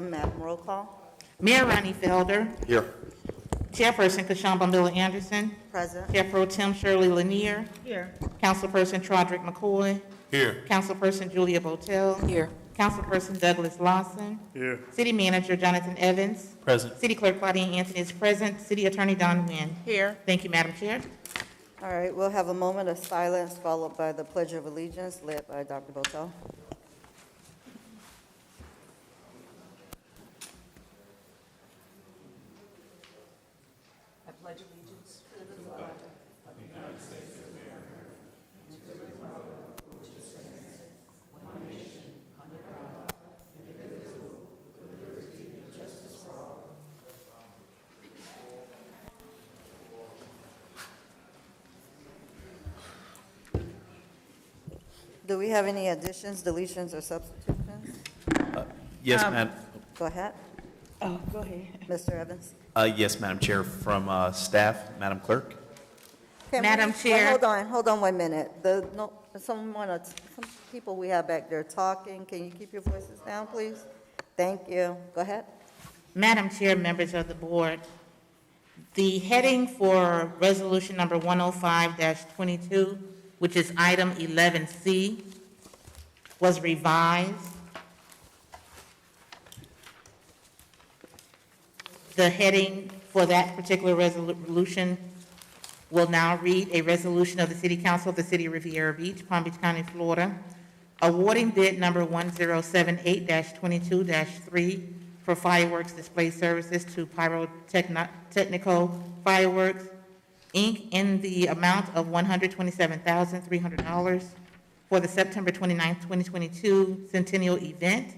Madam, roll call. Mayor Ronnie Felder, Here. Chairperson Kashamba Miller Anderson, Present. Chair Pro Tem Shirley Lanier, Here. Councilperson Trodrick McCoy, Here. Councilperson Julia Botel, Here. Councilperson Douglas Lawson, Here. City Manager Jonathan Evans, Present. City Clerk Claudia Anthony is present, City Attorney Don Nguyen. Here. Thank you, Madam Chair. All right, we'll have a moment of silence followed by the Pledge of Allegiance led by Dr. Botel. Do we have any additions, deletions, or substitutions? Yes, Madam. Go ahead, Oh, go ahead. Mr. Evans. Yes, Madam Chair, from staff, Madam Clerk. Can Madam Chair. Hold on 1 minute. Some people we have back there talking. Can you keep your voices down, please? Thank you. Go ahead. Madam Chair, members of the board, the heading for resolution number 105-22, which is item 11C, was revised. The heading for that particular resolution will now read, a resolution of the City Council of the City of Riviera Beach, Palm Beach County, Florida, awarding bid number 1078-22-3 for fireworks display services to Pyrotechnical Fireworks, Inc., in the amount of $127,300 for the September 29, 2022 Centennial event,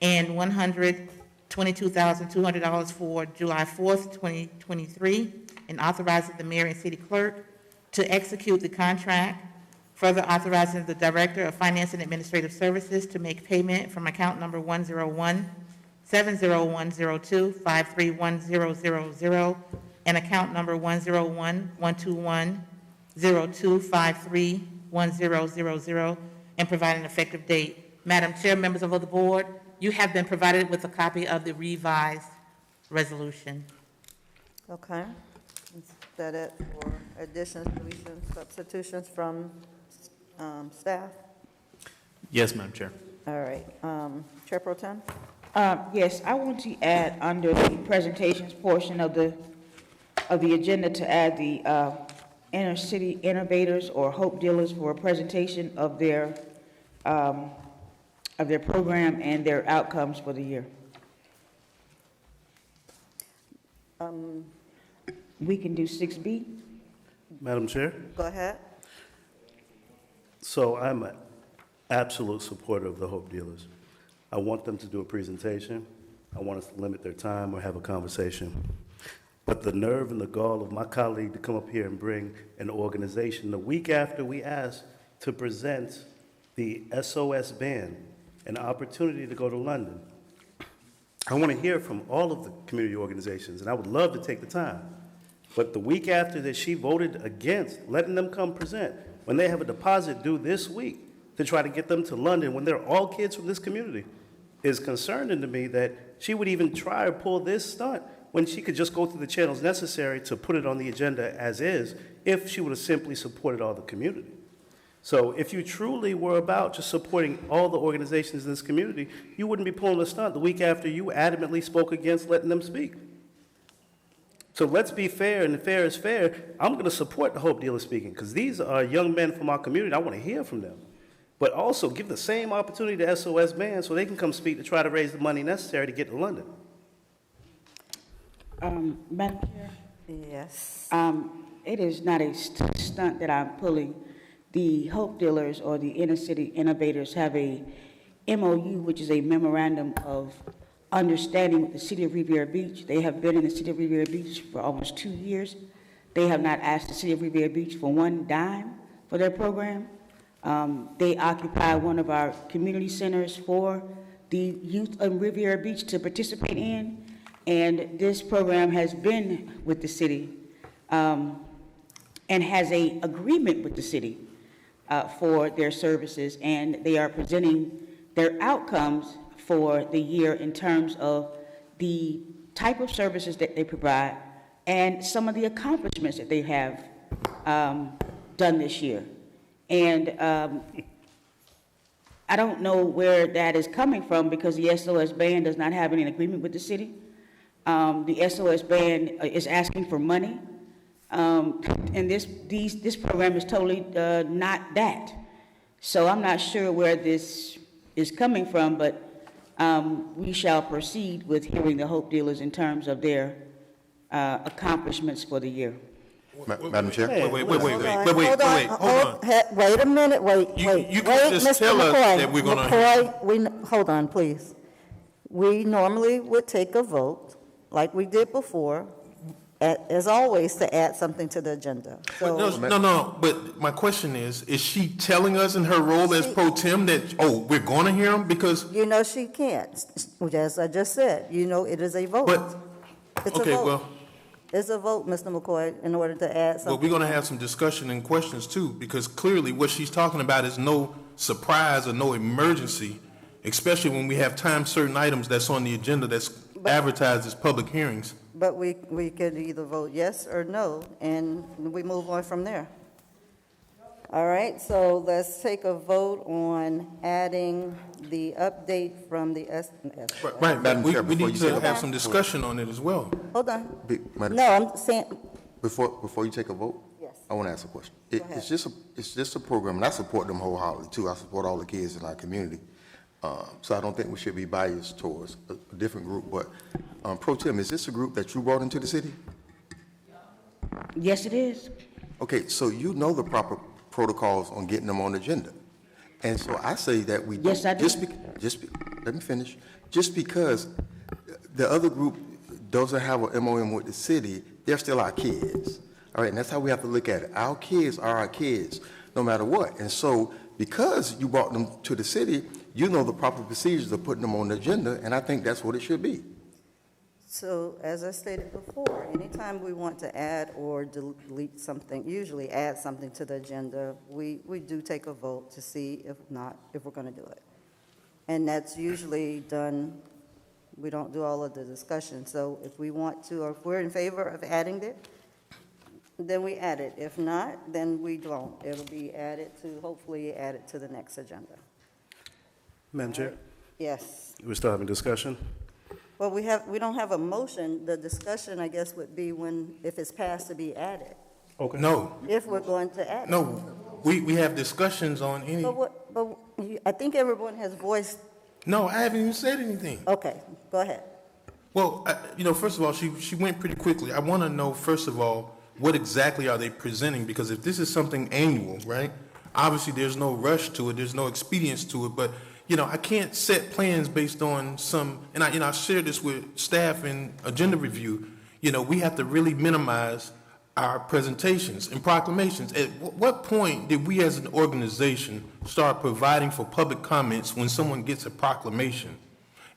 and $122,200 for July 4th, 2023, and authorizing the mayor and city clerk to execute the contract, further authorizing the Director of Finance and Administrative Services to make payment from account number 101-70102-531000 and account number 101-121-02531000, and provide an effective date. Madam Chair, members of the board, you have been provided with a copy of the revised resolution. Okay. Is that it for additions, deletions, substitutions from staff? Yes, Madam Chair. All right. Chair Pro Tem? Yes, I want to add under the presentations portion of the agenda to add the inner city innovators or hope dealers for a presentation of their program and their outcomes for the year. We can do 6B. Madam Chair, Go ahead. so I'm an absolute supporter of the Hope Dealers. I want them to do a presentation. I want us to limit their time or have a conversation. But the nerve and the gall of my colleague to come up here and bring an organization the week after we asked to present the SOS band an opportunity to go to London. I want to hear from all of the community organizations, and I would love to take the time. But the week after that, she voted against letting them come present when they have a deposit due this week to try to get them to London when they're all kids from this community is concerning to me that she would even try or pull this stunt when she could just go through the channels necessary to put it on the agenda as is if she would have simply supported all the community. So if you truly were about just supporting all the organizations in this community, you wouldn't be pulling a stunt the week after you adamantly spoke against letting them speak. So let's be fair, and fair is fair. I'm going to support the Hope Dealer speaking because these are young men from our community. I want to hear from them. But also give the same opportunity to SOS Band so they can come speak to try to raise the money necessary to get to London. Madam Chair? Yes. It is not a stunt that I'm pulling. The Hope Dealers or the Inner City Innovators have a MOU, which is a memorandum of understanding with the City of Revere Beach. They have been in the City of Revere Beach for almost 2 years. They have not asked the City of Revere Beach for one dime for their program. They occupy one of our community centers for the youth of Riviera Beach to participate in, and this program has been with the city and has an agreement with the city for their services, and they are presenting their outcomes for the year in terms of the type of services that they provide and some of the accomplishments that they have done this year. And I don't know where that is coming from because the SOS band does not have any agreement with the city. The SOS band is asking for money, and this program is totally not that. So I'm not sure where this is coming from, but we shall proceed with hearing the Hope Dealers in terms of their accomplishments for the year. Madam Chair? Wait a minute, wait, You can't just Mr. tell us McCoy. that we're gonna- McCoy, hold on, please. We normally would take a vote, like we did before, as always, to add something to the agenda. So, No, but my question is she telling us in her role as pro tem that, we're going to hear them? Because, you know she can't, as I just said, it is a vote. but, It's a okay, vote. well, It's a vote, Mr. McCoy, in order to add we're something. going to have some discussion and questions too, because clearly what she's talking about is no surprise or no emergency, especially when we have time-certain items that's on the agenda that's advertised as public hearings. But we could either vote yes or no, and we move on from there. All right, so let's take a vote on adding the update from the Right, but we Chair, need before you to say- have some discussion on it as well. Hold on. Madam- No, I'm saying, Before you take a vote? Yes. I want to ask a question. Go ahead. It's just a program, and I support them wholeheartedly too. I support all the kids in our community. So I don't think we should be biased towards a different group. But Pro Tem, is this a group that you brought into the city? Yes, it is. Okay, so you know the proper protocols on getting them on the agenda. And so I say that we. Yes, I do. Let me finish. Just because the other group doesn't have an MOM with the city, they're still our kids. All right, and that's how we have to look at it. Our kids are our kids, no matter what. And so because you brought them to the city, you know the proper procedures of putting them on the agenda, and I think that's what it should be. so as I stated before, anytime we want to add or delete something, usually add something to the agenda, we do take a vote to see if we're going to do it. And that's usually done, we don't do all of the discussion. So if we want to, or if we're in favor of adding it, then we add it. If not, then we don't. It'll be hopefully added to the next agenda. Madam Chair, Yes. we're still having discussion? Well, we don't have a motion. The discussion, I guess, would be if it's passed to be added, Okay. No, if we're going to add it. no, we have discussions on any, I think everyone has voiced, no, I haven't even said anything. okay, go ahead. Well, first of all, she went pretty quickly. I want to know, first of all, what exactly are they presenting? Because if this is something annual, right, obviously there's no rush to it, there's no expedience to it, but, I can't set plans based on and I shared this with staff in agenda review, we have to really minimize our presentations and proclamations. At what point did we as an organization start providing for public comments when someone gets a proclamation?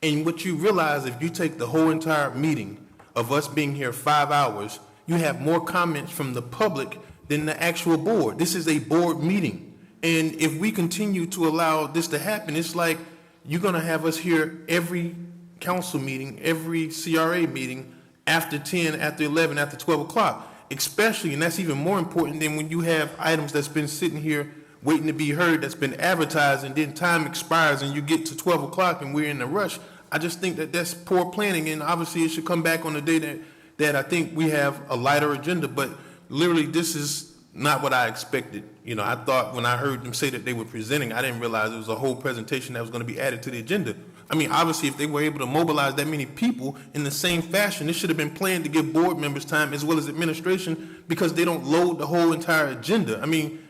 And what you realize, if you take the whole entire meeting of us being here 5 hours, you have more comments from the public than the actual board. This is a board meeting. And if we continue to allow this to happen, it's like you're going to have us here every council meeting, every CRA meeting after 10, after 11, after 12 o'clock, especially, and that's even more important than when you have items that's been sitting here waiting to be heard, that's been advertised, and then time expires and you get to 12 o'clock and we're in a rush. I just think that that's poor planning, and obviously it should come back on the day that I think we have a lighter agenda, but literally this is not what I expected. I thought when I heard them say that they were presenting, I didn't realize it was a whole presentation that was going to be added to the agenda. I mean, obviously, if they were able to mobilize that many people in the same fashion, it should have been planned to give board members time as well as administration, because they don't load the whole entire agenda. I mean,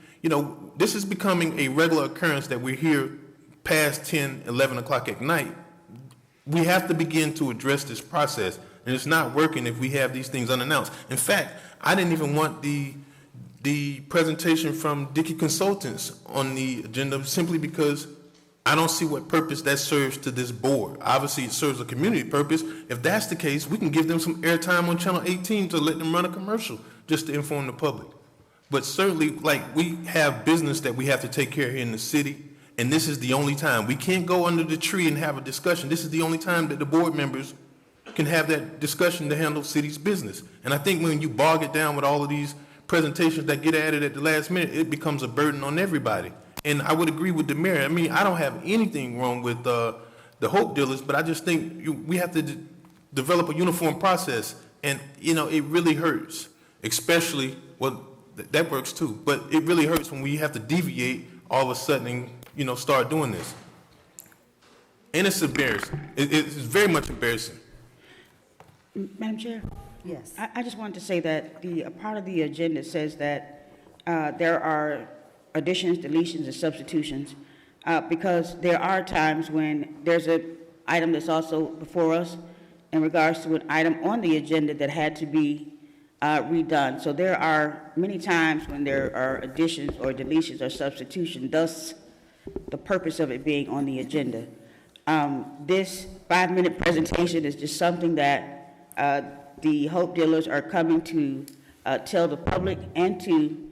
this is becoming a regular occurrence that we're here past 10, 11 o'clock at night. We have to begin to address this process, and it's not working if we have these things unannounced. In fact, I didn't even want the presentation from Diggy Consultants on the agenda simply because I don't see what purpose that serves to this board. Obviously, it serves a community purpose. If that's the case, we can give them some airtime on Channel 18 to let them run a commercial just to inform the public. But certainly, we have business that we have to take care of here in the city, and this is the only time. We can't go under the tree and have a discussion. This is the only time that the board members can have that discussion to handle city's business. And I think when you bog it down with all of these presentations that get added at the last minute, it becomes a burden on everybody. And I would agree with the mayor. I mean, I don't have anything wrong with the hope dealers, but I just think we have to develop a uniform process. And, it really hurts, especially, well, that works too, but it really hurts when we have to deviate all of a sudden and, start doing this. And it's embarrassing. It's very much embarrassing. Madam Chair? Yes. I just wanted to say that a part of the agenda says that there are additions, deletions, and substitutions, because there are times when there's an item that's also before us in regards to an item on the agenda that had to be redone. So there are many times when there are additions or deletions or substitution, thus the purpose of it being on the agenda. This 5-minute presentation is just something that the hope dealers are coming to tell the public and to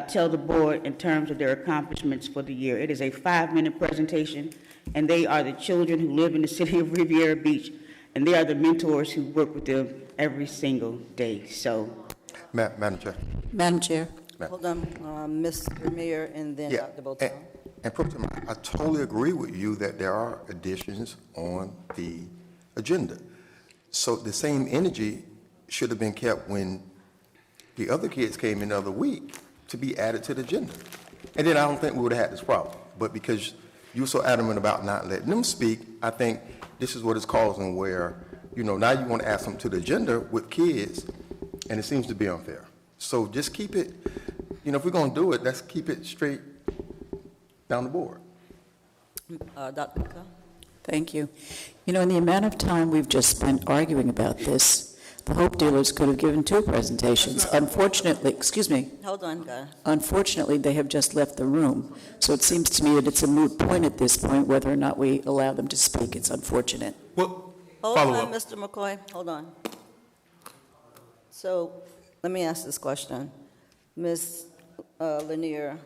tell the board in terms of their accomplishments for the year. It is a 5-minute presentation, and they are the children who live in the city of Riviera Beach, and they are the mentors who work with them every single day. So, Madam Chair. Madam Chair. Hold on, Mr. Mayor, and then Yeah, Dr. Botel. and Pro Tem, I totally agree with you that there are additions on the agenda. So the same energy should have been kept when the other kids came in the other week to be added to the agenda. And then I don't think we would have had this problem. But because you were so adamant about not letting them speak, I think this is what it's causing where, now you want to add something to the agenda with kids, and it seems to be unfair. So just keep it, if we're going to do it, let's keep it straight down the board. Dr. Botel? Thank you. In the amount of time we've just spent arguing about this, the hope dealers could have given 2 presentations. Unfortunately, Hold on, guys. unfortunately, they have just left the room. So it seems to me that it's a moot point at this point whether or not we allow them to speak. It's unfortunate. Well, Hold follow on, up. Mr. McCoy, hold on. So, let me ask this question. Ms. Lanier,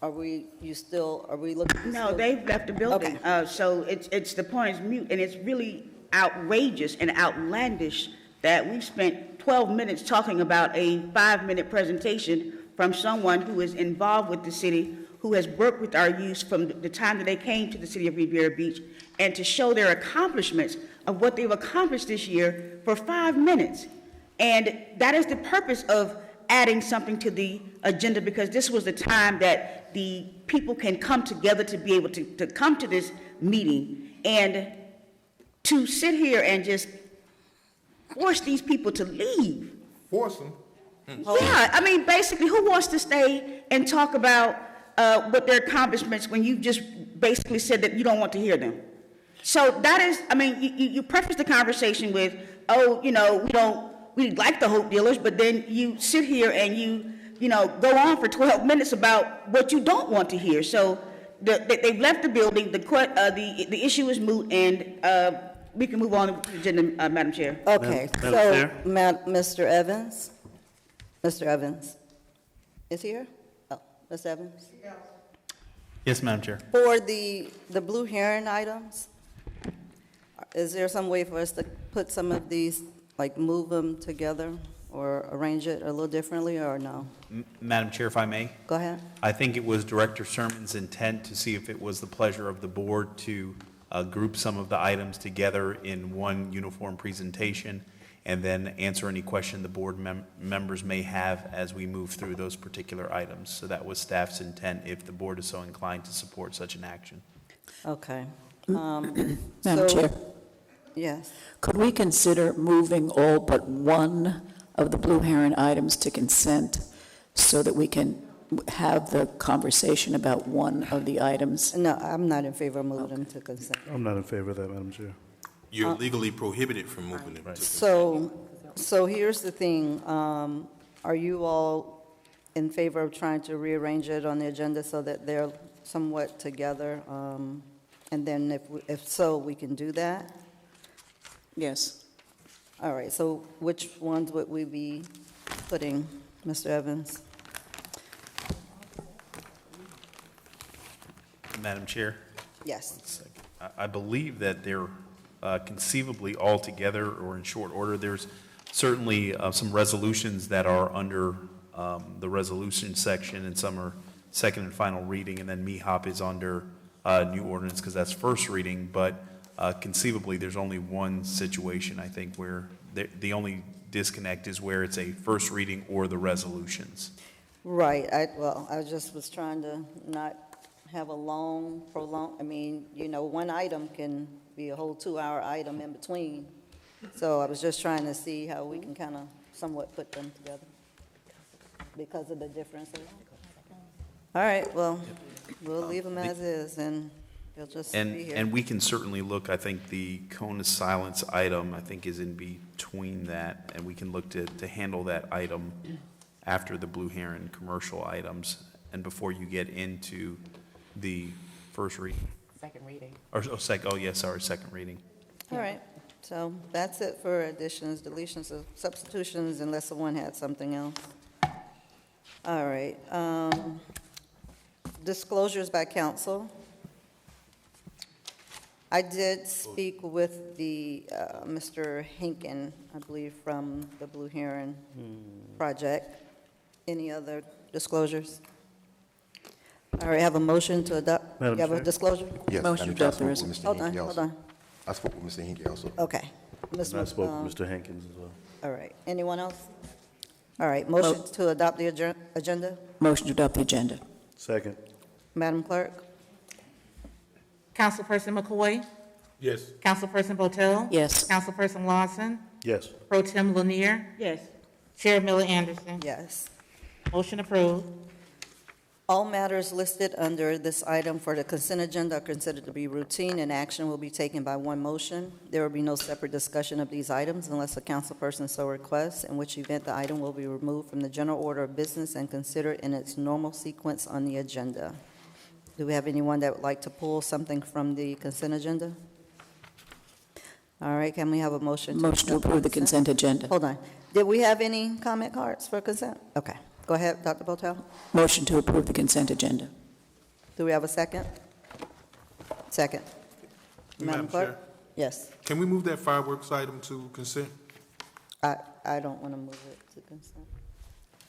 are we looking? no, they've left the building. So it's the point is mute, and it's really outrageous and outlandish that we've spent 12 minutes talking about a 5-minute presentation from someone who is involved with the city, who has worked with our youth from the time that they came to the city of Riviera Beach, and to show their accomplishments of what they've accomplished this year for 5 minutes. And that is the purpose of adding something to the agenda, because this was the time that the people can come together to be able to come to this meeting. And to sit here and just force these people to leave. Force them. Yeah, I mean, basically, who wants to stay and talk about what their accomplishments when you just basically said that you don't want to hear them? So that is, I mean, you preface the conversation with, we like the hope dealers, but then you sit here and you go on for 12 minutes about what you don't want to hear. So they've left the building, the issue is moot, and we can move on to the agenda, Madam Chair. Okay, Madam so, Chair? Mr. Evans? Mr. Evans? Is he here? Oh, Mr. Evans? Yes, Madam Chair. For the Blue Heron items, is there some way for us to put some of these, like move them together or arrange it a little differently, or no? Madam Chair, if I may, Go ahead. I think it was Director Sermon's intent to see if it was the pleasure of the board to group some of the items together in one uniform presentation, and then answer any question the board members may have as we move through those particular items. So that was staff's intent, if the board is so inclined to support such an action. Okay. Madam So- Chair, Yes. could we consider moving all but one of the Blue Heron items to consent so that we can have the conversation about one of the items? No, I'm not in favor of moving them to consent. I'm not in favor of that, Madam Chair. You're legally prohibited from moving them. So here's the thing, are you all in favor of trying to rearrange it on the agenda so that they're somewhat together? And then if so, we can do that? Yes. All right, so which ones would we be putting, Mr. Evans? Madam Chair? Yes. I believe that they're conceivably all together or in short order. There's certainly some resolutions that are under the resolution section, and some are second and final reading, and then MIHOP is under new ordinance because that's first reading. But conceivably, there's only one situation, I think, where the only disconnect is where it's a first reading or the resolutions. Right, I just was trying to not have a prolonged, one item can be a whole 2-hour item in between. So I was just trying to see how we can kind of somewhat put them together because of the differences. All right, well, we'll leave them as is, and they'll just be here. And we can certainly look, I think the cone of silence item, I think, is in between that, and we can look to handle that item after the Blue Heron commercial items and before you get into the first reading. Second reading. Second reading. All right, so that's it for additions, deletions, or substitutions, unless someone had something else. All right, disclosures by council. I did speak with the, Mr. Hinkin, I believe, from the Blue Heron project. Any other disclosures? All right, have a motion to adopt. Madam You have a Chair? disclosure? Yes, Motion Madam to Chair, I adopt the spoke with Mr. Hold on, Hinkie hold also. on. I spoke with Mr. Hinkie also. Okay. And I spoke with Mr. Hankins as well. All right, anyone else? All right, motion to adopt the agenda? Motion to adopt the agenda. Second. Madam Clerk? Councilperson McCoy? Yes. Councilperson Botel? Yes. Councilperson Lawson? Yes. Pro Tem Lanier? Yes. Chair Miller Anderson? Yes. Motion approved. All matters listed under this item for the consent agenda are considered to be routine, and action will be taken by one motion. There will be no separate discussion of these items unless a councilperson so requests, in which event the item will be removed from the general order of business and considered in its normal sequence on the agenda. Do we have anyone that would like to pull something from the consent agenda? All right, can we have a motion? Motion to approve the consent agenda. Hold on. Did we have any comment cards for consent? Okay. Go ahead, Dr. Botel. Motion to approve the consent agenda. Do we have a second? Second. Madam Clerk? Chair? Yes. Can we move that fireworks item to consent? I don't want to move it to consent.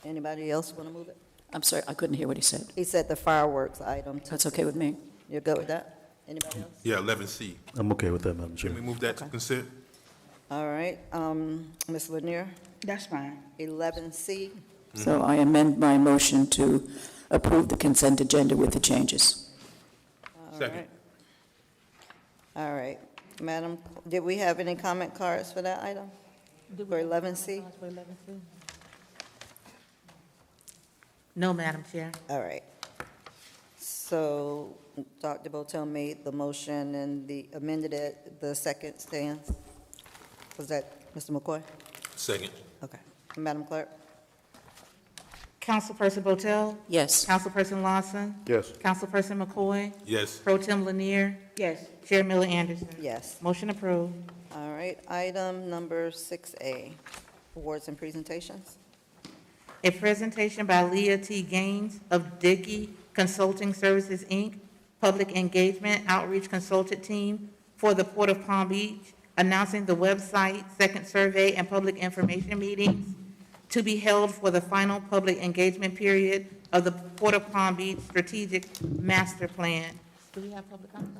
Anybody else want to move it? I'm sorry, I couldn't hear what he said. He said the fireworks item. That's okay with me. You're good with that? Anybody else? Yeah, 11C. I'm okay with that, Madam Chair. Can we move that to consent? All right, Ms. Lanier, That's fine. 11C. So I amend my motion to approve the consent agenda with the changes. All Second. right. All right. Madam, did we have any comment cards for that item? For 11C? No, Madam Chair. All right. So Dr. Botel made the motion and the amended it, the second stands. Was that Mr. McCoy? Second. Okay. Madam Clerk? Councilperson Botel? Yes. Councilperson Lawson? Yes. Councilperson McCoy? Yes. Pro Tem Lanier? Yes. Chair Miller Anderson? Yes. Motion approved. All right. Item number 6A, awards and presentations. A presentation by Leah T. Gaines of Diggy Consulting Services, Inc., Public Engagement Outreach Consultant Team for the Port of Palm Beach, announcing the website, second survey, and public information meetings to be held for the final public engagement period of the Port of Palm Beach Strategic Master Plan. Do we have public comment?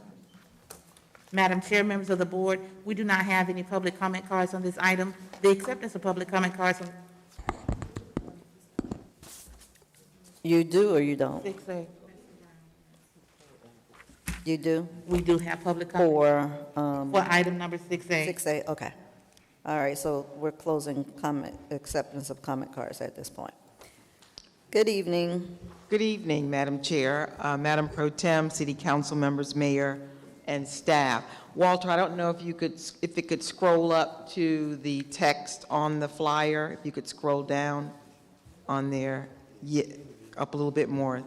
Madam Chair, members of the board, we do not have any public comment cards on this item. The acceptance of public comment cards on You do or you don't? 6A. You do? We do have public comment for item number 6A. 6A, okay. All right, so we're closing comment, acceptance of comment cards at this point. Good evening. Good evening, Madam Chair, Madam Pro Tem, City Council members, Mayor, and staff. Walter, I don't know if it could scroll up to the text on the flyer, if you could scroll down on there, yeah, up a little bit more.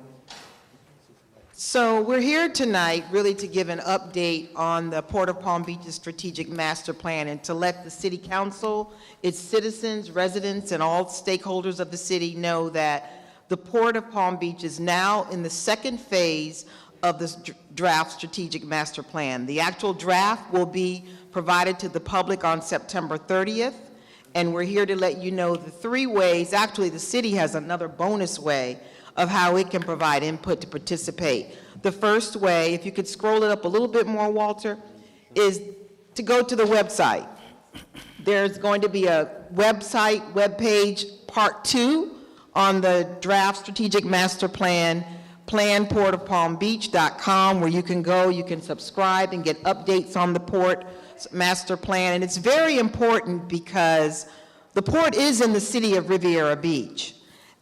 So we're here tonight really to give an update on the Port of Palm Beach's strategic master plan and to let the City Council, its citizens, residents, and all stakeholders of the city know that the Port of Palm Beach is now in the second phase of this draft strategic master plan. The actual draft will be provided to the public on September 30th, and we're here to let you know the 3 ways. Actually, the city has another bonus way of how it can provide input to participate. The first way, if you could scroll it up a little bit more, Walter, is to go to the website. There's going to be a webpage, part 2, on the draft strategic master plan, planportofpalmbeach.com, where you can go, you can subscribe and get updates on the port master plan. And it's very important because the port is in the city of Riviera Beach,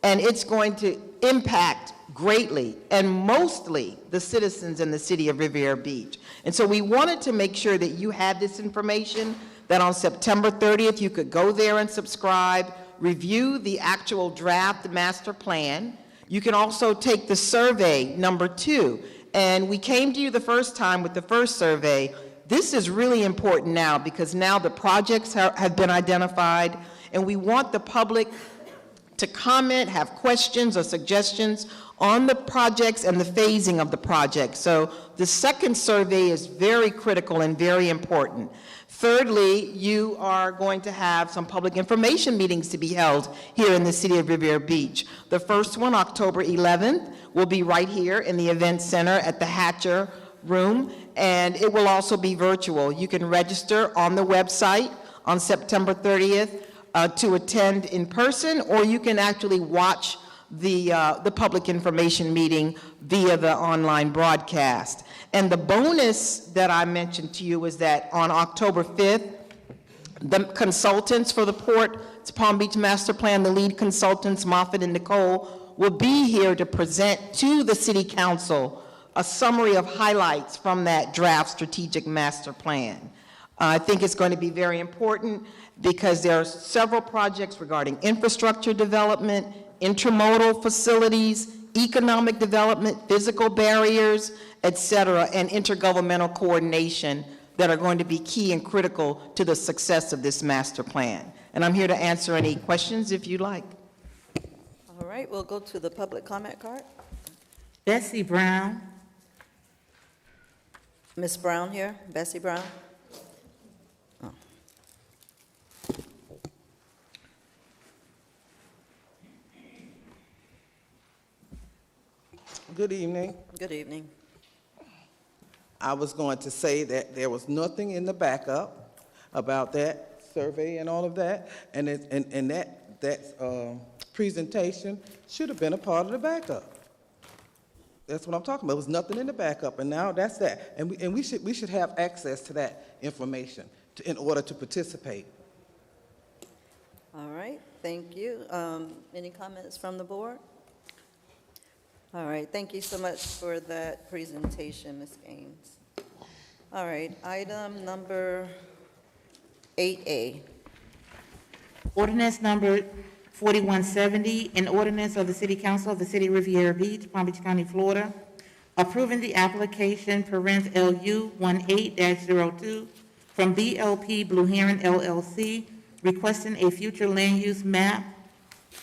and it's going to impact greatly and mostly the citizens in the city of Revere Beach. And so we wanted to make sure that you had this information, that on September 30th you could go there and subscribe, review the actual draft master plan. You can also take the survey number 2. And we came to you the first time with the first survey. This is really important now because now the projects have been identified, and we want the public to comment, have questions or suggestions on the projects and the phasing of the project. So the second survey is very critical and very important. Thirdly, you are going to have some public information meetings to be held here in the city of Revere Beach. The first one, October 11th, will be right here in the event center at the Hatcher Room, and it will also be virtual. You can register on the website on September 30th to attend in person, or you can actually watch the public information meeting via the online broadcast. And the bonus that I mentioned to you is that on October 5th, the consultants for the Port Palm Beach Master Plan, the lead consultants, Moffitt and Nicole, will be here to present to the City Council a summary of highlights from that draft strategic master plan. I think it's going to be very important because there are several projects regarding infrastructure development, intermodal facilities, economic development, physical barriers, et cetera, and intergovernmental coordination that are going to be key and critical to the success of this master plan. And I'm here to answer any questions if you like. All right, we'll go to the public comment card. Bessie Brown. Ms. Brown here, Bessie Brown. Oh. Good evening. Good evening. I was going to say that there was nothing in the backup about that survey and all of that, and that presentation should have been a part of the backup. That's what I'm talking about. There was nothing in the backup, and now that's that. And we should have access to that information in order to participate. All right, thank you. Any comments from the board? All right, thank you so much for that presentation, Ms. Gaines. All right, item number 8A. Ordinance number 4170, an ordinance of the City Council of the City of Riviera Beach, Palm Beach County, Florida, approving the application parent LU 18-02 from BLP Blue Heron LLC, requesting a future land use map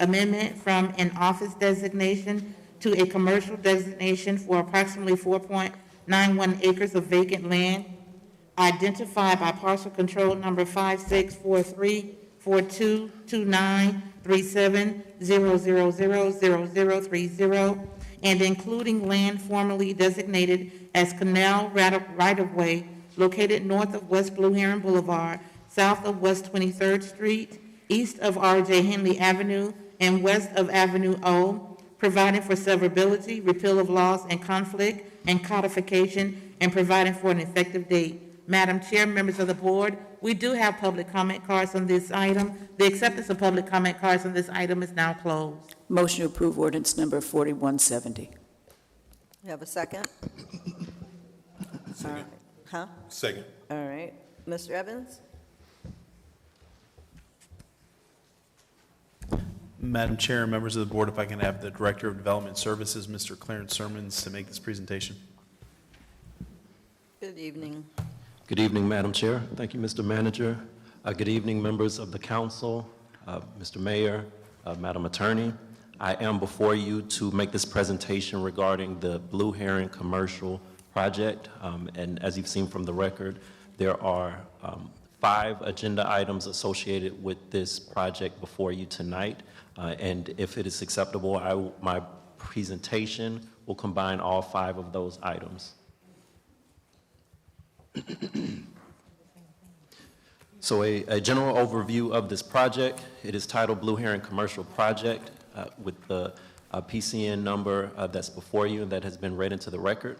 amendment from an office designation to a commercial designation for approximately 4.91 acres of vacant land identified by parcel control number 5643422937000030, and including land formerly designated as Canal right-of-way located north of West Blue Heron Boulevard, south of West 23rd Street, east of R.J. Henley Avenue, and west of Avenue O, providing for severability, repeal of laws and conflict, and codification, and providing for an effective date. Madam Chair, members of the board, we do have public comment cards on this item. The acceptance of public comment cards on this item is now closed. Motion to approve ordinance number 4170. You have a second? All right. Huh? Second. All right. Mr. Evans? Madam Chair, members of the board, if I can have the Director of Development Services, Mr. Clarence Sermons, to make this presentation. Good evening. Good evening, Madam Chair. Thank you, Mr. Manager. Good evening, members of the council, Mr. Mayor, Madam Attorney. I am before you to make this presentation regarding the Blue Heron commercial project. And as you've seen from the record, there are 5 agenda items associated with this project before you tonight. And if it is acceptable, my presentation will combine all 5 of those items. So a general overview of this project. It is titled Blue Heron Commercial Project with the PCN number that's before you and that has been read into the record.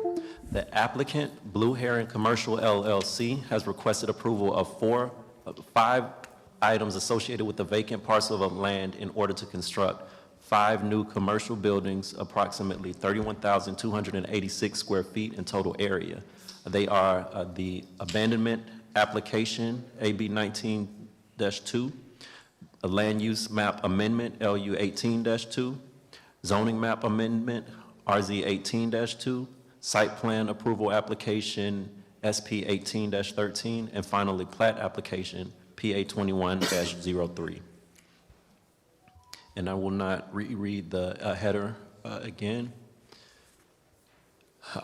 The applicant, Blue Heron Commercial LLC, has requested approval of 5 items associated with the vacant parcel of land in order to construct 5 new commercial buildings, approximately 31,286 square feet in total area. They are the abandonment application, AB 19-2, a land use map amendment, LU 18-2, zoning map amendment, RZ 18-2, site plan approval application, SP 18-13, and finally plat application, PA 21-03. And I will not reread the header again.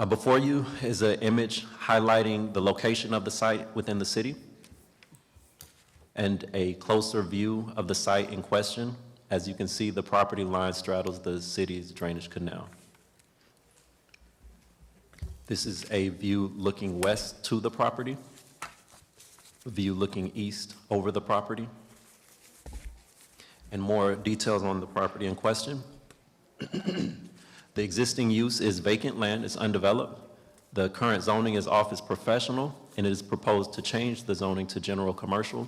Before you is an image highlighting the location of the site within the city and a closer view of the site in question. As you can see, the property line straddles the city's drainage canal. This is a view looking west to the property, a view looking east over the property, and more details on the property in question. The existing use is vacant land, it's undeveloped. The current zoning is office professional, and it is proposed to change the zoning to general commercial.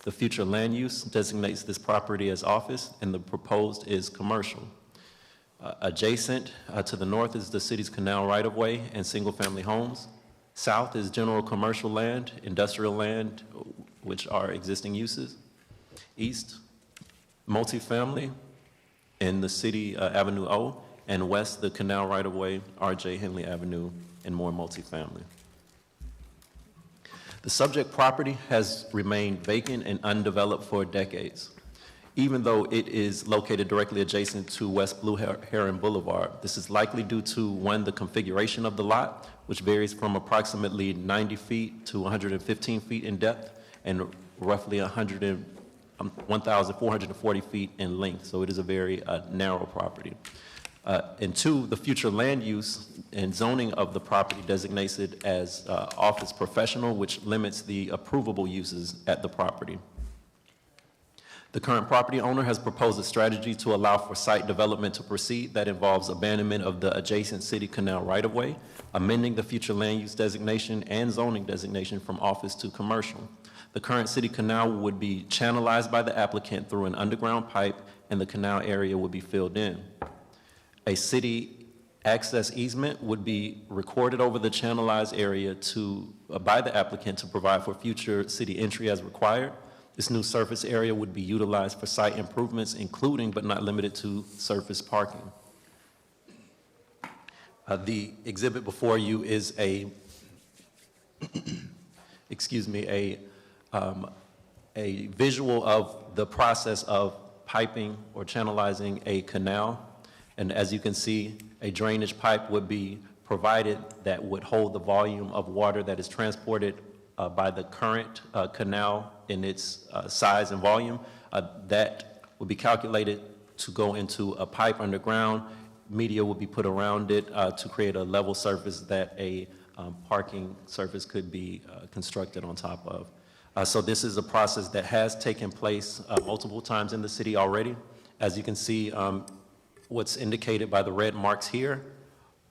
The future land use designates this property as office, and the proposed is commercial. Adjacent to the north is the city's canal right-of-way and single-family homes. South is general commercial land, industrial land, which are existing uses. East, multifamily in the city Avenue O, and west, the canal right-of-way, R.J. Henley Avenue, and more multifamily. The subject property has remained vacant and undeveloped for decades. Even though it is located directly adjacent to West Blue Heron Boulevard, this is likely due to, 1, the configuration of the lot, which varies from approximately 90 feet to 115 feet in depth and roughly 1,440 feet in length. So it is a very narrow property. And 2, the future land use and zoning of the property designates it as office professional, which limits the approvable uses at the property. The current property owner has proposed a strategy to allow for site development to proceed that involves abandonment of the adjacent city canal right-of-way, amending the future land use designation and zoning designation from office to commercial. The current city canal would be channelized by the applicant through an underground pipe, and the canal area would be filled in. A city access easement would be recorded over the channelized area by the applicant to provide for future city entry as required. This new surface area would be utilized for site improvements, including but not limited to surface parking. The exhibit before you is a visual of the process of piping or channelizing a canal. And as you can see, a drainage pipe would be provided that would hold the volume of water that is transported by the current canal in its size and volume. That would be calculated to go into a pipe underground. Media would be put around it to create a level surface that a parking surface could be constructed on top of. So this is a process that has taken place multiple times in the city already. As you can see, what's indicated by the red marks here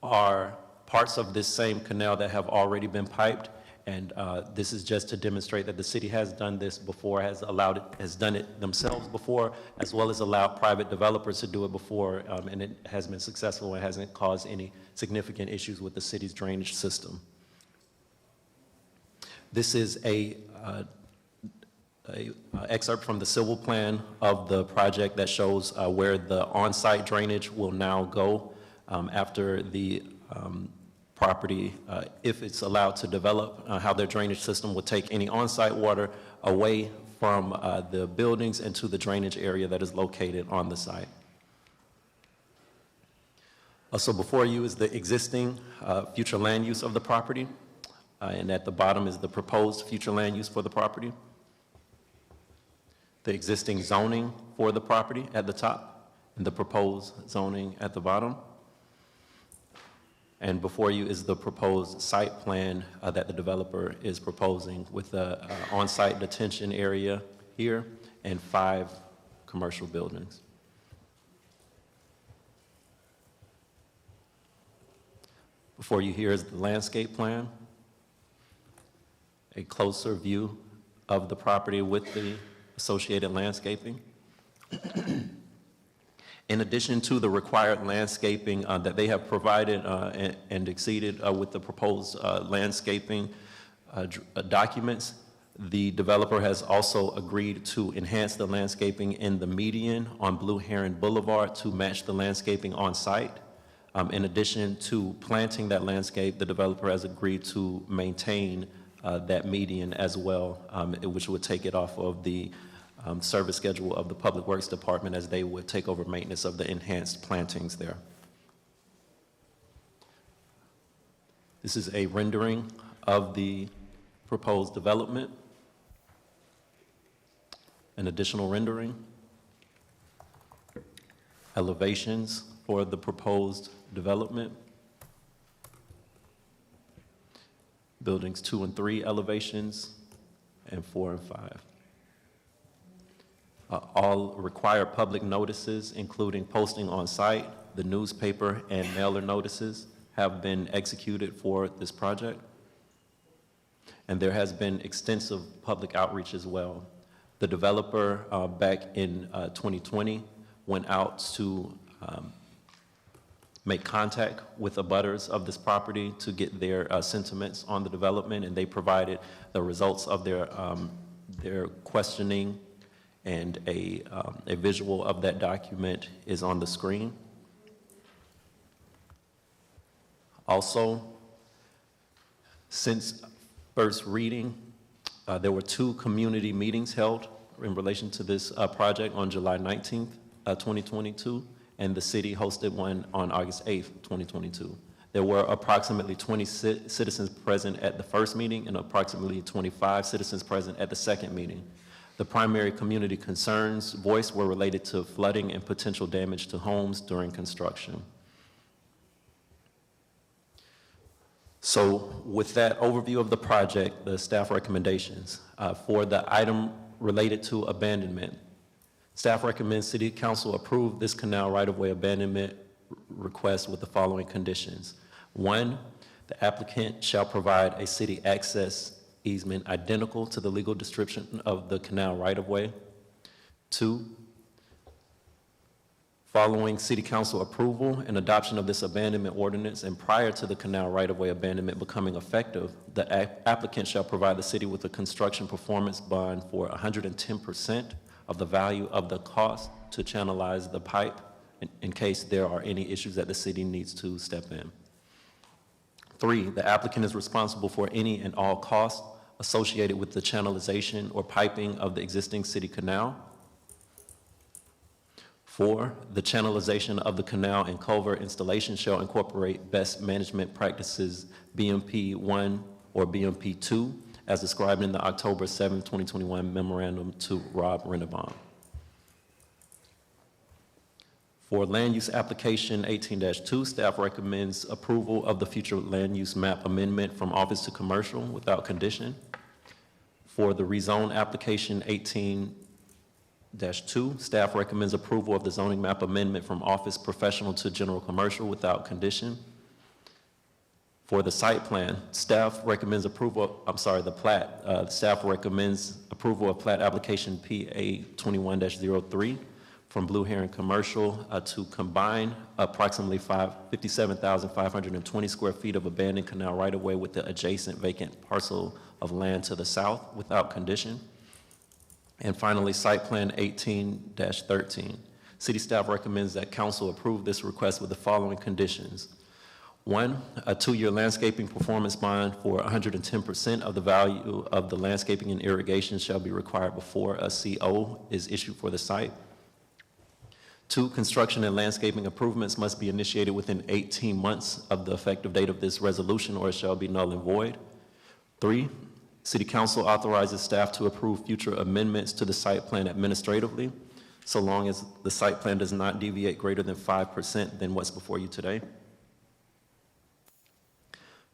are parts of this same canal that have already been piped, and this is just to demonstrate that the city has done this before, has done it themselves before, as well as allowed private developers to do it before, and it has been successful and hasn't caused any significant issues with the city's drainage system. This is a excerpt from the civil plan of the project that shows where the on-site drainage will now go after the property, if it's allowed to develop, how their drainage system will take any on-site water away from the buildings into the drainage area that is located on the site. So before you is the existing future land use of the property, and at the bottom is the proposed future land use for the property. The existing zoning for the property at the top, and the proposed zoning at the bottom. And before you is the proposed site plan that the developer is proposing with the on-site detention area here and 5 commercial buildings. Before you here is the landscape plan, a closer view of the property with the associated landscaping. In addition to the required landscaping that they have provided and exceeded with the proposed landscaping documents, the developer has also agreed to enhance the landscaping in the median on Blue Heron Boulevard to match the landscaping on site. In addition to planting that landscape, the developer has agreed to maintain that median as well, which would take it off of the service schedule of the Public Works Department as they would take over maintenance of the enhanced plantings there. This is a rendering of the proposed development. An additional rendering. Elevations for the proposed development. Buildings 2 and 3 elevations, and 4 and 5. All required public notices, including posting on site, the newspaper and mailer notices, have been executed for this project. And there has been extensive public outreach as well. The developer back in 2020 went out to make contact with abutters of this property to get their sentiments on the development, and they provided the results of their questioning, and a visual of that document is on the screen. Also, since first reading, there were 2 community meetings held in relation to this project on July 19th, 2022, and the city hosted one on August 8th, 2022. There were approximately 20 citizens present at the first meeting and approximately 25 citizens present at the second meeting. The primary community concerns voiced were related to flooding and potential damage to homes during construction. So with that overview of the project, the staff recommendations, for the item related to abandonment, staff recommends City Council approve this canal right-of-way abandonment request with the following conditions. 1, the applicant shall provide a city access easement identical to the legal description of the canal right-of-way. 2, following City Council approval and adoption of this abandonment ordinance and prior to the canal right-of-way abandonment becoming effective, the applicant shall provide the city with a construction performance bond for 110% of the value of the cost to channelize the pipe in case there are any issues that the city needs to step in. 3, the applicant is responsible for any and all costs associated with the channelization or piping of the existing city canal. 4, the channelization of the canal and culvert installation shall incorporate best management practices BMP 1 or BMP 2 as described in the October 7, 2021 memorandum to Rob Rennebaum. For land use application 18-2, staff recommends approval of the future land use map amendment from office to commercial without condition. For the rezone application 18-2, staff recommends approval of the zoning map amendment from office professional to general commercial without condition. For the site plan, staff recommends approval, the plat, staff recommends approval of plat application PA 21-03 from Blue Heron Commercial to combine approximately 57,520 square feet of abandoned canal right-of-way with the adjacent vacant parcel of land to the south without condition. And finally, site plan 18-13. City staff recommends that council approve this request with the following conditions. 1, a 2-year landscaping performance bond for 110% of the value of the landscaping and irrigation shall be required before a CO is issued for the site. 2, construction and landscaping improvements must be initiated within 18 months of the effective date of this resolution, or it shall be null and void. 3, City Council authorizes staff to approve future amendments to the site plan administratively, so long as the site plan does not deviate greater than 5% than what's before you today.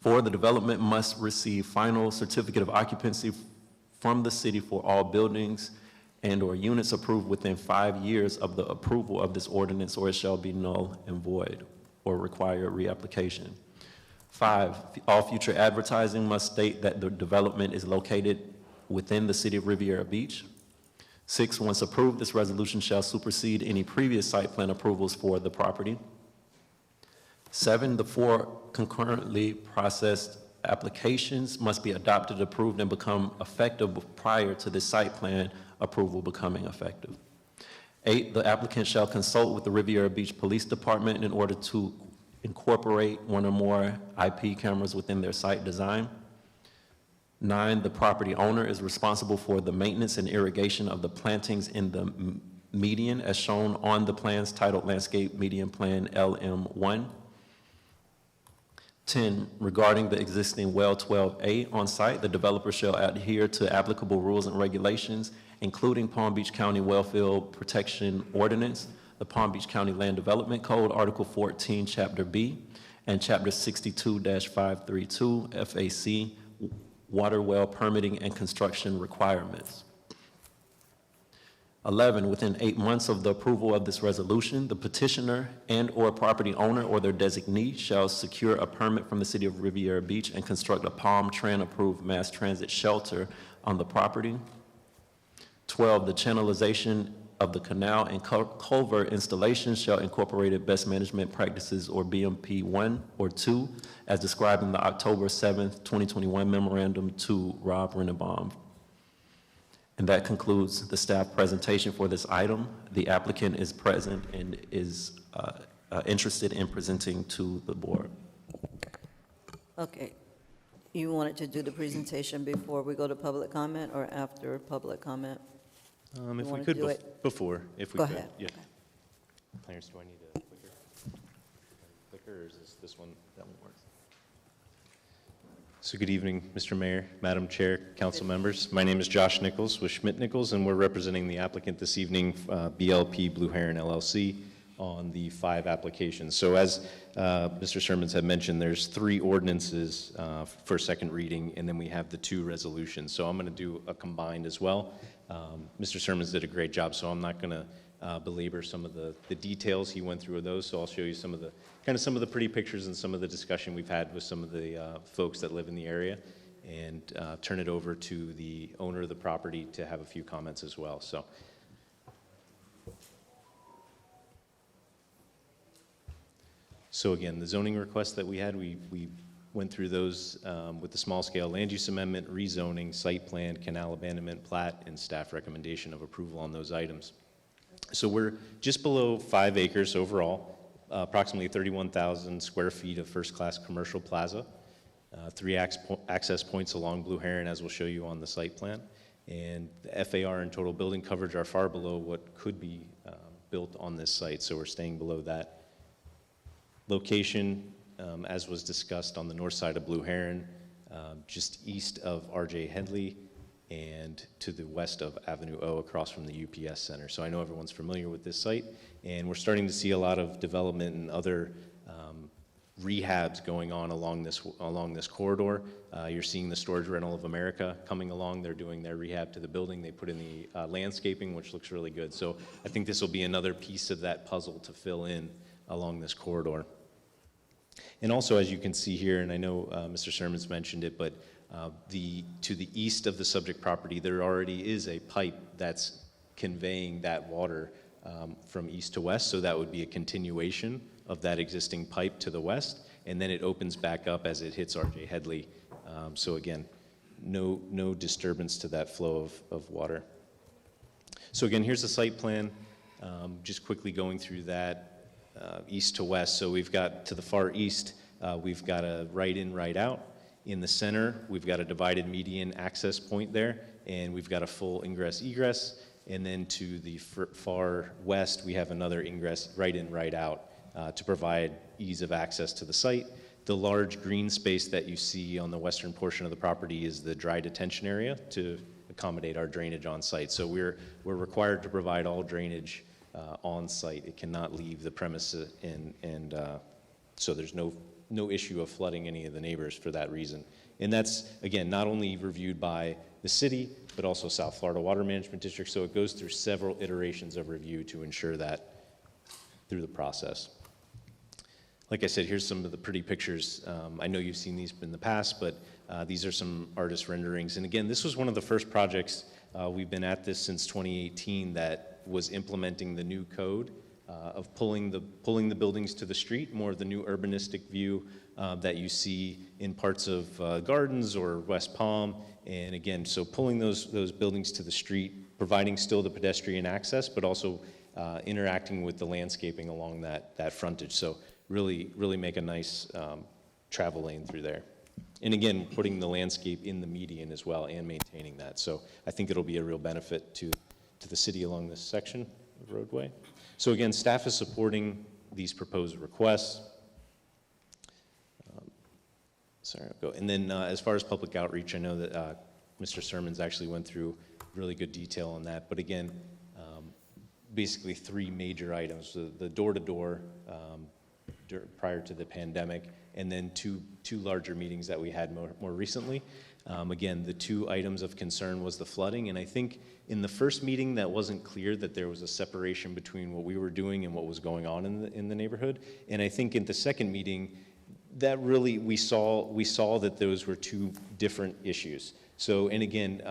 4, the development must receive final certificate of occupancy from the city for all buildings and/or units approved within 5 years of the approval of this ordinance, or it shall be null and void or require reapplication. 5, all future advertising must state that the development is located within the city of Riviera Beach. 6, once approved, this resolution shall supersede any previous site plan approvals for the property. 7, the 4 concurrently processed applications must be adopted, approved, and become effective prior to the site plan approval becoming effective. 8, the applicant shall consult with the Riviera Beach Police Department in order to incorporate one or more IP cameras within their site design. 9, the property owner is responsible for the maintenance and irrigation of the plantings in the median as shown on the plans titled Landscape Median Plan LM1. 10, regarding the existing well 12A on site, the developer shall adhere to applicable rules and regulations, including Palm Beach County Wellfield Protection Ordinance, the Palm Beach County Land Development Code, Article 14, Chapter B, and Chapter 62-532, FAC, water well permitting and construction requirements. 11, within 8 months of the approval of this resolution, the petitioner and/or property owner or their designee shall secure a permit from the city of Riviera Beach and construct a Palm Tran-approved mass transit shelter on the property. 12, the channelization of the canal and culvert installation shall incorporate best management practices or BMP 1 or 2 as described in the October 7th, 2021 memorandum to Rob Rennebaum. And that concludes the staff presentation for this item. The applicant is present and is interested in presenting to the board. Okay. You wanted to do the presentation before we go to public comment or after public comment? If we wanna could, do it? before, if we Go could. ahead. Yeah. Okay. Clarence, do I need a clicker? Clicker, or is this one? That one works. So good evening, Mr. Mayor, Madam Chair, council members. My name is Josh Nichols with Schmidt Nichols, and we're representing the applicant this evening, BLP Blue Heron LLC, on the 5 applications. So as Mr. Shermans had mentioned, there's 3 ordinances for second reading, and then we have the 2 resolutions. So I'm going to do a combined as well. Mr. Shermans did a great job, so I'm not going to belabor some of the details. He went through those, so I'll show you some of the pretty pictures and some of the discussion we've had with some of the folks that live in the area, and turn it over to the owner of the property to have a few comments as well. So again, the zoning requests that we had, we went through those with the small scale land use amendment, rezoning, site plan, canal abandonment, plat, and staff recommendation of approval on those items. So we're just below 5 acres overall, approximately 31,000 square feet of first-class commercial plaza, 3 access points along Blue Heron, as we'll show you on the site plan, and the FAR and total building coverage are far below what could be built on this site, so we're staying below that. Location, as was discussed, on the north side of Blue Heron, just east of R.J. Headley, and to the west of Avenue O across from the UPS Center. So I know everyone's familiar with this site, and we're starting to see a lot of development and other rehabs going on along this corridor. You're seeing the Storage Rental of America coming along. They're doing their rehab to the building. They put in the landscaping, which looks really good. So I think this will be another piece of that puzzle to fill in along this corridor. And also, as you can see here, and I know Mr. Sherman's mentioned it, but to the east of the subject property, there already is a pipe that's conveying that water from east to west, so that would be a continuation of that existing pipe to the west, and then it opens back up as it hits R.J. Headley. So again, no disturbance to that flow of water. So again, here's the site plan, just quickly going through that. East to west, so we've got to the far east, we've got a right in, right out. In the center, we've got a divided median access point there, and we've got a full ingress egress, And then to the far west, we have another ingress right in, right out to provide ease of access to the site. The large green space that you see on the western portion of the property is the dry detention area to accommodate our drainage on site. So we're required to provide all drainage on site. It cannot leave the premises, and so there's no issue of flooding any of the neighbors for that reason. And that's, again, not only reviewed by the city, but also South Florida Water Management District. So it goes through several iterations of review to ensure that through the process. Like I said, here's some of the pretty pictures. I know you've seen these in the past, but these are some artist renderings. And again, this was one of the first projects, we've been at this since 2018, that was implementing the new code of pulling the buildings to the street, more of the new urbanistic view that you see in parts of Gardens or West Palm. And again, so pulling those buildings to the street, providing still the pedestrian access, but also interacting with the landscaping along that frontage. So really make a nice travel lane through there. And again, putting the landscape in the median as well and maintaining that. So I think it'll be a real benefit to the city along this section of roadway. So again, staff is supporting these proposed requests. Sorry, I'll go. And then as far as public outreach, I know that Mr. Sermons actually went through really good detail on that. But again, basically 3 major items: the door-to-door prior to the pandemic, and then two larger meetings that we had more recently. Again, the 2 items of concern was the flooding, and I think in the first meeting that wasn't clear that there was a separation between what we were doing and what was going on in the neighborhood. And I think in the second meeting, that really we saw that those were 2 different issues. So, and again,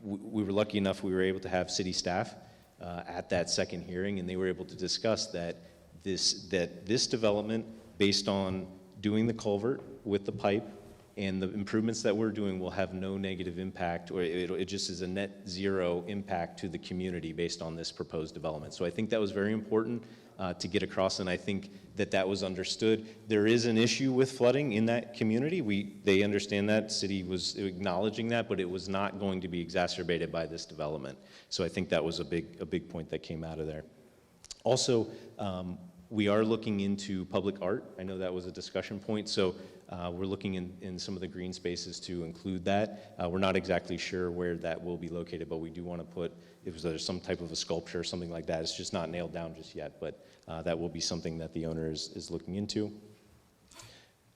we were lucky enough we were able to have city staff at that second hearing, and they were able to discuss that this development, based on doing the culvert with the pipe and the improvements that we're doing, will have no negative impact, or it just is a net zero impact to the community based on this proposed development. So I think that was very important to get across, and I think that was understood. There is an issue with flooding in that community. They understand that. City was acknowledging that, but it was not going to be exacerbated by this development. So I think that was a big point that came out of there. Also, we are looking into public art. I know that was a discussion point, so we're looking in some of the green spaces to include that. We're not exactly sure where that will be located, but we do want to put, if there's some type of a sculpture or something like that, it's just not nailed down just yet, but that will be something that the owner is looking into.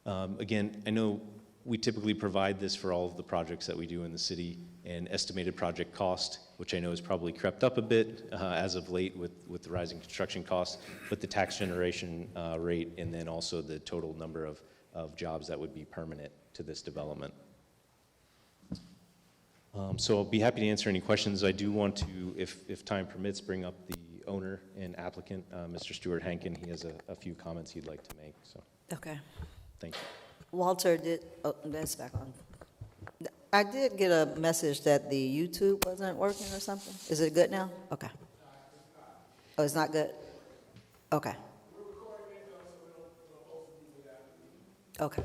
Again, I know we typically provide this for all of the projects that we do in the city, and estimated project cost, which I know has probably crept up a bit as of late with the rising construction costs, but the tax generation rate, and then also the total number of jobs that would be permanent to this development. So I'll be happy to answer any questions. I do want to, if time permits, bring up the owner and applicant, Mr. Stuart Hankin. He has a few comments he'd like to make. So. Okay. Thank you. Walter that's back on. I did get a message that the YouTube wasn't working or something. Is it good now? Okay. Oh, it's not good? Okay. Okay.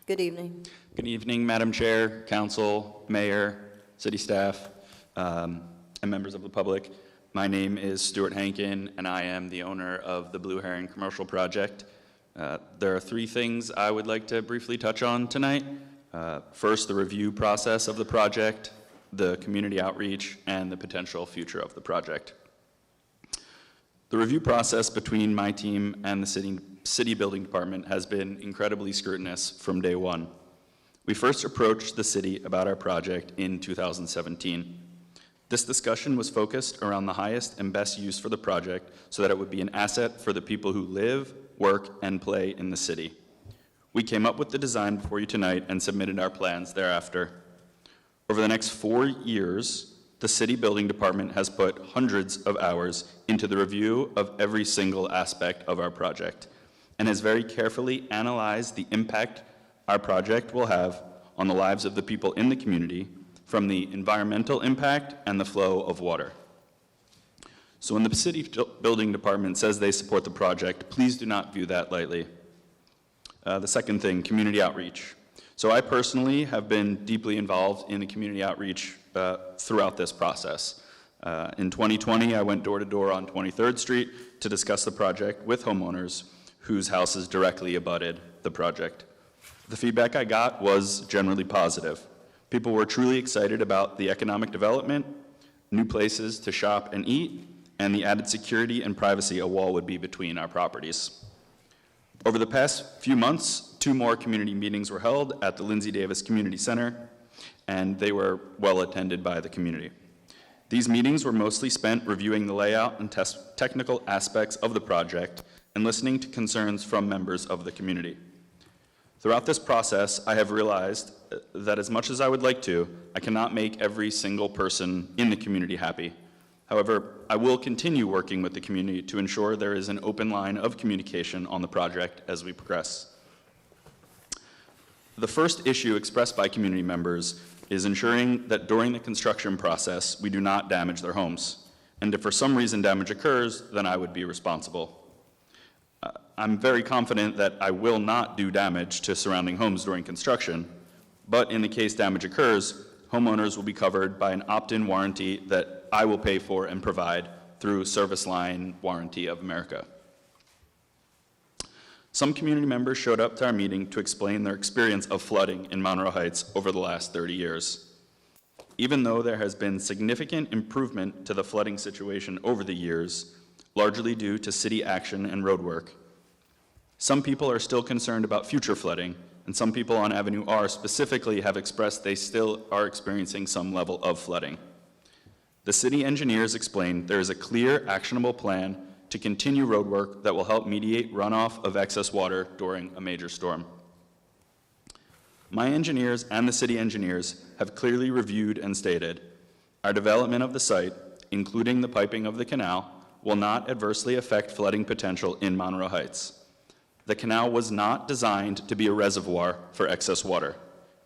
Good evening. Good evening, Madam Chair, Council, Mayor, City staff, and members of the public. My name is Stuart Hankin, and I am the owner of the Blue Heron Commercial Project. There are 3 things I would like to briefly touch on tonight. First, the review process of the project, the community outreach, and the potential future of the project. The review process between my team and the city building department has been incredibly scrutinous from day one. We first approached the city about our project in 2017. This discussion was focused around the highest and best use for the project so that it would be an asset for the people who live, work, and play in the city. We came up with the design before you tonight and submitted our plans thereafter. Over the next 4 years, the city building department has put hundreds of hours into the review of every single aspect of our project and has very carefully analyzed the impact our project will have on the lives of the people in the community, from the environmental impact and the flow of water. So when the city building department says they support the project, please do not view that lightly. The second thing, community outreach. So I personally have been deeply involved in the community outreach throughout this process. In 2020, I went door to door on 23rd Street to discuss the project with homeowners whose houses directly abutted the project. The feedback I got was generally positive. People were truly excited about the economic development, new places to shop and eat, and the added security and privacy a wall would be between our properties. Over the past few months, 2 more community meetings were held at the Lindsay Davis Community Center, and they were well attended by the community. These meetings were mostly spent reviewing the layout and technical aspects of the project and listening to concerns from members of the community. Throughout this process, I have realized that as much as I would like to, I cannot make every single person in the community happy. However, I will continue working with the community to ensure there is an open line of communication on the project as we progress. The first issue expressed by community members is ensuring that during the construction process, we do not damage their homes. And if for some reason damage occurs, then I would be responsible. I'm very confident that I will not do damage to surrounding homes during construction, but in the case damage occurs, homeowners will be covered by an opt-in warranty that I will pay for and provide through Service Line Warranty of America. Some community members showed up to our meeting to explain their experience of flooding in Monroe Heights over the last 30 years. Even though there has been significant improvement to the flooding situation over the years, largely due to city action and road work, some people are still concerned about future flooding, and some people on Avenue R specifically have expressed they still are experiencing some level of flooding. The city engineers explained there is a clear, actionable plan to continue road work that will help mediate runoff of excess water during a major storm. My engineers and the city engineers have clearly reviewed and stated, our development of the site, including the piping of the canal, will not adversely affect flooding potential in Monroe Heights. The canal was not designed to be a reservoir for excess water.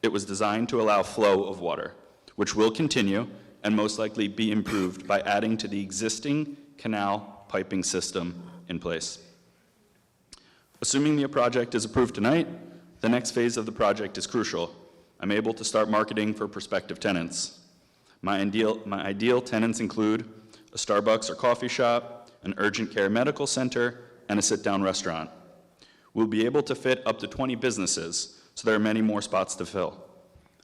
It was designed to allow flow of water, which will continue and most likely be improved by adding to the existing canal piping system in place. Assuming the project is approved tonight, the next phase of the project is crucial. I'm able to start marketing for prospective tenants. My ideal tenants include a Starbucks or coffee shop, an urgent care medical center, and a sit-down restaurant. We'll be able to fit up to 20 businesses, so there are many more spots to fill.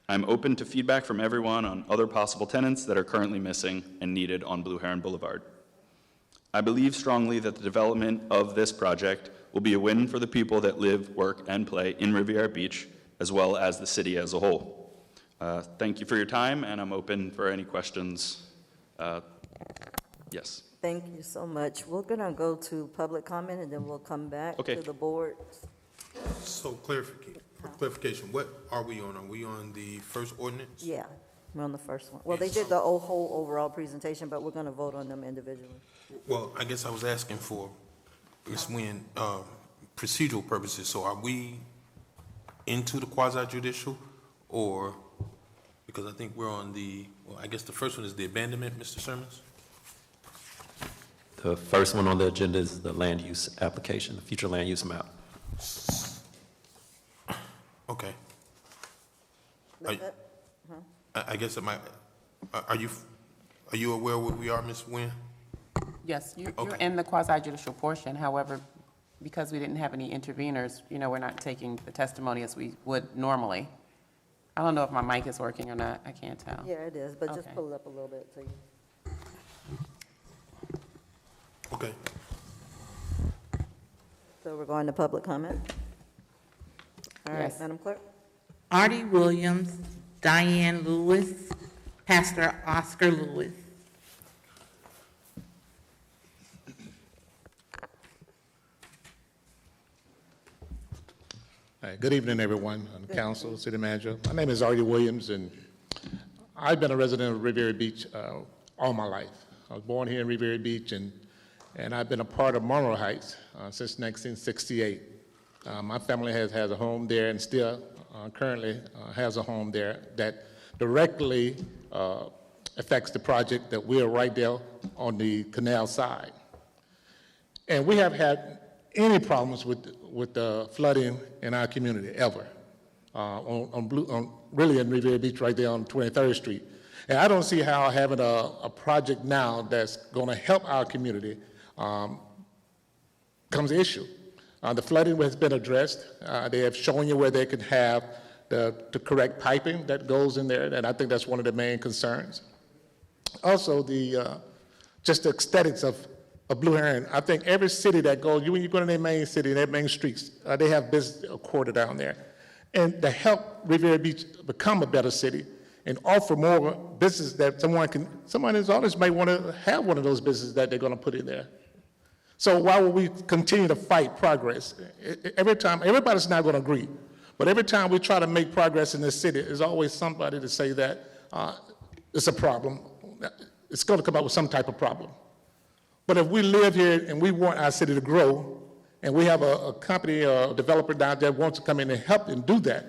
I'm open to feedback from everyone on other possible tenants that are currently missing and needed on Blue Heron Boulevard. I believe strongly that the development of this project will be a win for the people that live, work, and play in Riviera Beach, as well as the city as a whole. Thank you for your time, and I'm open for any questions. Yes. Thank you so much. We're going to go to public comment, and then we'll come back to the board. So clarification, what are we on? Are we on the first ordinance? Yeah, we're on the first one. Well, they did the whole overall presentation, but we're going to vote on them individually. Well, I guess I was asking for, Ms. Nguyen, procedural purposes. So are we into the quasi-judicial, or, because I think we're on the, well, I guess the first one is the abandonment, Mr. Sermons? The first one on the agenda is the land use application, the future land use map. Okay. I guess are you aware where we are, Ms. Nguyen? Yes, you're Okay. in the quasi-judicial portion. However, because we didn't have any interveners, we're not taking the testimony as we would normally. I don't know if my mic is working or not. I can't tell. Yeah, it is, but just Okay. pull it up a little bit so you. Okay. So we're going to public comment? All right, Yes. Madam Clerk? Artie Williams, Diane Lewis, Pastor Oscar Lewis. Good evening, everyone, on the council, city manager. My name is Artie Williams, and I've been a resident of Riviera Beach all my life. I was born here in Riviera Beach, and I've been a part of Monroe Heights since 1968. My family has a home there and still currently has a home there that directly affects the project that we're right there on the canal side. And we have had any problems with the flooding in our community ever, really in Riviera Beach right there on 23rd Street. And I don't see how having a project now that's going to help our community becomes an issue. The flooding has been addressed. They have shown you where they could have the correct piping that goes in there, and I think that's one of the main concerns. Also, just the aesthetics of Blue Heron. I think every city that goes, when you go to their main city, their main streets, they have business a quarter down there. And to help Riviera Beach become a better city and offer more business that someone as artists might want to have one of those businesses that they're going to put in there. So why would we continue to fight progress? Every time, everybody's not going to agree, but every time we try to make progress in this city, there's always somebody to say that it's a problem. It's going to come up with some type of problem. But if we live here and we want our city to grow, and we have a company or a developer down there that wants to come in and help and do that,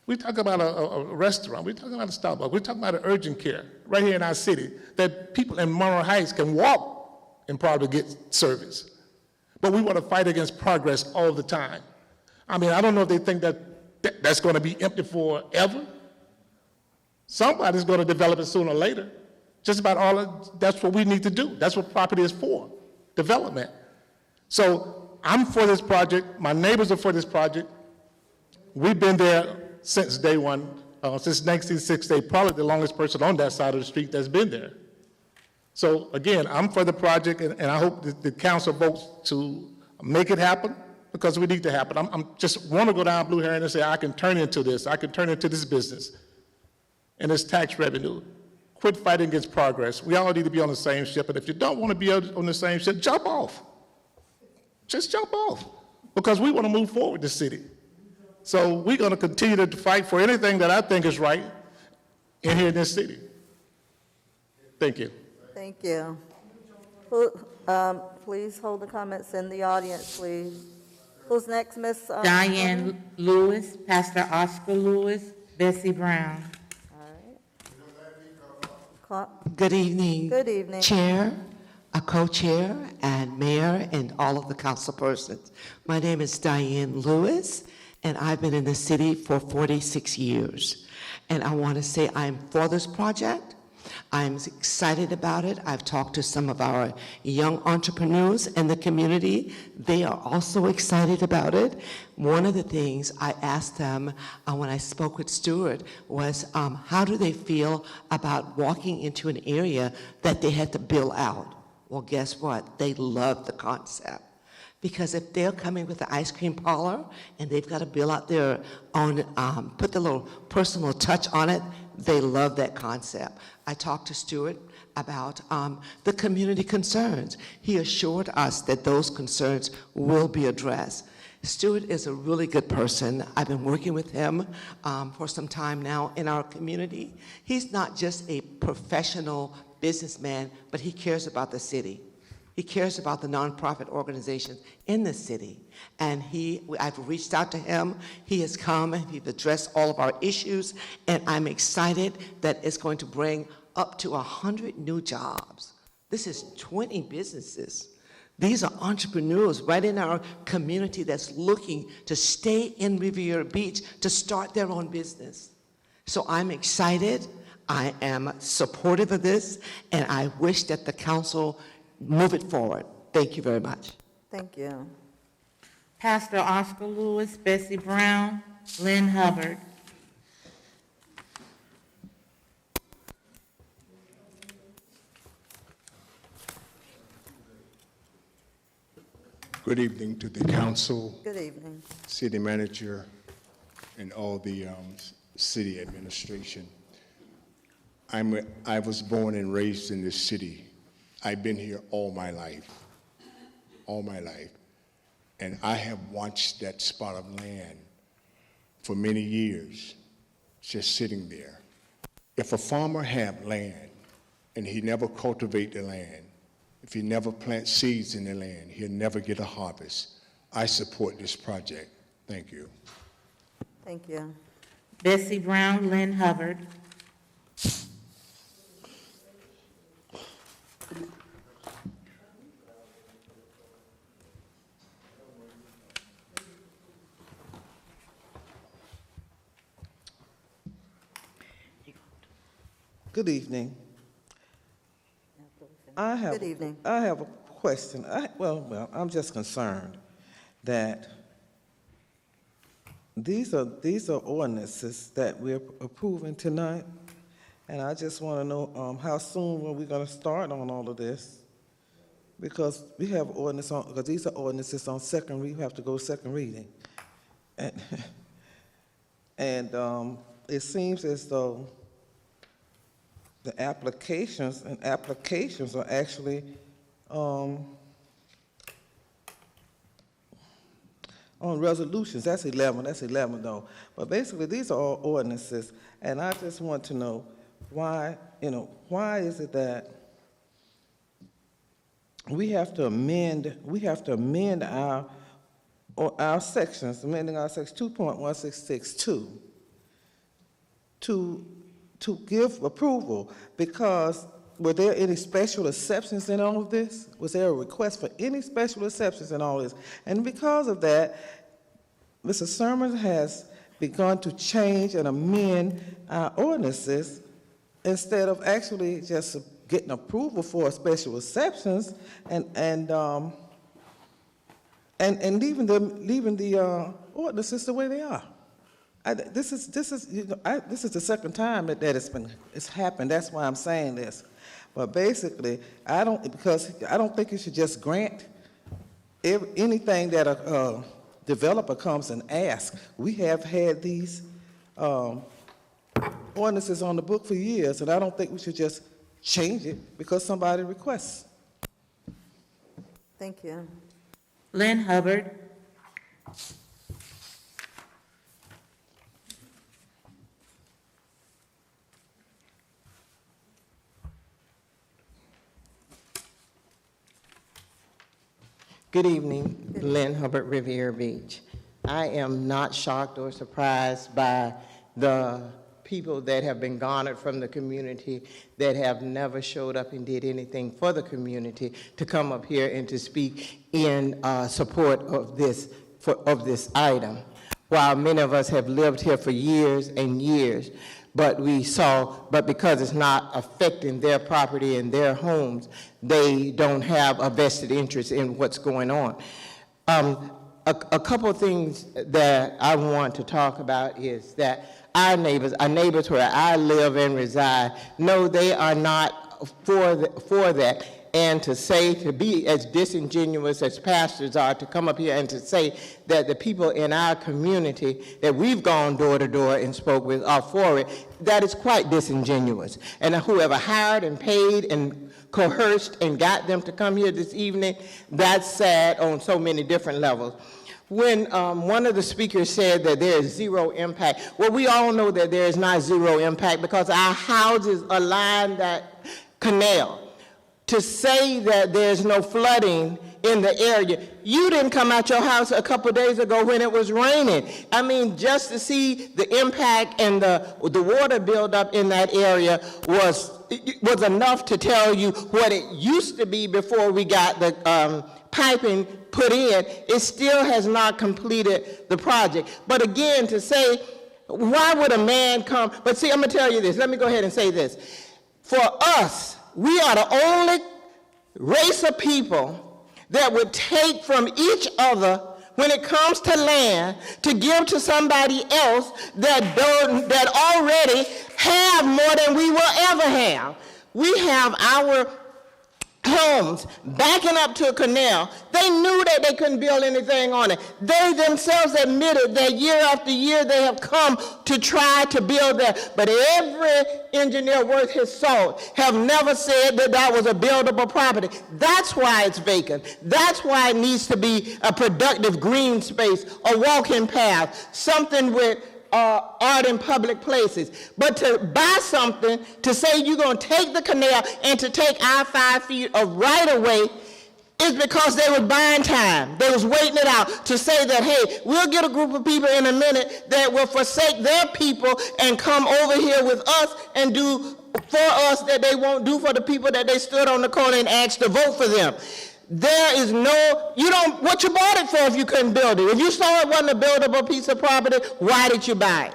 we talk about a restaurant, we talk about a Starbucks, we talk about an urgent care right here in our city that people in Monroe Heights can walk and probably get service. But we want to fight against progress all the time. I mean, I don't know if they think that that's going to be empty forever. Somebody's going to develop it sooner or later. Just about that's what we need to do. That's what property is for, development. So I'm for this project. My neighbors are for this project. We've been there since day one, since 1968, probably the longest person on that side of the street that's been there. So again, I'm for the project, and I hope that the council votes to make it happen, because we need to happen. I'm just want to go down Blue Heron and say, I can turn into this. I can turn into this business. And it's tax revenue. Quit fighting against progress. We all need to be on the same ship, and if you don't want to be on the same ship, jump off. Just jump off, because we want to move forward the city. So we're going to continue to fight for anything that I think is right in here in this city. Thank you. Thank you. Please hold the comments in the audience, please. Who's next, Miss? Diane Lewis, Pastor Oscar Lewis, Bessie Brown. Good evening. Good evening. Chair, a co-chair, and mayor, and all of the council persons. My name is Diane Lewis, and I've been in the city for 46 years. And I want to say I'm for this project. I'm excited about it. I've talked to some of our young entrepreneurs in the community. They are also excited about it. One of the things I asked them when I spoke with Stuart was, how do they feel about walking into an area that they had to build out? Well, guess what? They love the concept. Because if they're coming with the ice cream parlor and they've got to build out their own, put the little personal touch on it, they love that concept. I talked to Stuart about the community concerns. He assured us that those concerns will be addressed. Stuart is a really good person. I've been working with him for some time now in our community. He's not just a professional businessman, but he cares about the city. He cares about the nonprofit organizations in the city. And I've reached out to him. He has come and he's addressed all of our issues. And I'm excited that it's going to bring up to 100 new jobs. This is 20 businesses. These are entrepreneurs right in our community that's looking to stay in Riviera Beach to start their own business. So I'm excited. I am supportive of this. And I wish that the council move it forward. Thank you very much. Thank you. Pastor Oscar Lewis, Bessie Brown, Lynn Hubbard. Good evening to the council. Good evening. City manager, and all the city administration. I was born and raised in this city. I've been here all my life, and I have watched that spot of land for many years, just sitting there. If a farmer have land and he never cultivate the land, if he never plant seeds in the land, he'll never get a harvest. I support this project. Thank you. Thank you. Bessie Brown, Lynn Hubbard. Good evening. Good evening. I have a question. Well, I'm just concerned that these are ordinances that we're approving tonight, and I just want to know how soon are we going to start on all of this? Because we have ordinance on, because these are ordinances on second read, we have to go second reading, and it seems as though the applications are actually on resolutions. That's 11 though. But basically, these are all ordinances, and I just want to know why is it that we have to amend our sections, amending our section 2.1662 to give approval, because were there any special exceptions in all of this? Was there a request for any special exceptions in all this? And because of that, Mr. Sermon has begun to change and amend our ordinances instead of actually just getting approval for special exceptions and leaving the ordinances the way they are. This is the second time that it's happened. That's why I'm saying this. But basically, I don't think you should just grant anything that a developer comes and asks. We have had these ordinances on the book for years, and I don't think we should just change it because somebody requests. Thank you. Lynn Hubbard. Good evening, Lynn Hubbard, Riviera Beach. I am not shocked or surprised by the people that have been garnered from the community that have never showed up and did anything for the community to come up here and to speak in support of this item. While many of us have lived here for years and years, but because it's not affecting their property and their homes, they don't have a vested interest in what's going on. A couple of things that I want to talk about is that our neighbors where I live and reside, no, they are not for that. And to be as disingenuous as pastors are, to come up here and to say that the people in our community that we've gone door to door and spoke with are for it, that is quite disingenuous. And whoever hired and paid and coerced and got them to come here this evening, that's sad on so many different levels. When one of the speakers said that there is zero impact, well, we all know that there is not zero impact because our houses align that canal. To say that there's no flooding in the area, you didn't come out your house a couple of days ago when it was raining. I mean, just to see the impact and the water buildup in that area was enough to tell you what it used to be before we got the piping put in. It still has not completed the project. But again, to say, why would a man come? But see, I'm going to tell you this. Let me go ahead and say this. For us, we are the only race of people that would take from each other when it comes to land to give to somebody else that already have more than we will ever have. We have our homes backing up to a canal. They knew that they couldn't build anything on it. They themselves admitted that year after year they have come to try to build that. But every engineer worth his salt have never said that that was a buildable property. That's why it's vacant. That's why it needs to be a productive green space, a walking path, something with art in public places. But to buy something, to say you're going to take the canal and to take our 5 feet of right-of-way is because they were buying time. They was waiting it out to say that, hey, we'll get a group of people in a minute that will forsake their people and come over here with us and do for us that they won't do for the people that they stood on the corner and asked to vote for them. There is what you bought it for if you couldn't build it? If you saw it wasn't a buildable piece of property, why did you buy it?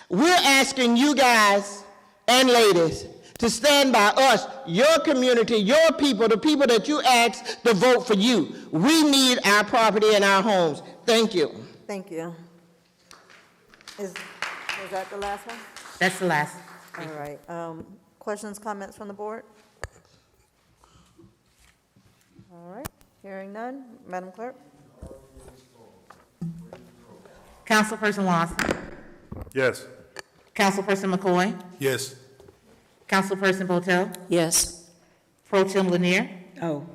We're asking you guys and ladies, to stand by us, your community, your people, the people that you asked to vote for you. We need our property and our homes. Thank you. Thank you. Was that the last one? That's the last. All right. Questions, comments from the board? All right. Hearing none. Madam Clerk? Councilperson Lawson. Yes. Councilperson McCoy. Yes. Councilperson Botel. Yes. Pro Tem Lanier. Oh.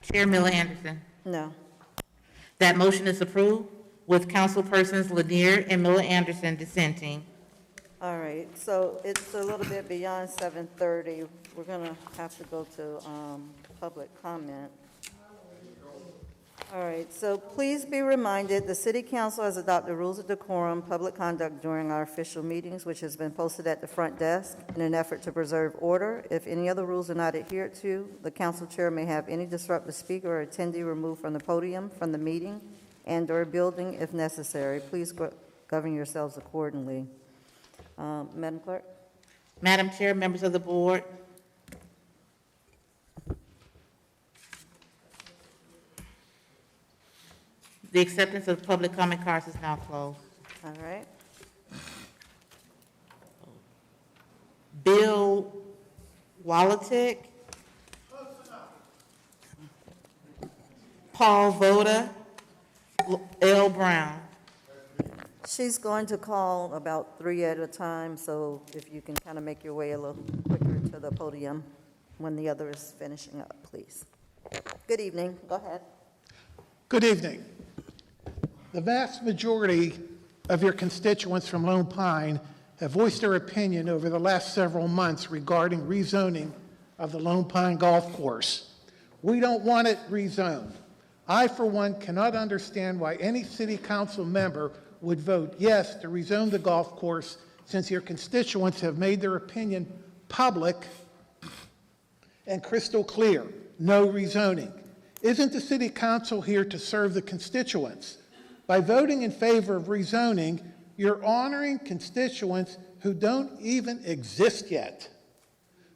Chair Miller Anderson. No. That motion is approved with Councilpersons Lanier and Miller Anderson dissenting. All right. So it's a little bit beyond 7:30. We're going to have to go to public comment. All right, so please be reminded, the City Council has adopted rules of decorum, public conduct during our official meetings, which has been posted at the front desk in an effort to preserve order. If any other rules are not adhered to, the council chair may have any disruptive speaker or attendee removed from the podium, from the meeting, and/or building if necessary. Please govern yourselves accordingly. Madam Clerk? Madam Chair, members of the board, the acceptance of public comment cards is now closed. All right. Bill Wolotek. Paul Voda. L. Brown. She's going to call about 3 at a time, so if you can kind of make your way a little quicker to the podium when the other is finishing up, please. Good evening. Go ahead. Good evening. The vast majority of your constituents from Lone Pine have voiced their opinion over the last several months regarding rezoning of the Lone Pine Golf Course. We don't want it rezoned. I, for one, cannot understand why any city council member would vote yes to rezone the golf course, since your constituents have made their opinion public and crystal clear. No rezoning. Isn't the city council here to serve the constituents? By voting in favor of rezoning, you're honoring constituents who don't even exist yet.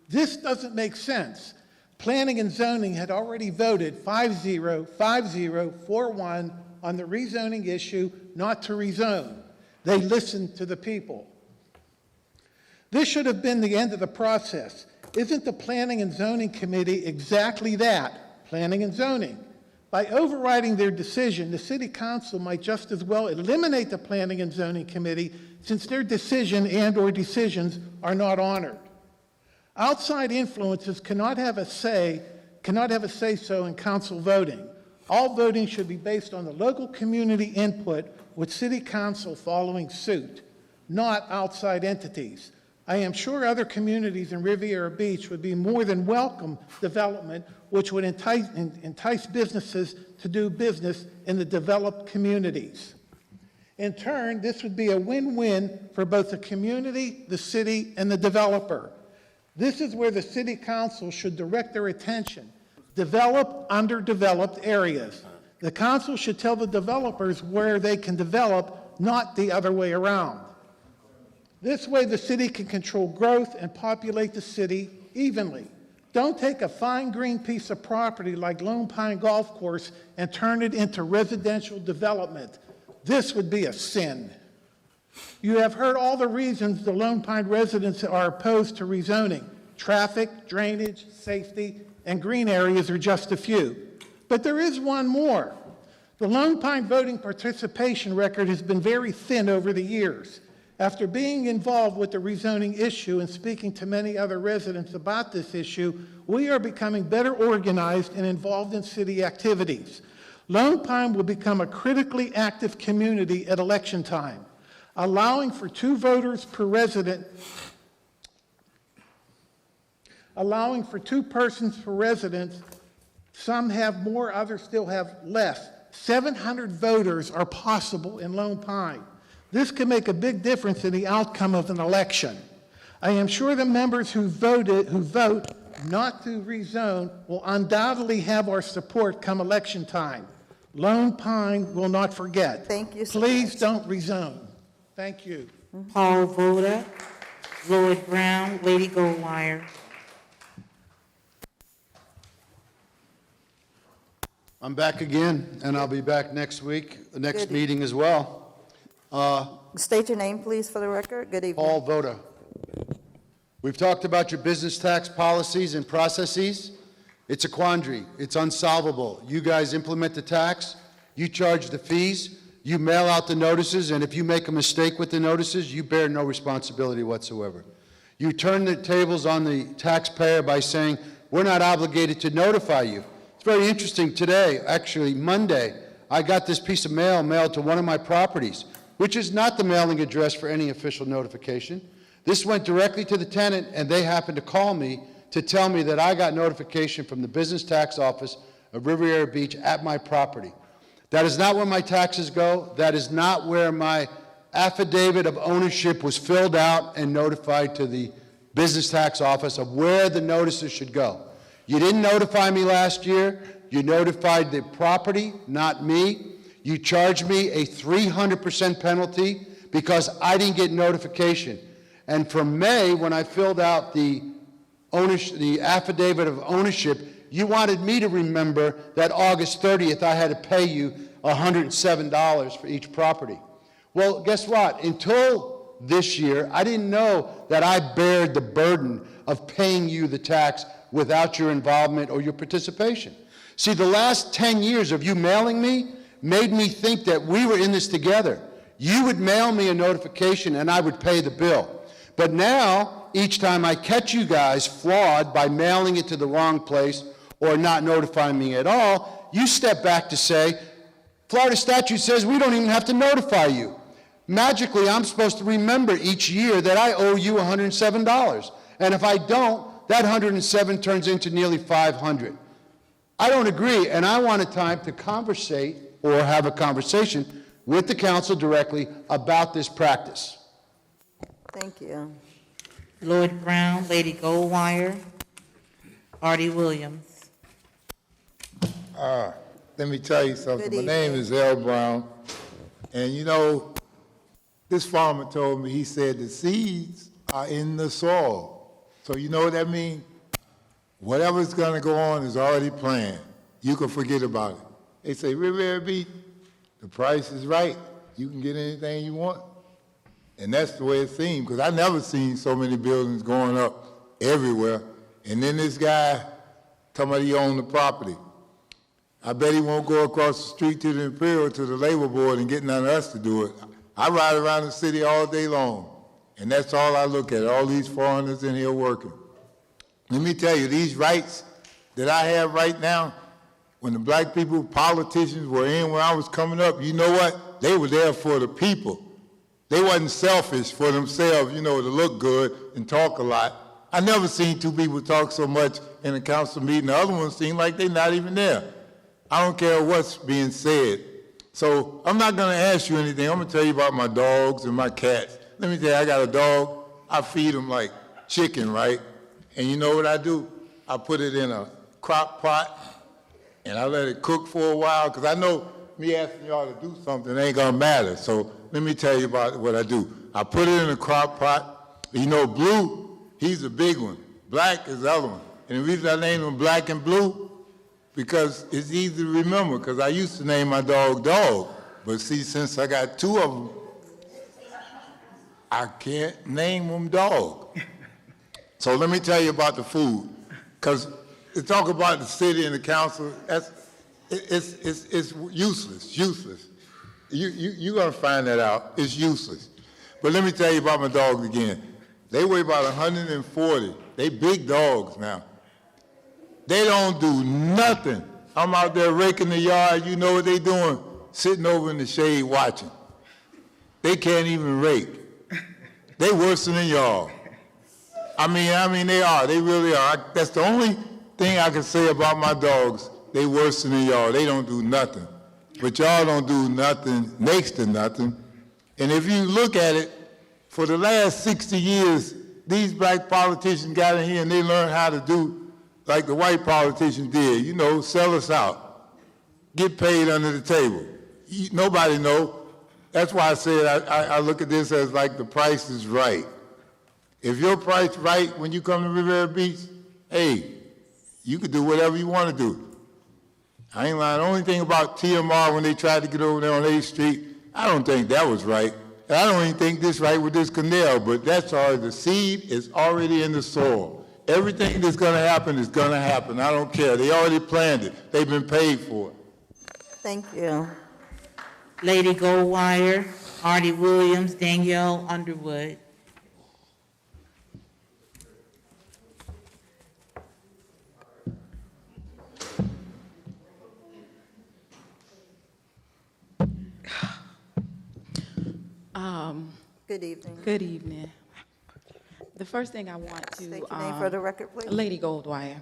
This doesn't make sense. Planning and zoning had already voted 5-0, 4-1 on the rezoning issue not to rezone. They listened to the people. This should have been the end of the process. Isn't the Planning and Zoning Committee exactly that, planning and zoning? By overriding their decision, the City Council might just as well eliminate the Planning and Zoning Committee, since their decision and/or decisions are not honored. Outside influences cannot have a say-so in council voting. All voting should be based on the local community input, with City Council following suit, not outside entities. I am sure other communities in Riviera Beach would be more than welcome development, which would entice businesses to do business in the developed communities. In turn, this would be a win-win for both the community, the city, and the developer. This is where the City Council should direct their attention. Develop underdeveloped areas. The council should tell the developers where they can develop, not the other way around. This way, the city can control growth and populate the city evenly. Don't take a fine green piece of property like Lone Pine Golf Course and turn it into residential development. This would be a sin. You have heard all the reasons the Lone Pine residents are opposed to rezoning. Traffic, drainage, safety, and green areas are just a few. But there is one more. The Lone Pine voting participation record has been very thin over the years. After being involved with the rezoning issue and speaking to many other residents about this issue, we are becoming better organized and involved in city activities. Lone Pine will become a critically active community at election time, allowing for 2 voters per resident, allowing for 2 persons per resident. Some have more, others still have less. 700 voters are possible in Lone Pine. This can make a big difference in the outcome of an election. I am sure the members who vote not to rezone will undoubtedly have our support come election time. Lone Pine will not forget. Thank you so Please much. don't rezone. Thank you. Paul Voda. Lloyd Brown, Lady Goldwire. I'm back again, and I'll be back next week, the next Good. meeting as well. State your name, please, for the record. Good evening. Paul Voda. We've talked about your business tax policies and processes. It's a quandary. It's unsolvable. You guys implement the tax, you charge the fees, you mail out the notices, and if you make a mistake with the notices, you bear no responsibility whatsoever. You turn the tables on the taxpayer by saying, we're not obligated to notify you. It's very interesting today, actually Monday, I got this piece of mail mailed to one of my properties, which is not the mailing address for any official notification. This went directly to the tenant, and they happened to call me to tell me that I got notification from the business tax office of Riviera Beach at my property. That is not where my taxes go. That is not where my affidavit of ownership was filled out and notified to the business tax office of where the notices should go. You didn't notify me last year. You notified the property, not me. You charged me a 300% penalty because I didn't get notification. And from May, when I filled out the affidavit of ownership, you wanted me to remember that August 30th I had to pay you $107 for each property. Well, guess what? Until this year, I didn't know that I bared the burden of paying you the tax without your involvement or your participation. See, the last 10 years of you mailing me made me think that we were in this together. You would mail me a notification and I would pay the bill. But now, each time I catch you guys flawed by mailing it to the wrong place or not notifying me at all, you step back to say, Florida statute says we don't even have to notify you. Magically, I'm supposed to remember each year that I owe you $107. And if I don't, that $107 turns into nearly $500. I don't agree, and I want a time to conversate or have a conversation with the council directly about this practice. Thank you. Lloyd Brown, Lady Goldwire, Artie Williams. Let me tell you something. Good My name evening. is L. Brown, and you know, this farmer told me, he said the seeds are in the soil. So you know what that means? Whatever's gonna go on is already planned. You can forget about it. They say, Riviera Beach, the price is right. You can get anything you want. And that's the way it seemed, because I never seen so many buildings going up everywhere. And then this guy talking about he owned the property. I bet he won't go across the street to the Imperial, to the Labor Board, and get none of us to do it. I ride around the city all day long, and that's all I look at, all these foreigners in here working. Let me tell you, these rights that I have right now, when the black people, politicians were in when I was coming up, you know what? They were there for the people. They wasn't selfish for themselves, you know, to look good and talk a lot. I never seen two people talk so much in a council meeting. The other ones seem like they're not even there. I don't care what's being said. So I'm not gonna ask you anything. I'm gonna tell you about my dogs and my cats. Let me tell you, I got a dog. I feed him like chicken, right? And you know what I do? I put it in a crock pot and I let it cook for a while, because I know me asking y'all to do something ain't gonna matter. So let me tell you about what I do. I put it in a crock pot. You know, Blue, he's a big one. Black is the other one. And the reason I named him Black and Blue, because it's easy to remember, because I used to name my dog Dog. But see, since I got two of them, I can't name them Dog. So let me tell you about the food, because to talk about the city and the council, it's useless. You're gonna find that out. It's useless. But let me tell you about my dogs again. They weigh about 140. They big dogs now. They don't do nothing. I'm out there raking the yard. You know what they doing? Sitting over in the shade watching. They can't even rake. They worse than y'all. I mean, they are. They really are. That's the only thing I can say about my dogs. They worse than y'all. They don't do nothing. But y'all don't do nothing, next to nothing. And if you look at it, for the last 60 years, these black politicians got in here and they learned how to do like the white politicians did, you know, sell us out, get paid under the table. Nobody know. That's why I said I look at this as like the price is right. If your price right when you come to Riviera Beach, hey, you can do whatever you want to do. I ain't lying. The only thing about TMR when they tried to get over there on 8th Street, I don't think that was right. And I don't even think this right with this canal, but that's all. The seed is already in the soil. Everything that's going to happen is going to happen. I don't care. They already planned it. They've been paid for it. Thank you. Lady Goldwire, Artie Williams, Danielle Underwood. Good evening. Good evening. The first thing I want to... State your name for the record, please. Lady Goldwire.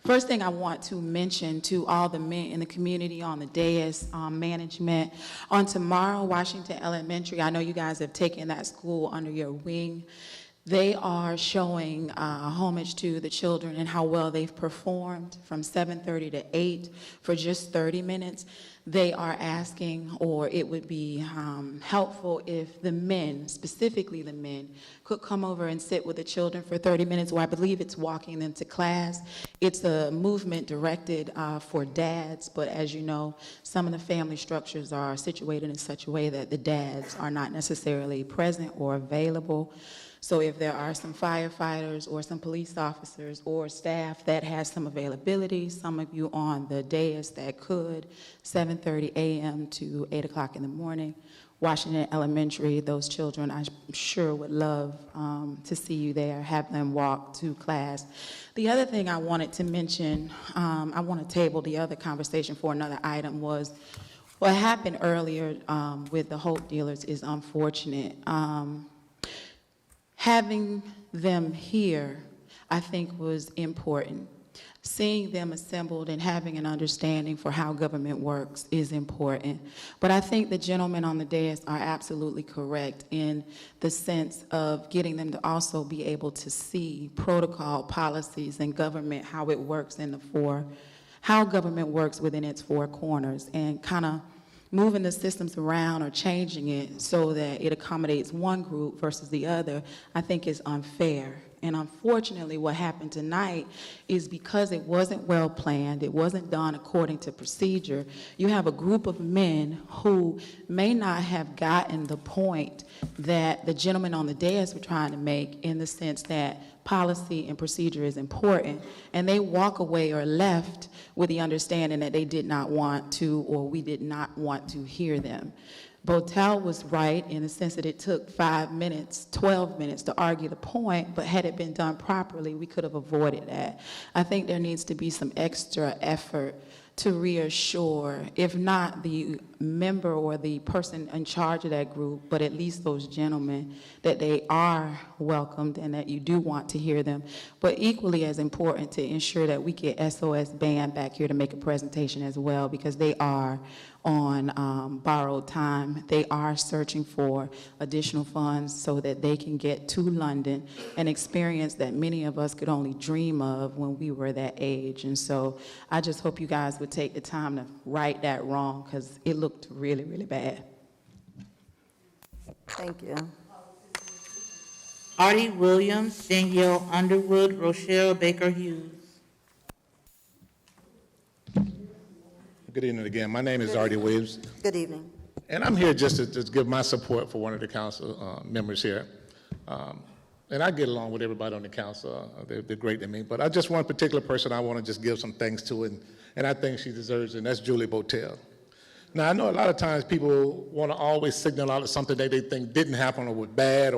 First thing I want to mention to all the men in the community on the dais, management, on tomorrow, Washington Elementary, I know you guys have taken that school under your wing. They are showing homage to the children and how well they've performed from 7:30 to 8 for just 30 minutes. They are asking, or it would be helpful if the men, specifically the men, could come over and sit with the children for 30 minutes, or I believe it's walking them to class. It's a movement directed for dads, but as you know, some of the family structures are situated in such a way that the dads are not necessarily present or available. So if there are some firefighters or some police officers or staff that has some availability, some of you on the dais that could, 7:30 a.m. to 8 o'clock in the morning, Washington Elementary, those children I'm sure would love to see you there, have them walk to class. The other thing I wanted to mention, I want to table the other conversation for another item, was what happened earlier with the Hope dealers is unfortunate. Having them here, I think, was important. Seeing them assembled and having an understanding for how government works is important. But I think the gentlemen on the dais are absolutely correct in the sense of getting them to also be able to see protocol, policies, and government, how it works in how government works within its four corners, and kind of moving the systems around or changing it so that it accommodates one group versus the other, I think is unfair. And unfortunately, what happened tonight is because it wasn't well planned, it wasn't done according to procedure, you have a group of men who may not have gotten the point that the gentlemen on the dais were trying to make, in the sense that policy and procedure is important, and they walk away or left with the understanding that they did not want to, or we did not want to hear them. Botel was right in the sense that it took 5 minutes, 12 minutes to argue the point, but had it been done properly, we could have avoided that. I think there needs to be some extra effort to reassure, if not the member or the person in charge of that group, but at least those gentlemen, that they are welcomed and that you do want to hear them. But equally as important, to ensure that we get SOS Band back here to make a presentation as well, because they are on borrowed time. They are searching for additional funds so that they can get to London, an experience that many of us could only dream of when we were that age. And so I just hope you guys would take the time to right that wrong, because it looked really, really bad. Thank you. Artie Williams, Danielle Underwood, Rochelle Baker Hughes. Good evening again. My name is Artie Williams, Good evening. and I'm here just to give my support for one of the council members here. And I get along with everybody on the council. They're great to me. But I just one particular person I want to just give some thanks to, and I think she deserves it, and that's Julie Botel. Now, I know a lot of times people want to always signal out something that they think didn't happen or was bad,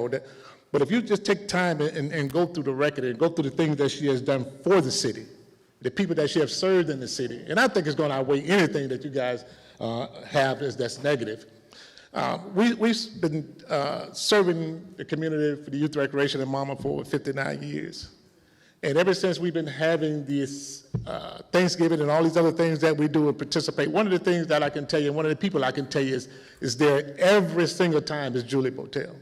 but if you just take time and go through the record and go through the things that she has done for the city, the people that she has served in the city, and I think it's going to outweigh anything that you guys have that's negative. We've been serving the community for the youth recreation in Mama for 59 years. And ever since we've been having this Thanksgiving and all these other things that we do and participate, one of the things that I can tell you, and one of the people I can tell you is there every single time is Julie Botel.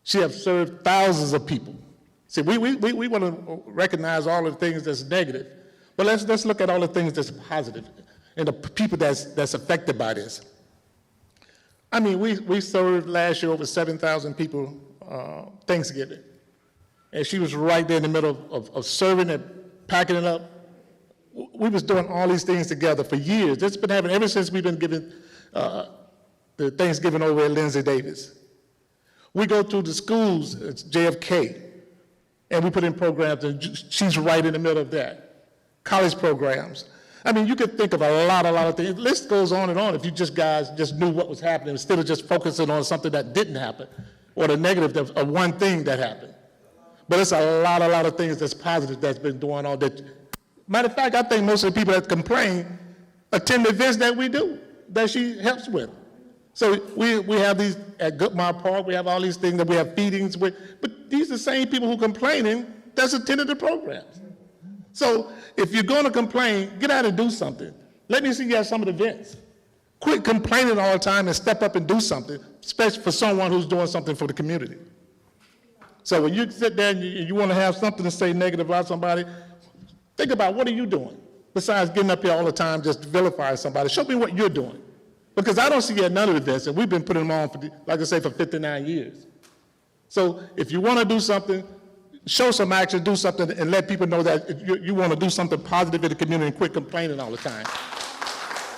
She has served thousands of people. See, we want to recognize all of the things that's negative, but let's look at all the things that's positive and the people that's affected by this. I mean, we served last year over 7,000 people Thanksgiving. and she was right there in the middle of serving and packing it up. We was doing all these things together for years. It's been happening ever since we've been giving the Thanksgiving over at Lindsay Davis. We go through the schools, it's JFK, and we put in programs, and she's right in the middle of that. College programs. I mean, you could think of a lot of things. The list goes on and on if you guys just knew what was happening instead of just focusing on something that didn't happen or the negative of one thing that happened. But it's a lot of things that's positive that's been going on. Matter of fact, I think most of the people that complain attend the events that we do, that she helps with. So we have these at Goodmar Park, we have all these things that we have feedings with, but these are the same people who complaining that's attended the programs. So if you're going to complain, get out and do something. Let me see you at some of the events. Quit complaining all the time and step up and do something, especially for someone who's doing something for the community. So when you sit there and you want to have something to say negative about somebody, think about what are you doing besides getting up here all the time just vilifying somebody. Show me what you're doing. Because I don't see you at none of the events, and we've been putting them on, for, like I say, for 59 years. So if you want to do something, show some action, do something, and let people know that you want to do something positive in the community and quit complaining all the time.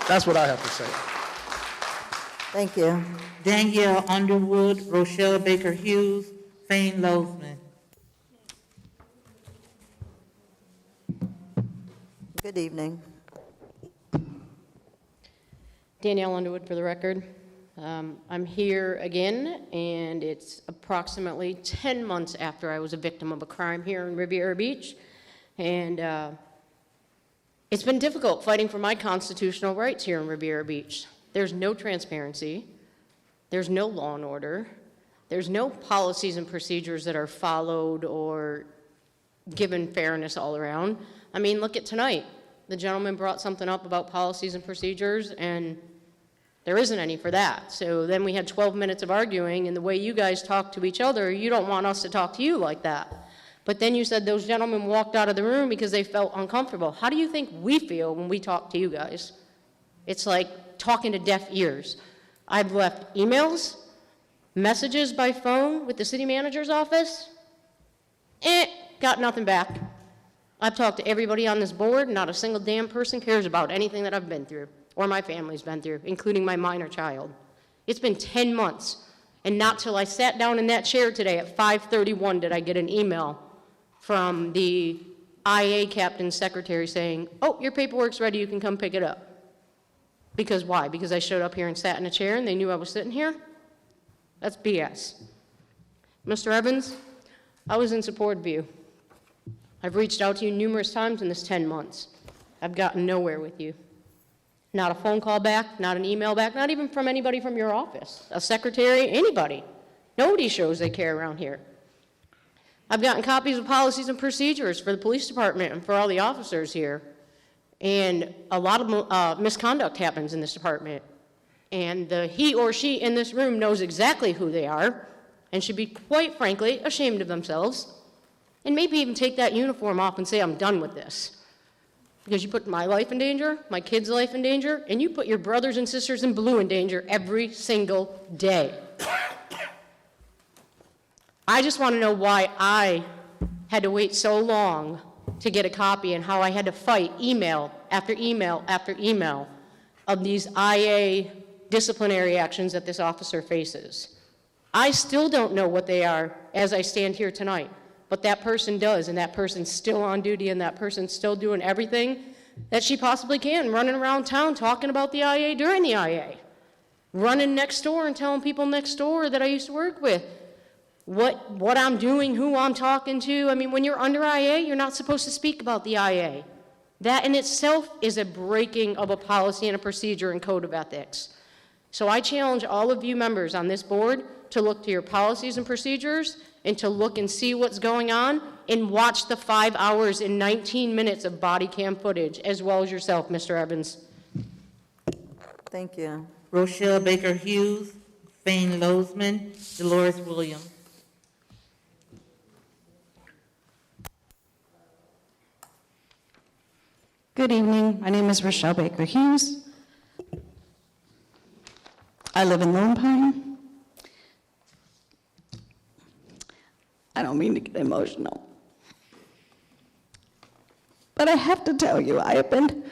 That's what I have to say. Thank you. Danielle Underwood, Rochelle Baker Hughes, Fane Losman. Good evening. Danielle Underwood for the record. I'm here again, and it's approximately 10 months after I was a victim of a crime here in Riviera Beach. And it's been difficult fighting for my constitutional rights here in Riviera Beach. There's no transparency. There's no law and order. There's no policies and procedures that are followed or given fairness all around. I mean, look at tonight. The gentleman brought something up about policies and procedures, and there isn't any for that. So then we had 12 minutes of arguing, and the way you guys talk to each other, you don't want us to talk to you like that. But then you said those gentlemen walked out of the room because they felt uncomfortable. How do you think we feel when we talk to you guys? It's like talking to deaf ears. I've left emails, messages by phone with the city manager's office. Got nothing back. I've talked to everybody on this board. Not a single damn person cares about anything that I've been through or my family's been through, including my minor child. It's been 10 months, and not till I sat down in that chair today at 5:31 did I get an email from the IA captain's secretary saying, oh, your paperwork's ready, you can come pick it up. Because why? Because I showed up here and sat in a chair and they knew I was sitting here? That's BS. Mr. Evans, I was in support of you. I've reached out to you numerous times in this 10 months. I've gotten nowhere with you. Not a phone call back, not an email back, not even from anybody from your office, a secretary, anybody. Nobody shows they care around here. I've gotten copies of policies and procedures for the police department and for all the officers here. And a lot of misconduct happens in this department. And he or she in this room knows exactly who they are and should be, quite frankly, ashamed of themselves. And maybe even take that uniform off and say, I'm done with this. Because you put my life in danger, my kids' life in danger, and you put your brothers and sisters in blue in danger every single day. I just want to know why I had to wait so long to get a copy and how I had to fight email after email after email of these IA disciplinary actions that this officer faces. I still don't know what they are as I stand here tonight. But that person does, and that person's still on duty, and that person's still doing everything that she possibly can, running around town talking about the IA during the IA, running next door and telling people next door that I used to work with what I'm doing, who I'm talking to. I mean, when you're under IA, you're not supposed to speak about the IA. That in itself is a breaking of a policy and a procedure and code of ethics. So I challenge all of you members on this board to look to your policies and procedures and to look and see what's going on and watch the 5 hours and 19 minutes of body cam footage, as well as yourself, Mr. Evans. Thank you. Rochelle Baker Hughes, Fane Losman, Dolores Williams. Good evening. My name is Rochelle Baker Hughes. I live in Lone Pine. I don't mean to get emotional. But I have to tell you, I have been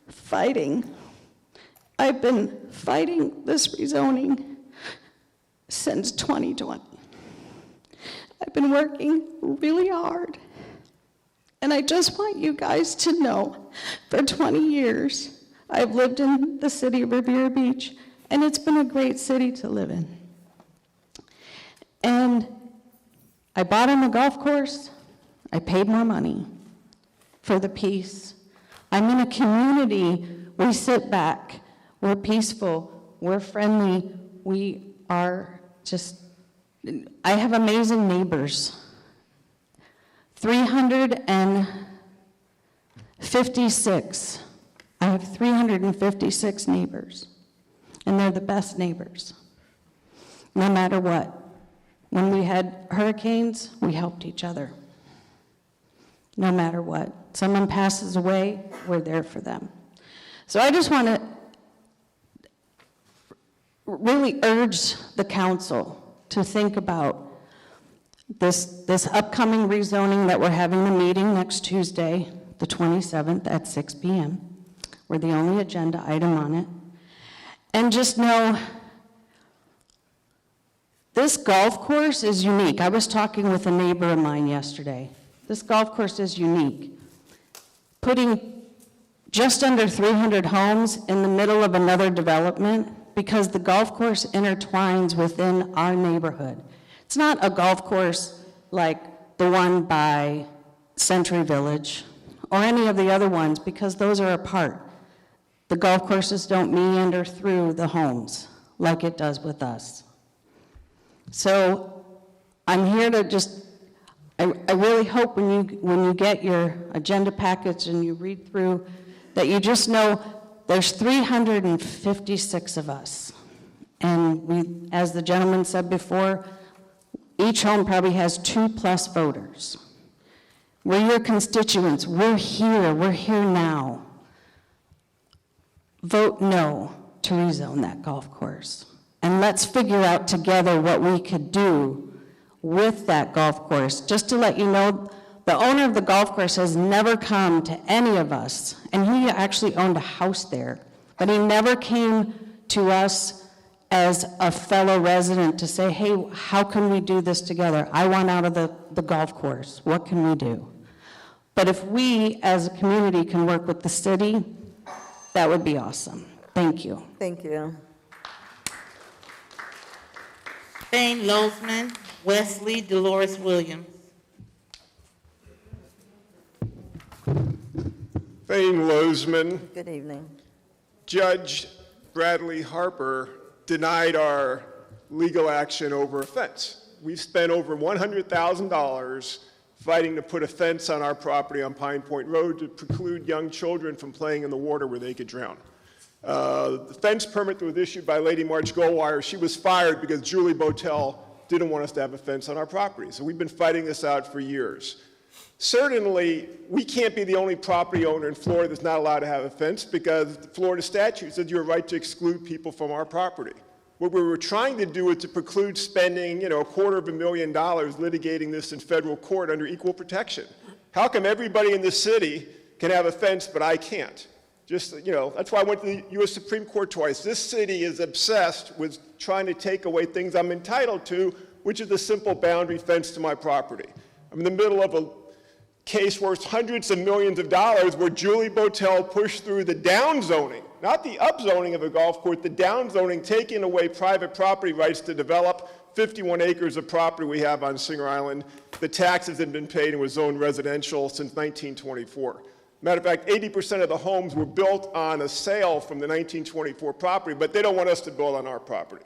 fighting. I've been fighting this rezoning since 2020. I've been working really hard. And I just want you guys to know, for 20 years, I've lived in the city of Revere Beach, and it's been a great city to live in. And I bought him a golf course. I paid more money for the peace. I'm in a community. We sit back. We're peaceful. We're friendly. We are just, I have amazing neighbors. 356. I have 356 neighbors, and they're the best neighbors, no matter what. When we had hurricanes, we helped each other, no matter what. Someone passes away, we're there for them. So I just want to really urge the council to think about this upcoming rezoning that we're having a meeting next Tuesday, the 27th at 6 p.m. We're the only agenda item on it. And just know, this golf course is unique. I was talking with a neighbor of mine yesterday. This golf course is unique. Putting just under 300 homes in the middle of another development, because the golf course intertwines within our neighborhood. It's not a golf course like the one by Century Village or any of the other ones, because those are apart. The golf courses don't meander through the homes like it does with us. So I'm here to just, I really hope when you get your agenda package and you read through, that you just know there's 356 of us. And we, as the gentleman said before, each home probably has 2+ voters. We're your constituents. We're here now. Vote no to rezone that golf course. And let's figure out together what we could do with that golf course. Just to let you know, the owner of the golf course has never come to any of us, and he actually owned a house there, but he never came to us as a fellow resident to say, hey, how can we do this together? I want out of the golf course. What can we do? But if we, as a community, can work with the city, that would be awesome. Thank you. Thank you. Thane Lozman, Wesley Dolores Williams. Thane Lozman. Good evening. Judge Bradley Harper denied our legal action over a fence. We've spent over $100,000 fighting to put a fence on our property on Pine Point Road to preclude young children from playing in the water where they could drown. The fence permit that was issued by Lady March Goldwire, she was fired because Julie Botel didn't want us to have a fence on our property. So we've been fighting this out for years. Certainly, we can't be the only property owner in Florida that's not allowed to have a fence, because the Florida statute says you have a right to exclude people from our property. What we were trying to do is to preclude spending, $250,000 litigating this in federal court under equal protection. How come everybody in the city can have a fence, but I can't? That's why I went to the U.S. Supreme Court twice. This city is obsessed with trying to take away things I'm entitled to, which is a simple boundary fence to my property. I'm in the middle of a case worth hundreds of millions of dollars where Julie Botel pushed through the downzoning, not the upzoning of a golf course, the downzoning, taking away private property rights to develop 51 acres of property we have on Singer Island. The taxes had been paid and was zoned residential since 1924. Matter of fact, 80% of the homes were built on a sale from the 1924 property, but they don't want us to build on our property.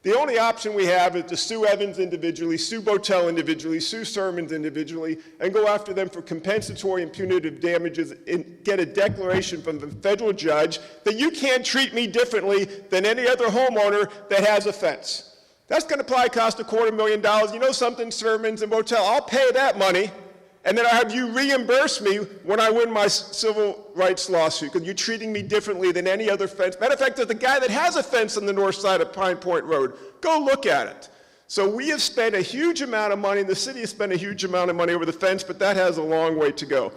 The only option we have is to sue Evans individually, sue Botel individually, sue Sermons individually, and go after them for compensatory and punitive damages and get a declaration from the federal judge that you can't treat me differently than any other homeowner that has a fence. That's going to probably cost $250,000. You know something, Sermons and Botel, I'll pay that money, and then I'll have you reimburse me when I win my civil rights lawsuit, because you're treating me differently than any other fence. Matter of fact, there's a guy that has a fence on the north side of Pine Point Road. Go look at it. So we have spent a huge amount of money, the city has spent a huge amount of money over the fence, but that has a long way to go.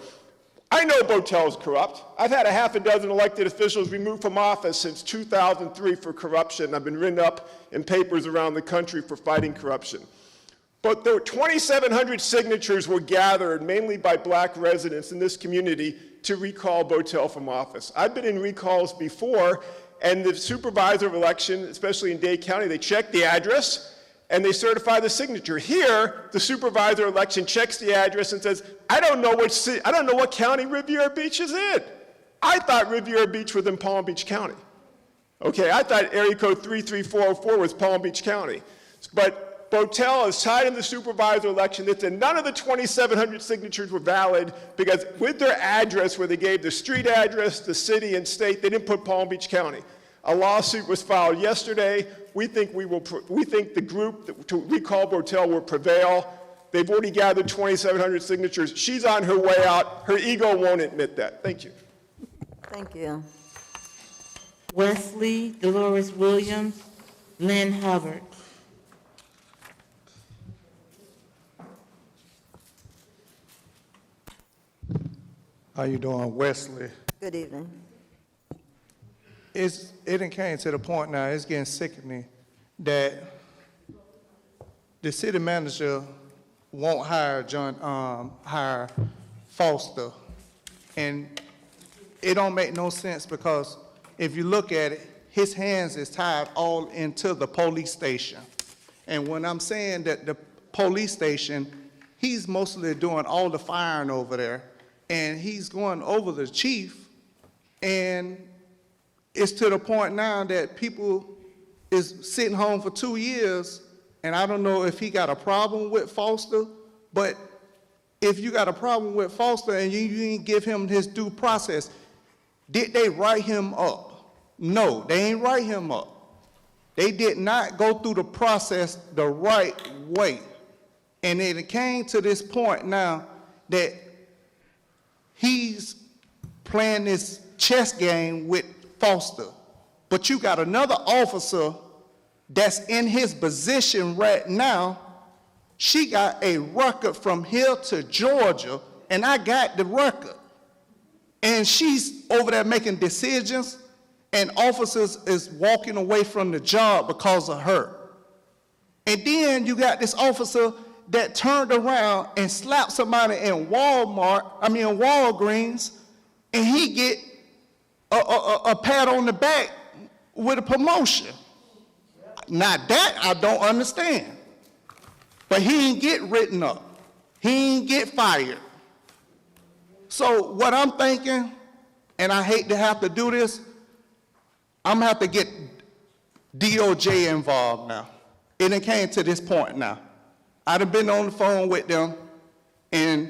I know Botel is corrupt. I've had a half a dozen elected officials removed from office since 2003 for corruption. I've been written up in papers around the country for fighting corruption. But there were 2,700 signatures were gathered, mainly by black residents in this community, to recall Botel from office. I've been in recalls before, and the supervisor of election, especially in Dade County, they check the address, and they certify the signature. Here, the supervisor of election checks the address and says, I don't know what county Riviera Beach is in. I thought Riviera Beach was in Palm Beach County. Okay, I thought area code 33404 was Palm Beach County. But Botel is tied in the supervisor election that said none of the 2,700 signatures were valid because with their address, where they gave the street address, the city and state, they didn't put Palm Beach County. A lawsuit was filed yesterday. We think the group to recall Botel will prevail. They've already gathered 2,700 signatures. She's on her way out. Her ego won't admit that. Thank you. Thank you. Wesley Dolores Williams, Lynn Hubbard. How you doing, Wesley? Good evening. It done came to the point now, it's getting sickening, that the city manager won't hire Foster. And it don't make no sense because if you look at it, his hands is tied all into the police station. And when I'm saying that the police station, he's mostly doing all the firing over there. And he's going over the chief, and it's to the point now that people is sitting home for 2 years, and I don't know if he got a problem with Foster, but if you got a problem with Foster and you didn't give him his due process, did they write him up? No, they ain't write him up. They did not go through the process the right way. And it came to this point now that he's playing this chess game with Foster. But you got another officer that's in his position right now. She got a record from here to Georgia, and I got the record. And she's over there making decisions, and officers is walking away from the job because of her. And then you got this officer that turned around and slapped somebody in Walgreens, and he get a pat on the back with a promotion. Now that I don't understand. But he ain't get written up. He ain't get fired. So what I'm thinking, and I hate to have to do this, I'm gonna have to get DOJ involved now. It done came to this point now. I done been on the phone with them, and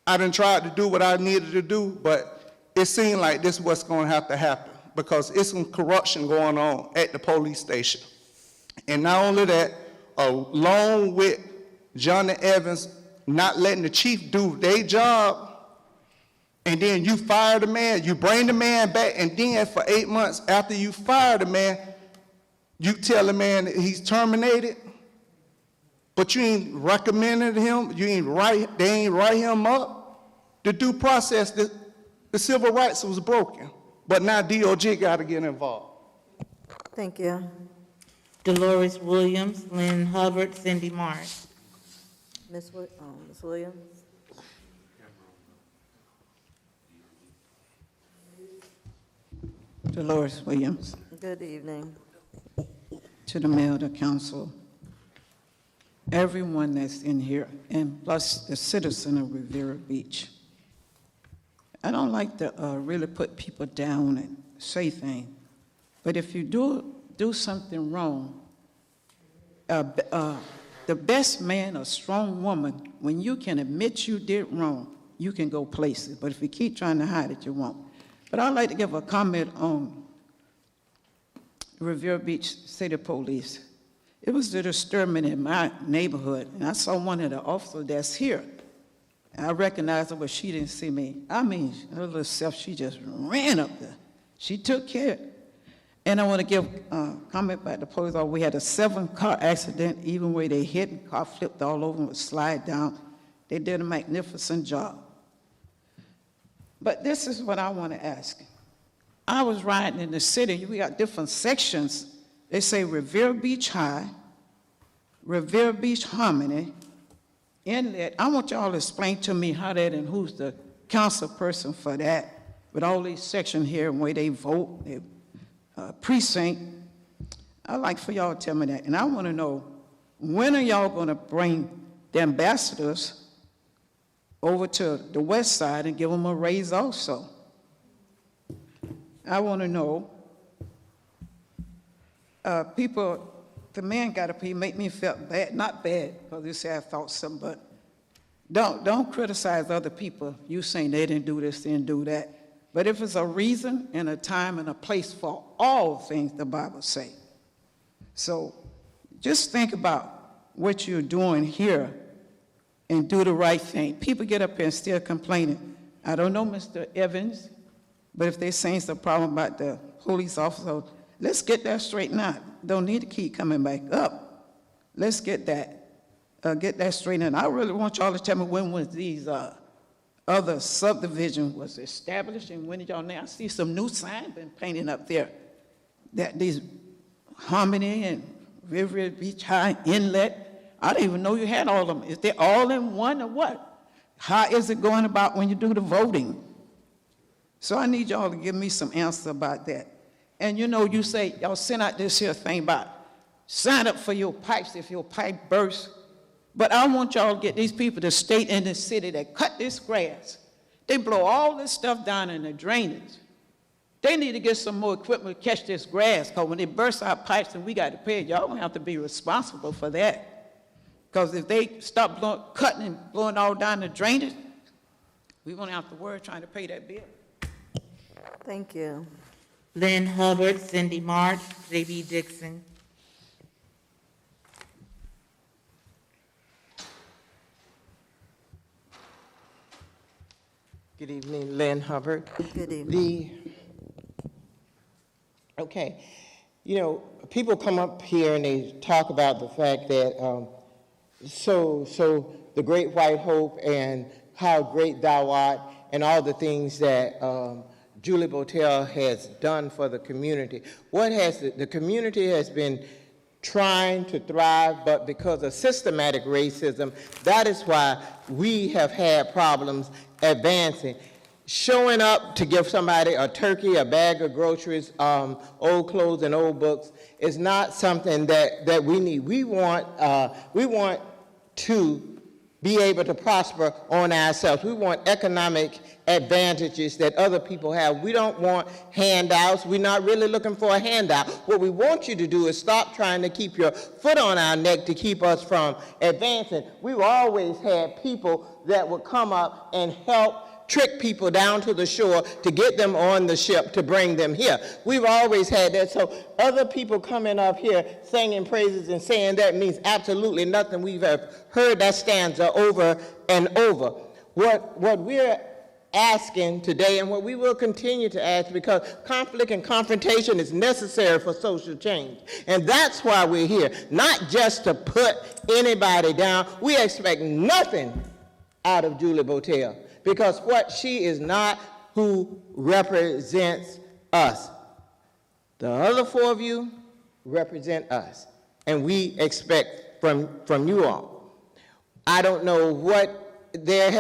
I done tried to do what I needed to do, but it seemed like this is what's gonna have to happen because it's some corruption going on at the police station. And not only that, along with Johnny Evans not letting the chief do their job, and then you fire the man, you bring the man back, and then for 8 months after you fire the man, you tell the man that he's terminated, but you ain't recommended him, they ain't write him up. The due process, the civil rights was broken, but now DOJ got to get involved. Thank you. Dolores Williams, Lynn Hubbard, Cindy Marsh. Ms. Williams? Dolores Williams. Good evening. To the mayor, the council, everyone that's in here, and plus the citizen of Riviera Beach. I don't like to really put people down and say things, but if you do something wrong, the best man or strong woman, when you can admit you did wrong, you can go places. But if you keep trying to hide it, you won't. But I'd like to give a comment on Revere Beach City Police. It was the disturbance in my neighborhood, and I saw one of the officers that's here. I recognized her, but she didn't see me. I mean, her little self, she just ran up there. She took care. And I want to give comment about the police. We had a 7-car accident, even where they hit and car flipped all over and would slide down. They did a magnificent job. But this is what I want to ask. I was riding in the city. We got different sections. They say Revere Beach High, Revere Beach Harmony, Inlet. I want y'all to explain to me how that and who's the council person for that, with all these sections here and where they vote, their precinct. I'd like for y'all to tell me that. And I want to know, when are y'all going to bring the ambassadors over to the west side and give them a raise also? I want to know, people, the man got to pay, make me feel bad, not bad, because they say I thought something, but don't criticize other people. You saying they didn't do this, they didn't do that. But if it's a reason and a time and a place for all things, the Bible say. So just think about what you're doing here and do the right thing. People get up here and still complaining. I don't know, Mr. Evans, but if they're saying it's a problem about the police officer, let's get that straightened out. Don't need to keep coming back up. Let's get that straightened out. I really want y'all to tell me when was these other subdivision was established, and when did y'all now? I see some new signs been painted up there. That these Harmony and Riviera Beach High Inlet, I didn't even know you had all of them. Is they all in one or what? How is it going about when you do the voting? So I need y'all to give me some answer about that. And you know, you say, y'all send out this here thing about sign up for your pipes if your pipe bursts. But I want y'all to get these people, the state and the city, that cut this grass. They blow all this stuff down in the drainage. They need to get some more equipment to catch this grass, because when they burst our pipes and we got to pay it, y'all don't have to be responsible for that. Because if they stop cutting and blowing all down the drainage, we won't have to worry trying to pay that bill. Thank you. Lynn Hubbard, Cindy March, J.B. Dixon. Good evening, Lynn Hubbard. Good evening. Okay, you know, people come up here and they talk about the fact that, so the great white hope and how great thou art and all the things that Julie Botel has done for the community. What has the community has been trying to thrive, but because of systematic racism, that is why we have had problems advancing. Showing up to give somebody a turkey, a bag of groceries, old clothes and old books is not something that we need. We want to be able to prosper on ourselves. We want economic advantages that other people have. We don't want handouts. We're not really looking for a handout. What we want you to do is stop trying to keep your foot on our neck to keep us from advancing. We've always had people that would come up and help trick people down to the shore to get them on the ship to bring them here. We've always had that. So other people coming up here singing praises and saying that means absolutely nothing. We've heard that stanza over and over. What we're asking today, and what we will continue to ask, because conflict and confrontation is necessary for social change. And that's why we're here, not just to put anybody down. We expect nothing out of Julie Botel, because what she is not who represents us. The other four of you represent us, and we expect from you all. I don't know what there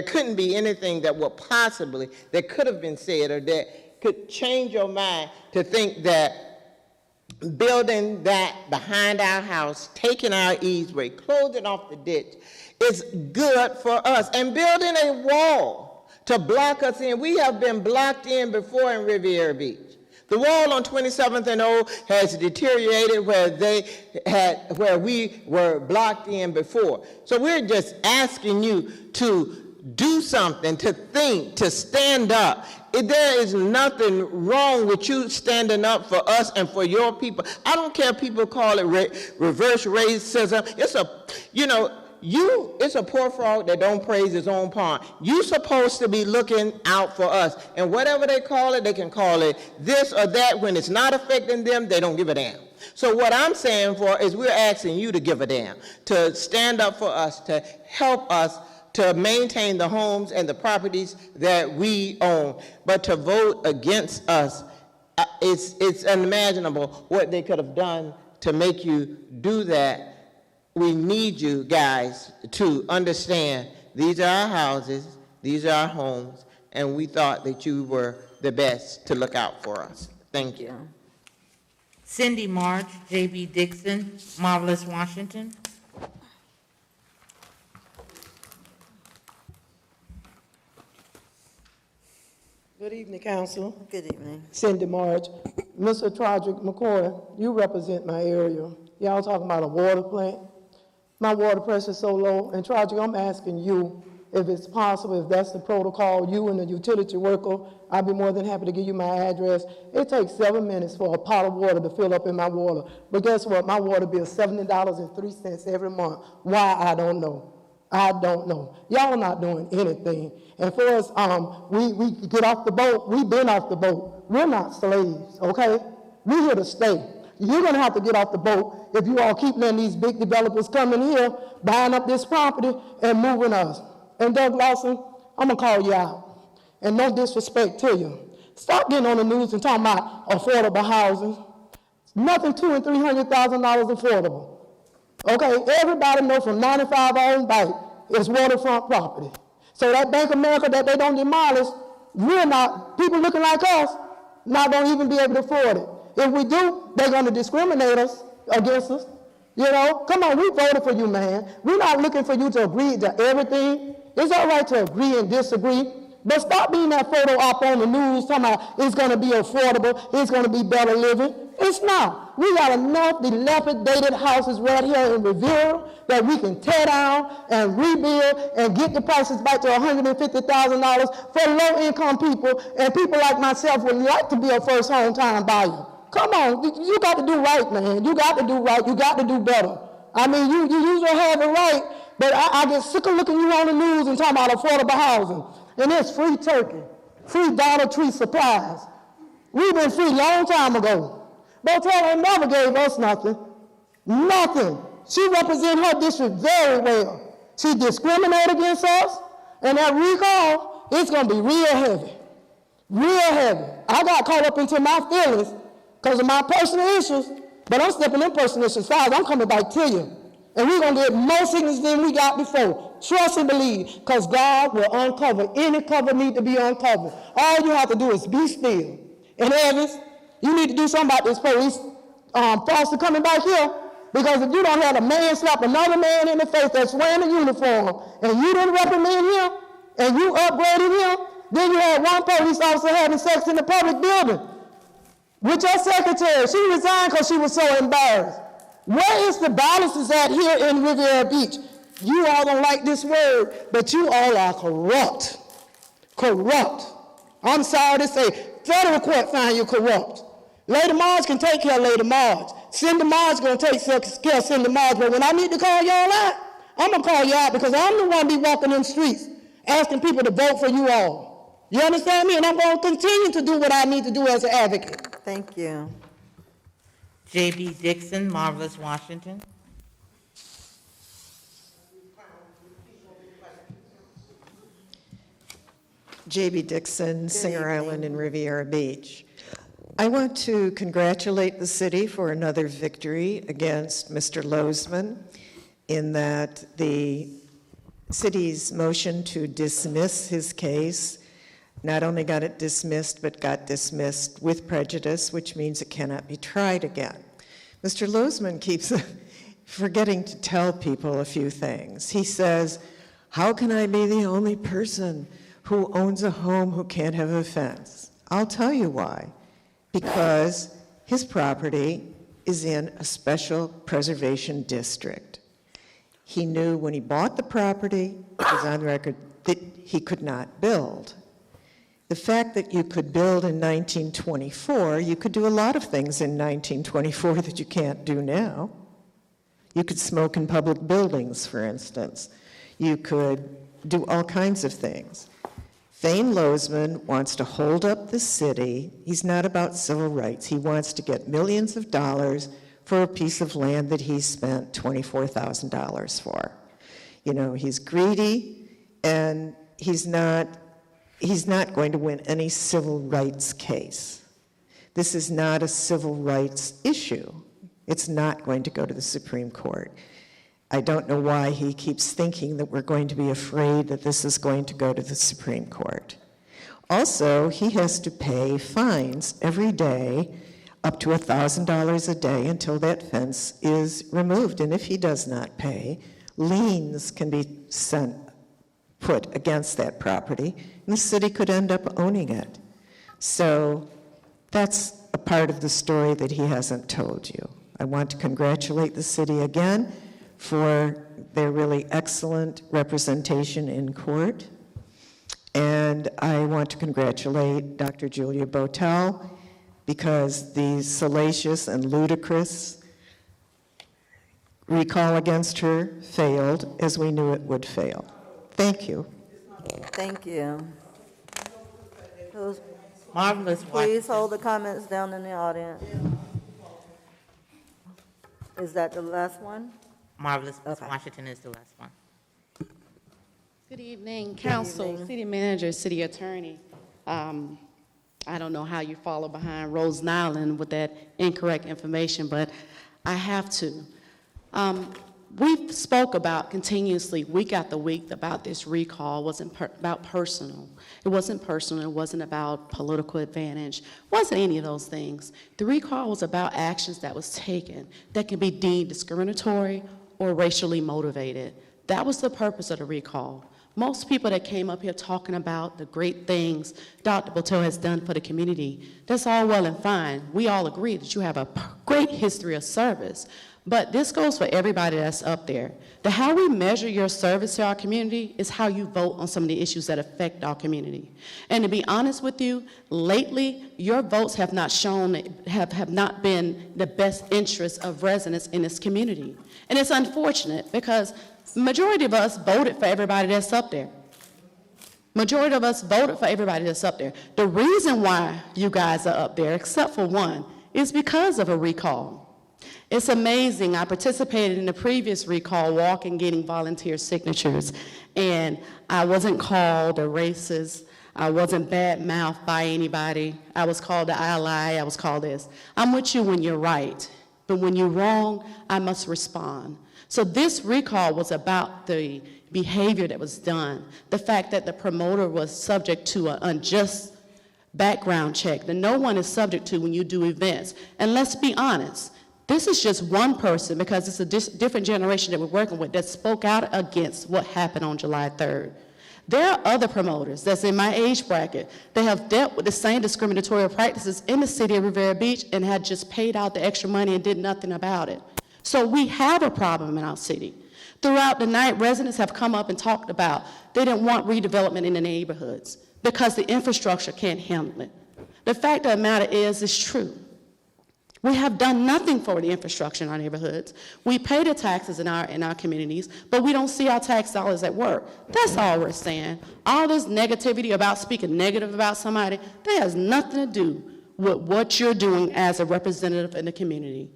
couldn't be anything that would possibly, that could have been said or that could change your mind to think that building that behind our house, taking our easeway, closing off the ditch, is good for us. And building a wall to block us in. We have been blocked in before in Riviera Beach. The wall on 27th and O has deteriorated where we were blocked in before. So we're just asking you to do something, to think, to stand up. There is nothing wrong with you standing up for us and for your people. I don't care if people call it reverse racism. It's a poor frog that don't praise his own pond. You supposed to be looking out for us. And whatever they call it, they can call it this or that. When it's not affecting them, they don't give a damn. So what I'm saying for is we're asking you to give a damn, to stand up for us, to help us to maintain the homes and the properties that we own. But to vote against us, it's unimaginable what they could have done to make you do that. We need you guys to understand these are our houses, these are our homes, and we thought that you were the best to look out for us. Thank you. Cindy March, J.B. Dixon, Marvelous Washington. Good evening, Council. Good evening. Cindy March. Mr. Trodrick McCoy, you represent my area. Y'all talking about a water plant. My water pressure is so low, and Trodrick, I'm asking you if it's possible, if that's the protocol, you and the utility worker, I'd be more than happy to give you my address. It takes 7 minutes for a pot of water to fill up in my water. But guess what? My water bill is $70.03 every month. Why? I don't know. I don't know. Y'all not doing anything. And for us, we get off the boat. We've been off the boat. We're not slaves, okay? We're here to stay. You're going to have to get off the boat if you all keep letting these big developers come in here, buying up this property and moving us. And Doug Lawson, I'm going to call you out. And no disrespect to you. Stop getting on the news and talking about affordable housing. Nothing $200,000 and $300,000 affordable. Okay, everybody knows from 95 on back is waterfront property. So that Bank of America that they don't demolish, we're not, people looking like us, not going to even be able to afford it. If we do, they're going to discriminate us against us. You know, come on, we voted for you, man. We're not looking for you to agree to everything. It's all right to agree and disagree, but stop being that photo op on the news talking about it's going to be affordable, it's going to be better living. It's not. We got enough dilapidated houses right here in Revere that we can tear down and rebuild and get the prices back to $150,000 for low-income people, and people like myself would like to be a first home-time buyer. Come on, you got to do right, man. You got to do right. You got to do better. I mean, you usually have it right, but I get sick of looking you on the news and talking about affordable housing. And it's free turkey, free Dollar Tree supplies. We've been free a long time ago. Botello never gave us nothing. Nothing. She represents her district very well. She discriminated against us, and that recall, it's going to be real heavy. Real heavy. I got caught up into my feelings because of my personal issues, but I'm stepping in personal issues aside. I'm coming back to you. And we're going to get more sickness than we got before. Trust and believe, because God will uncover any cover need to be uncovered. All you have to do is be still. And Evans, you need to do something about this police Foster coming back here, because if you don't have a man slap another man in the face that's wearing a uniform, and you didn't reprimand him, and you upgraded him, then you had one police officer having sex in the public building with your secretary. She resigned because she was so embarrassed. Where is the balances at here in Riviera Beach? You all don't like this word, but you all are corrupt. Corrupt. I'm sorry to say, federal court find you corrupt. Lady Marge can take care of Lady Marge. Cindy Marge going to take care of Cindy Marge, but when I need to call y'all out, I'm going to call you out, because I'm the one be walking in the streets asking people to vote for you all. You understand me? And I'm going to continue to do what I need to do as an advocate. Thank you. J.B. Dixon, Marvelous Washington. J.B. Dixon, Singer Island in Riviera Beach. I want to congratulate the city for another victory against Mr. Lozman, in that the city's motion to dismiss his case not only got it dismissed, but got dismissed with prejudice, which means it cannot be tried again. Mr. Lozman keeps forgetting to tell people a few things. He says, how can I be the only person who owns a home who can't have a fence? I'll tell you why. Because his property is in a special preservation district. He knew when he bought the property, it was on record, that he could not build. The fact that you could build in 1924, you could do a lot of things in 1924 that you can't do now. You could smoke in public buildings, for instance. You could do all kinds of things. Thane Lozman wants to hold up the city. He's not about civil rights. He wants to get millions of dollars for a piece of land that he spent $24,000 for. You know, he's greedy, and he's not going to win any civil rights case. This is not a civil rights issue. It's not going to go to the Supreme Court. I don't know why he keeps thinking that we're going to be afraid that this is going to go to the Supreme Court. Also, he has to pay fines every day, up to $1,000 a day, until that fence is removed. And if he does not pay, liens can be put against that property, and the city could end up owning it. So that's a part of the story that he hasn't told you. I want to congratulate the city again for their really excellent representation in court. And I want to congratulate Dr. Julia Botel, because the salacious and ludicrous recall against her failed, as we knew it would fail. Thank you. Thank you. Those- Marvelous. Please hold the comments down in the audience. Is that the last one? Marvelous. Ms. Okay. Washington is the last one. Good evening, council, city manager, city attorney. I don't know how you follow behind Rose Nyland with that incorrect information, but I have to. We spoke about continuously, week after week, about this recall. It wasn't about personal. It wasn't personal. It wasn't about political advantage. It wasn't any of those things. The recall was about actions that was taken that can be deemed discriminatory or racially motivated. That was the purpose of the recall. Most people that came up here talking about the great things Dr. Botel has done for the community, that's all well and fine. We all agree that you have a great history of service. But this goes for everybody that's up there. How we measure your service to our community is how you vote on some of the issues that affect our community. And to be honest with you, lately, your votes have not shown, have not been the best interest of residents in this community. And it's unfortunate because the majority of us voted for everybody that's up there. Majority of us voted for everybody that's up there. The reason why you guys are up there, except for one, is because of a recall. It's amazing. I participated in the previous recall walk and getting volunteer signatures, and I wasn't called a racist. I wasn't bad-mouthed by anybody. I was called an ally. I was called this. I'm with you when you're right, but when you're wrong, I must respond. So this recall was about the behavior that was done, the fact that the promoter was subject to an unjust background check that no one is subject to when you do events. And let's be honest, this is just one person, because it's a different generation that we're working with, that spoke out against what happened on July 3rd. There are other promoters that's in my age bracket that have dealt with the same discriminatory practices in the city of Revere Beach and had just paid out the extra money and did nothing about it. So we have a problem in our city. Throughout the night, residents have come up and talked about they didn't want redevelopment in the neighborhoods because the infrastructure can't handle it. The fact of the matter is, it's true. We have done nothing for the infrastructure in our neighborhoods. We pay the taxes in our communities, but we don't see our tax dollars at work. That's all we're saying. All this negativity about speaking negative about somebody, that has nothing to do with what you're doing as a representative in the community.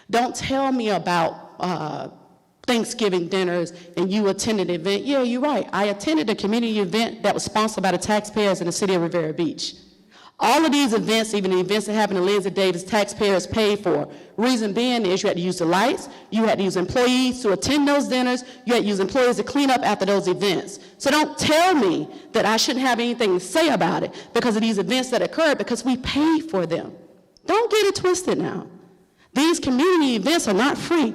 Don't tell me about Thanksgiving dinners and you attended an event. Yeah, you're right. I attended a community event that was sponsored by the taxpayers in the city of Revere Beach. All of these events, even the events that happened in Lindsay Davis, taxpayers paid for. Reason being is you had to use the lights, you had to use employees to attend those dinners, you had to use employees to clean up after those events. So don't tell me that I shouldn't have anything to say about it because of these events that occurred, because we paid for them. Don't get it twisted now. These community events are not free.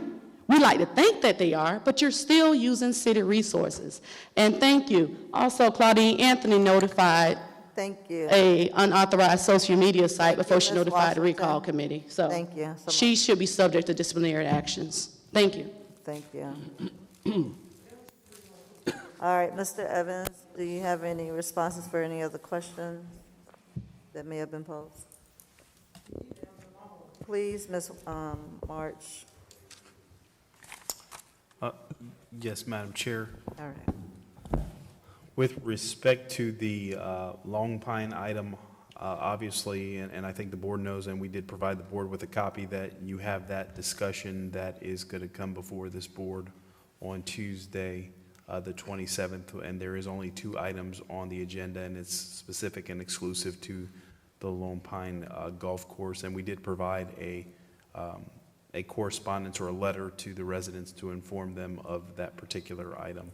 We like to think that they are, but you're still using city resources. And thank you. Also, Claudine Anthony notified a unauthorized social media site before she notified the recall committee. So thank you. She should be subject to disciplinary actions. Thank you. Thank you. All right, Mr. Evans, do you have any responses for any other questions that may have been posed? Please, Ms. March. Yes, Madam Chair. All right. With respect to the Long Pine item, obviously, and I think the board knows, and we did provide the board with a copy, that you have that discussion that is going to come before this board on Tuesday, the 27th, and there is only 2 items on the agenda, and it's specific and exclusive to the Lone Pine Golf Course, and we did provide a correspondence or a letter to the residents to inform them of that particular item.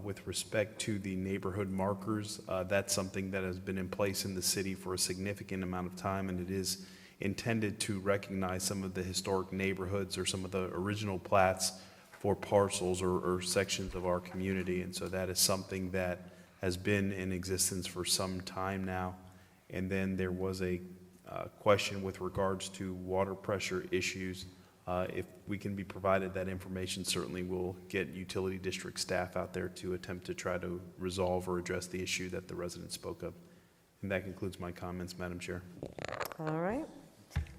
With respect to the neighborhood markers, that's something that has been in place in the city for a significant amount of time, and it is intended to recognize some of the historic neighborhoods or some of the original plats for parcels or sections of our community. And so that is something that has been in existence for some time now. And then there was a question with regards to water pressure issues. If we can be provided that information, certainly we'll get utility district staff out there to attempt to try to resolve or address the issue that the residents spoke of. And that concludes my comments, Madam Chair. All right.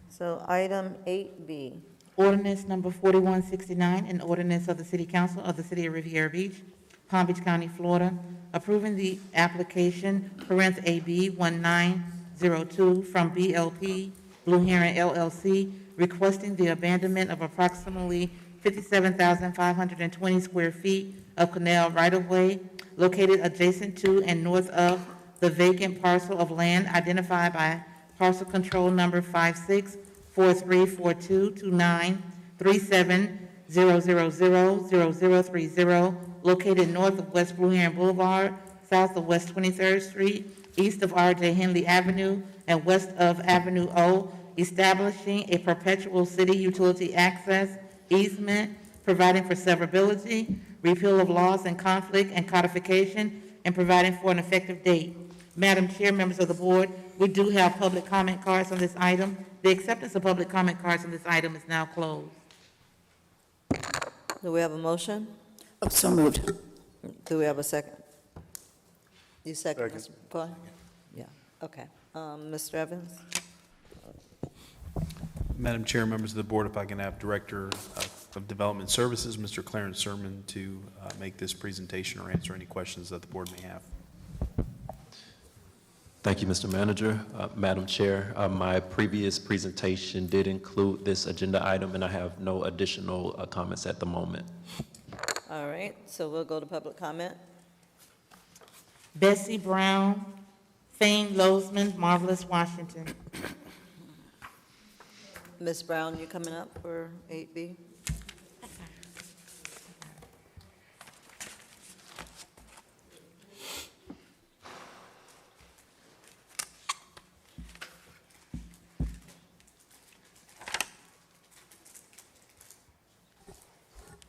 So item 8B. Ordinance number 4169, an ordinance of the City Council of the City of Riviera Beach, Palm Beach County, Florida, approving the application, AB 1902 from BLP Blue Heron LLC, requesting the abandonment of approximately 57,520 square feet of Canal right-of-way located adjacent to and north of the vacant parcel of land identified by parcel control number 5643422937000030, located north of West Blue Heron Boulevard, south of West 23rd Street, east of R.J. Henley Avenue, and west of Avenue O, establishing a perpetual city utility access easement, providing for severability, repeal of laws in conflict and codification, and providing for an effective date. Madam Chair, members of the board, we do have public comment cards on this item. The acceptance of public comment cards on this item is now closed. Do we have a motion? Oh, so moved. Do we have a second? You second, Second. Mr. McCoy? Yeah, okay. Mr. Evans? Madam Chair, members of the board, if I can have Director of Development Services, Mr. Clarence Sermon, to make this presentation or answer any questions that the board may have. Thank you, Mr. Manager. Madam Chair, my previous presentation did include this agenda item, and I have no additional comments at the moment. All right, so we'll go to public comment. Bessie Brown, Thane Lozman, Marvelous Washington. Ms. Brown, you coming up for 8B?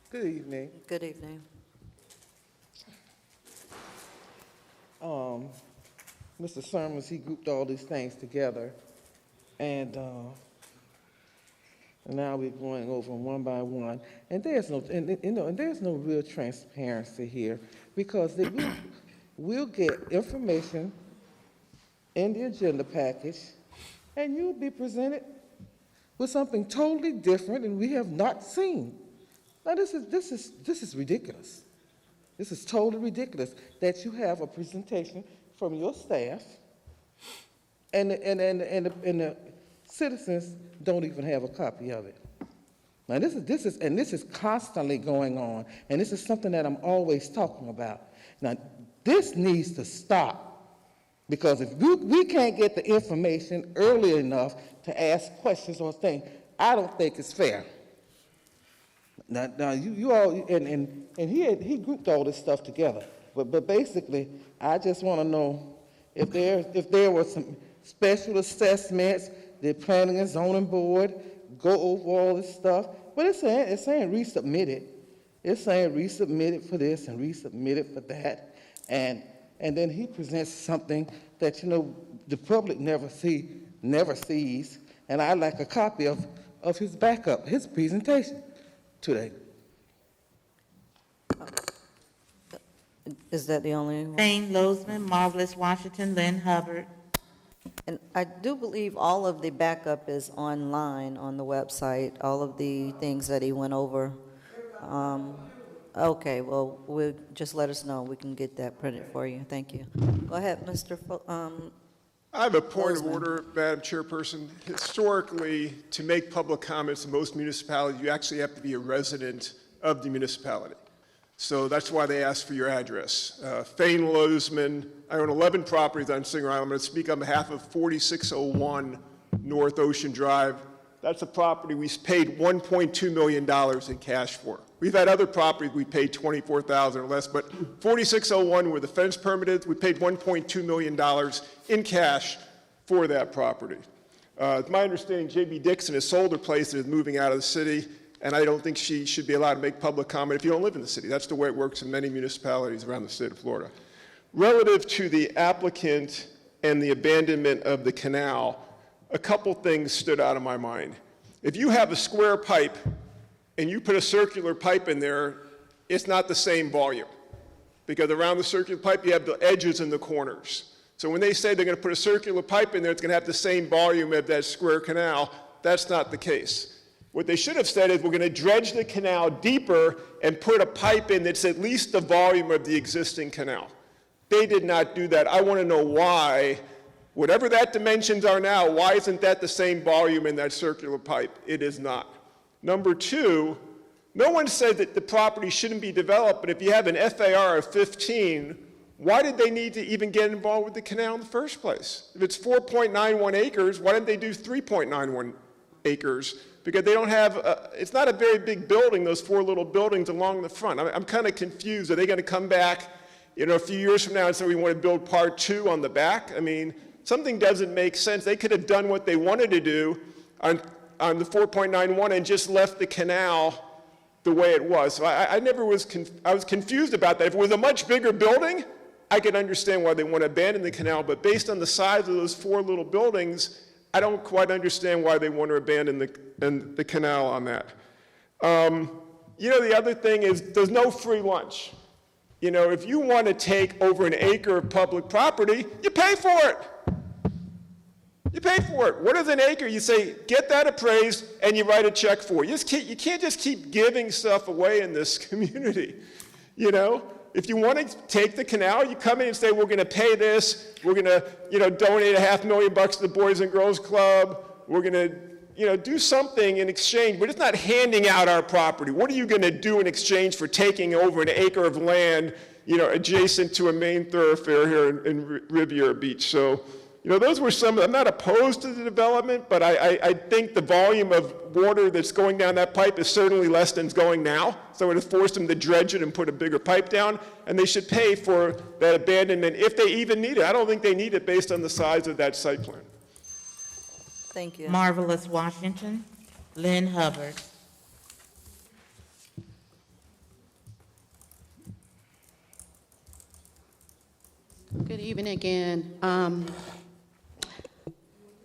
Good evening. Good evening. Mr. Sermons, he grouped all these things together, and now we're going over them one by one. And there's no, and there's no real transparency here, because we'll get information in the agenda package, and you'll be presented with something totally different and we have not seen. Now, this is ridiculous. This is totally ridiculous that you have a presentation from your staff and the citizens don't even have a copy of it. Now, this is constantly going on, and this is something that I'm always talking about. Now, this needs to stop, because if we can't get the information early enough to ask questions or things, I don't think it's fair. Now you all, and he grouped all this stuff together, but basically, I just want to know if there were some special assessments, the Planning and Zoning Board go over all this stuff, but it's saying resubmit it. It's saying resubmit it for this and resubmit it for that, and then he presents something that the public never sees, and I'd like a copy of his backup, his presentation today. Is that the only one? Thane Lozman, Marvelous Washington, Lynn Hubbard. And I do believe all of the backup is online on the website, all of the things that he went over Okay, well, just let us know. We can get that printed for you. Thank you. Go ahead, Mr. I have a point of Bozeman. order, Madam Chairperson. Historically, to make public comments in most municipalities, you actually have to be a resident of the municipality. So that's why they ask for your address. Fane Lozeman, I own 11 properties on Singer Island. I'm going to speak on behalf of 4601 North Ocean Drive. That's a property we paid $1.2 million in cash for. We've had other properties we paid $24,000 or less, but 4601, where the fence permitted, we paid $1.2 million in cash for that property. It's my understanding J.B. Dixon has sold her place and is moving out of the city, and I don't think she should be allowed to make public comment if you don't live in the city. That's the way it works in many municipalities around the state of Florida. Relative to the applicant and the abandonment of the canal, a couple things stood out of my mind. If you have a square pipe and you put a circular pipe in there, it's not the same volume, because around the circular pipe you have the edges and the corners. So when they say they're going to put a circular pipe in there, it's going to have the same volume of that square canal. That's not the case. What they should have said is we're going to dredge the canal deeper and put a pipe in that's at least the volume of the existing canal. They did not do that. I want to know why. Whatever that dimensions are now, why isn't that the same volume in that circular pipe? It is not. Number two, no one said that the property shouldn't be developed, but if you have an FAR of 15, why did they need to even get involved with the canal in the first place? If it's 4.91 acres, why didn't they do 3.91 acres? Because they don't have, it's not a very big building, those four little buildings along the front. I'm kind of confused. Are they going to come back, a few years from now and say we want to build part two on the back? I mean, something doesn't make sense. They could have done what they wanted to do on the 4.91 and just left the canal the way it was. So I was confused about that. If it was a much bigger building, I could understand why they want to abandon the canal, but based on the size of those four little buildings, I don't quite understand why they want to abandon the canal on that. The other thing is there's no free lunch. If you want to take over an acre of public property, you pay for it. You pay for it. What is an acre? You say, get that appraised, and you write a check for it. You can't just keep giving stuff away in this community. If you want to take the canal, you come in and say, we're going to pay this. We're going to, donate $500,000 to the Boys and Girls Club. We're going to, do something in exchange. But it's not handing out our property. What are you going to do in exchange for taking over an acre of land, adjacent to a main thoroughfare here in Riviera Beach? So, those were some. I'm not opposed to the development, but I think the volume of water that's going down that pipe is certainly less than is going now. So it would have forced them to dredge it and put a bigger pipe down, and they should pay for that abandonment if they even need it. I don't think they need it based on the size of that site plan. Thank you. Marvelous Washington, Lynn Hubbard. Good evening again.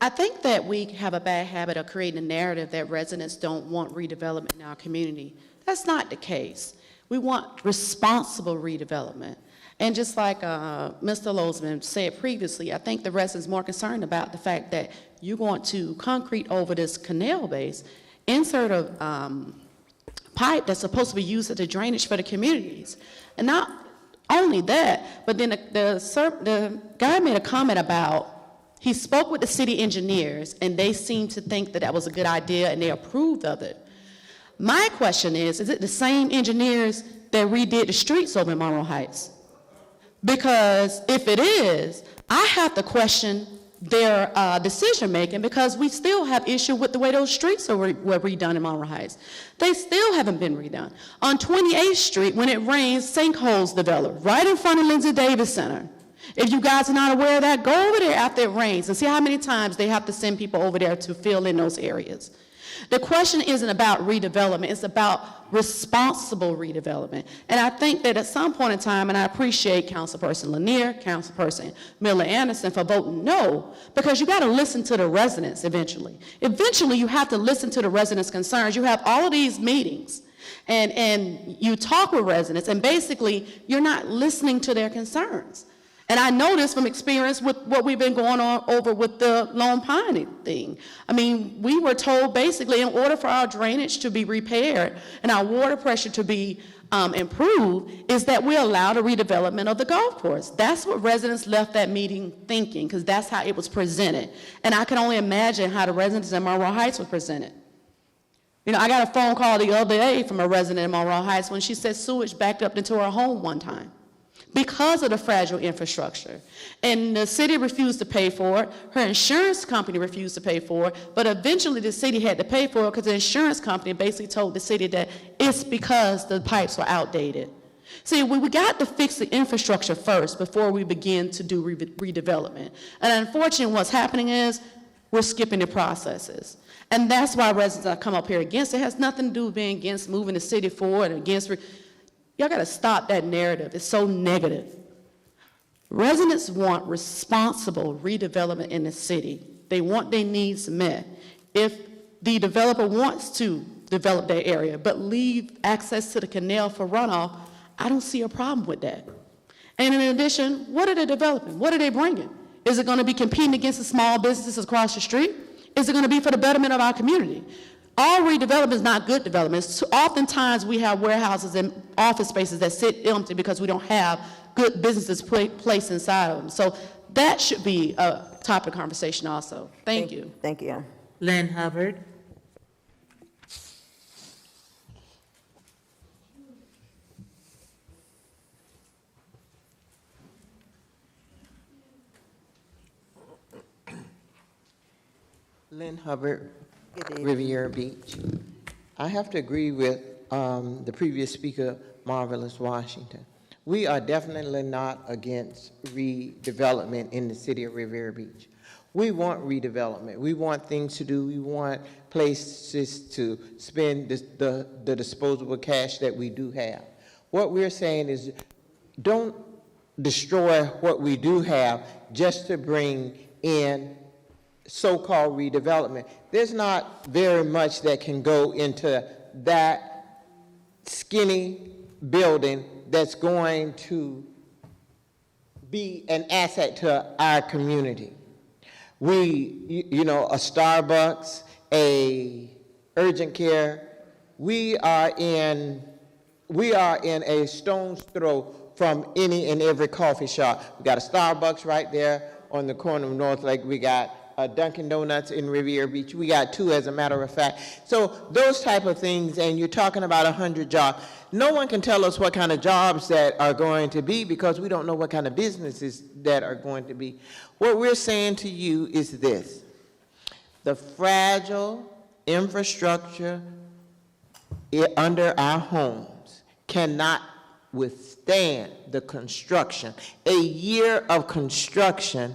I think that we have a bad habit of creating a narrative that residents don't want redevelopment in our community. That's not the case. We want responsible redevelopment. And just like Mr. Lozeman said previously, I think the residents are more concerned about the fact that you want to concrete over this canal base, insert a pipe that's supposed to be used as a drainage for the communities. And not only that, but then the guy made a comment about he spoke with the city engineers, and they seemed to think that that was a good idea, and they approved of it. My question is it the same engineers that redid the streets over in Monroe Heights? Because if it is, I have to question their decision-making, because we still have issue with the way those streets were redone in Monroe Heights. They still haven't been redone. On 28th Street, when it rains, sinkholes develop right in front of Lindsay Davis Center. If you guys are not aware of that, go over there after it rains and see how many times they have to send people over there to fill in those areas. The question isn't about redevelopment, it's about responsible redevelopment. And I think that at some point in time, and I appreciate Councilperson Lanier, Councilperson Miller Anderson for voting no, because you gotta listen to the residents eventually. Eventually, you have to listen to the residents' concerns. You have all of these meetings, and you talk with residents, and basically, you're not listening to their concerns. And I know this from experience with what we've been going on over with the Lone Pine thing. I mean, we were told basically in order for our drainage to be repaired and our water pressure to be improved is that we allow the redevelopment of the golf course. That's what residents left that meeting thinking, because that's how it was presented. And I can only imagine how the residents in Monroe Heights were presented. You know, I got a phone call the other day from a resident in Monroe Heights when she said sewage backed up into her home one time because of the fragile infrastructure. And the city refused to pay for it. Her insurance company refused to pay for it. But eventually the city had to pay for it because the insurance company basically told the city that it's because the pipes were outdated. See, we got to fix the infrastructure first before we begin to do redevelopment. And unfortunately, what's happening is we're skipping the processes. And that's why residents that come up here against it. It has nothing to do with being against moving the city forward and against. Y'all got to stop that narrative. It's so negative. Residents want responsible redevelopment in the city. They want their needs met. If the developer wants to develop their area but leave access to the canal for runoff, I don't see a problem with that. And in addition, what are they developing? What are they bringing? Is it going to be competing against the small businesses across the street? Is it going to be for the betterment of our community? All redevelopment is not good development. Oftentimes we have warehouses and office spaces that sit empty because we don't have good businesses placed inside of them. So that should be a topic of conversation also. Thank you. Thank you. Lynn Hubbard. Lynn Hubbard, Riviera Beach. I have to agree with the previous speaker, Marvelous Washington. We are definitely not against redevelopment in the city of Riviera Beach. We want redevelopment. We want things to do. We want places to spend the disposable cash that we do have. What we're saying is don't destroy what we do have just to bring in so-called redevelopment. There's not very much that can go into that skinny building that's going to be an asset to our community. You know, a Starbucks, a urgent care, we are in a stone's throw from any and every coffee shop. We got a Starbucks right there on the corner of North Lake. We got Dunkin' Donuts in Riviera Beach. We got 2, as a matter of fact. So those type of things, and you're talking about 100 jobs. No one can tell us what kind of jobs that are going to be because we don't know what kind of businesses that are going to be. What we're saying to you is this: the fragile infrastructure under our homes cannot withstand the construction. A year of construction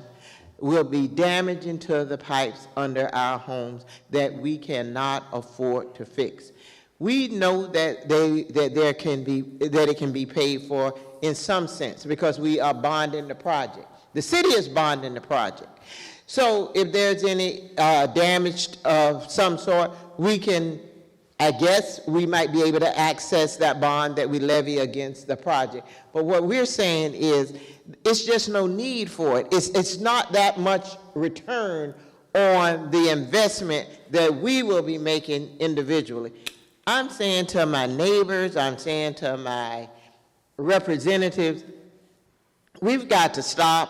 will be damaging to the pipes under our homes that we cannot afford to fix. We know that it can be paid for in some sense because we are bonding the project. The city is bonding the project. So if there's any damage of some sort, we can, I guess, we might be able to access that bond that we levy against the project. But what we're saying is it's just no need for it. It's not that much return on the investment that we will be making individually. I'm saying to my neighbors, I'm saying to my representatives, we've got to stop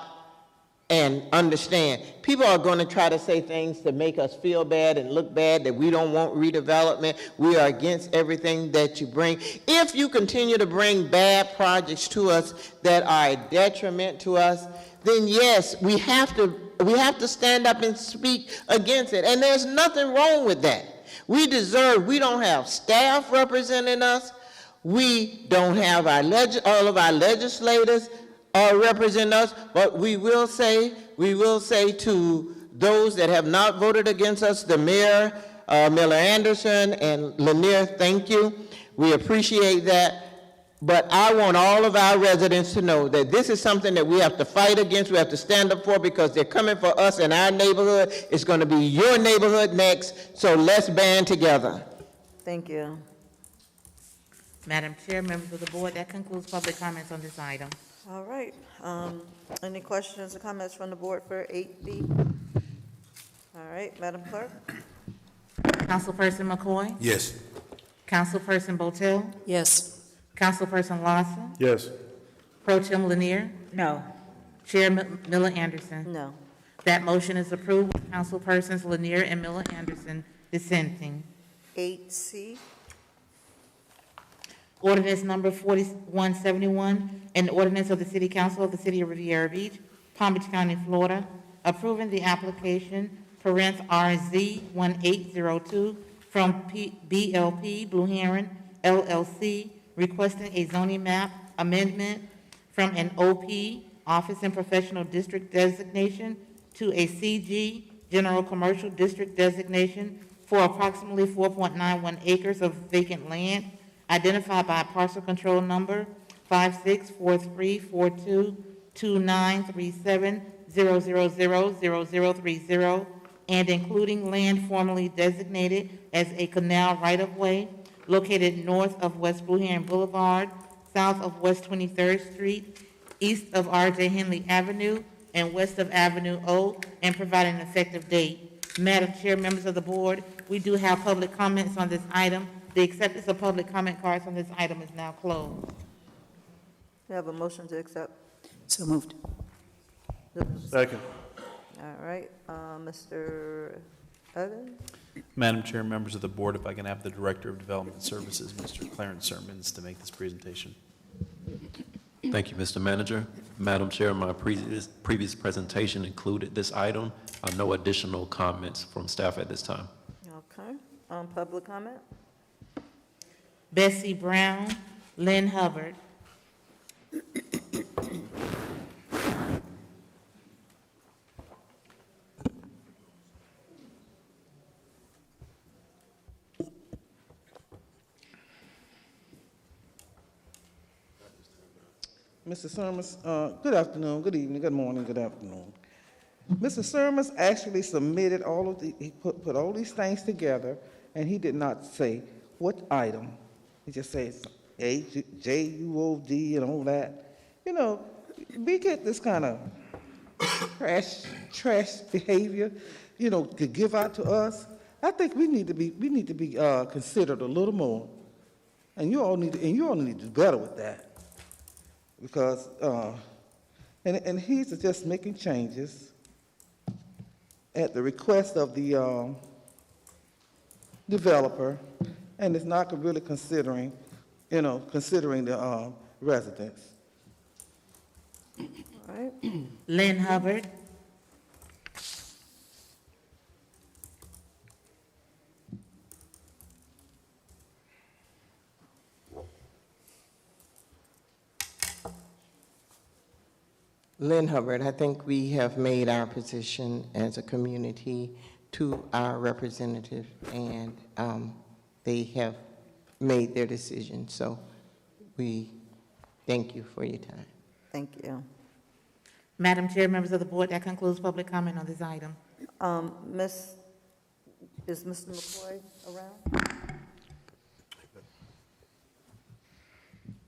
and understand. People are going to try to say things to make us feel bad and look bad, that we don't want redevelopment. We are against everything that you bring. If you continue to bring bad projects to us that are a detriment to us, then yes, we have to stand up and speak against it. And there's nothing wrong with that. We don't have staff representing us. We don't have all of our legislators represent us, but we will say to those that have not voted against us, the mayor, Miller Anderson and Lanier, thank you. We appreciate that. But I want all of our residents to know that this is something that we have to fight against, we have to stand up for, because they're coming for us in our neighborhood. It's going to be your neighborhood next, so let's band together. Thank you. Madam Chair, members of the board, that concludes public comments on this item. All right. Any questions or comments from the board for 8B? All right, Madam Clerk? Councilperson McCoy? Yes. Councilperson Botel? Yes. Councilperson Lawson? Yes. Pro Tem Lanier? No. Chair Miller Anderson? No. That motion is approved with Councilpersons Lanier and Miller Anderson dissenting. 8C? Ordinance number 4171, an ordinance of the City Council of the City of Riviera Beach, Palm Beach County, Florida, approving the application RZ 1802 from BLP Blue Heron LLC, requesting a zoning map amendment from an OP, Office and Professional District designation, to a CG, General Commercial District designation for approximately 4.91 acres of vacant land identified by parcel control number 5643422937000030, and including land formerly designated as a canal right-of-way located north of West Blue Heron Boulevard, south of West 23rd Street, east of R.J. Henley Avenue, and west of Avenue O, and providing an effective date. Madam Chair, members of the board, we do have public comments on this item. The acceptance of public comment cards on this item is now closed. We have a motion to accept. So moved. Second. All right, Mr. Evans? Madam Chair, members of the board, if I can have the Director of Development Services, Mr. Clarence Sermons, to make this presentation. Thank you, Mr. Manager. Madam Chair, my previous presentation included this item. No additional comments from staff at this time. Okay, public comment? Bessie Brown, Lynn Hubbard. Mr. Sermons, good afternoon, good evening, good morning, good afternoon. Mr. Sermons actually submitted all of he put all these things together, and he did not say what item. He just says JUOD and all that. You know, we get this kind of trash behavior, you know, to give out to us. I think we need to be considered a little more, and you all need to do better with that. Because, and he's just making changes at the request of the developer, and is not really considering the residents. All right. Lynn Hubbard. Lynn Hubbard, I think we have made our position as a community to our representative, and they have made their decision. So we thank you for your time. Thank you. Madam Chair, members of the board, that concludes public comment on this item. Is Mr. McCoy around?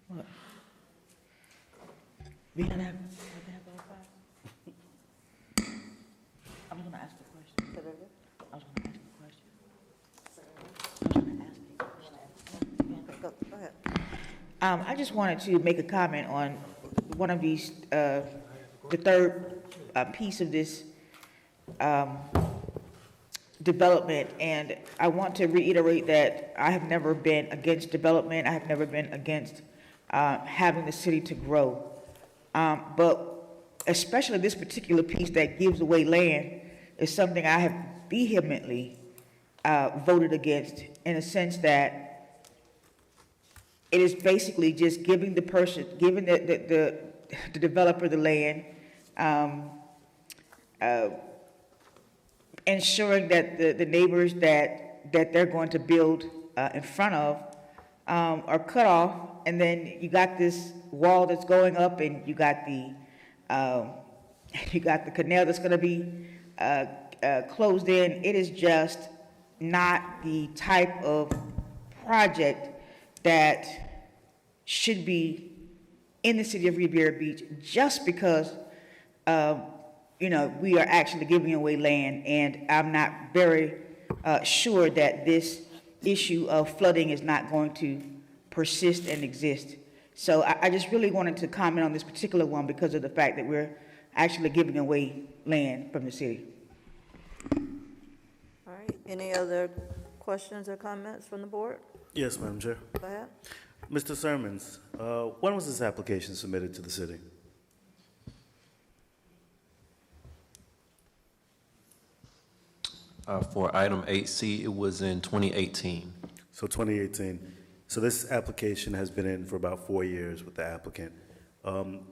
What? We gonna have all five? I was gonna ask the question. I was gonna ask the question. Go ahead. I just wanted to make a comment on one of these, the third piece of this development, and I want to reiterate that I have never been against development. I have never been against having the city to grow. But especially this particular piece that gives away land is something I have vehemently voted against, in a sense that it is basically just giving the developer the land, ensuring that the neighbors that they're going to build in front of are cut off, and then you got this wall that's going up, and you got the canal that's going to be closed in. It is just not the type of project that should be in the city of Riviera Beach, just because we are actually giving away land, and I'm not very sure that this issue of flooding is not going to persist and exist. So I just really wanted to comment on this particular one because of the fact that we're actually giving away land from the city. All right, any other questions or comments from the board? Yes, Madam Chair. Go ahead. Mr. Sermons, when was this application submitted to the city? For item 8C, it was in 2018. So 2018. So this application has been in for about 4 years with the applicant.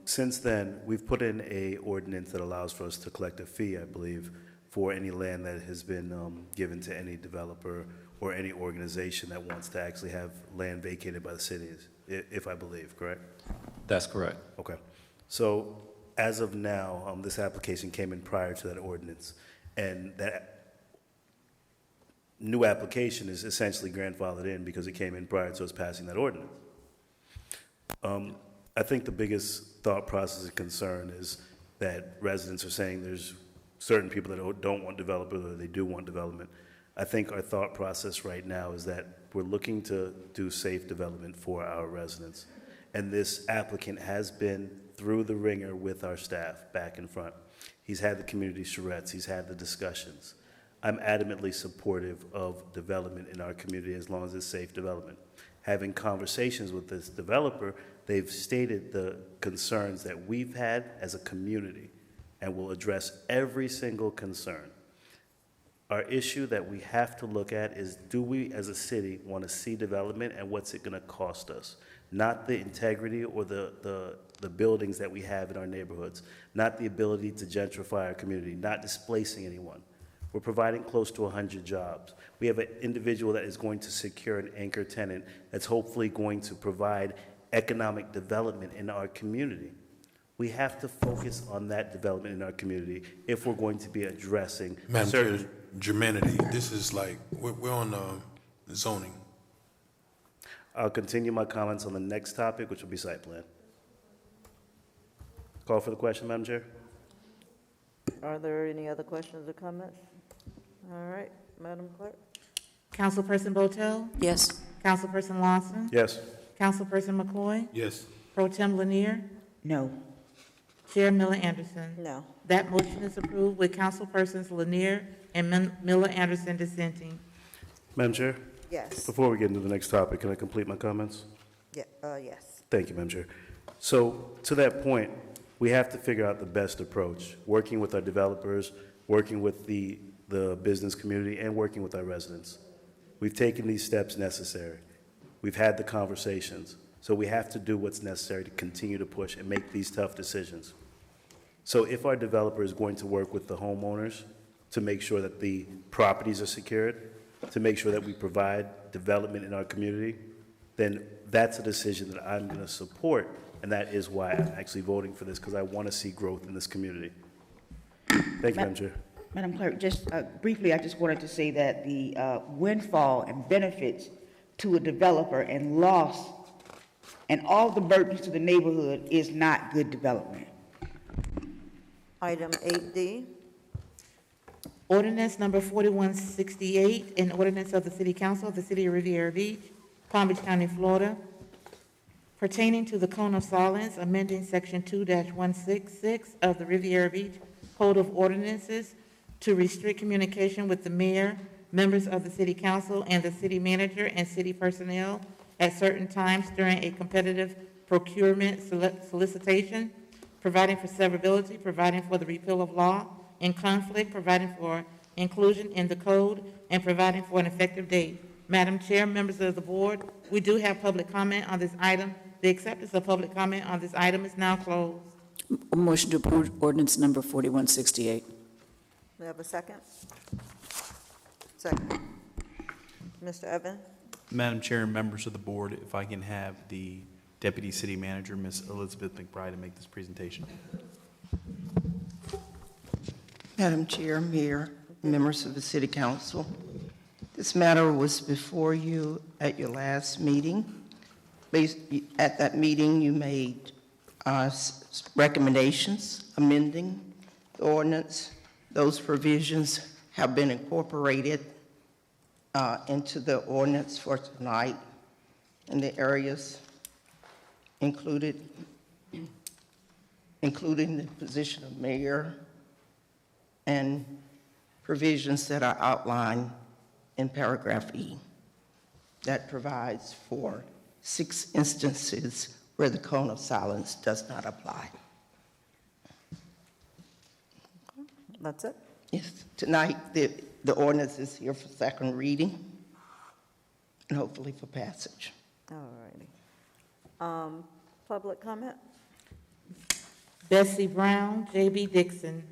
Since then, we've put in a ordinance that allows for us to collect a fee, I believe, for any land that has been given to any developer or any organization that wants to actually have land vacated by the cities, if I believe, correct? That's correct. Okay. So as of now, this application came in prior to that ordinance, and that new application is essentially grandfathered in because it came in prior to us passing that ordinance. I think the biggest thought process and concern is that residents are saying there's certain people that don't want development or they do want development. I think our thought process right now is that we're looking to do safe development for our residents. And this applicant has been through the ringer with our staff back and front. He's had the community charrettes, he's had the discussions. I'm adamantly supportive of development in our community as long as it's safe development. Having conversations with this developer, they've stated the concerns that we've had as a community and will address every single concern. Our issue that we have to look at is, do we as a city want to see development and what's it going to cost us? Not the integrity or the buildings that we have in our neighborhoods, not the ability to gentrify our community, not displacing anyone. We're providing close to 100 jobs. We have an individual that is going to secure an anchor tenant that's hopefully going to provide economic development in our community. We have to focus on that development in our community if we're going to be addressing Madam certain... Chair, Germanity, this is like, we're on zoning. I'll continue my comments on the next topic, which will be site plan. Call for the question, Madam Chair. Are there any other questions or comments? All right, Madam Clerk? Councilperson Botel? Yes. Councilperson Lawson? Yes. Councilperson McCoy? Yes. Pro Tem Lanier? No. Chair Miller Anderson? No. That motion is approved with Councilpersons Lanier and Miller Anderson dissenting. Madam Chair? Yes. Before we get into the next topic, can I complete my comments? Yeah, yes. Thank you, Madam Chair. So, to that point, we have to figure out the best approach, working with our developers, working with the business community, and working with our residents. We've taken these steps necessary. We've had the conversations. So we have to do what's necessary to continue to push and make these tough decisions. So if our developer is going to work with the homeowners to make sure that the properties are secured, to make sure that we provide development in our community, then that's a decision that I'm going to support, and that is why I'm actually voting for this, because I want to see growth in this community. Thank you, Madam Chair. Madam Clerk, just briefly, I just wanted to say that the windfall and benefits to a developer and loss and all the burdens to the neighborhood is not good development. Item 8D. Ordinance number 4168, an ordinance of the City Council of the City of Riviera Beach, Palm Beach County, Florida, pertaining to the Cone of Silence, amending Section 2-166 of the Riviera Beach Code of Ordinances to restrict communication with the mayor, members of the City Council, and the city manager and city personnel at certain times during a competitive procurement solicitation, providing for severability, providing for the repeal of law, in conflict, providing for inclusion in the code, and providing for an effective date. Madam Chair, members of the board, we do have public comment on this item. The acceptance of public comment on this item is now closed. Motion to approve ordinance number 4168. We have a second? Second. Mr. Evans? Madam Chair and members of the board, if I can have the Deputy City Manager, Ms. Elizabeth McBride, to make this presentation. Madam Chair, Mayor, members of the City Council, this matter was before you at your last meeting. At that meeting, you made recommendations amending the ordinance. Those provisions have been incorporated into the ordinance for tonight in the areas included, including the position of mayor and provisions that are outlined in paragraph E that provides for 6 instances where the cone of silence does not apply. That's it? Yes, tonight the ordinance is here for second reading and hopefully for passage. All righty. Public comment? Bessie Brown, J.B. Dixon.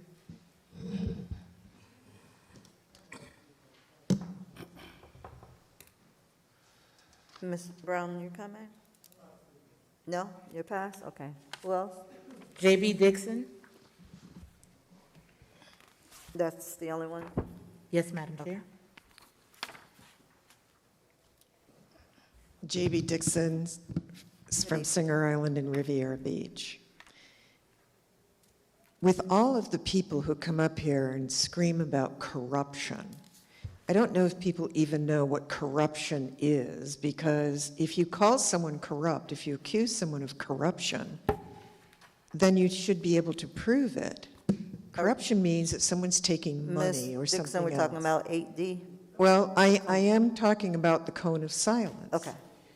Ms. Brown, you coming? No? You're passed? Okay. Who else? J.B. Dixon. That's the only one? Yes, Madam Chair. J.B. Dixon from Singer Island and Riviera Beach. With all of the people who come up here and scream about corruption, I don't know if people even know what corruption is, because if you call someone corrupt, if you accuse someone of corruption, then you should be able to prove it. Corruption means that someone's taking money or Ms. something Dixon, we're else. talking about 8D? Well, I am talking about the cone of silence. Okay.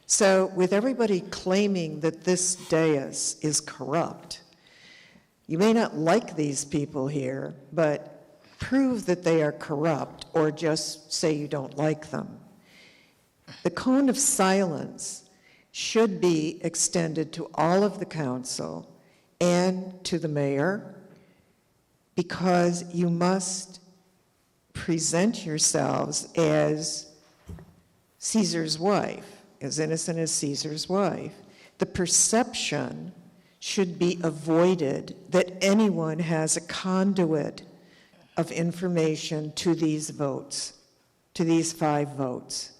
So with everybody claiming that this dais is corrupt, you may not like these people here, but prove that they are corrupt or just say you don't like them. The cone of silence should be extended to all of the council and to the mayor, because you must present yourselves as Caesar's wife, as innocent as Caesar's wife. The perception should be avoided that anyone has a conduit of information to these votes, to these 5 votes.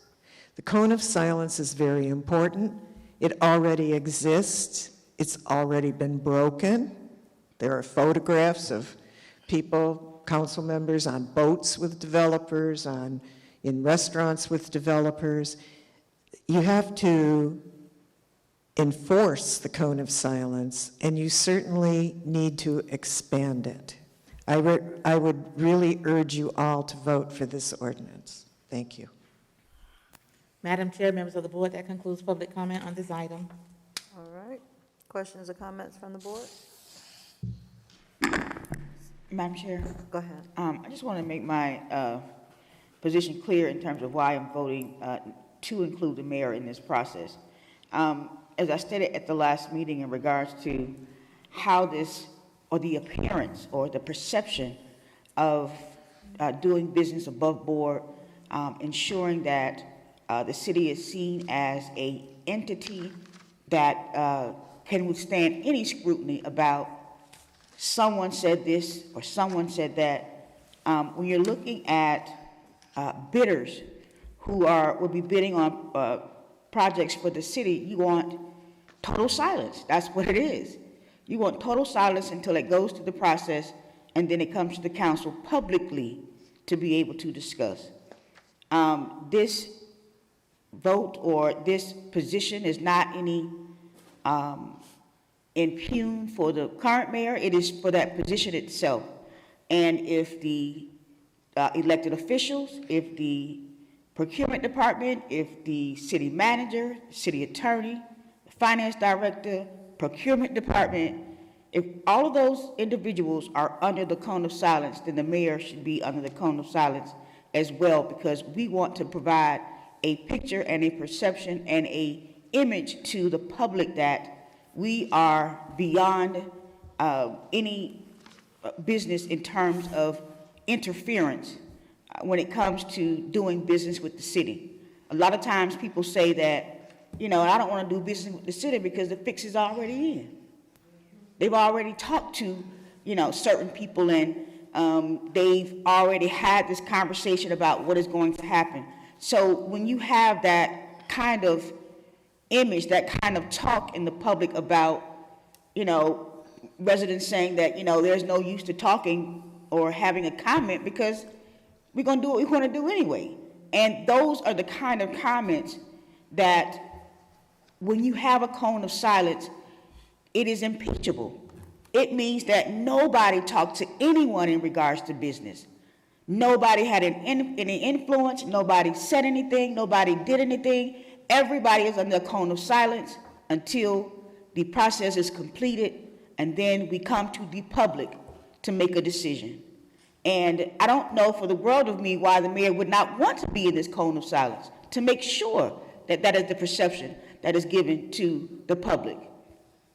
The cone of silence is very important. It already exists. It's already been broken. There are photographs of people, council members, on boats with developers, in restaurants with developers. You have to enforce the cone of silence, and you certainly need to expand it. I would really urge you all to vote for this ordinance. Thank you. Madam Chair, members of the board, that concludes public comment on this item. All right. Questions or comments from the board? Madam Chair? Go ahead. I just want to make my position clear in terms of why I'm voting to include the mayor in this process. As I stated at the last meeting in regards to how this, or the appearance or the perception of doing business above board, ensuring that the city is seen as an entity that can withstand any scrutiny about someone said this or someone said that. When you're looking at bidders who will be bidding on projects for the city, you want total silence. That's what it is. You want total silence until it goes through the process, and then it comes to the council publicly to be able to discuss. This vote or this position is not any impugn for the current mayor. It is for that position itself. And if the elected officials, if the procurement department, if the city manager, city attorney, finance director, procurement department, if all of those individuals are under the cone of silence, then the mayor should be under the cone of silence as well, because we want to provide a picture and a perception and a image to the public that we are beyond any business in terms of interference when it comes to doing business with the city. A lot of times people say that, you know, I don't want to do business with the city because the fix is already in. They've already talked to, you know, certain people, and they've already had this conversation about what is going to happen. So when you have that kind of image, that kind of talk in the public about, you know, residents saying that, there's no use to talking or having a comment because we're going to do what we want to do anyway. And those are the kind of comments that when you have a cone of silence, it is impeachable. It means that nobody talked to anyone in regards to business. Nobody had any influence. Nobody said anything. Nobody did anything. Everybody is under a cone of silence until the process is completed, and then we come to the public to make a decision. And I don't know for the world of me why the mayor would not want to be in this cone of silence, to make sure that that is the perception that is given to the public,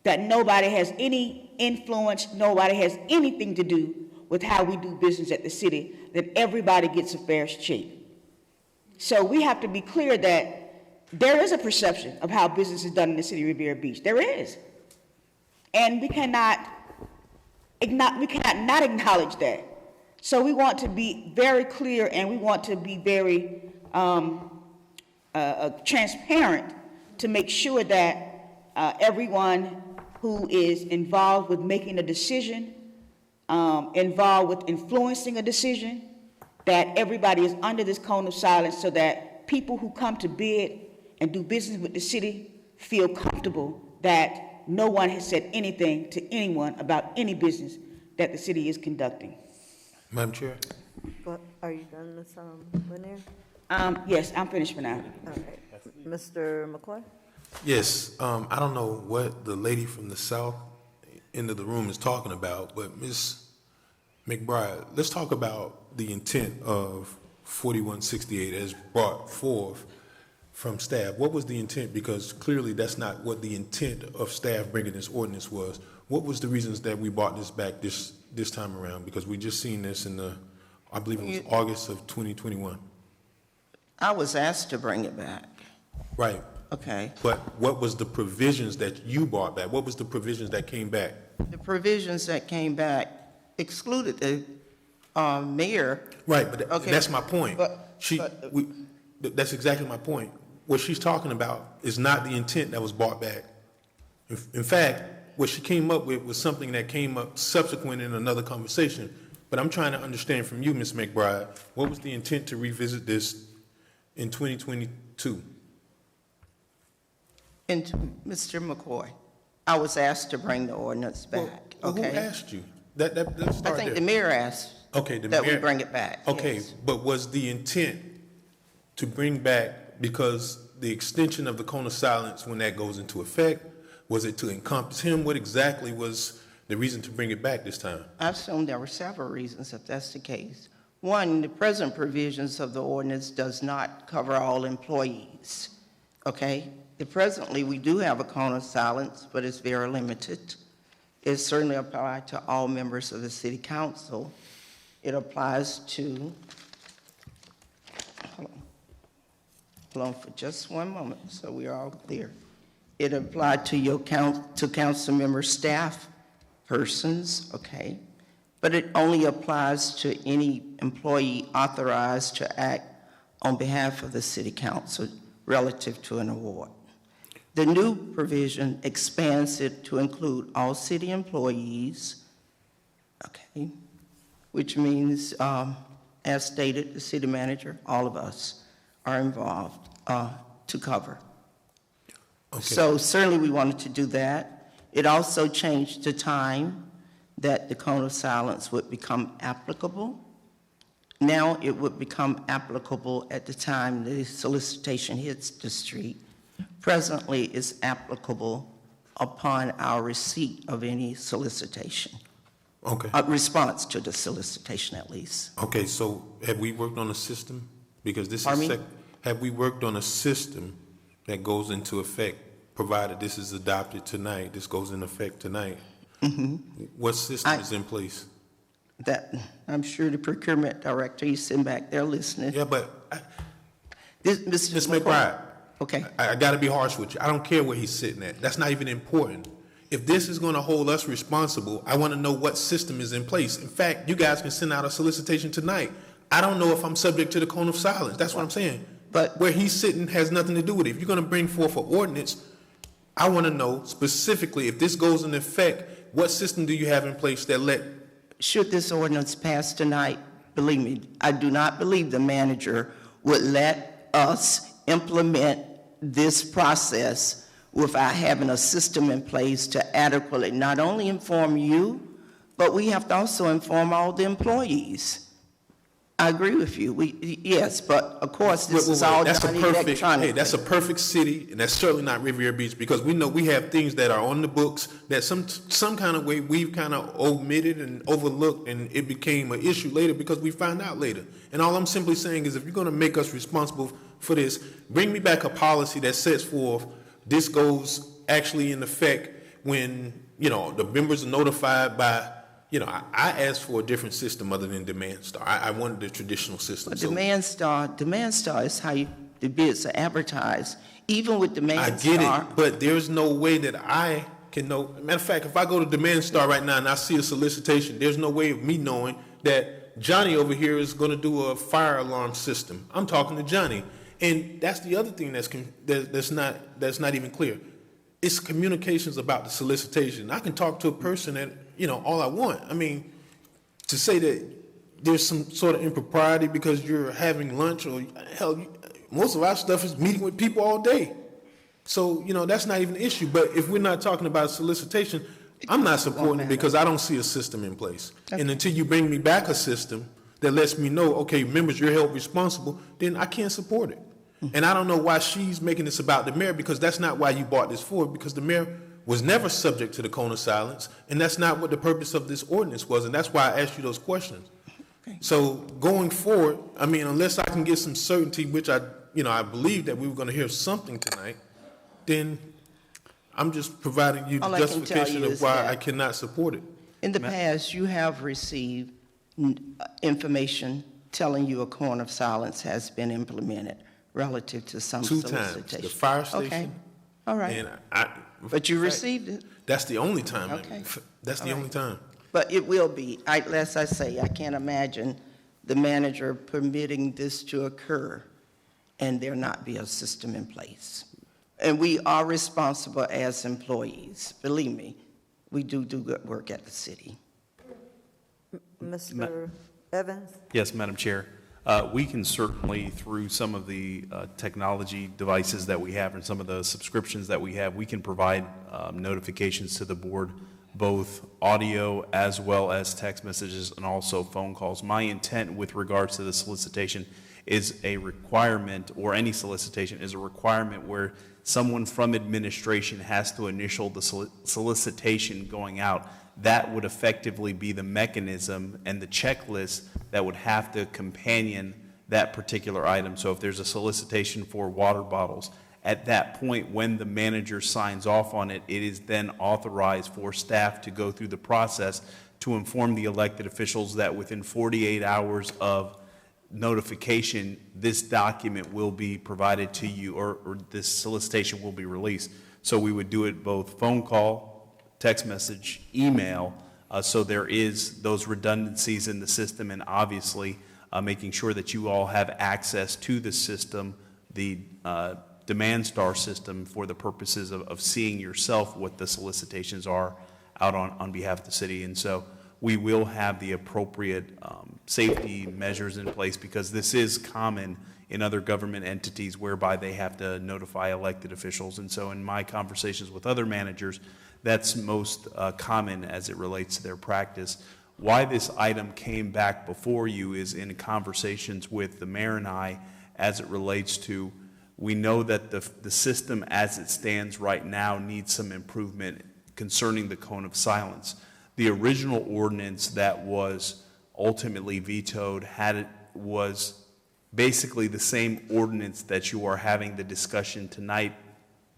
that nobody has any influence, nobody has anything to do with how we do business at the city, that everybody gets a fair shake. So we have to be clear that there is a perception of how business is done in the city of Riviera Beach. There is. And we cannot not acknowledge that. So we want to be very clear, and we want to be very transparent to make sure that everyone who is involved with making a decision, involved with influencing a decision, that everybody is under this cone of silence so that people who come to bid and do business with the city feel comfortable that no one has said anything to anyone about any business that the city is conducting. Madam Chair? But are you done, Ms. Lanier? Yes, I'm finished for now. Okay. Mr. McCoy? Yes, I don't know what the lady from the south end of the room is talking about, but Ms. McBride, let's talk about the intent of 4168 as brought forth from staff. What was the intent? Because clearly that's not what the intent of staff bringing this ordinance was. What was the reasons that we brought this back this time around? Because we just seen this in I believe it was August of 2021. I was asked to bring it back. Right. Okay. But what was the provisions that you brought back? What was the provisions that came back? The provisions that came back excluded the mayor. Right, but Okay. that's my point. That's exactly my point. What she's talking about is not the intent that was brought back. In fact, what she came up with was something that came up subsequent in another conversation. But I'm trying to understand from you, Ms. McBride, what was the intent to revisit this in 2022? And to Mr. McCoy, I was asked to bring the ordinance back. Well, Okay. who asked you? Let's start I think there. the mayor asked that we bring it back. Okay, yes. but was the intent to bring back because the extension of the cone of silence when that goes into effect, was it to encompass him? What exactly was the reason to bring it back this time? I assume there were several reasons if that's the case. One, the present provisions of the ordinance does not cover all employees, okay? Presently, we do have a cone of silence, but it's very limited. It certainly applies to all members of the city council. It applies to, hold on for just one moment so we're all clear. It applied to your council member staff persons, okay? But it only applies to any employee authorized to act on behalf of the city council relative to an award. The new provision expands it to include all city employees, okay, which means, as stated, the city manager, all of us are involved to cover. Okay. So certainly we wanted to do that. It also changed the time that the cone of silence would become applicable. Now it would become applicable at the time the solicitation hits the street. Presently, it's applicable upon our receipt of any solicitation. Okay. A response to the solicitation, at least. Okay, so have we worked on a system? Because this Pardon me? have we worked on a system that goes into effect, provided this is adopted tonight, this goes in effect tonight? Mm-hmm. What system is in place? That, I'm sure the procurement director, he's sitting back there listening. Yeah, but Ms. McBride, okay. I got to be harsh with you. I don't care where he's sitting at. That's not even important. If this is going to hold us responsible, I want to know what system is in place. In fact, you guys can send out a solicitation tonight. I don't know if I'm subject to the cone of silence. That's what I'm saying. But where he's sitting has nothing to do with it. If you're going to bring forth an ordinance, I want to know specifically if this goes into effect, What system do you have in place that let? Should this ordinance pass tonight, believe me, I do not believe the manager would let us implement this process without having a system in place to adequately not only inform you, but we have to also inform all the employees. I agree with you. Yes, but of course, this is all done electronically. Hey, that's a perfect city, and that's certainly not Riviera Beach, because we know we have things that are on the books that some kind of way we've kind of omitted and overlooked, and it became an issue later because we found out later. And all I'm simply saying is, if you're going to make us responsible for this, bring me back a policy that sets forth this goes actually in effect when, the members are notified by. I asked for a different system other than Demand Star. I wanted the traditional system. But Demand Star is how the bids are advertised. Even with Demand Star. I get it, but there's no way that I can know. Matter of fact, if I go to Demand Star right now and I see a solicitation, there's no way of me knowing that Johnny over here is going to do a fire alarm system. I'm talking to Johnny, and that's the other thing that's not even clear. It's communications about the solicitation. I can talk to a person that, all I want. I mean, to say that there's some sort of impropriety because you're having lunch or hell, most of our stuff is meeting with people all day. So, that's not even an issue. But if we're not talking about solicitation, I'm not supporting it because I don't see a system in place. Okay. And until you bring me back a system that lets me know, okay, members, you're held responsible, then I can't support it. And I don't know why she's making this about the mayor, because that's not why you bought this for, because the mayor was never subject to the cone of silence, and that's not what the purpose of this ordinance was, and that's why I asked you those questions. Okay. So going forward, I mean, unless I can get some certainty, which I believe that we were going to hear something tonight, then I'm just providing you the justification of why I cannot support it. In the past, you have received information telling you a cone of silence has been implemented relative to some solicitation. 2 times. The fire station. Okay. All right. And but you received it. That's the only time. Okay. That's the only time. But it will be. As I say, I can't imagine the manager permitting this to occur and there not be a system in place. And we are responsible as employees. Believe me, we do good work at the city. Mr. Evans? Yes, Madam Chair. We can certainly, through some of the technology devices that we have and some of the subscriptions that we have, we can provide notifications to the board, both audio as well as text messages and also phone calls. My intent with regards to the solicitation is a requirement, or any solicitation is a requirement where someone from administration has to initial the solicitation going out. That would effectively be the mechanism and the checklist that would have to companion that particular item. So if there's a solicitation for water bottles, at that point when the manager signs off on it, it is then authorized for staff to go through the process to inform the elected officials that within 48 hours of notification, this document will be provided to you, or this solicitation will be released. So we would do it both phone call, text message, email, so there is those redundancies in the system, and obviously making sure that you all have access to the system, the Demand Star system, for the purposes of seeing yourself what the solicitations are out on behalf of the city. And so we will have the appropriate safety measures in place, because this is common in other government entities whereby they have to notify elected officials. And so in my conversations with other managers, that's most common as it relates to their practice. Why this item came back before you is in conversations with the mayor and I as it relates to, we know that the system as it stands right now needs some improvement concerning the cone of silence. The original ordinance that was ultimately vetoed was basically the same ordinance that you are having the discussion tonight,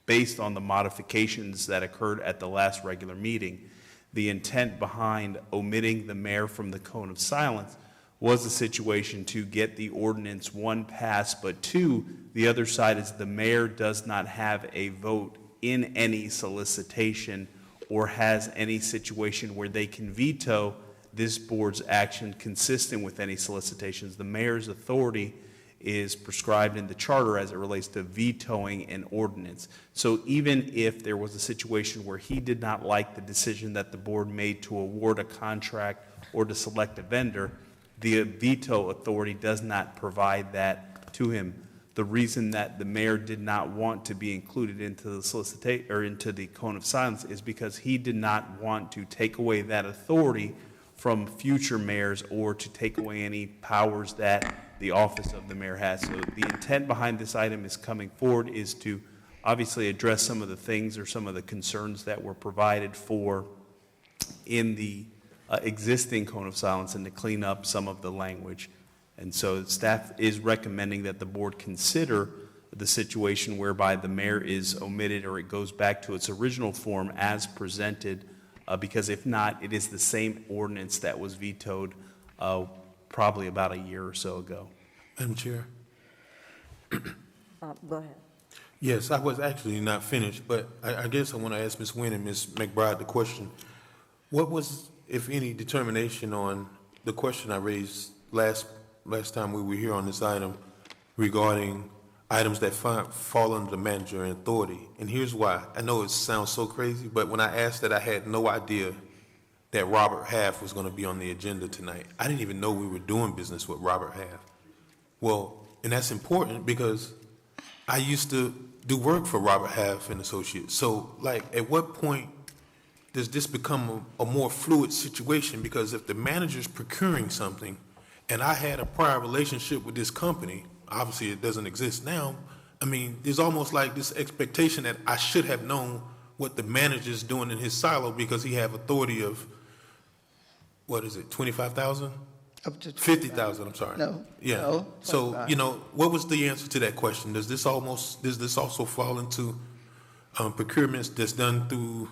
based on the modifications that occurred at the last regular meeting. The intent behind omitting the mayor from the cone of silence was a situation to get the ordinance, one, passed, but two, the other side is the mayor does not have a vote in any solicitation or has any situation where they can veto this board's action consistent with any solicitations. The mayor's authority is prescribed in the charter as it relates to vetoing an ordinance. So even if there was a situation where he did not like the decision that the board made to award a contract or to select a vendor, the veto authority does not provide that to him. The reason that the mayor did not want to be included into the into the cone of silence is because he did not want to take away that authority from future mayors or to take away any powers that the office of the mayor has. So the intent behind this item is coming forward is to obviously address some of the things or some of the concerns that were provided for in the existing cone of silence and to clean up some of the language. And so staff is recommending that the board consider the situation whereby the mayor is omitted or it goes back to its original form as presented, because if not, it is the same ordinance that was vetoed probably about a year or so ago. Madam Chair? Go ahead. Yes, I was actually not finished, but I guess I want to ask Ms. Wynn and Ms. McBride the question. What was, if any, determination on the question I raised last time we were here on this item regarding items that fall under the manager and authority? And here's why. I know it sounds so crazy, but when I asked that, I had no idea that Robert Half was going to be on the agenda tonight. I didn't even know we were doing business with Robert Half. Well, and that's important because I used to do work for Robert Half and Associates. So, like, at what point does this become a more fluid situation? Because if the manager's procuring something and I had a prior relationship with this company, obviously it doesn't exist now, I mean, there's almost like this expectation that I should have known what the manager's doing in his silo because he have authority of, what is it, 25,000? Up to 50,000, I'm sorry. No. Yeah. No, So, 25. what was the answer to that question? Does this also fall into procurements that's done through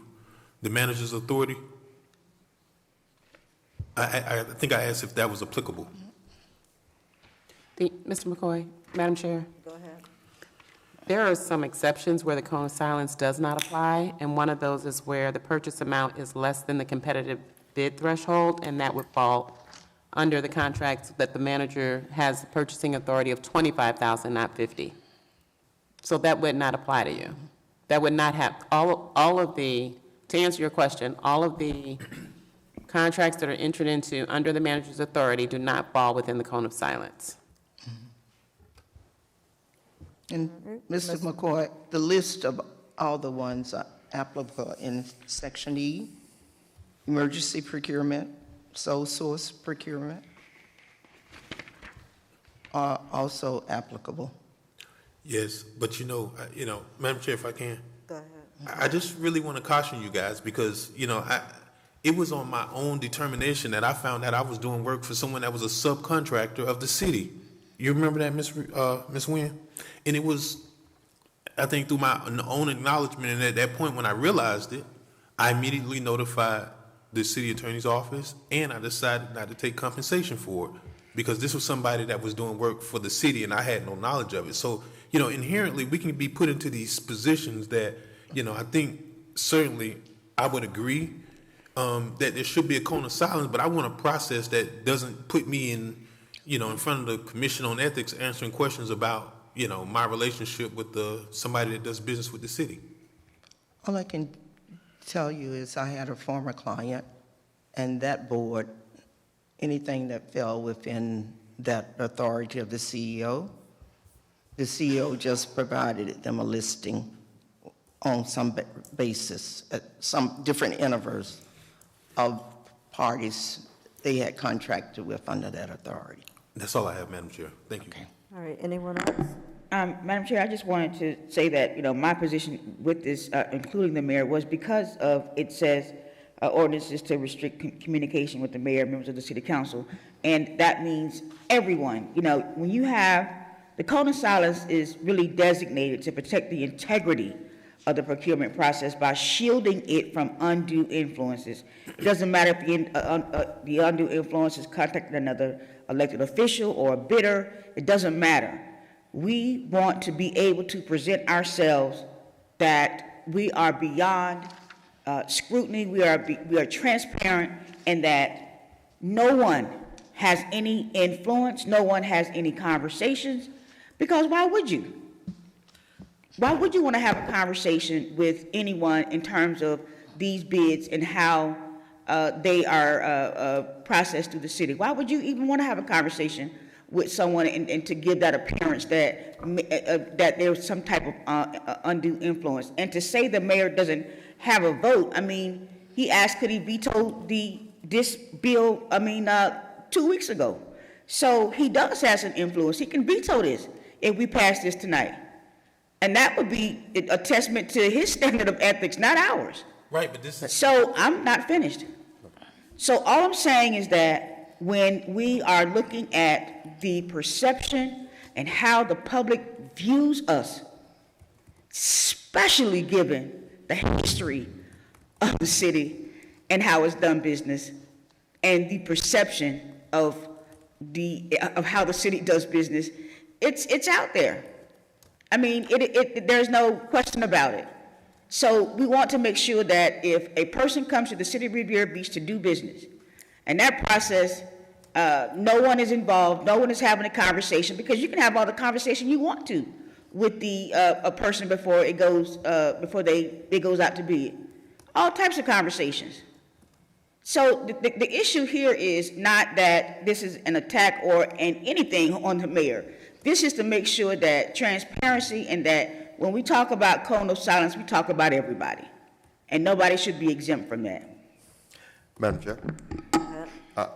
the manager's authority? I think I asked if that was applicable. Mr. McCoy, Madam Chair. Go ahead. There are some exceptions where the cone of silence does not apply, and one of those is where the purchase amount is less than the competitive bid threshold, and that would fall under the contract that the manager has the purchasing authority of $25,000, not $50,000. So that would not apply to you. That would not have, all of the, to answer your question, all of the contracts that are entered into under the manager's authority do not fall within the cone of silence. And Mr. McCoy, the list of all the ones are applicable in Section E, emergency procurement, sole source procurement, are also applicable. Yes, but Madam Chair, if I can. Go ahead. I just really want to caution you guys because, it was on my own determination that I found that I was doing work for someone that was a subcontractor of the city. You remember that, Ms. Wynn? And it was, I think, through my own acknowledgement, and at that point when I realized it, I immediately notified the city attorney's office, and I decided not to take compensation for it because this was somebody that was doing work for the city, and I had no knowledge of it. So, inherently, we can be put into these positions that, I think certainly I would agree that there should be a cone of silence, but I want a process that doesn't put me in front of the Commission on Ethics answering questions about, my relationship with somebody that does business with the city. All I can tell you is I had a former client, and that board, anything that fell within that authority of the CEO just provided them a listing on some basis, at some different intervals of parties they had contracted with under that authority. That's all I have, Madam Chair. Thank you. Okay. All right, anyone else? Madam Chair, I just wanted to say that, my position with this, including the mayor, was because of, it says, ordinances to restrict communication with the mayor, members of the city council, and that means everyone. When you have, the cone of silence is really designated to protect the integrity of the procurement process by shielding it from undue influences. It doesn't matter if the undue influence is contacting another elected official or a bidder, it doesn't matter. We want to be able to present ourselves that we are beyond scrutiny, we are transparent, and that no one has any influence. No one has any conversations, because why would you? Why would you want to have a conversation with anyone in terms of these bids and how they are processed through the city? Why would you even want to have a conversation with someone and to give that appearance that that there's some type of undue influence? And to say the mayor doesn't have a vote, I mean, he asked could he veto this bill, 2 weeks ago. So he does have some influence. He can veto this if we pass this tonight. And that would be a testament to his standard of ethics, not ours. Right, but this is... So I'm not finished. So all I'm saying is that when we are looking at the perception and how the public views us, especially given the history of the city and how it's done business, and the perception of how the city does business, it's out there. I mean, there's no question about it. So we want to make sure that if a person comes to the city of Riviera Beach to do business, and that process, no one is involved, no one is having a conversation, because you can have all the conversation you want to with a person before it goes it goes out to bid. All types of conversations. So the issue here is not that this is an attack or anything on the mayor. This is to make sure that transparency, and that when we talk about cone of silence, we talk about everybody. And nobody should be exempt from that. Madam Chair,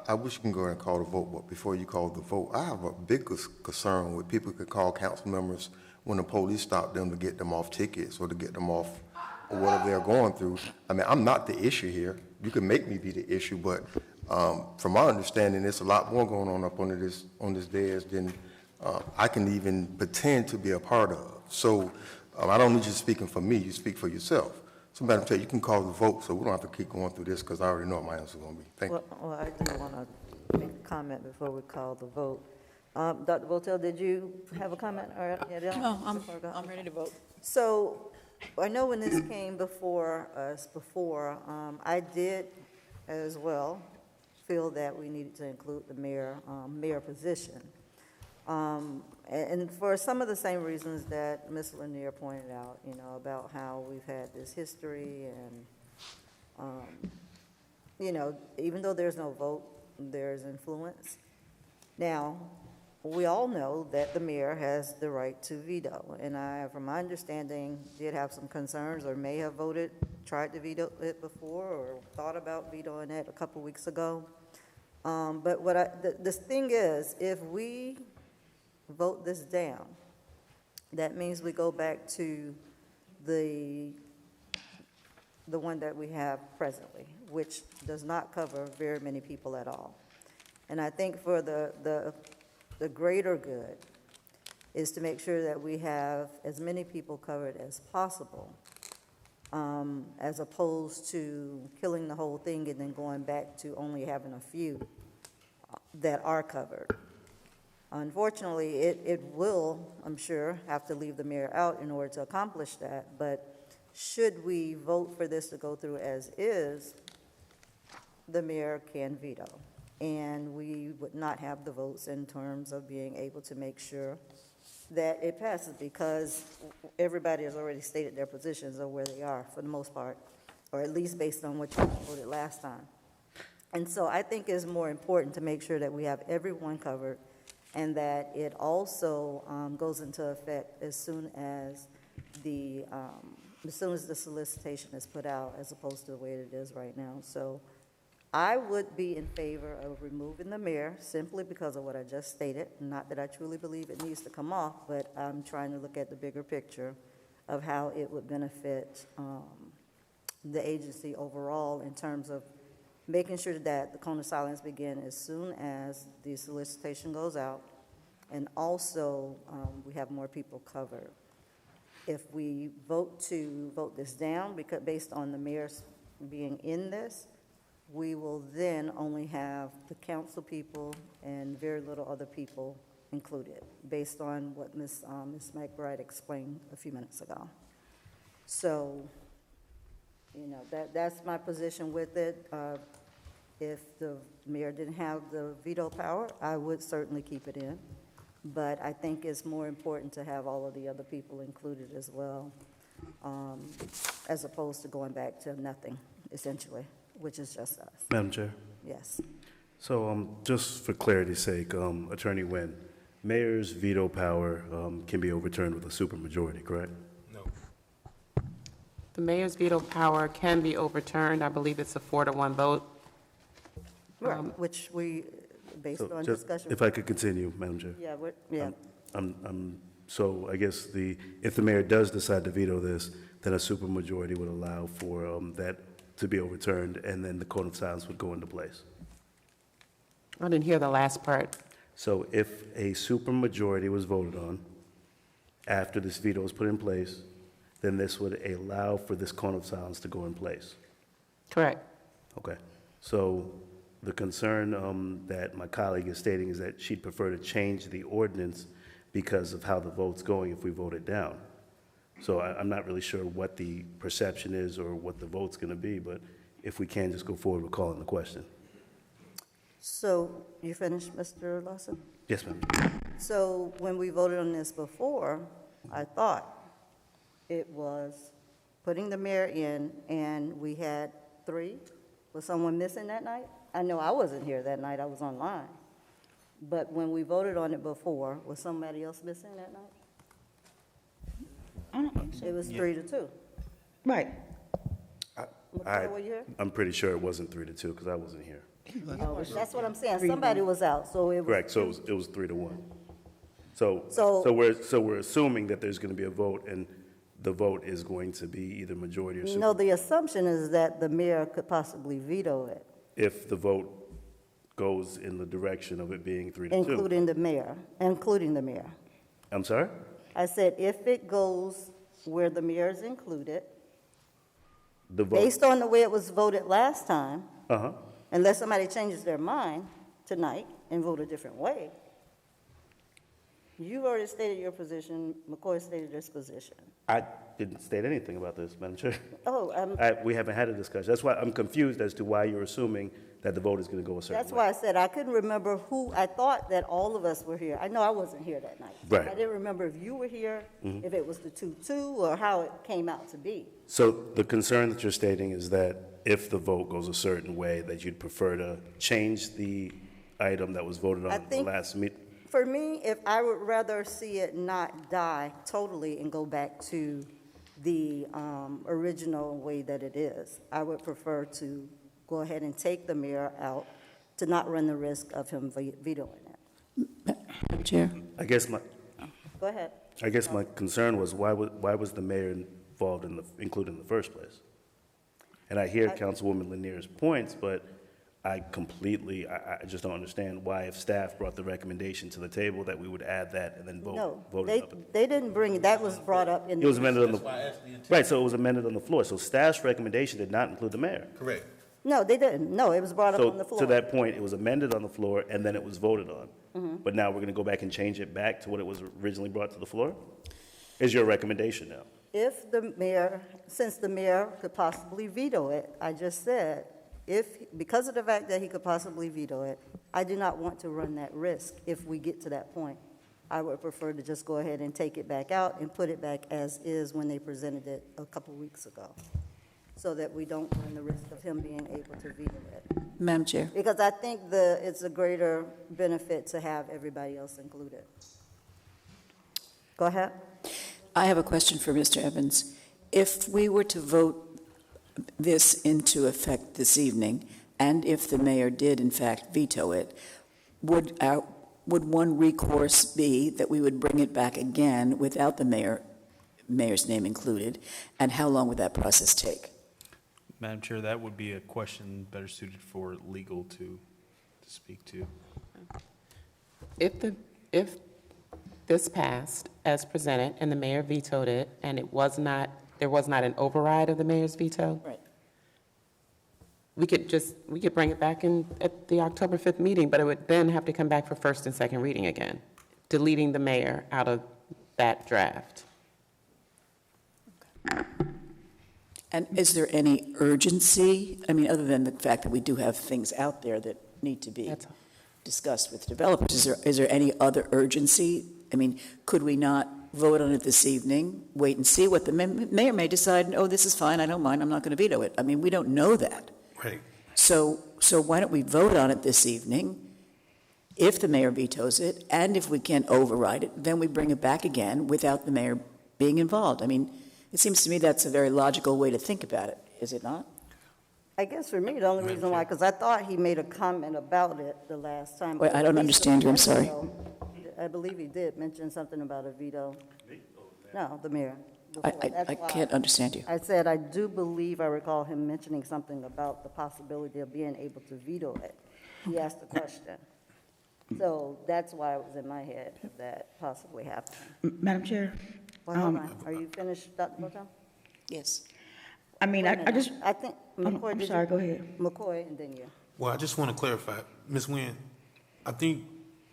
I wish you can go ahead and call the vote, but before you call the vote, I have a big concern with people could call council members when the police stop them to get them off tickets or to get them off or whatever they're going through. I mean, I'm not the issue here. You can make me be the issue, but from my understanding, there's a lot more going on up on this dais than I can even pretend to be a part of. So I don't need you speaking for me, you speak for yourself. So Madam Chair, you can call the vote so we don't have to keep going through this, because I already know what my answer is going to be. Thank you. Well, I do want to make a comment before we call the vote. Dr. Votel, did you have a comment? No, I'm ready to vote. So I know when this came before us before, I did as well feel that we needed to include the mayor position. And for some of the same reasons that Ms. Lanier pointed out, about how we've had this history and, even though there's no vote, there's influence. Now, we all know that the mayor has the right to veto, and I, from my understanding, did have some concerns or may have tried to veto it before or thought about vetoing it a couple weeks ago. But the thing is, if we vote this down, that means we go back to the one that we have presently, which does not cover very many people at all. And I think for the greater good is to make sure that we have as many people covered as possible, as opposed to killing the whole thing and then going back to only having a few that are covered. Unfortunately, it will, I'm sure, have to leave the mayor out in order to accomplish that, but should we vote for this to go through as is, the mayor can veto. And we would not have the votes in terms of being able to make sure that it passes, because everybody has already stated their positions of where they are for the most part, or at least based on what you voted last time. And so I think it's more important to make sure that we have everyone covered, and that it also goes into effect as soon as the solicitation is put out, as opposed to the way it is right now. So I would be in favor of removing the mayor simply because of what I just stated. Not that I truly believe it needs to come off, but I'm trying to look at the bigger picture of how it would benefit the agency overall in terms of making sure that the cone of silence begin as soon as the solicitation goes out, and also we have more people covered. If we vote to vote this down, because based on the mayor's being in this, we will then only have the council people and very little other people included, based on what Ms. McBride explained a few minutes ago. So, that's my position with it. If the mayor didn't have the veto power, I would certainly keep it in. But I think it's more important to have all of the other people included as well, as opposed to going back to nothing, essentially, which is just us. Madam Chair? Yes. So just for clarity's sake, Attorney Nguyen, mayor's veto power can be overturned with a supermajority, correct? No. The mayor's veto power can be overturned. I believe it's a 4-to-1 vote. Right, which we, based So on just- discussion. If I could continue, Madam Chair. Yeah, yeah. So I guess if the mayor does decide to veto this, then a supermajority would allow for that to be overturned, and then the code of silence would go into place. I didn't hear the last part. So if a supermajority was voted on after this veto was put in place, then this would allow for this cone of silence to go in place. Correct. Okay. So the concern that my colleague is stating is that she'd prefer to change the ordinance because of how the vote's going if we vote it down. So I'm not really sure what the perception is or what the vote's going to be, but if we can just go forward with calling the question. So you finished, Mr. Lawson? Yes, ma'am. So when we voted on this before, I thought it was putting the mayor in, and we had 3. Was someone missing that night? I know I wasn't here that night, I was online. But when we voted on it before, was somebody else missing that night? I don't think so. It was 3-2. Right. McCoy, were you here? I'm pretty sure it wasn't 3-2 because I wasn't here. Oh, that's what I'm saying, somebody was out, so it was. Correct, so it was 3-1. So So- we're assuming that there's going to be a vote, and the vote is going to be either majority or super. No, the assumption is that the mayor could possibly veto it, If the vote goes in the direction of it being 3-2. including the mayor. I'm sorry? I said, if it goes where the mayor is included, The vote. based on the way it was voted last time, Uh-huh. unless somebody changes their mind tonight and vote a different way. You've already stated your position, McCoy stated his position. I didn't state anything about this, Madam Chair. Oh, We haven't had a discussion. That's why I'm confused as to why you're assuming that the vote is going to go a certain way. that's why I said I couldn't remember who, I thought that all of us were here. I know I wasn't here that night. Right. I didn't remember if you were here, if it was the 2-2, or how it came out to be. So the concern that you're stating is that if the vote goes a certain way, that you'd prefer to change the item that was voted on I at the think- last meeting? For me, if I would rather see it not die totally and go back to the original way that it is, I would prefer to go ahead and take the mayor out to not run the risk of him vetoing it. Madam Chair. I guess my Go ahead. concern was why was the mayor involved included in the first place? And I hear Councilwoman Lanier's points, but I just don't understand why, if staff brought the recommendation to the table, that we would add that and then vote No, it up. they didn't bring it, that was brought up in. It was amended on the, right, so it was amended on the floor. So staff's recommendation did not include the mayor. Correct. No, they didn't. No, it was brought up on the So floor. to that point, it was amended on the floor and then it was voted on. Mm-hmm. But now we're going to go back and change it back to what it was originally brought to the floor? Is your recommendation now? If the mayor, since the mayor could possibly veto it, I just said, because of the fact that he could possibly veto it, I do not want to run that risk if we get to that point. I would prefer to just go ahead and take it back out and put it back as is when they presented it a couple weeks ago, so that we don't run the risk of him being able to veto it. Madam Chair. Because I think it's a greater benefit to have everybody else included. Go ahead. I have a question for Mr. Evans. If we were to vote this into effect this evening, and if the mayor did in fact veto it, would one recourse be that we would bring it back again without the mayor's name included, and how long would that process take? Madam Chair, that would be a question better suited for legal to speak to. If this passed as presented and the mayor vetoed it, and there was not an override of the mayor's veto? Right. We could bring it back at the October 5th meeting, but it would then have to come back for first and second reading again, deleting the mayor out of that draft. And is there any urgency? I mean, other than the fact that we do have things out there that need to be discussed with developers, is there any other urgency? I mean, could we not vote on it this evening, wait and see what the mayor may decide, oh, this is fine, I don't mind, I'm not going to veto it? I mean, we don't know that. Right. So why don't we vote on it this evening? If the mayor vetoes it, and if we can't override it, then we bring it back again without the mayor being involved. I mean, it seems to me that's a very logical way to think about it, is it not? I guess for me, the only reason why, because I thought he made a comment about it the last time. Wait, I don't understand you, I'm sorry. I believe he did mention something about a veto. No, the mayor. I can't understand you. I said, I do believe I recall him mentioning something about the possibility of being able to veto it. He asked the question. So that's why it was in my head that possibly happened. Madam Chair? Well, hold on. Are you finished, Dr. Motel? Yes. I mean, I think, McCoy, I'm sorry, go ahead. McCoy, and then you. Well, I just want to clarify, Ms. Nguyen, I think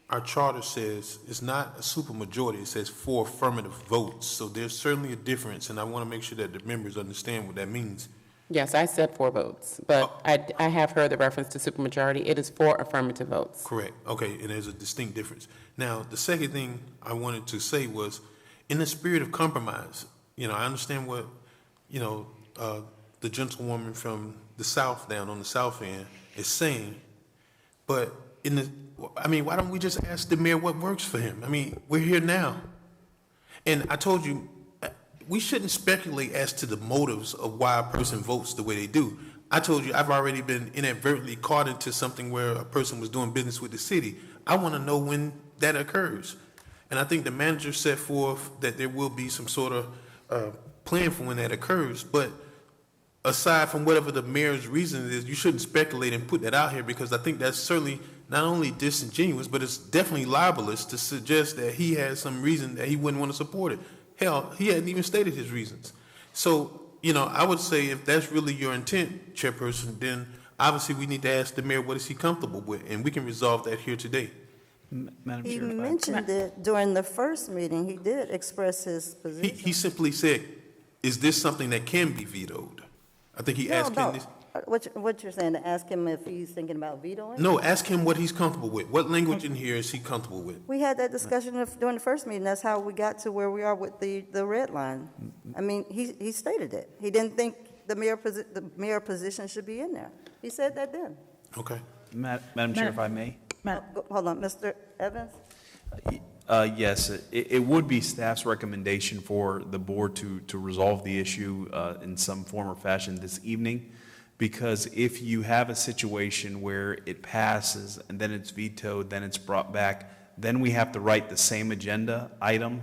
our charter says it's not a supermajority, it says 4 affirmative votes. So there's certainly a difference, and I want to make sure that the members understand what that means. Yes, I said 4 votes, but I have heard the reference to supermajority. It is 4 affirmative votes. Correct. Okay, and there's a distinct difference. Now, the second thing I wanted to say was, in the spirit of compromise, I understand what, the gentlewoman from the South down on the South end is saying, but why don't we just ask the mayor what works for him? I mean, we're here now. And I told you, we shouldn't speculate as to the motives of why a person votes the way they do. I told you, I've already been inadvertently caught into something where a person was doing business with the city. I want to know when that occurs. And I think the manager set forth that there will be some sort of plan for when that occurs. But aside from whatever the mayor's reason is, you shouldn't speculate and put that out here, because I think that's certainly not only disingenuous, but it's definitely libelous to suggest that he has some reason that he wouldn't want to support it. Hell, he hadn't even stated his reasons. So, I would say if that's really your intent, Chairperson, then obviously we need to ask the mayor what is he comfortable with, and we can resolve that here today. Madam He Chair, mentioned it during the first meeting. He did express his position. He simply said, is this something that can be vetoed? I think he asked him this. What you're saying, to ask him if he's thinking about vetoing? No, ask him what he's comfortable with. What language in here is he comfortable with? We had that discussion during the first meeting. That's how we got to where we are with the red line. I mean, he stated it. He didn't think the mayor position should be in there. He said that then. Okay. Madam Chair, if I may. Hold on, Mr. Evans? Yes, it would be staff's recommendation for the board to resolve the issue in some form or fashion this evening, because if you have a situation where it passes and then it's vetoed, then it's brought back, then we have to write the same agenda item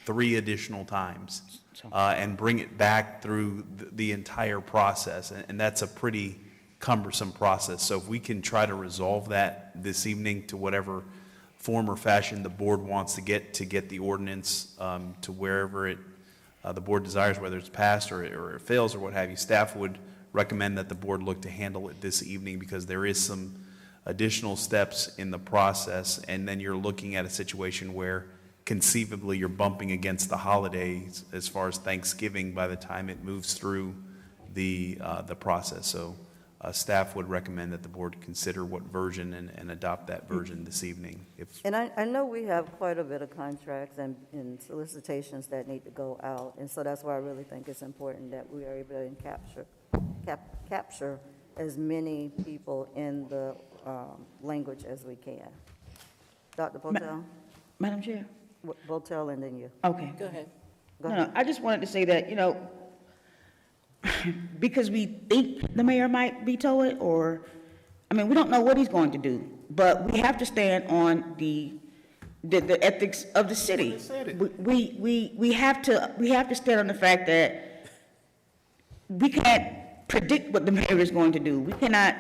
3 additional times and bring it back through the entire process, and that's a pretty cumbersome process. So if we can try to resolve that this evening to whatever form or fashion the board wants to get the ordinance to wherever the board desires, whether it's passed or it fails or what have you, staff would recommend that the board look to handle it this evening, because there is some additional steps in the process, and then you're looking at a situation where conceivably you're bumping against the holidays as far as Thanksgiving by the time it moves through the process. So staff would recommend that the board consider what version and adopt that version this evening. And I know we have quite a bit of contracts and solicitations that need to go out, and so that's why I really think it's important that we are able to capture as many people in the language as we can. Dr. Botel? Madam Chair? Botel, and then you. Okay. Go ahead. No, I just wanted to say that, because we think the mayor might veto it, we don't know what he's going to do, but we have to stand on the ethics of the city. We have to stand on the fact that we can't predict what the mayor is going to do. We cannot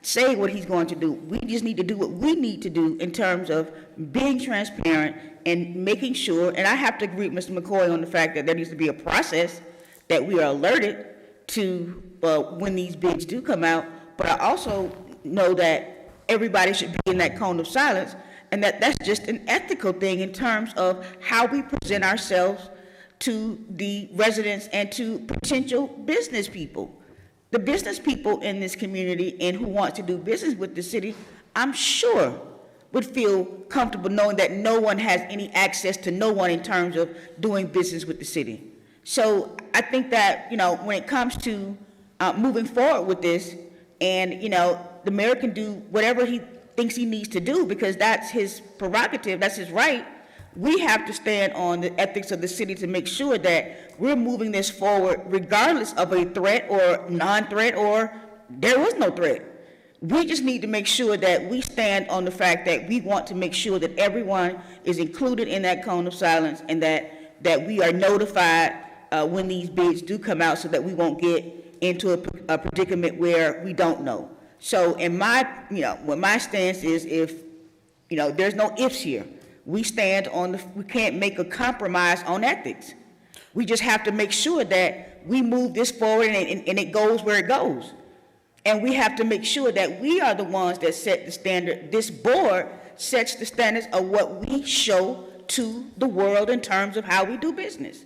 say what he's going to do. We just need to do what we need to do in terms of being transparent and making sure, and I have to agree with Mr. McCoy on the fact that there needs to be a process that we are alerted to when these bids do come out, but I also know that everybody should be in that cone of silence, and that's just an ethical thing in terms of how we present ourselves to the residents and to potential business people. The business people in this community and who want to do business with the city, I'm sure would feel comfortable knowing that no one has any access to no one in terms of doing business with the city. So I think that, when it comes to moving forward with this, and, the mayor can do whatever he thinks he needs to do because that's his prerogative, that's his right. We have to stand on the ethics of the city to make sure that we're moving this forward regardless of a threat or non-threat or there was no threat. We just need to make sure that we stand on the fact that we want to make sure that everyone is included in that cone of silence and that we are notified when these bids do come out so that we won't get into a predicament where we don't know. So in my, what my stance is, if, there's no ifs here. We stand on we can't make a compromise on ethics. We just have to make sure that we move this forward and it goes where it goes. And we have to make sure that we are the ones that set the standard. This board sets the standards of what we show to the world in terms of how we do business.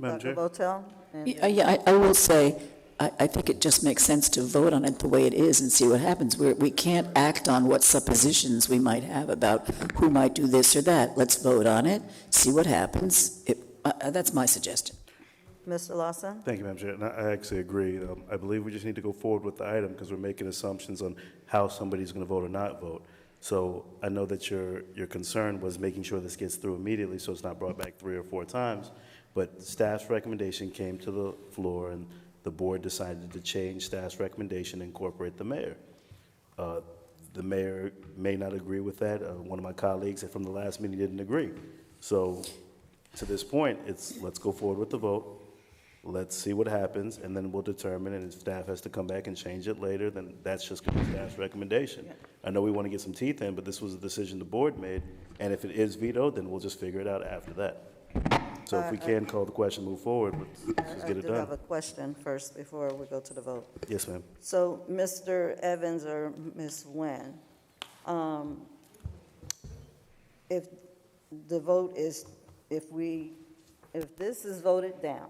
Dr. Votel? Yeah, I will say, I think it just makes sense to vote on it the way it is and see what happens. We can't act on what suppositions we might have about who might do this or that. Let's vote on it, see what happens. That's my suggestion. Mr. Lawson? Thank you, Madam Chair. And I actually agree. I believe we just need to go forward with the item because we're making assumptions on how somebody's going to vote or not vote. So I know that your concern was making sure this gets through immediately so it's not brought back 3 or 4 times. But staff's recommendation came to the floor and the board decided to change staff's recommendation and incorporate the mayor. The mayor may not agree with that. One of my colleagues from the last meeting didn't agree. So to this point, let's go forward with the vote. Let's see what happens, and then we'll determine, and if staff has to come back and change it later, then that's just going to be staff's recommendation. Yeah. I know we want to get some teeth in, but this was a decision the board made, and if it is vetoed, then we'll just figure it out after that. So if we can call the question, move forward, let's just get it done. I do have a question first before we go to the vote. Yes, ma'am. So, Mr. Evans or Ms. Nguyen, if the vote is, if this is voted down,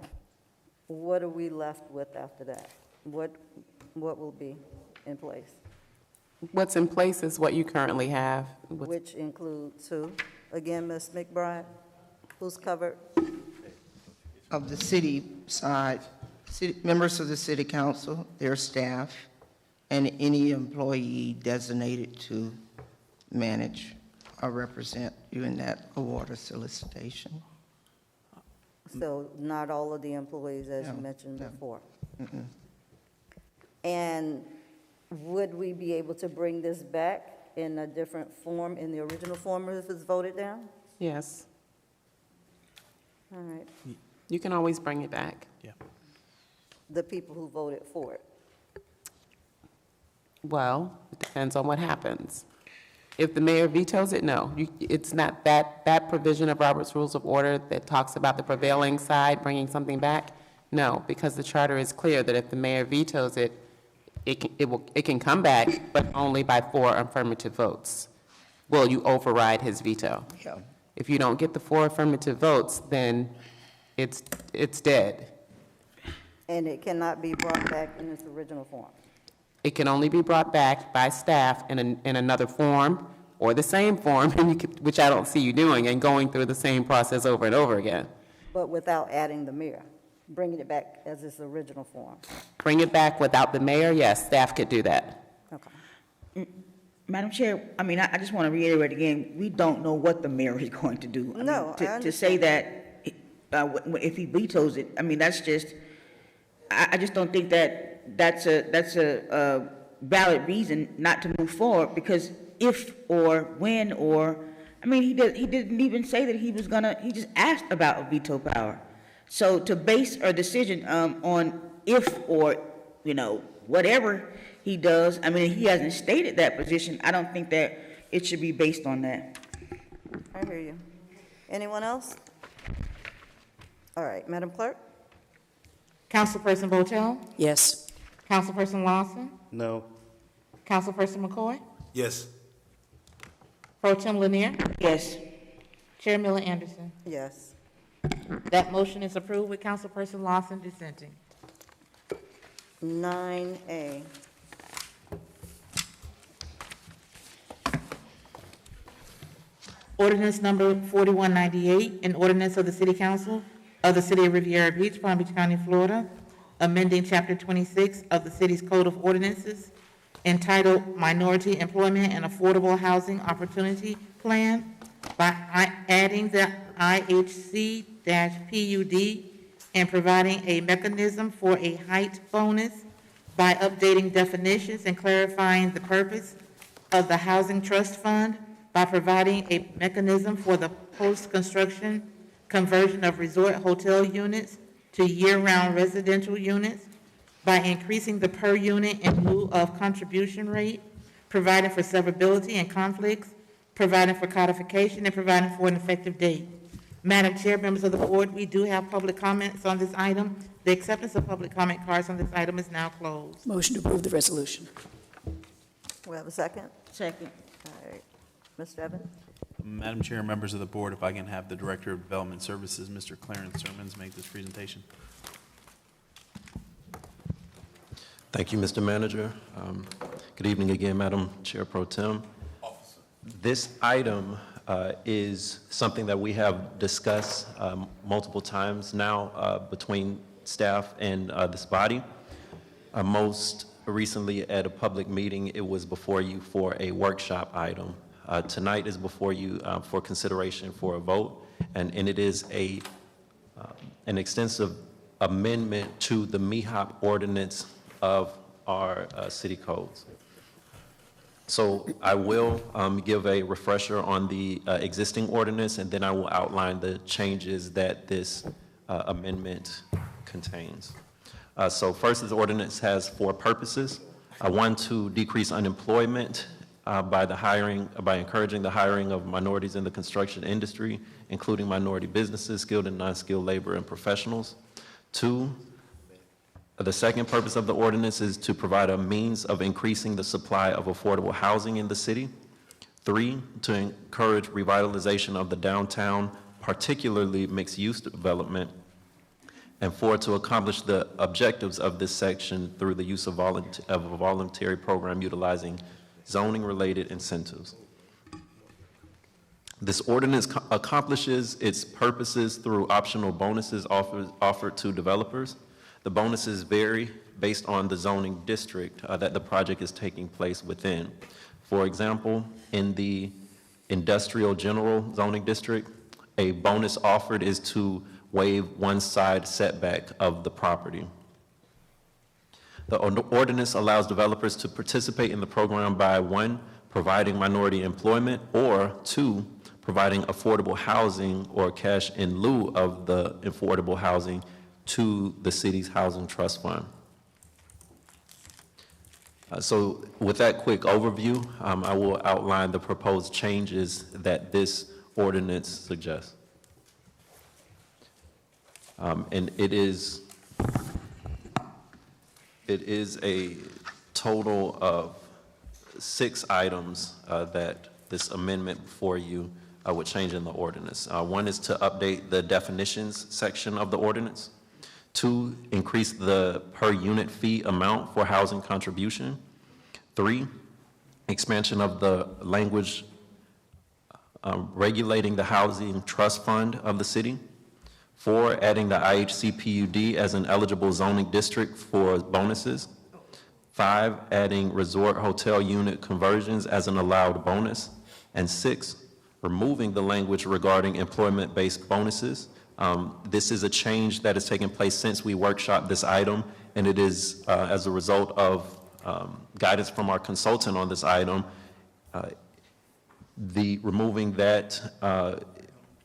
what are we left with after that? What will be in place? What's in place is what you currently have. Which includes who? Again, Ms. McBride, who's covered? Of the city side, members of the city council, their staff, and any employee designated to manage or represent you in that award or solicitation. So not all of the employees, as you mentioned before. Mm-mm. And would we be able to bring this back in a different form, in the original form, if it's voted down? Yes. All right. You can always bring it back. Yeah. The people who voted for it. Well, it depends on what happens. If the mayor vetoes it, no. It's not that provision of Robert's Rules of Order that talks about the prevailing side bringing something back. No, because the charter is clear that if the mayor vetoes it, it can come back, but only by 4 affirmative votes. Will you override his veto? Yeah. If you don't get the 4 affirmative votes, then it's dead. And it cannot be brought back in its original form. It can only be brought back by staff in another form or the same form, which I don't see you doing, and going through the same process over and over again. But without adding the mayor, bringing it back as its original form. Bring it back without the mayor? Yes, staff could do that. Okay. Madam Chair, I just want to reiterate again, we don't know what the mayor is going to do. To say that if he vetoes it, that's just, I just don't think that's a valid reason not to move forward, because if or when or, he didn't even say that he was gonna, he just asked about a veto power. So to base a decision on if or, whatever he does, he hasn't stated that position. I don't think that it should be based on that. I hear you. Anyone else? All right, Madam Clerk? Councilperson Votel? Yes. Councilperson Lawson? No. Councilperson McCoy? Yes. Pro Tem Lanier? Yes. Chair Miller Anderson? Yes. That motion is approved with Councilperson Lawson dissenting. 9A. Ordinance number 4198, an ordinance of the City Council of the City of Riviera Beach, Palm Beach County, Florida, amending Chapter 26 of the city's Code of Ordinances entitled Minority Employment and Affordable Housing Opportunity Plan by adding the IHC-PUD and providing a mechanism for a height bonus by updating definitions and clarifying the purpose of the Housing Trust Fund by providing a mechanism for the post-construction conversion of resort hotel units to year-round residential units, by increasing the per unit in lieu of contribution rate, providing for severability and conflicts, providing for codification, and providing for an effective date. Madam Chair, members of the board, we do have public comments on this item. The acceptance of public comment cards on this item is now closed. Motion to approve the resolution. We have a second? Second. All right. Mr. Evans? Madam Chair, members of the board, if I can have the Director of Development Services, Mr. Clarence Sermons, make this presentation. Thank you, Mr. Manager. Good evening again, Madam Chair Pro Tem. This item is something that we have discussed multiple times now between staff and this body. Most recently at a public meeting, it was before you for a workshop item. Tonight is before you for consideration for a vote, and it is an extensive amendment to the MIHOP ordinance of our city codes. So I will give a refresher on the existing ordinance, and then I will outline the changes that this amendment contains. So first, this ordinance has 4 purposes. One, to decrease unemployment by encouraging the hiring of minorities in the construction industry, including minority businesses, skilled and non-skilled labor and professionals. 2, the second purpose of the ordinance is to provide a means of increasing the supply of affordable housing in the city. 3, to encourage revitalization of the downtown, particularly mixed-use development. And 4, to accomplish the objectives of this section through the use of a voluntary program utilizing zoning-related incentives. This ordinance accomplishes its purposes through optional bonuses offered to developers. The bonuses vary based on the zoning district that the project is taking place within. For example, in the industrial general zoning district, a bonus offered is to waive one side setback of the property. The ordinance allows developers to participate in the program by 1, providing minority employment, or 2, providing affordable housing or cash in lieu of the affordable housing to the city's Housing Trust Fund. So with that quick overview, I will outline the proposed changes that this ordinance suggests. And it is a total of 6 items that this amendment before you would change in the ordinance. 1 is to update the definitions section of the ordinance. 2, increase the per unit fee amount for housing contribution. 3, expansion of the language regulating the housing trust fund of the city. 4, adding the IHC-PUD as an eligible zoning district for bonuses. 5, adding resort hotel unit conversions as an allowed bonus. And 6, removing the language regarding employment-based bonuses. This is a change that has taken place since we workshopped this item, and it is as a result of guidance from our consultant on this item. The removing that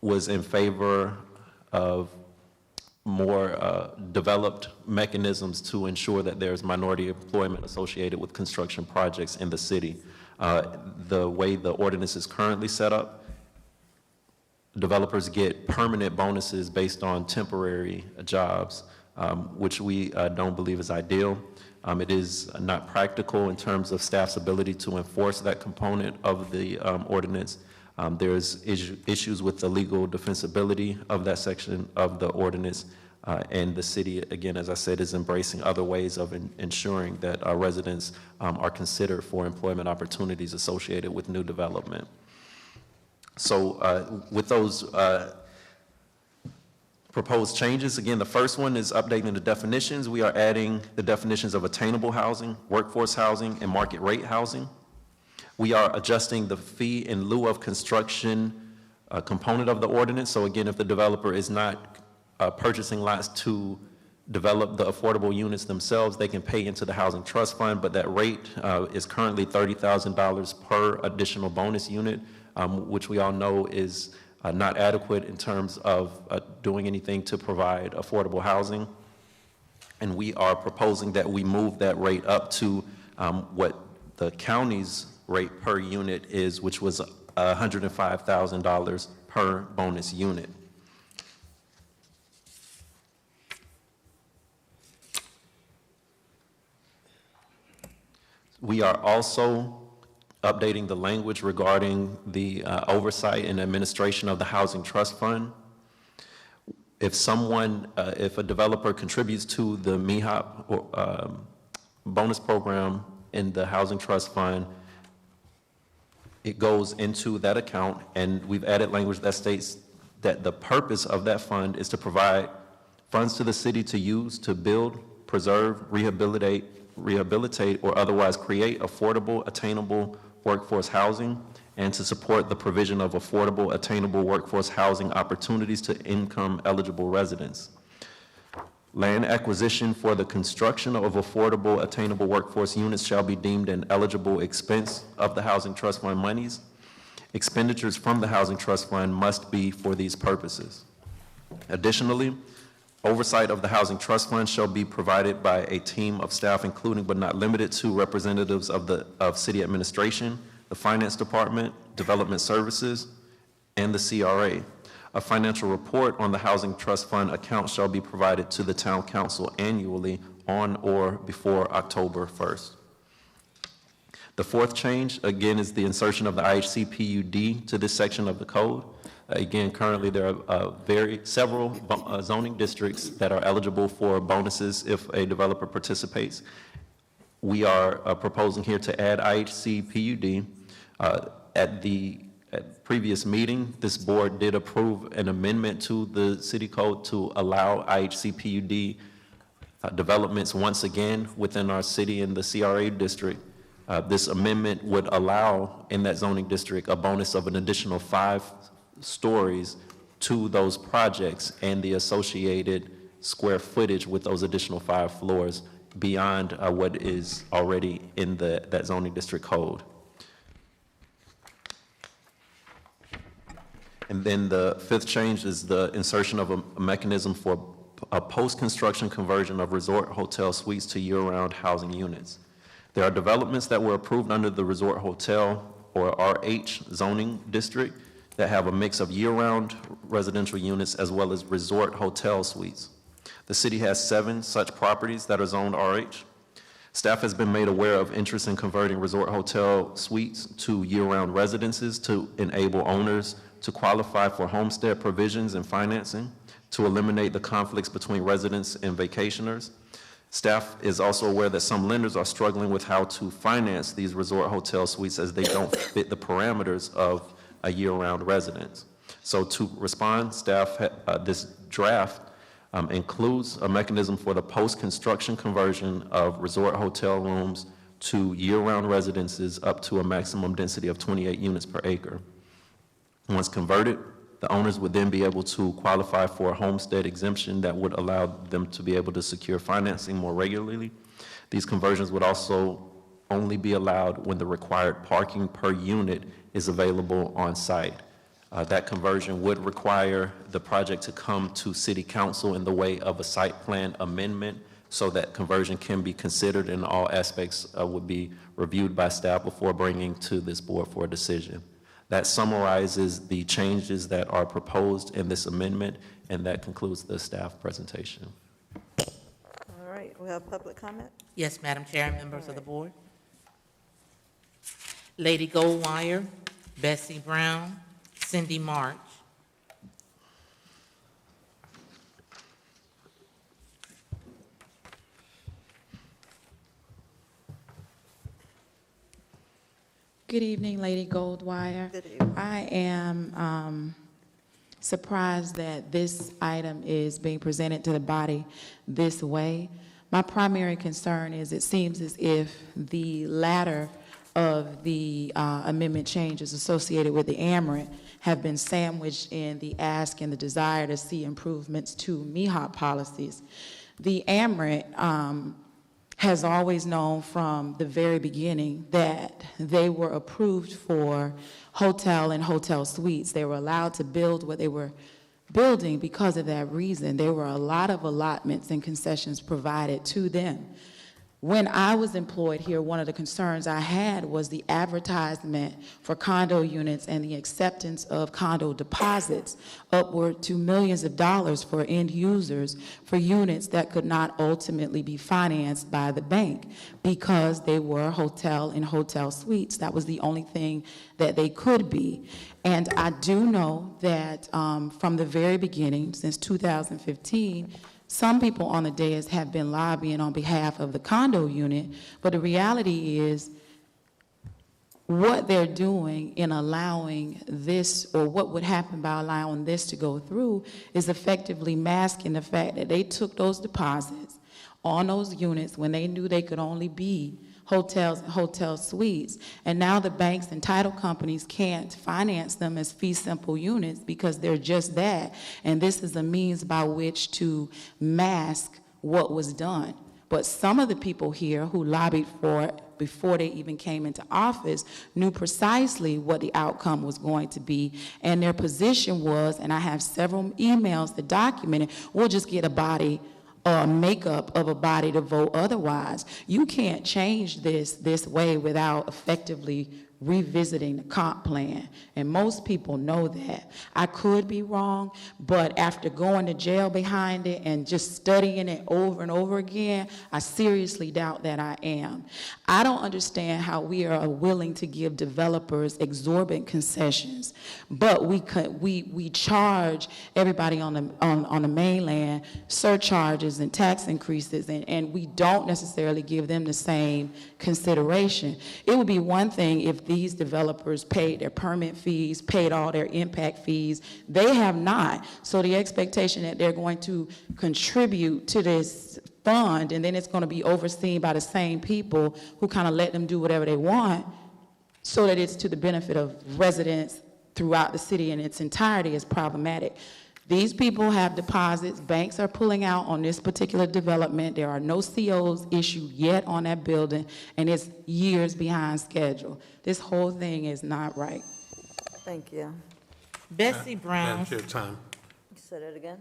was in favor of more developed mechanisms to ensure that there's minority employment associated with construction projects in the city. The way the ordinance is currently set up, developers get permanent bonuses based on temporary jobs, which we don't believe is ideal. It is not practical in terms of staff's ability to enforce that component of the ordinance. There's issues with the legal defensibility of that section of the ordinance, and the city, again, as I said, is embracing other ways of ensuring that our residents are considered for employment opportunities associated with new development. So with those proposed changes, again, the first one is updating the definitions. We are adding the definitions of attainable housing, workforce housing, and market rate housing. We are adjusting the fee in lieu of construction component of the ordinance. So again, if the developer is not purchasing lots to develop the affordable units themselves, they can pay into the Housing Trust Fund, but that rate is currently $30,000 per additional bonus unit, which we all know is not adequate in terms of doing anything to provide affordable housing. And we are proposing that we move that rate up to what the county's rate per unit is, which was $105,000 per bonus unit. We are also updating the language regarding the oversight and administration of the Housing Trust Fund. If a developer contributes to the MEHOP bonus program in the Housing Trust Fund, it goes into that account, and we've added language that states that the purpose of that fund is to provide funds to the city to use to build, preserve, rehabilitate, or otherwise create affordable, attainable workforce housing, and to support the provision of affordable, attainable workforce housing opportunities to income-eligible residents. Land acquisition for the construction of affordable, attainable workforce units shall be deemed an eligible expense of the Housing Trust Fund monies. Expenditures from the Housing Trust Fund must be for these purposes. Additionally, oversight of the Housing Trust Fund shall be provided by a team of staff, including but not limited to representatives of city administration, the finance department, development services, and the CRA. A financial report on the Housing Trust Fund account shall be provided to the Town Council annually on or before October 1st. The fourth change, again, is the insertion of the IHC PUD to this section of the code. Again, currently there are several zoning districts that are eligible for bonuses if a developer participates. We are proposing here to add IHC PUD. At the previous meeting, this board did approve an amendment to the city code to allow IHC PUD developments once again within our city and the CRA district. This amendment would allow in that zoning district a bonus of an additional 5 stories to those projects and the associated square footage with those additional 5 floors beyond what is already in that zoning district code. And then the fifth change is the insertion of a mechanism for a post-construction conversion of resort hotel suites to year-round housing units. There are developments that were approved under the resort hotel or RH zoning district that have a mix of year-round residential units as well as resort hotel suites. The city has 7 such properties that are zoned RH. Staff has been made aware of interest in converting resort hotel suites to year-round residences to enable owners to qualify for homestead provisions and financing, to eliminate the conflicts between residents and vacationers. Staff is also aware that some lenders are struggling with how to finance these resort hotel suites as they don't fit the parameters of a year-round residence. So to respond, staff, this draft includes a mechanism for the post-construction conversion of resort hotel rooms to year-round residences up to a maximum density of 28 units per acre. Once converted, the owners would then be able to qualify for a homestead exemption that would allow them to be able to secure financing more regularly. These conversions would also only be allowed when the required parking per unit is available on site. That conversion would require the project to come to City Council in the way of a site plan amendment so that conversion can be considered and all aspects would be reviewed by staff before bringing to this board for a decision. That summarizes the changes that are proposed in this amendment, and that concludes the staff presentation. All right, we have public comment? Yes, Madam Chair and members of the board. Lady Goldwire, Bessie Brown, Cindy March. Good evening, Lady Goldwire. Good evening. I am surprised that this item is being presented to the body this way. My primary concern is it seems as if the latter of the amendment changes associated with the AMRIT have been sandwiched in the ask and the desire to see improvements to MEHOP policies. The AMRIT has always known from the very beginning that they were approved for hotel and hotel suites. They were allowed to build what they were building because of that reason. There were a lot of allotments and concessions provided to them. When I was employed here, one of the concerns I had was the advertisement for condo units and the acceptance of condo deposits upward to millions of dollars for end users for units that could not ultimately be financed by the bank because they were hotel and hotel suites. That was the only thing that they could be. And I do know that from the very beginning, since 2015, some people on the dais have been lobbying on behalf of the condo unit, but the reality is what they're doing in allowing this, or what would happen by allowing this to go through, is effectively masking the fact that they took those deposits on those units when they knew they could only be hotels and hotel suites, and now the banks and title companies can't finance them as fee simple units because they're just that, and this is a means by which to mask what was done. But some of the people here who lobbied for it before they even came into office knew precisely what the outcome was going to be, and their position was, and I have several emails that document it, we'll just get a body or makeup of a body to vote otherwise. You can't change this way without effectively revisiting the comp plan, and most people know that. I could be wrong, but after going to jail behind it and just studying it over and over again, I seriously doubt that I am. I don't understand how we are willing to give developers exorbitant concessions, but we charge everybody on the mainland surcharges and tax increases, and we don't necessarily give them the same consideration. It would be one thing if these developers paid their permit fees, paid all their impact fees. They have not. So the expectation that they're going to contribute to this fund and then it's going to be overseen by the same people who kind of let them do whatever they want so that it's to the benefit of residents throughout the city in its entirety is problematic. These people have deposits. Banks are pulling out on this particular development. There are no COs issued yet on that building, and it's years behind schedule. This whole thing is not right. Thank you. Bessie Brown. Madam Chair, time. Say that again.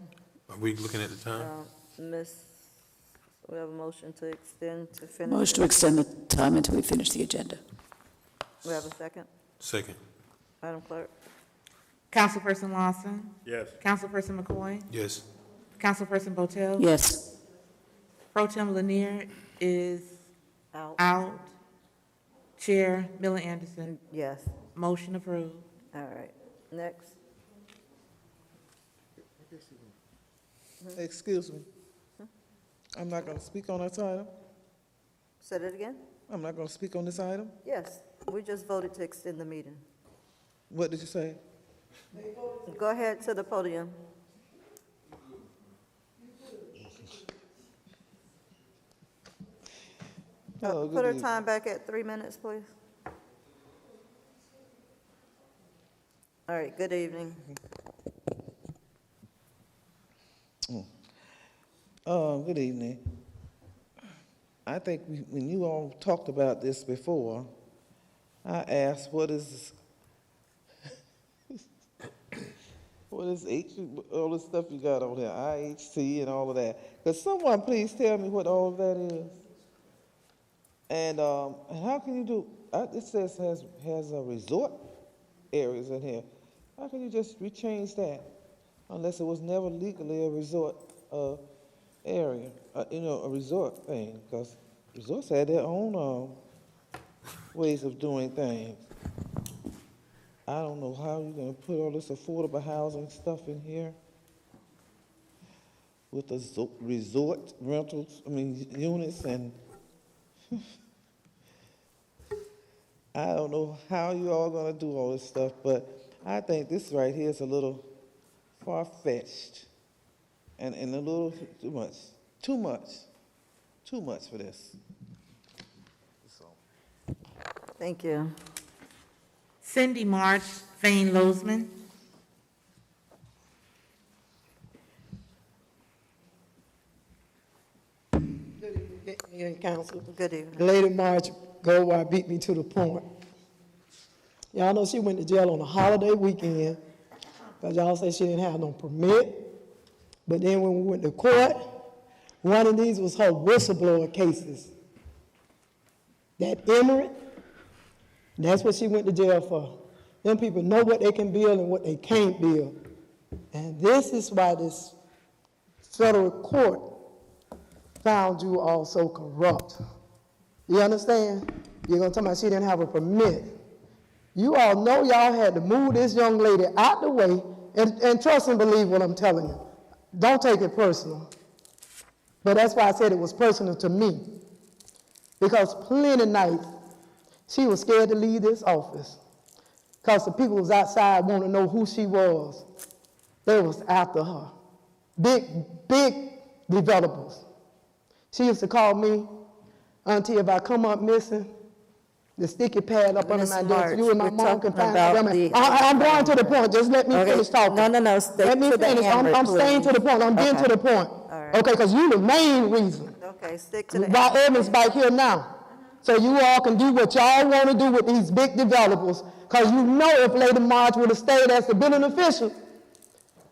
Are we looking at the time? We have a motion to extend to finish. Motion to extend the time until we finish the agenda. We have a second. Second. Madam Clerk. Councilperson Lawson? Yes. Councilperson McCoy? Yes. Councilperson Botel? Yes. Pro Tem Lanier is Out. Chair Miller Anderson? Yes. Motion approved. All right. Next. Excuse me. I'm not going to speak on this item. Say that again? I'm not going to speak on this item. Yes. We just voted to extend the meeting. What did you say? Go ahead to the podium. Hello, Put her good time back at 3 minutes, please. All right, good evening. Good evening. I think when you all talked about this before, I asked, what is all the stuff you got on there, IHC and all of that? Could someone please tell me what all of that is? And how can you do, it says has a resort areas in here. How can you just rechange that? Unless it was never legally a resort area, a resort thing, because resorts had their own ways of doing things. I don't know how you're gonna put all this affordable housing stuff in here with the resort rentals, units, and I don't know how you all gonna do all this stuff, but I think this right here is a little far-fetched and a little too much for this. Thank you. Cindy March, Fane Lozman. Good evening, Council. Good evening. Lady March Goldwire beat me to the point. Y'all know she went to jail on a holiday weekend because y'all say she didn't have no permit. But then when we went to court, one of these was her whistleblower cases. That Emirate, that's what she went to jail for. Them people know what they can build and what they can't build. And this is why this federal court found you all so corrupt. You understand? You're gonna tell me she didn't have a permit. You all know y'all had to move this young lady out the way, and trust and believe what I'm telling you. Don't take it personal. But that's why I said it was personal to me. Because plenty nights, she was scared to leave this office. Because the people was outside wanting to know who she was. They was after her. Big developers. She used to call me, Auntie, if I come up missing, the sticky pad up under my desk, you and my mom can find out. I'm going to the point. Just let me finish talking. No. Let me finish. I'm staying to the point. I'm getting to the point. Okay, because you the main reason. Okay, stick to the Why Evans back here now. So you all can do what y'all want to do with these big developers, because you know if Lady March would have stayed as the building official,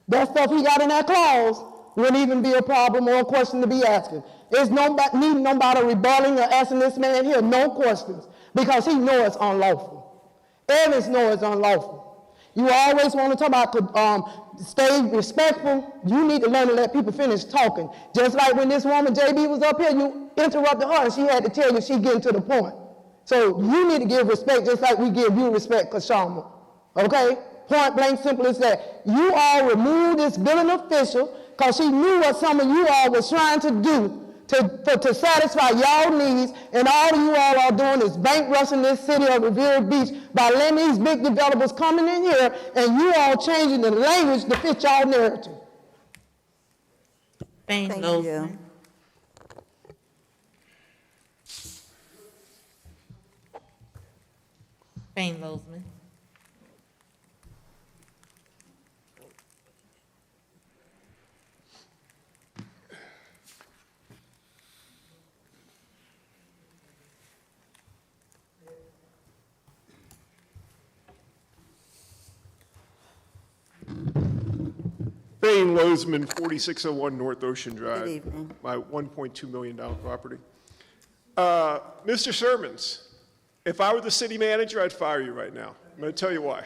that stuff he got in that clause wouldn't even be a problem or a question to be asking. There's nobody rebutting or asking this man here no questions, because he knows it's unlawful. Evans knows it's unlawful. You always want to talk about stay respectful. You need to learn to let people finish talking. Just like when this woman, JB, was up here, you interrupted her and she had to tell you she getting to the point. So you need to give respect just like we give you respect, Kashama. Okay? Point blank, simple as that. You all removed this building official because she knew what some of you all was trying to do to satisfy y'all needs, and all you all are doing is bankrupting this city of Revere Beach by letting these big developers coming in here, and you all changing the language to fit y'all narrative. Thank you. Fane Lozman. Fane Lozman, 4601 North Ocean Drive. Good evening. My $1.2 million property. Mr. Sermons, if I were the city manager, I'd fire you right now. I'm going to tell you why.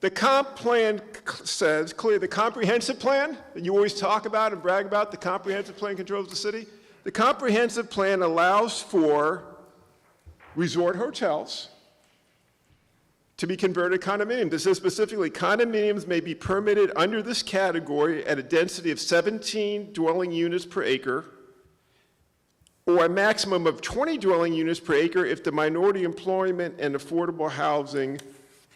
The comp plan says clearly, the comprehensive plan that you always talk about and brag about, the comprehensive plan controls the city. The comprehensive plan allows for resort hotels to be converted to condominiums. It says specifically, condominiums may be permitted under this category at a density of 17 dwelling units per acre, or a maximum of 20 dwelling units per acre if the minority employment and affordable housing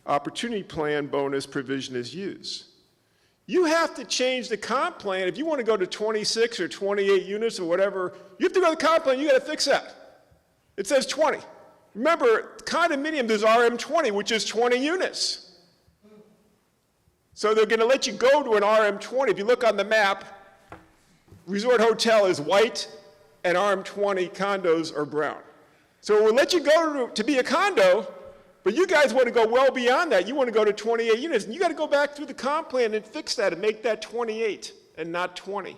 opportunity plan bonus provision is used. You have to change the comp plan. If you want to go to 26 or 28 units or whatever, you have to go to the comp plan, you got to fix that. It says 20. Remember, condominium is RM20, which is 20 units. So they're going to let you go to an RM20. If you look on the map, resort hotel is white and RM20 condos are brown. So we'll let you go to be a condo, but you guys want to go well beyond that. You want to go to 28 units. And you got to go back through the comp plan and fix that and make that 28 and not 20.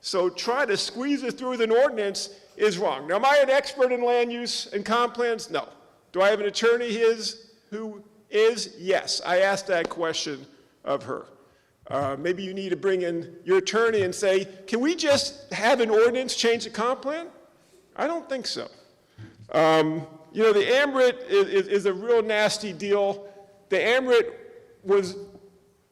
So try to squeeze it through with an ordinance is wrong. Now, am I an expert in land use and comp plans? No. Do I have an attorney who is? Yes. I asked that question of her. Maybe you need to bring in your attorney and say, can we just have an ordinance change the comp plan? I don't think so. The AMRIT is a real nasty deal. the Amrit was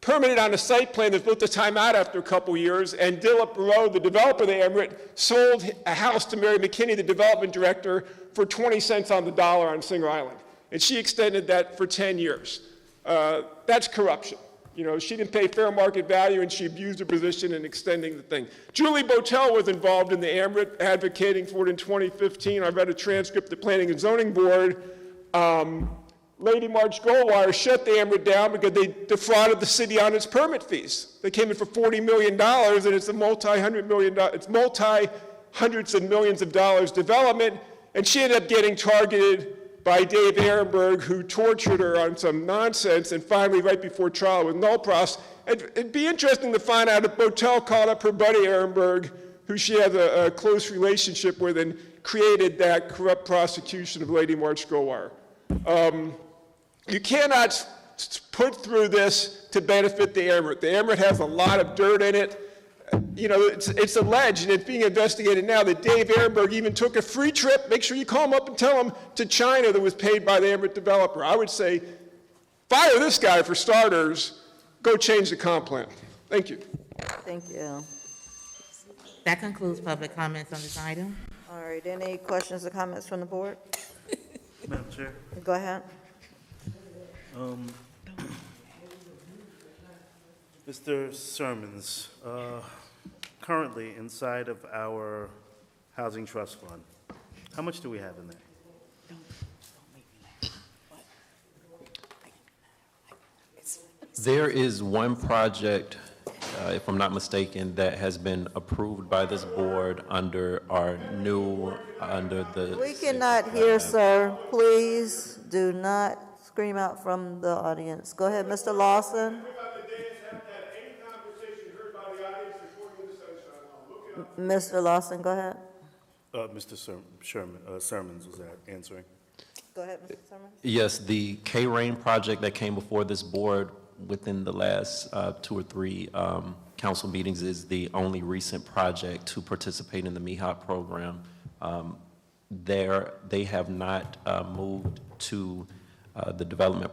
permitted on a site plan that looked a time out after a couple years, and Dilip Barreau, the developer of the Amrit, sold a house to Mary McKinney, the development director, for 20 cents on the dollar on Singer Island. And she extended that for 10 years. That's corruption. You know, she didn't pay fair market value, and she abused her position in extending the thing. Julie Botel was involved in the Amrit, advocating for it in 2015. I read a transcript of the Planning and Zoning Board. Lady Marge Goldwire shut the Amrit down because they defrauded the city on its permit fees. They came in for $40 million, and it's a multi-hundreds of millions of dollars development, and she ended up getting targeted by Dave Ehrenberg, who tortured her on some nonsense, and finally, right before trial with null pros. It'd be interesting to find out if Botel called up her buddy Ehrenberg, who she has a close relationship with, and created that corrupt prosecution of Lady Marge Goldwire. You cannot put through this to benefit the Amrit. The Amrit has a lot of dirt in it. You know, it's alleged, and it's being investigated now, that Dave Ehrenberg even took a free trip, make sure you call him up and tell him, to China that was paid by the Amrit developer. I would say, fire this guy for starters, go change the comp plan. Thank you. Thank you. That concludes public comments on this item. All right, any questions or comments from the board? Madam Chair. Go ahead. Mr. Sermons, currently inside of our housing trust fund, how much do we have in there? There is one project, if I'm not mistaken, that has been approved by this board under the... We cannot hear, sir. Please do not scream out from the audience. Go ahead, Mr. Lawson. Mr. Lawson, go ahead. Mr. Sermons was answering. Go ahead, Mr. Sermons. Yes, the K-Rain project that came before this board within the last 2 or 3 council meetings is the only recent project to participate in the MEHOP program. They have not moved to the development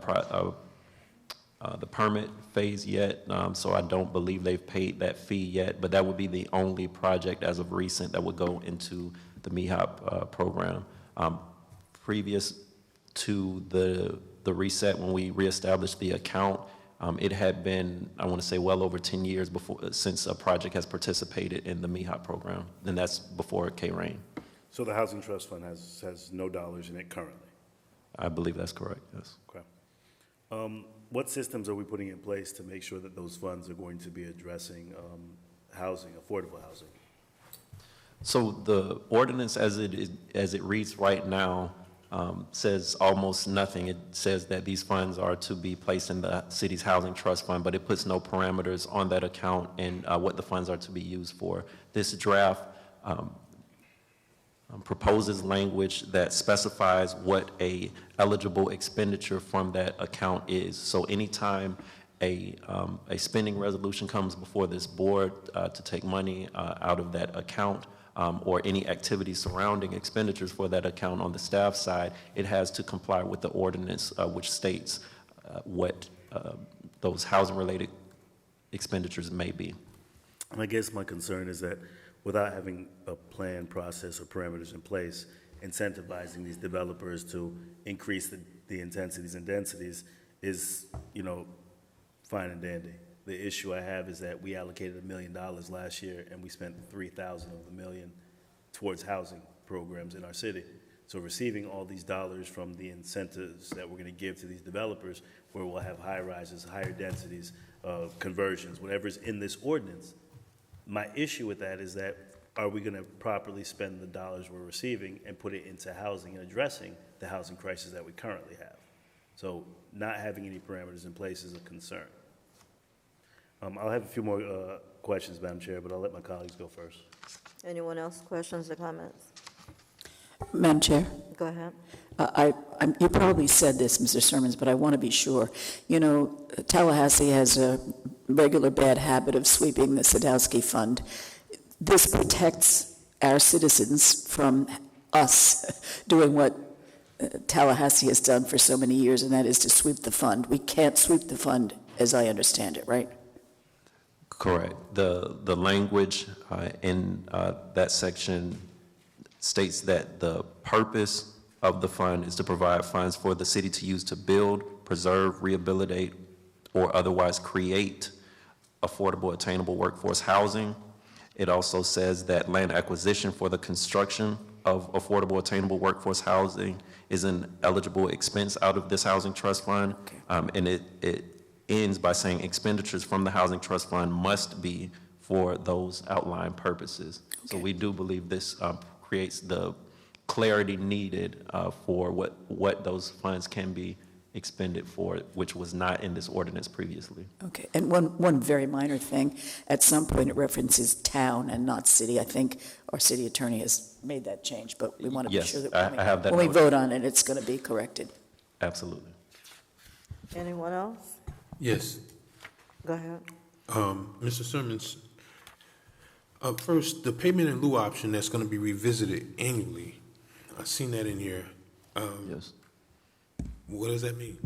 the permit phase yet, so I don't believe they've paid that fee yet, but that would be the only project as of recent that would go into the MEHOP program. Previous to the reset, when we reestablished the account, it had been, I want to say, well over 10 years since a project has participated in the MEHOP program, and that's before K-Rain. So the Housing Trust Fund has no dollars in it currently? I believe that's correct, yes. Okay. What systems are we putting in place to make sure that those funds are going to be addressing housing, affordable housing? So the ordinance as it reads right now says almost nothing. It says that these funds are to be placed in the city's housing trust fund, but it puts no parameters on that account and what the funds are to be used for. This draft proposes language that specifies what a eligible expenditure from that account is. So anytime a spending resolution comes before this board to take money out of that account, or any activity surrounding expenditures for that account on the staff side, it has to comply with the ordinance which states what those housing-related expenditures may be. And I guess my concern is that without having a plan, process, or parameters in place, incentivizing these developers to increase the intensities and densities is, fine and dandy. The issue I have is that we allocated $1 million last year and we spent 3,000 of the million towards housing programs in our city. So receiving all these dollars from the incentives that we're going to give to these developers, where we'll have high rises, higher densities, conversions, whatever's in this ordinance. My issue with that is that, are we going to properly spend the dollars we're receiving and put it into housing and addressing the housing crisis that we currently have? So not having any parameters in place is a concern. I'll have a few more questions, Madam Chair, but I'll let my colleagues go first. Anyone else, questions or comments? Madam Chair? Go ahead. You probably said this, Mr. Sermons, but I want to be sure. Tallahassee has a regular bad habit of sweeping the Sadowski Fund. This protects our citizens from us doing what Tallahassee has done for so many years, and that is to sweep the fund. We can't sweep the fund, as I understand it, right? Correct. The language in that section states that the purpose of the fund is to provide funds for the city to use to build, preserve, rehabilitate, or otherwise create affordable, attainable workforce housing. It also says that land acquisition for the construction of affordable, attainable workforce housing is an eligible expense out of this housing trust fund. And it ends by saying expenditures from the housing trust fund must be for those outlined purposes. So we do believe this creates the clarity needed for what those funds can be expended for, which was not in this ordinance previously. Okay, and one very minor thing, at some point it references town and not city. I think our city attorney has made that change, but we want to be sure that I have that when we note. vote on it, it's going to be corrected. Absolutely. Anyone else? Yes. Go ahead. Mr. Simmons, first, the payment in lieu option that's going to be revisited annually. I've seen that in here. Yes. What does that mean?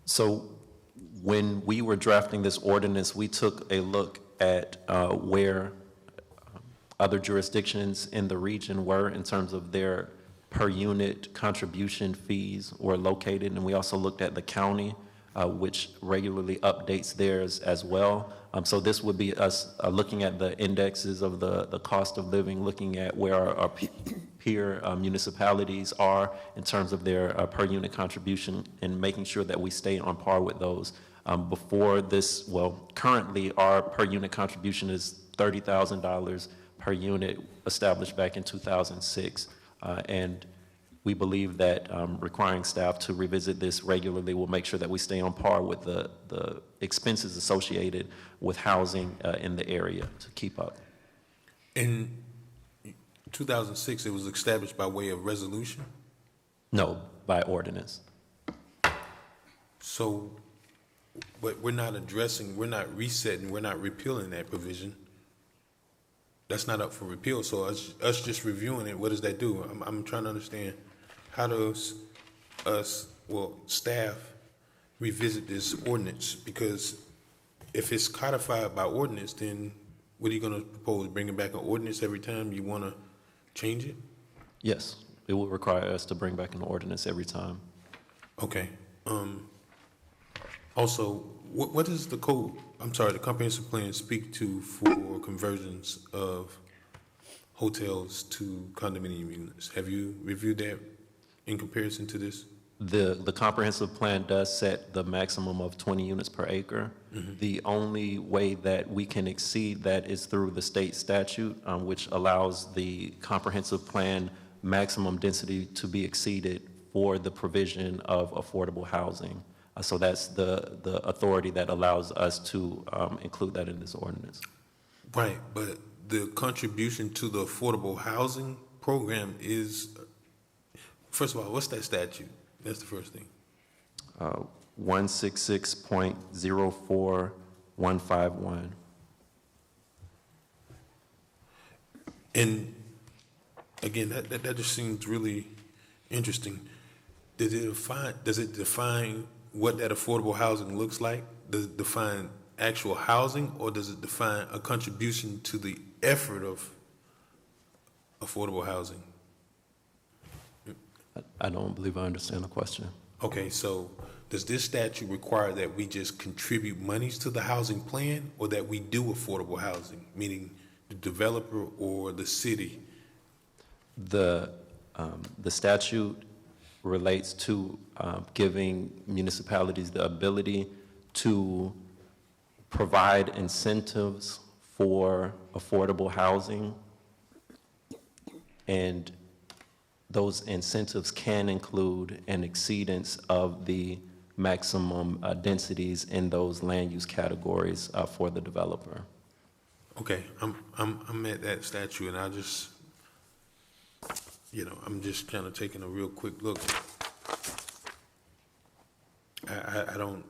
So when we were drafting this ordinance, we took a look at where other jurisdictions in the region were in terms of their per unit contribution fees were located, and we also looked at the county, which regularly updates theirs as well. So this would be us looking at the indexes of the cost of living, looking at where our peer municipalities are in terms of their per unit contribution, and making sure that we stay on par with those. Before this, currently our per unit contribution is $30,000 per unit, established back in 2006. And we believe that requiring staff to revisit this regularly will make sure that we stay on par with the expenses associated with housing in the area to keep up. In 2006, it was established by way of resolution? No, by ordinance. So, but we're not addressing, we're not resetting, we're not repealing that provision. That's not up for repeal. So us just reviewing it, what does that do? I'm trying to understand, how does staff revisit this ordinance? Because if it's codified by ordinance, then what are you going to propose? Bringing back an ordinance every time you want to change it? Yes, it will require us to bring back an ordinance every time. Okay. Also, what does the code, the comprehensive plan speak to for conversions of hotels to condominium units? Have you reviewed that in comparison to this? The comprehensive plan does set the maximum of 20 units per acre. Mm-hmm. The only way that we can exceed that is through the state statute, which allows the comprehensive plan maximum density to be exceeded for the provision of affordable housing. So that's the authority that allows us to include that in this ordinance. Right, but the contribution to the affordable housing program is, first of all, what's that statute? That's the first thing. 166.04151. And again, that just seems really interesting. Does it define what that affordable housing looks like? Does it define actual housing, or does it define a contribution to the effort of affordable housing? I don't believe I understand the question. Okay, so does this statute require that we just contribute monies to the housing plan, or that we do affordable housing, meaning the developer or the city? The statute relates to giving municipalities the ability to provide incentives for affordable housing, and those incentives can include an exceedance of the maximum densities in those land use categories for the developer. Okay, I'm at that statute, and I just, I'm just kind of taking a real quick look. I don't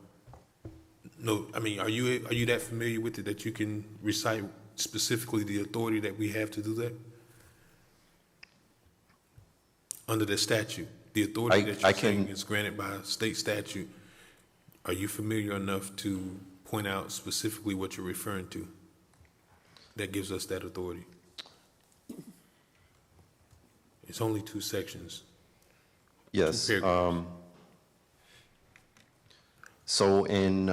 know. I mean, are you that familiar with it that you can recite specifically the authority that we have to do that under the statute? The authority that I you're can- saying is granted by state statute, are you familiar enough to point out specifically what you're referring to that gives us that authority? It's only 2 sections. Yes. 2 paragraphs. So in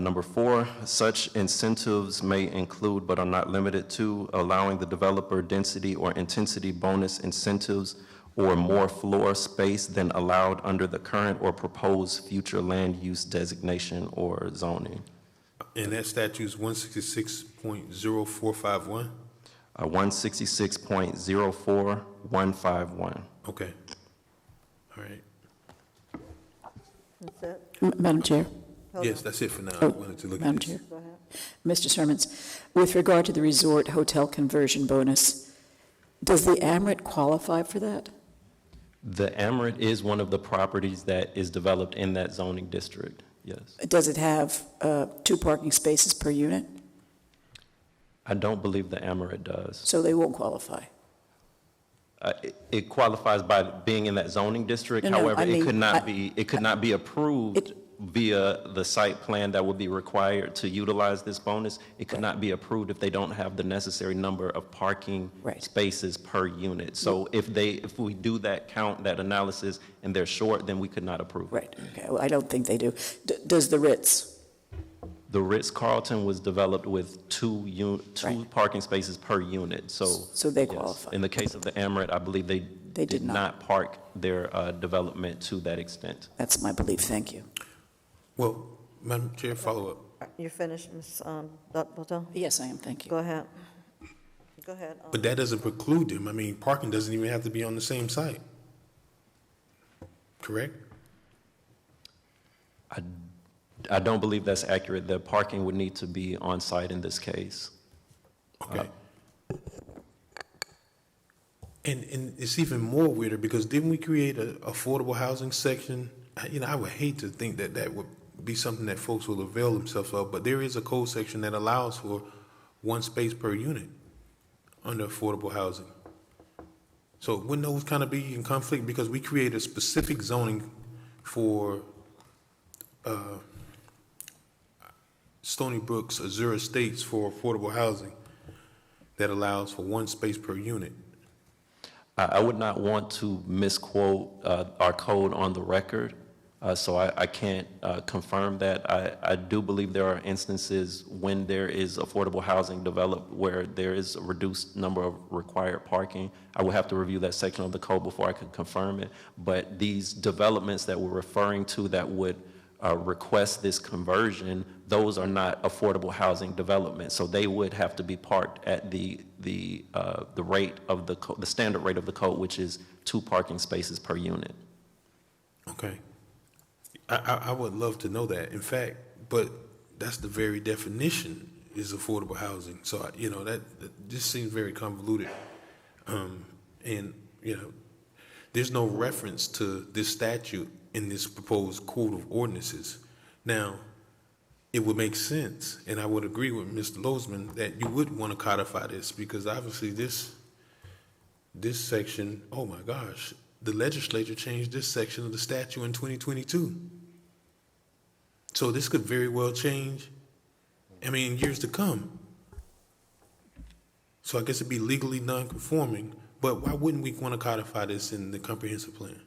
number 4, such incentives may include but are not limited to allowing the developer density or intensity bonus incentives or more floor space than allowed under the current or proposed future land use designation or zoning. And that statute is 166.0451? 166.04151. Okay. All right. That's it? Madam Chair? Yes, that's it for now. I Oh, wanted to look Madam at this. Chair. Go ahead. Mr. Sermons, with regard to the resort hotel conversion bonus, does the AMRIT qualify for that? The AMRIT is one of the properties that is developed in that zoning district, yes. Does it have 2 parking spaces per unit? I don't believe the AMRIT does. So they won't qualify? It qualifies by being in that zoning district. No, However, I mean, it could not be approved via the site plan that would be required to utilize this bonus. It could not be approved if they don't have the necessary number of parking spaces per unit. So if we do that count, that analysis, and they're short, then we could not approve. Right, okay, well, I don't think they do. Does the Ritz? The Ritz-Carlton was developed with 2 parking spaces per unit, so. So they qualify. In the case of the AMRIT, I believe they did not park their development to that extent. That's my belief, thank you. Well, Madam Chair, follow up. You finished, Ms. Dr. Botel? Yes, I am, thank you. Go ahead. Go ahead. But that doesn't preclude them. I mean, parking doesn't even have to be on the same site. Correct? I don't believe that's accurate. The parking would need to be on site in this case. Okay. And it's even more weirder because didn't we create an affordable housing section? You know, I would hate to think that that would be something that folks will avail themselves of, but there is a code section that allows for 1 space per unit under affordable housing. So wouldn't those kind of be in conflict? Because we created specific zoning for Stony Brook's Azure Estates for affordable housing that allows for 1 space per unit. I would not want to misquote our code on the record, so I can't confirm that. I do believe there are instances when there is affordable housing developed where there is a reduced number of required parking. I would have to review that section of the code before I could confirm it. But these developments that we're referring to that would request this conversion, those are not affordable housing developments. So they would have to be parked at the rate of the standard rate of the code, which is 2 parking spaces per unit. Okay. I would love to know that. In fact, but that's the very definition is affordable housing. So, you know, that just seems very convoluted. And, you know, there's no reference to this statute in this proposed code of ordinances. Now, it would make sense, and I would agree with Mr. Lozman that you would want to codify this because obviously this section, oh my gosh, the legislature changed this section of the statute in 2022. So this could very well change, I mean, in years to come. So I guess it'd be legally non-conforming, but why wouldn't we want to codify this in the comprehensive plan?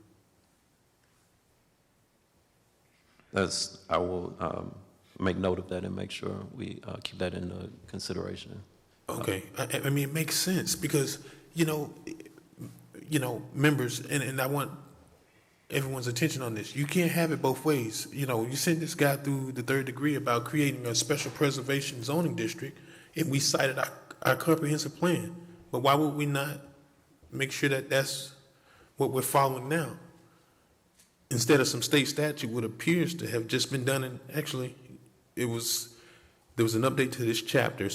I will make note of that and make sure we keep that into consideration. Okay, I mean, it makes sense because, you know, members, and I want everyone's attention on this. You can't have it both ways. You know, you sent this guy through the 3rd degree about creating a special preservation zoning district, and we cited our comprehensive plan. But why would we not make sure that that's what we're following now? Instead of some state statute, what appears to have just been done, and actually, there was an update to this chapter,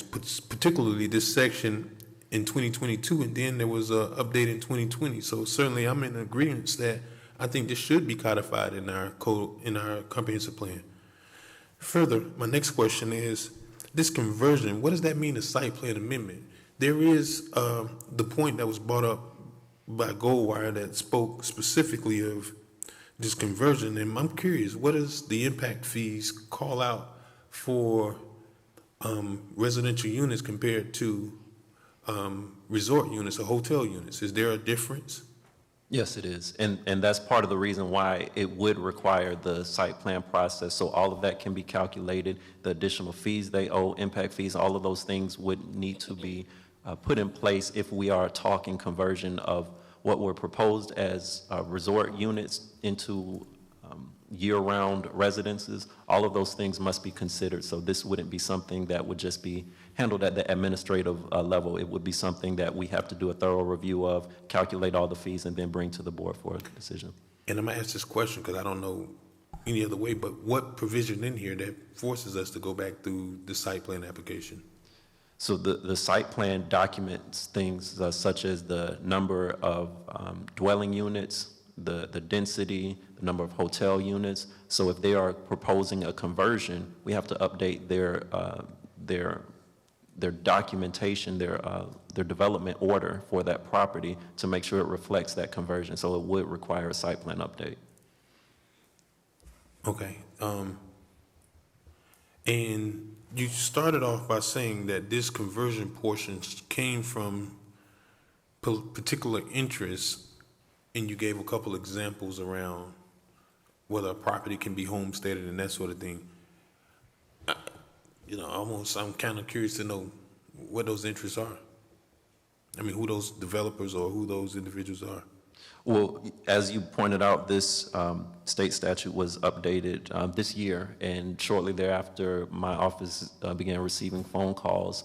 particularly this section in 2022, and then there was an update in 2020. So certainly, I'm in agreement that I think this should be codified in our code, in our comprehensive plan. Further, my next question is this conversion. What does that mean? A site plan amendment? There is the point that was brought up by Goldwire that spoke specifically of this conversion, and I'm curious, what does the impact fees call out for residential units compared to resort units or hotel units? Is there a difference? Yes, it is. And that's part of the reason why it would require the site plan process. So all of that can be calculated, the additional fees they owe, impact fees, all of those things would need to be put in place if we are talking conversion of what were proposed as resort units into year-round residences. All of those things must be considered. So this wouldn't be something that would just be handled at the administrative level. It would be something that we have to do a thorough review of, calculate all the fees, and then bring to the board for a decision. And I'm gonna ask this question because I don't know any other way, but what provision in here that forces us to go back through the site plan application? So the site plan documents things such as the number of dwelling units, the density, the number of hotel units. So if they are proposing a conversion, we have to update their documentation, their development order for that property to make sure it reflects that conversion. So it would require a site plan update. Okay. And you started off by saying that this conversion portion came from particular interests, and you gave a couple examples around whether a property can be homesteaded and that sort of thing. I'm kind of curious to know what those interests are. I mean, who those developers or who those individuals are. Well, as you pointed out, this state statute was updated this year, and shortly thereafter, my office began receiving phone calls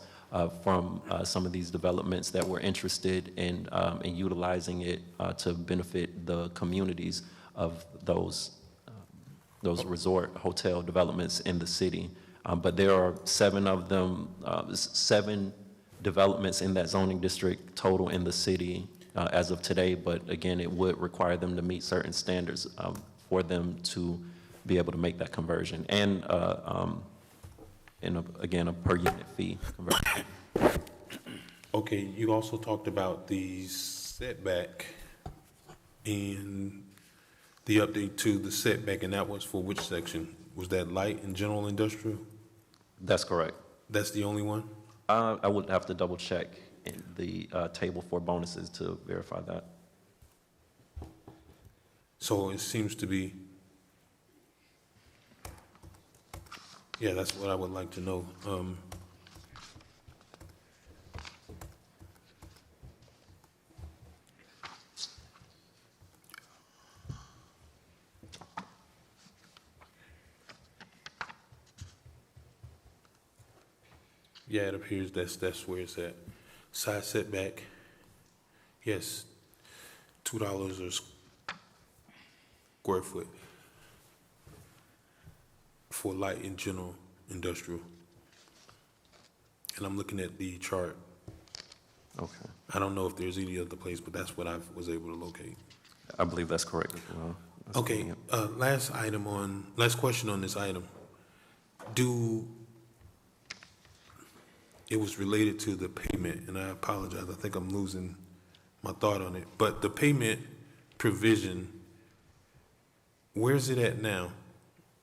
from some of these developments that were interested in utilizing it to benefit the communities of those resort hotel developments in the city. But there are 7 of them, 7 developments in that zoning district total in the city as of today. But again, it would require them to meet certain standards for them to be able to make that conversion, and again, a per unit fee conversion. Okay, you also talked about the setback and the update to the setback, and that was for which section? Was that light and general industrial? That's correct. That's the only one? I would have to double check in the table for bonuses to verify that. So it seems to be, yeah, that's what I would like to know. Yeah, it appears that's where it's at. Side setback, yes, $2 a square foot for light and general industrial. And I'm looking at the chart. Okay. I don't know if there's any other place, but that's what I was able to locate. I believe that's correct as well. Okay, last question on this item. It was related to the payment, and I apologize, I think I'm losing my thought on it. But the payment provision, where's it at now?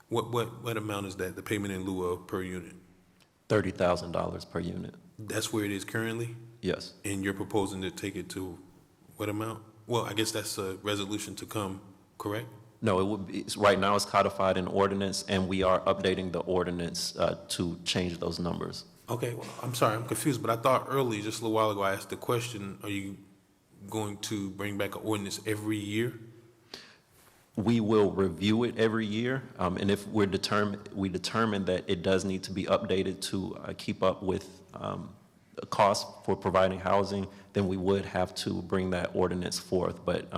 What amount is that, the payment in lieu of per unit? $30,000 per unit. That's where it is currently? Yes. And you're proposing to take it to what amount? Well, I guess that's a resolution to come, correct? No, it would be, right now it's codified in ordinance, and we are updating the ordinance to change those numbers. Okay, well, I'm sorry, I'm confused, but I thought earlier, just a little while ago, I asked the question, are you going to bring back an ordinance every year? We will review it every year, and if we determine that it does need to be updated to keep up with the cost for providing housing, then we would have to bring that ordinance forth. But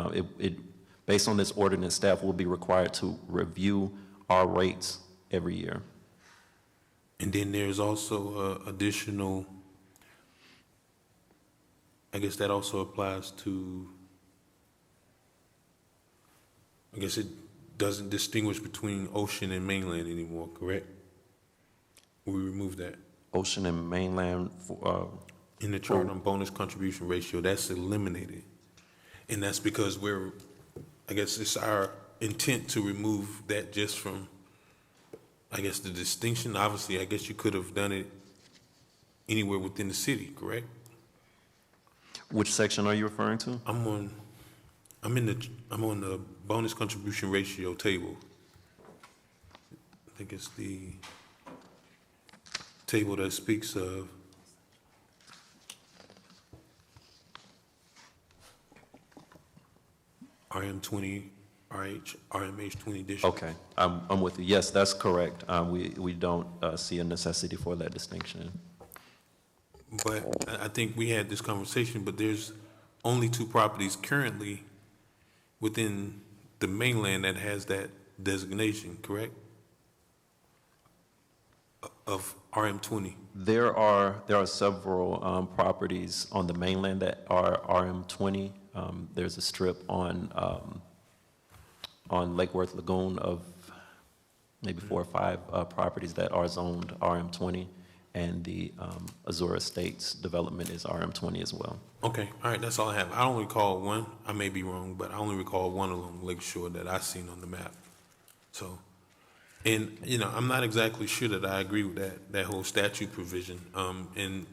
based on this ordinance, staff will be required to review our rates every year. And then there's also additional, I guess that also applies to, I guess it doesn't distinguish between ocean and mainland anymore, correct? We removed that. Ocean and mainland? In the chart on bonus contribution ratio, that's eliminated. And that's because I guess it's our intent to remove that just from, I guess, the distinction. Obviously, I guess you could have done it anywhere within the city, correct? Which section are you referring to? I'm on the bonus contribution ratio table. I think it's the table that speaks of RM20, RMH 20 district. Okay, I'm with you. Yes, that's correct. We don't see a necessity for that distinction. But I think we had this conversation, but there's only 2 properties currently within the mainland that has that designation, correct? Of RM20. There are several properties on the mainland that are RM20. There's a strip on Lake Worth Lagoon of maybe 4 or 5 properties that are zoned RM20, and the Azure Estates development is RM20 as well. Okay, all right, that's all I have. I don't recall one. I may be wrong, but I only recall one along Lake Shore that I seen on the map. So, and I'm not exactly sure that I agree with that whole statute provision. And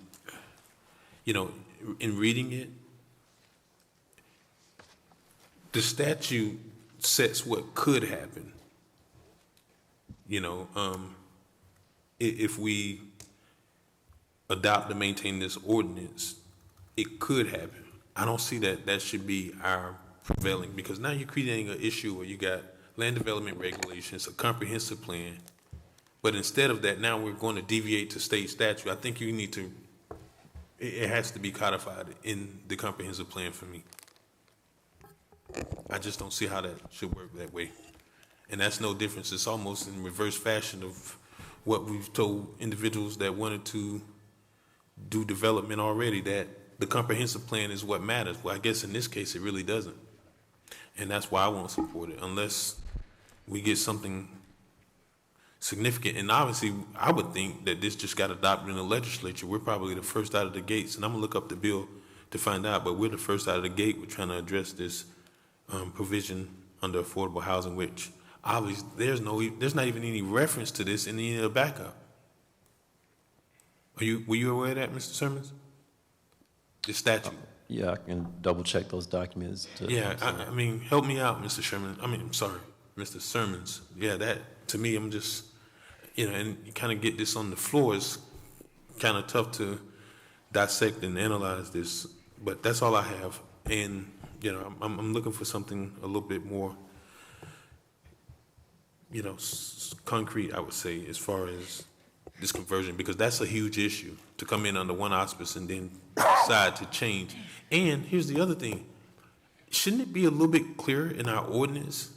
in reading it, the statute sets what could happen. If we adopt and maintain this ordinance, it could happen. I don't see that should be our prevailing, because now you're creating an issue where you got land development regulations, a comprehensive plan, but instead of that, now we're going to deviate to state statute. I think it has to be codified in the comprehensive plan for me. I just don't see how that should work that way. And that's no difference. It's almost in reverse fashion of what we've told individuals that wanted to do development already, that the comprehensive plan is what matters. Well, I guess in this case, it really doesn't. And that's why I won't support it, unless we get something significant. And obviously, I would think that this just got adopted in the legislature. We're probably the first out of the gates, and I'm gonna look up the bill to find out, but we're the first out of the gate. We're trying to address this provision under affordable housing, which obviously there's not even any reference to this in any of the backup. Were you aware of that, Mr. Sermons? The statute. Yeah, I can double check those documents. Yeah, I mean, help me out, Mr. Sherman. I'm sorry, Mr. Sermons. Yeah, that, to me, I'm just, and you kind of get this on the floor. It's kind of tough to dissect and analyze this, but that's all I have. And, I'm looking for something a little bit more, concrete, I would say, as far as this conversion, because that's a huge issue, to come in under one auspice and then decide to change. And here's the other thing. Shouldn't it be a little bit clearer in our ordinance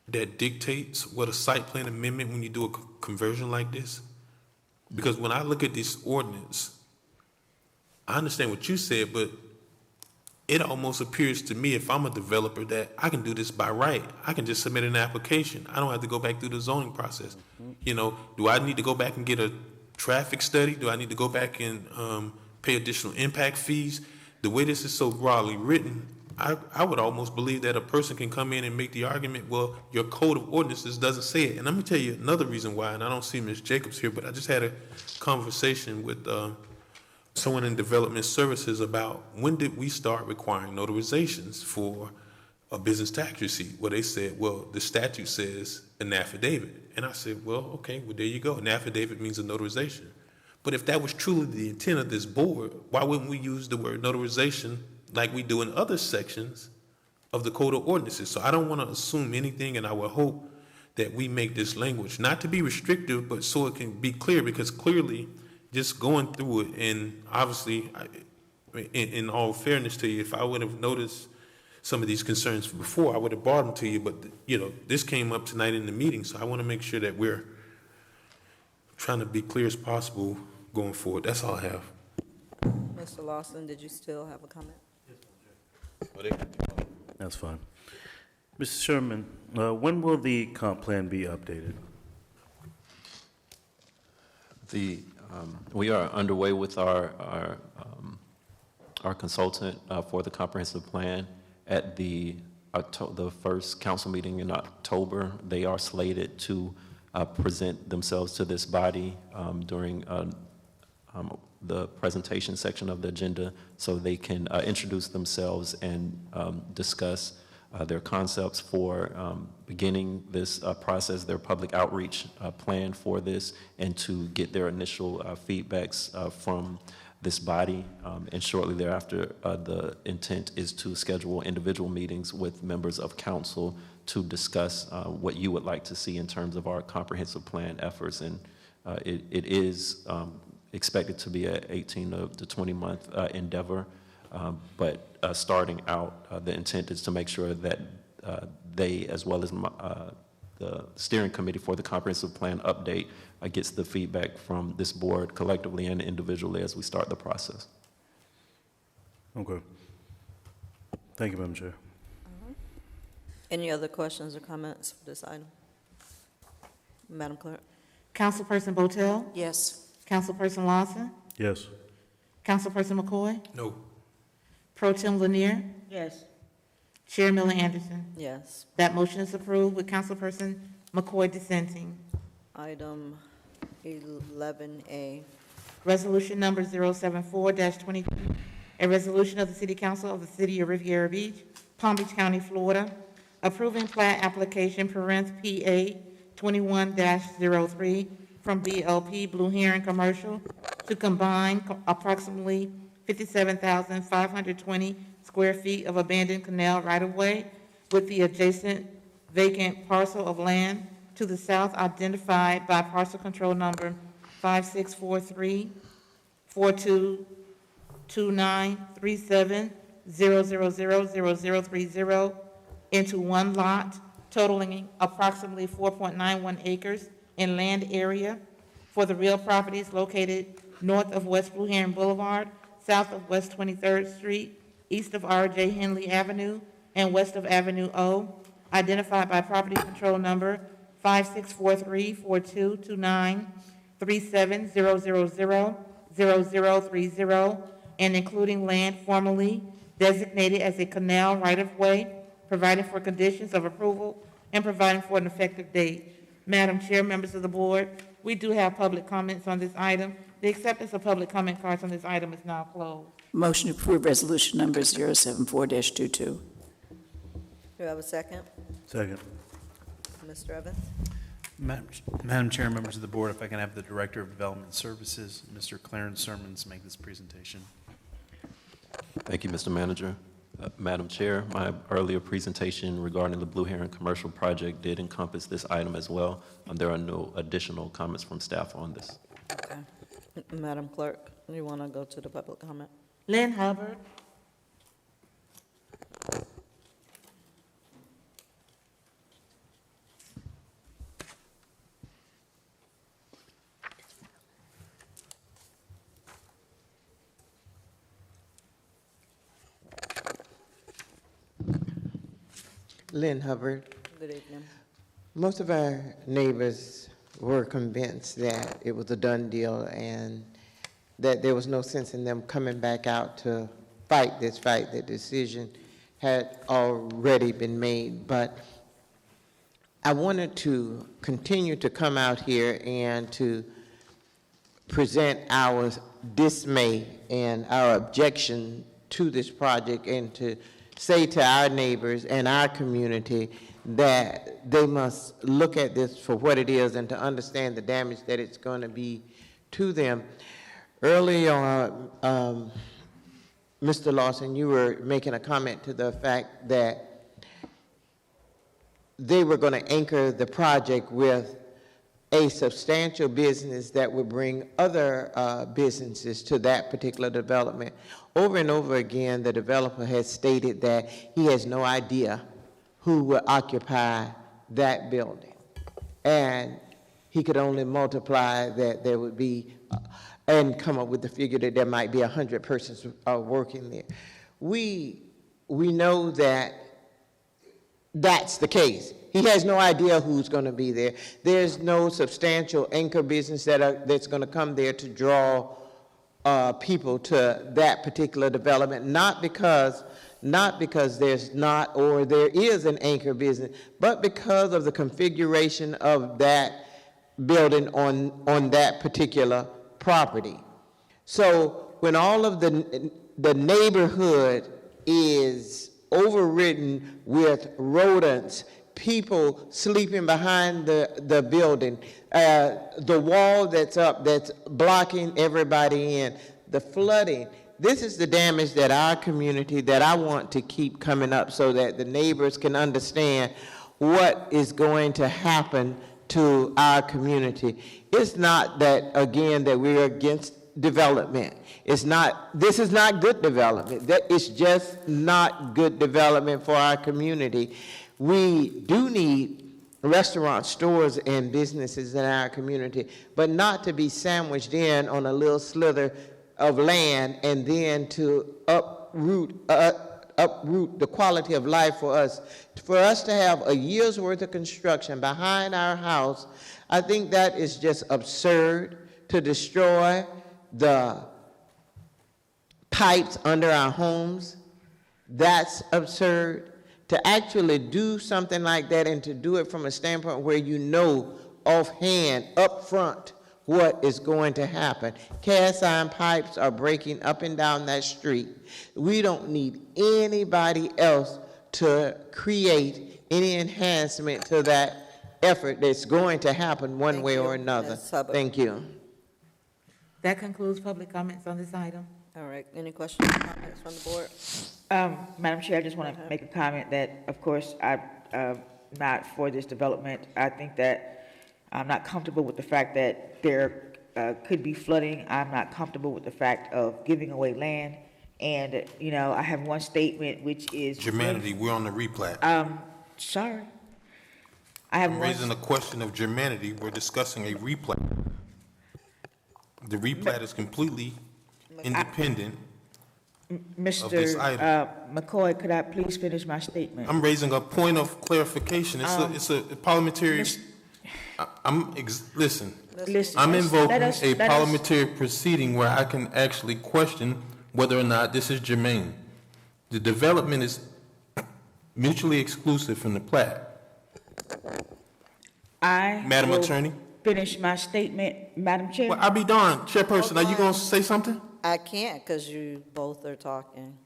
that dictates what a site plan amendment when you do a conversion like this? Because when I look at this ordinance, I understand what you said, but it almost appears to me, if I'm a developer, that I can do this by right. I can just submit an application. I don't have to go back through the zoning process. Do I need to go back and get a traffic study? Do I need to go back and pay additional impact fees? The way this is so broadly written, I would almost believe that a person can come in and make the argument, well, your code of ordinances doesn't say it. And let me tell you another reason why, and I don't see Ms. Jacobs here, but I just had a conversation with someone in development services about when did we start requiring notarizations for a business tax receipt? Well, they said, well, the statute says an affidavit. And I said, well, okay, well, there you go. An affidavit means a notarization. But if that was truly the intent of this board, why wouldn't we use the word notarization like we do in other sections of the Code of Ordinances? So I don't want to assume anything, and I would hope that we make this language not to be restrictive, but so it can be clear, because clearly just going through it, and obviously, in all fairness to you, if I would have noticed some of these concerns before, I would have brought them to you, but this came up tonight in the meeting, so I want to make sure that we're trying to be clear as possible going forward. That's all I have. Mr. Lawson, did you still have a comment? That's fine. Mr. Sherman, when will the comp plan be updated? We are underway with our consultant for the comprehensive plan, at the first council meeting in October. They are slated to present themselves to this body during the presentation section of the agenda, so they can introduce themselves and discuss their concepts for beginning this process, their public outreach plan for this, and to get their initial feedbacks from this body. And shortly thereafter, the intent is to schedule individual meetings with members of council to discuss what you would like to see in terms of our comprehensive plan efforts. And it is expected to be an 18 to 20 month endeavor. But starting out, the intent is to make sure that they, as well as the steering committee for the comprehensive plan update, gets the feedback from this board collectively and individually as we start the process. Okay. Thank you, Madam Chair. Any other questions or comments for this item? Madam Clerk? Councilperson Botel? Yes. Councilperson Lawson? Yes. Councilperson McCoy? No. Pro Tem Lanier? Yes. Chair Miller Anderson? Yes. That motion is approved with Councilperson McCoy dissenting. Item 11A. Resolution number 074-22, a resolution of the City Council of the City of Riviera Beach, Palm Beach County, Florida, approving plat application PA 21-03 from BLP Blue Heron Commercial to combine approximately 57,520 square feet of abandoned canal right-of-way with the adjacent vacant parcel of land to the south identified by parcel control number 5643-422937-0000030 into one lot totaling approximately 4.91 acres in land area for the real properties located north of West Blue Heron Boulevard, south of West 23rd Street, east of R.J. Henley Avenue, and west of Avenue O, identified by property control number 5643-422937-0000030, and including land formerly designated as a canal right-of-way, providing for conditions of approval, and providing for an effective date. Madam Chair, members of the board, we do have public comments on this item. The acceptance of public comment cards on this item is now closed. Motion to approve resolution number 074-22. Do I have a second? Second. Mr. Evans? Madam Chair, members of the board, if I can have the Director of Development Services, Mr. Clarence Sermons, make this presentation. Thank you, Mr. Manager. Madam Chair, my earlier presentation regarding the Blue Heron Commercial Project did encompass this item as well. There are no additional comments from staff on this. Okay. Madam Clerk, you want to go to the public comment? Lynn Hubbard. Lynn Hubbard. Good evening. Most of our neighbors were convinced that it was a done deal and that there was no sense in them coming back out to fight this fight. The decision had already been made. But I wanted to continue to come out here and to present our dismay and our objection to this project, and to say to our neighbors and our community that they must look at this for what it is and to understand the damage that it's going to be to them. Early on, Mr. Lawson, you were making a comment to the fact that they were going to anchor the project with a substantial business that would bring other businesses to that particular development. Over and over again, the developer has stated that he has no idea who will occupy that building. And he could only multiply that there would be, and come up with the figure that there might be 100 persons working there. We know that that's the case. He has no idea who's going to be there. There's no substantial anchor business that's going to come there to draw people to that particular development, not because not because there's not or there is an anchor business, but because of the configuration of that building on that particular property. So when all of the neighborhood is overridden with rodents, people sleeping behind the building, the wall that's up that's blocking everybody in, the flooding. This is the damage that our community, that I want to keep coming up so that the neighbors can understand what is going to happen to our community. It's not that, again, that we're against development. It's not, this is not good development. That it's just not good development for our community. We do need restaurants, stores, and businesses in our community, but not to be sandwiched in on a little slither of land and then to uproot the quality of life for us. For us to have a year's worth of construction behind our house, I think that is just absurd. To destroy the pipes under our homes, that's absurd. To actually do something like that and to do it from a standpoint where you know offhand, up front, what is going to happen. Cast iron pipes are breaking up and down that street. We don't need anybody else to create any enhancement to that effort that's going to happen one way or another. Thank you. That concludes public comments on this item. All right, any questions or comments from the board? Madam Chair, I just want to make a comment that, of course, I'm not for this development. I think that I'm not comfortable with the fact that there could be flooding. I'm not comfortable with the fact of giving away land. And, you know, I have one statement, which is... Germanity, we're on the replat. Sorry. I'm raising a question of germanity. We're discussing a replat. The replat is completely independent of this item. McCoy, could I please finish my statement? I'm raising a point of clarification. It's a parliamentary... Listen, I'm invoking a parliamentary proceeding where I can actually question whether or not this is germane. The development is mutually exclusive from the plat. Madam Attorney? Finish my statement, Madam Chair. Well, I'll be darned. Chairperson, are you going to say something? I can't because you both are talking.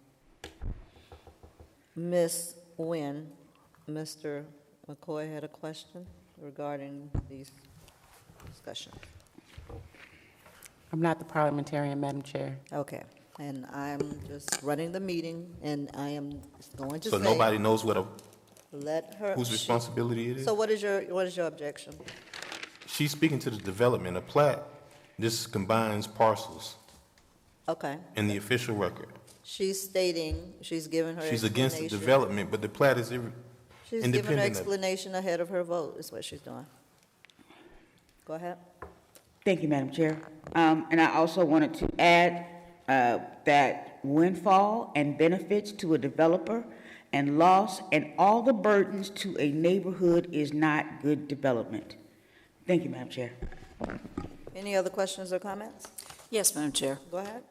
Ms. Nguyen, Mr. McCoy had a question regarding these discussions. I'm not the parliamentarian, Madam Chair. Okay, and I'm just running the meeting, and I am going to say. So nobody knows Let her. whose responsibility it is? So what is your objection? She's speaking to the development. A plat, this combines parcels Okay. in the official record. She's stating, she's giving her She's explanation. against the development, but the plat is She's giving her independent of it. explanation ahead of her vote, is what she's doing. Go ahead. Thank you, Madam Chair. And I also wanted to add that windfall and benefits to a developer and loss and all the burdens to a neighborhood is not good development. Thank you, Madam Chair. Any other questions or comments? Yes, Madam Chair. Go ahead.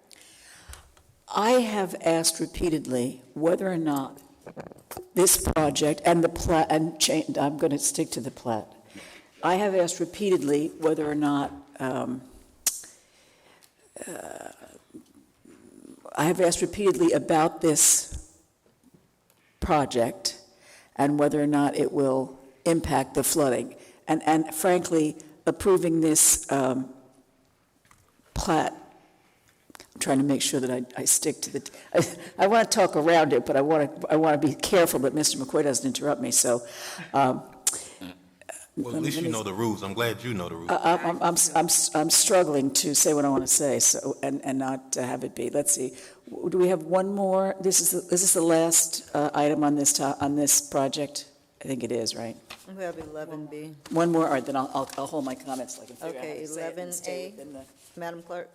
I have asked repeatedly whether or not this project and the plat, I'm going to stick to the plat. I have asked repeatedly whether or not I have asked repeatedly about this project and whether or not it will impact the flooding. And frankly, approving this plat, I'm trying to make sure that I stick to the, I want to talk around it, but I want to be careful that Mr. McCoy doesn't interrupt me, so. Well, at least you know the rules. I'm glad you know the rules. I'm struggling to say what I want to say, so, and not have it be. Let's see. Do we have one more? Is this the last item on this project? I think it is, right? We have 11B. One more, all right, then I'll hold my comments so I can figure out how Okay, to say it and stay 11A, within the- Madam Clerk.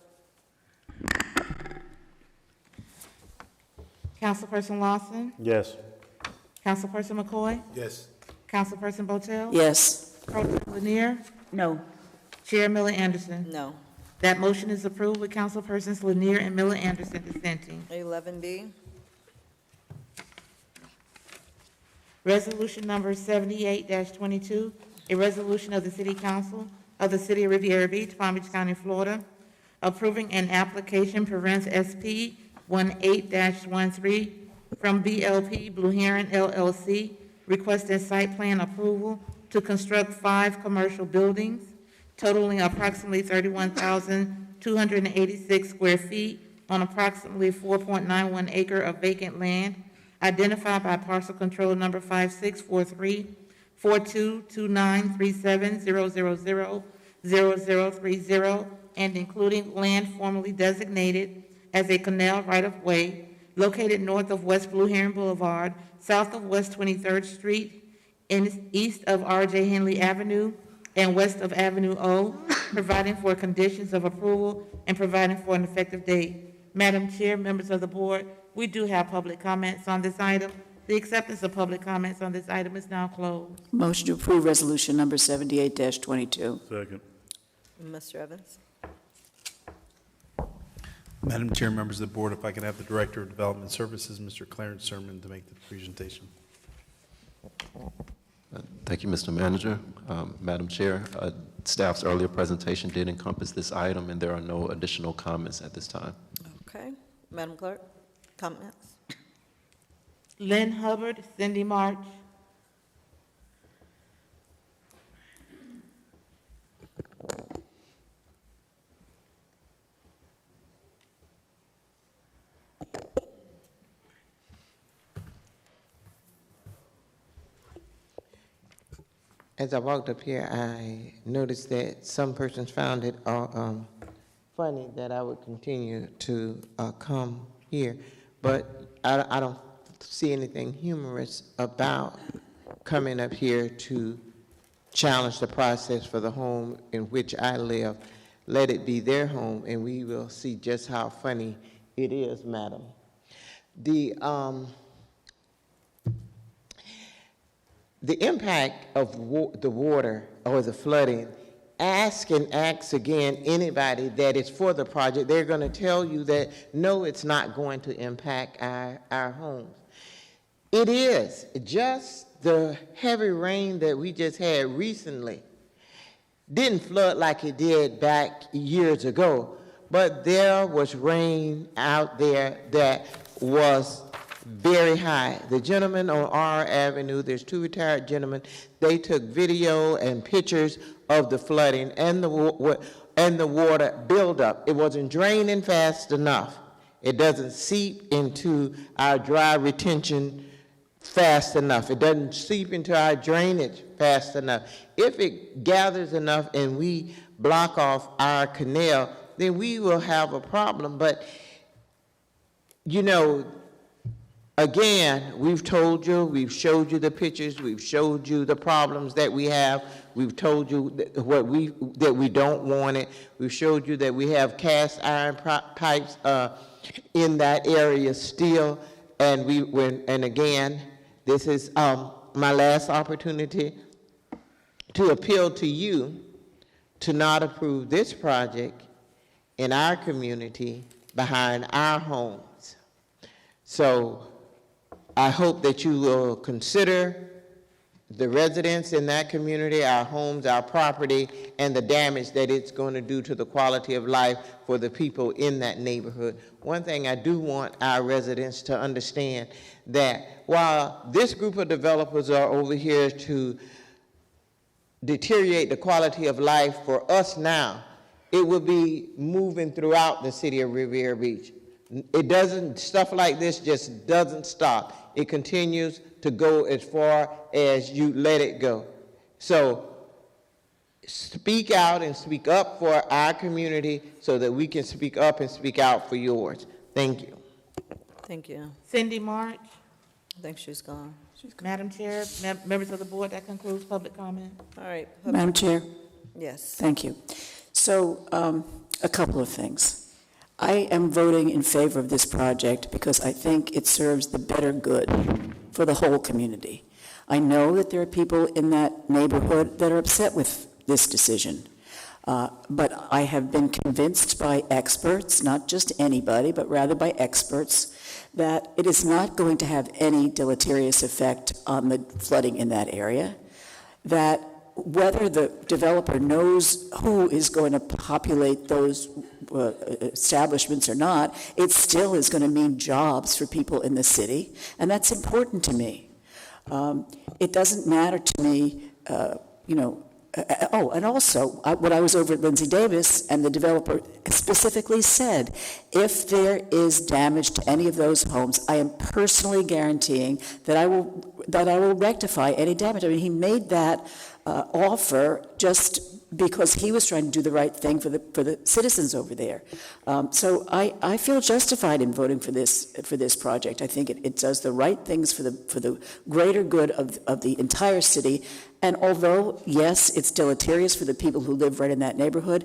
Councilperson Lawson? Yes. Councilperson McCoy? Yes. Councilperson Botel? Yes. Pro Tem Lanier? No. Chair Miller Anderson? No. That motion is approved with Councilpersons Lanier and Miller Anderson dissenting. 11B. Resolution number 78-22, a resolution of the City Council of the City of Riviera Beach, Palm Beach County, Florida, approving an application, SP 18-13, from BLP Blue Heron LLC, requesting site plan approval to construct 5 commercial buildings totaling approximately 31,286 square feet on approximately 4.91 acre of vacant land, identified by parcel control number 5643-422937000030, and including land formerly designated as a canal right-of-way located north of West Blue Heron Boulevard, south of West 23rd Street, and east of R.J. Henley Avenue, and west of Avenue O, providing for conditions of approval and providing for an effective date. Madam Chair, members of the board, we do have public comments on this item. The acceptance of public comments on this item is now closed. Motion to approve resolution number 78-22. Second. Mr. Evans? Madam Chair, members of the board, if I could have the Director of Development Services, Mr. Clarence Sermon, to make the presentation. Thank you, Mr. Manager. Madam Chair, staff's earlier presentation did encompass this item, and there are no additional comments at this time. Okay. Madam Clerk, comments? Lynn Hubbard, Cindy March. As I walked up here, I noticed that some persons found it funny that I would continue to come here, but I don't see anything humorous about coming up here to challenge the process for the home in which I live. Let it be their home, and we will see just how funny it is, madam. The impact of the water or the flooding, ask again anybody that is for the project. They're going to tell you that, no, it's not going to impact our homes. It is. Just the heavy rain that we just had recently didn't flood like it did back years ago, but there was rain out there that was very high. The gentleman on R Avenue, there's 2 retired gentlemen, they took video and pictures of the flooding and the water buildup. It wasn't draining fast enough. It doesn't seep into our dry retention fast enough. It doesn't seep into our drainage fast enough. If it gathers enough and we block off our canal, then we will have a problem. But, you know, again, we've told you, we've showed you the pictures, we've showed you the problems that we have, we've told you that we don't want it, we've showed you that we have cast iron pipes in that area still, and again, this is my last opportunity to appeal to you to not approve this project in our community behind our homes. So I hope that you will consider the residents in that community, our homes, our property, and the damage that it's going to do to the quality of life for the people in that neighborhood. One thing I do want our residents to understand, that while this group of developers are over here to deteriorate the quality of life for us now, it will be moving throughout the city of Riviera Beach. It doesn't, stuff like this just doesn't stop. It continues to go as far as you let it go. So speak out and speak up for our community so that we can speak up and speak out for yours. Thank you. Thank you. Cindy March. I think she's gone. Madam Chair, members of the board, that concludes public comment. All right. Madam Chair? Yes. Thank you. So a couple of things. I am voting in favor of this project because I think it serves the better good for the whole community. I know that there are people in that neighborhood that are upset with this decision. But I have been convinced by experts, not just anybody, but rather by experts, that it is not going to have any deleterious effect on the flooding in that area, that whether the developer knows who is going to populate those establishments or not, it still is going to mean jobs for people in the city, and that's important to me. It doesn't matter to me, and also, when I was over at Lindsay Davis, and the developer specifically said, if there is damage to any of those homes, I am personally guaranteeing that I will rectify any damage. I mean, he made that offer just because he was trying to do the right thing for the citizens over there. So I feel justified in voting for this project. I think it does the right things for the greater good of the entire city. And although, yes, it's deleterious for the people who live right in that neighborhood,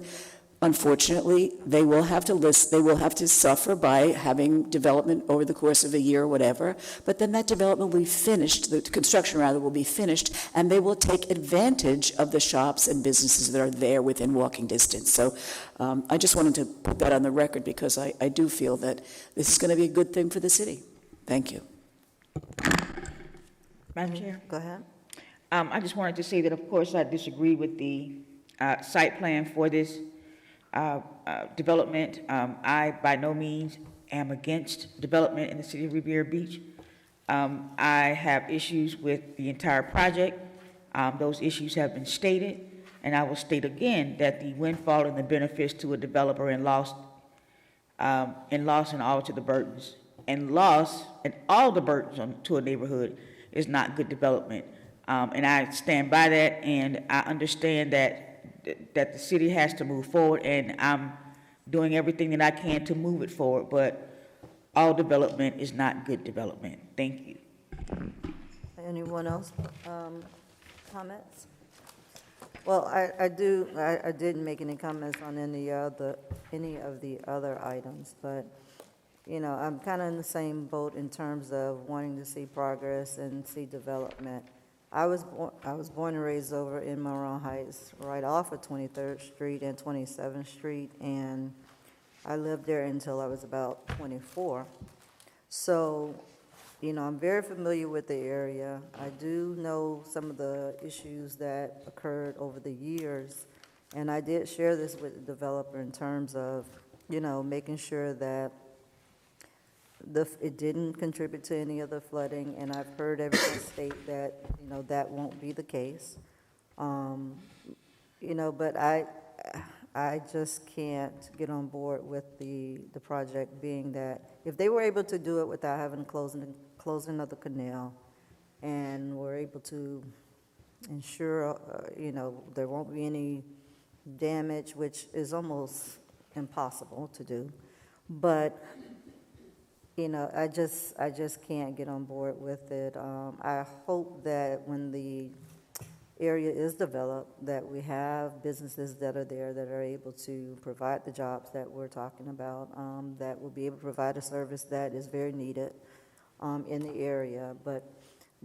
unfortunately, they will have to suffer by having development over the course of a year or whatever, but then that development will be finished, the construction rather will be finished, and they will take advantage of the shops and businesses that are there within walking distance. So I just wanted to put that on the record because I do feel that this is going to be a good thing for the city. Thank you. Madam Chair? Go ahead. I just wanted to say that, of course, I disagree with the site plan for this development. I, by no means, am against development in the city of Riviera Beach. I have issues with the entire project. Those issues have been stated, and I will state again that the windfall and the benefits to a developer and loss and all to the burdens, and loss and all the burdens to a neighborhood is not good development. And I stand by that, and I understand that the city has to move forward, and I'm doing everything that I can to move it forward, but all development is not good development. Thank you. Anyone else comments? Well, I didn't make any comments on any of the other items, but I'm kind of in the same boat in terms of wanting to see progress and see development. I was born and raised over in Monroe Heights, right off of 23rd Street and 27th Street, and I lived there until I was about 24. So, I'm very familiar with the area. I do know some of the issues that occurred over the years, and I did share this with the developer in terms of, making sure that it didn't contribute to any of the flooding, and I've heard everyone state that, that won't be the case. But I just can't get on board with the project being that if they were able to do it without having closing of the canal, and were able to ensure, there won't be any damage, which is almost impossible to do, but I just can't get on board with it. I hope that when the area is developed, that we have businesses that are there that are able to provide the jobs that we're talking about, that will be able to provide a service that is very needed in the area. But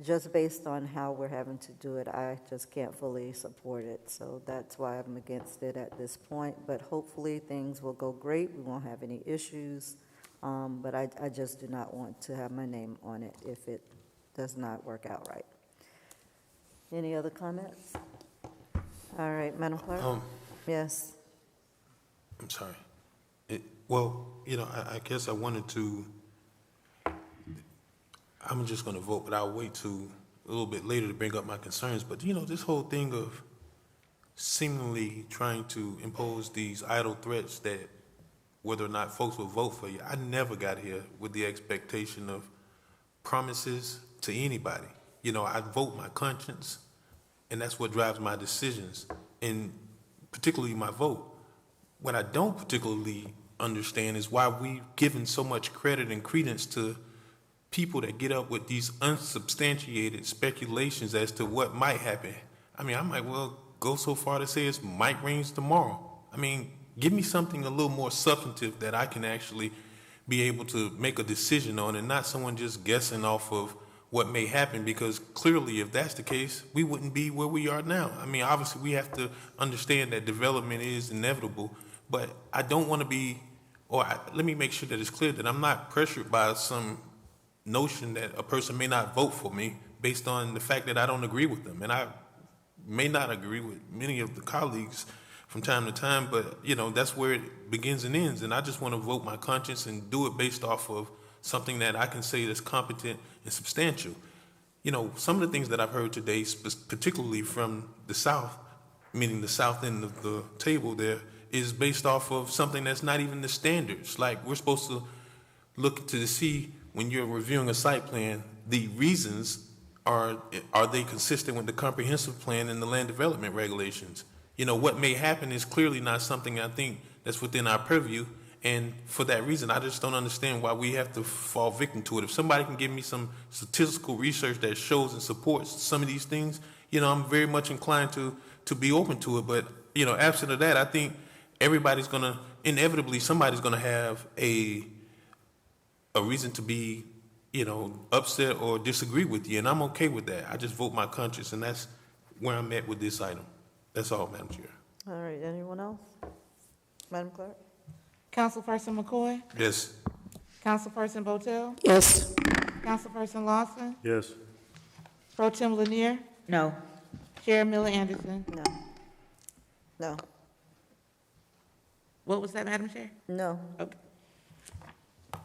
just based on how we're having to do it, I just can't fully support it. So that's why I'm against it at this point. But hopefully things will go great. We won't have any issues. But I just do not want to have my name on it if it does not work out right. Any other comments? All right, Madam Clerk? Yes. I'm sorry. I guess I wanted to, I'm just going to vote, but I'll wait till a little bit later to bring up my concerns. But, this whole thing of seemingly trying to impose these idle threats that whether or not folks will vote for you. I never got here with the expectation of promises to anybody. I vote my conscience, and that's what drives my decisions, and particularly my vote. What I don't particularly understand is why we've given so much credit and credence to people that get up with these unsubstantiated speculations as to what might happen. I might well go so far to say it might rain tomorrow. Give me something a little more substantive that I can actually be able to make a decision on, and not someone just guessing off of what may happen, because clearly if that's the case, we wouldn't be where we are now. I mean, obviously we have to understand that development is inevitable, but I don't want to be, let me make sure that it's clear that I'm not pressured by some notion that a person may not vote for me based on the fact that I don't agree with them. And I may not agree with many of the colleagues from time to time, but you know, that's where it begins and ends. And I just want to vote my conscience and do it based off of something that I can say that's competent and substantial. You know, some of the things that I've heard today, particularly from the South, meaning the South end of the table there, is based off of something that's not even the standards. Like, we're supposed to look to see, when you're reviewing a site plan, the reasons are they consistent with the comprehensive plan and the land development regulations? You know, what may happen is clearly not something I think that's within our purview. And for that reason, I just don't understand why we have to fall victim to it. If somebody can give me some statistical research that shows and supports some of these things, you know, I'm very much inclined to be open to it. But, you know, absent of that, I think everybody's going to, inevitably, somebody's going to have a reason to be, you know, upset or disagree with you. And I'm okay with that. I just vote my conscience, and that's where I'm at with this item. That's all, Madam Chair. All right, anyone else? Madam Clerk? Councilperson McCoy? Yes. Councilperson Botel? Yes. Councilperson Lawson? Yes. Pro Tem Lanier? No. Chair Miller Anderson? No. No. What was that, Madam Chair? No. Okay.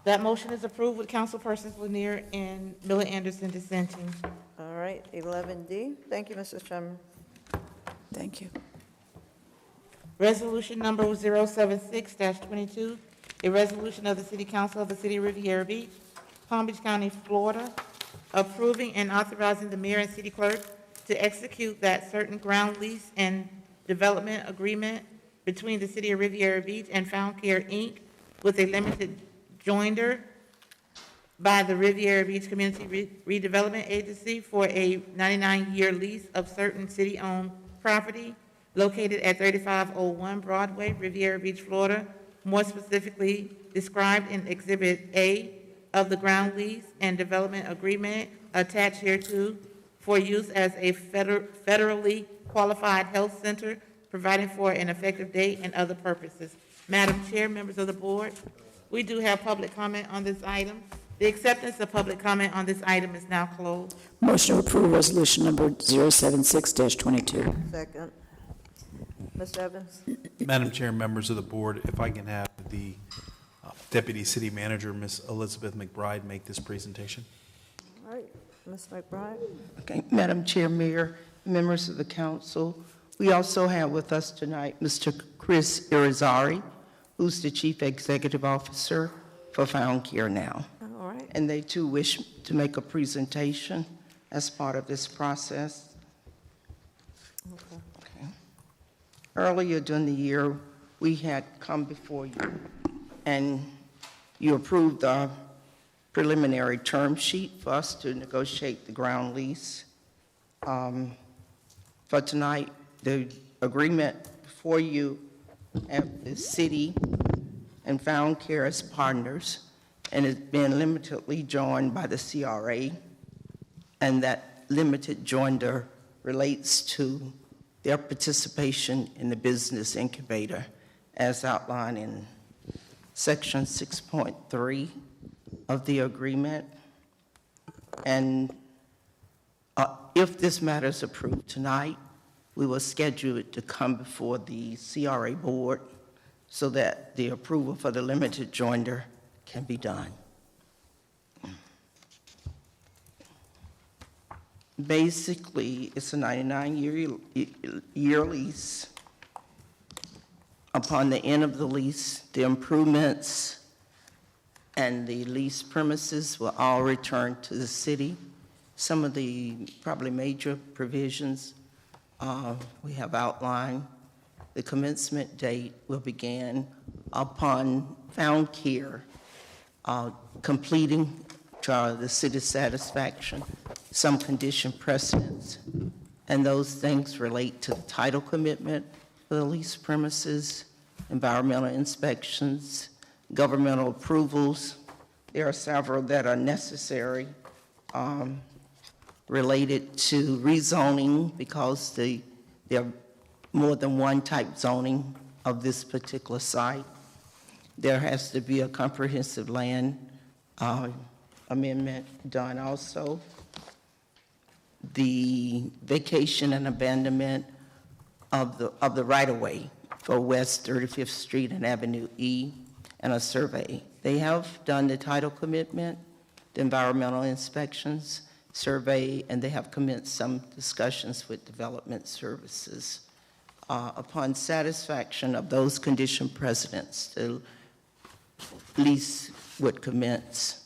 That motion is approved with Councilpersons Lanier and Miller Anderson dissenting. All right, 11D. Thank you, Mrs. Chairman. Thank you. Resolution number 076-22, a resolution of the City Council of the City of Riviera Beach, Palm Beach County, Florida, approving and authorizing the mayor and city clerk to execute that certain ground lease and development agreement between the City of Riviera Beach and Found Care, Inc., with a limited joinder by the Riviera Beach Community Redevelopment Agency for a 99-year lease of certain city-owned property located at 3501 Broadway, Riviera Beach, Florida, more specifically described in Exhibit A of the ground lease and development agreement attached hereto, for use as a federally qualified health center, providing for an effective date and other purposes. Madam Chair, members of the board, we do have public comment on this item. The acceptance of public comment on this item is now closed. Motion to approve resolution number 076-22. Second. Mr. Evans? Madam Chair, members of the board, if I can have the Deputy City Manager, Ms. Elizabeth McBride, make this presentation. All right, Ms. McBride? Okay, Madam Chair, Mayor, members of the council, we also have with us tonight Mr. Chris Irizarry, who's the Chief Executive Officer for Found Care Now. All right. And they too wish to make a presentation as part of this process. Okay. Earlier during the year, we had come before you, and you approved the preliminary term sheet for us to negotiate the ground lease. For tonight, the agreement before you have the city and Found Care as partners, and it's been limitedly joined by the CRA, and that limited joinder relates to their participation in the business incubator as outlined in section 6.3 of the agreement. And if this matter is approved tonight, we will schedule it to come before the CRA board so that the approval for the limited joinder can be done. Basically, it's a 99-year lease. Upon the end of the lease, the improvements and the lease premises will all return to the city. Some of the probably major provisions we have outlined. The commencement date will begin upon Found Care completing to the city's satisfaction some condition precedents, and those things relate to the title commitment for the lease premises, environmental inspections, governmental approvals. There are several that are necessary related to rezoning because there are more than one type zoning of this particular site. There has to be a comprehensive land amendment done also. The vacation and abandonment of the right-of-way for West 35th Street and Avenue E, and a survey. They have done the title commitment, the environmental inspections, survey, and they have commenced some discussions with development services. Upon satisfaction of those condition precedents, the lease would commence.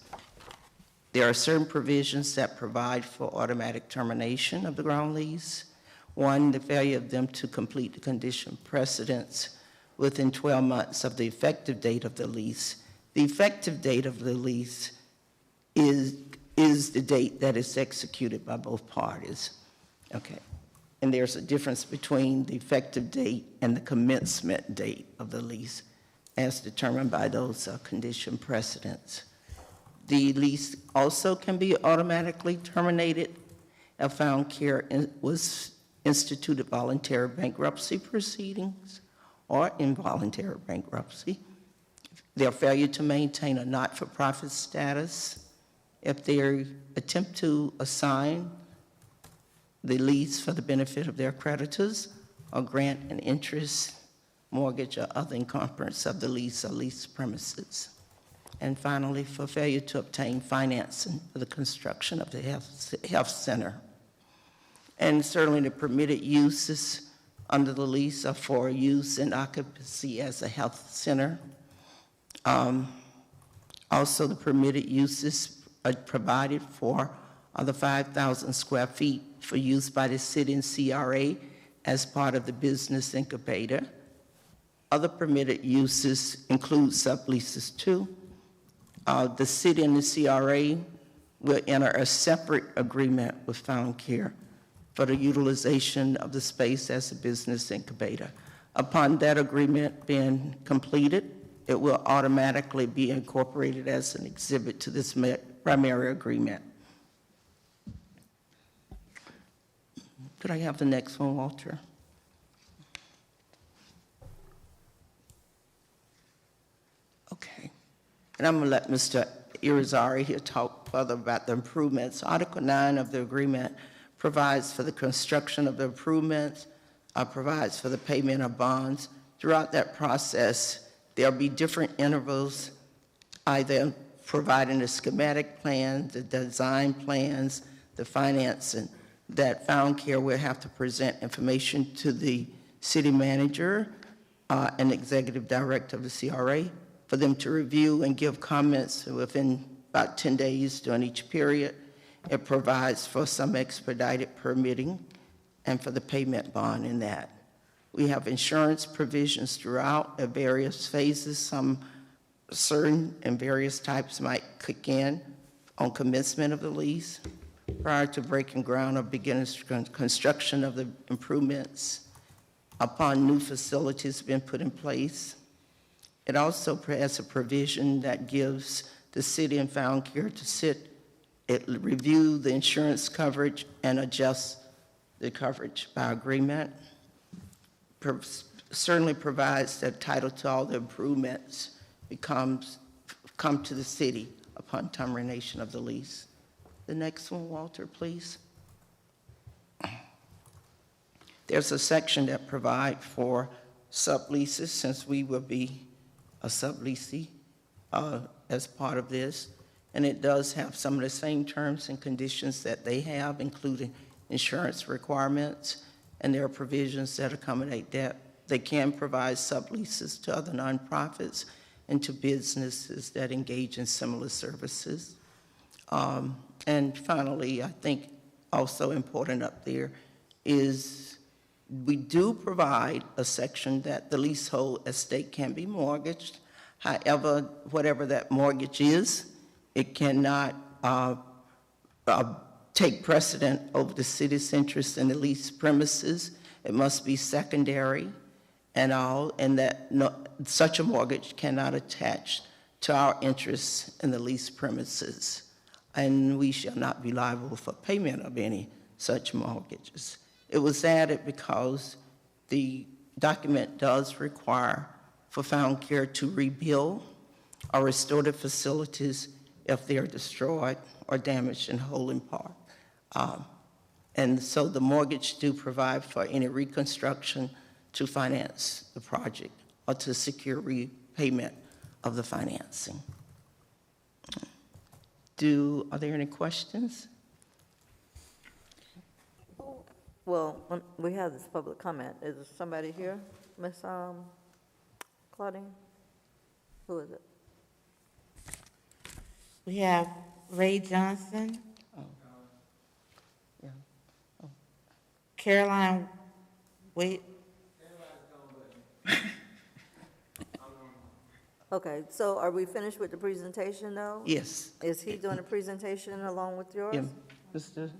There are certain provisions that provide for automatic termination of the ground lease. One, the failure of them to complete the condition precedents within 12 months of the effective date of the lease. The effective date of the lease is the date that is executed by both parties. Okay. And there's a difference between the effective date and the commencement date of the lease as determined by those condition precedents. The lease also can be automatically terminated if found care was instituted voluntary bankruptcy proceedings or involuntary bankruptcy. Their failure to maintain a not-for-profit status, if they attempt to assign the lease for the benefit of their creditors or grant an interest, mortgage, or other encumbrance of the lease or lease premises. And finally, for failure to obtain financing for the construction of the health center. And certainly the permitted uses under the lease are for use and occupancy as a health center. Also, the permitted uses are provided for are the 5,000 square feet for use by the city and CRA as part of the business incubator. Other permitted uses include subleases too. The city and the CRA will enter a separate agreement with Found Care for the utilization of the space as a business incubator. Upon that agreement being completed, it will automatically be incorporated as an exhibit to this primary agreement. Could I have the next one, Walter? Okay. And I'm going to let Mr. Irizarry here talk further about the improvements. Article 9 of the agreement provides for the construction of the improvements, provides for the payment of bonds. Throughout that process, there'll be different intervals, either providing the schematic plan, the design plans, the financing, that Found Care will have to present information to the city manager and executive director of the CRA for them to review and give comments within about 10 days during each period. It provides for some expedited permitting and for the payment bond in that. We have insurance provisions throughout at various phases. Some certain and various types might kick in on commencement of the lease prior to breaking ground or beginning construction of the improvements upon new facilities being put in place. It also has a provision that gives the city and Found Care to review the insurance coverage and adjust the coverage by agreement. Certainly provides that title to all the improvements come to the city upon termination of the lease. The next one, Walter, please. There's a section that provides for subleases, since we will be a subleasee as part of this. And it does have some of the same terms and conditions that they have, including insurance requirements, and there are provisions that accommodate that. They can provide subleases to other nonprofits and to businesses that engage in similar services. And finally, I think also important up there is we do provide a section that the leasehold estate can be mortgaged. However, whatever that mortgage is, it cannot take precedent over the city's interest in the lease premises. It must be secondary and all, and that such a mortgage cannot attach to our interests in the lease premises. and we shall not be liable for payment of any such mortgages. It was added because the document does require for Found Care to rebuild or restore the facilities if they are destroyed or damaged in whole in part. And so the mortgage do provide for any reconstruction to finance the project or to secure repayment of the financing. Are there any questions? Well, we have this public comment. Is there somebody here? Miss Claudine? Who is it? We have Ray Johnson. Yeah. Caroline, wait. Okay, so are we finished with the presentation, though? Yes. Is he doing a presentation along with yours? Yeah. Mr.,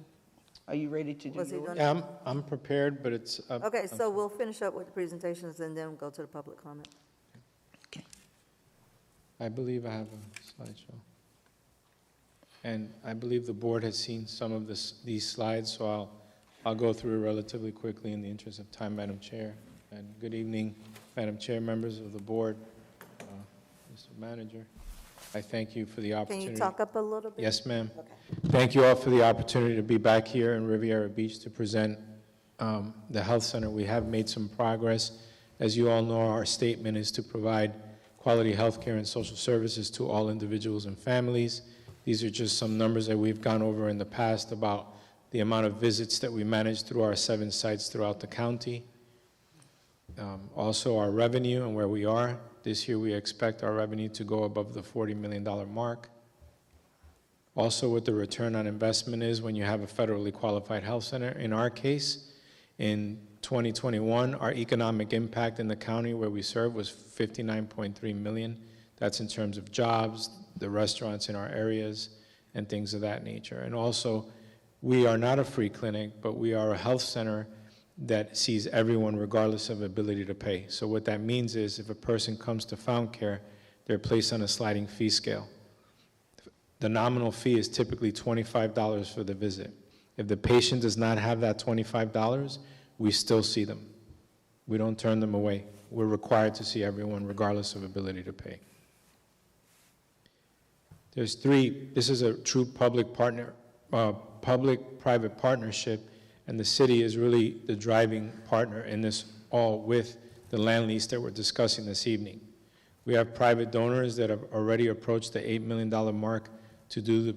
are you ready to do Was he yours? doing- Yeah, I'm prepared, but it's up. Okay, so we'll finish up with the presentations and then go to the public comment. I believe I have a slideshow. And I believe the board has seen some of these slides, so I'll go through it relatively quickly in the interest of time, Madam Chair. And good evening, Madam Chair, members of the board, Mr. Manager. I thank you for the Can opportunity. you talk up a little bit? Yes, ma'am. Okay. Thank you all for the opportunity to be back here in Riviera Beach to present the health center. We have made some progress. As you all know, our statement is to provide quality health care and social services to all individuals and families. These are just some numbers that we've gone over in the past about the amount of visits that we manage through our 7 sites throughout the county. Also our revenue and where we are. This year we expect our revenue to go above the $40 million mark. Also what the return on investment is when you have a federally qualified health center. In our case, in 2021, our economic impact in the county where we serve was $59.3 million. That's in terms of jobs, the restaurants in our areas, and things of that nature. And also, we are not a free clinic, but we are a health center that sees everyone regardless of ability to pay. So what that means is if a person comes to Found Care, they're placed on a sliding fee scale. The nominal fee is typically $25 for the visit. If the patient does not have that $25, we still see them. We don't turn them away. We're required to see everyone regardless of ability to pay. There's 3, this is a true public-private partnership, and the city is really the driving partner in this all with the land lease that we're discussing this evening. We have private donors that have already approached the $8 million mark to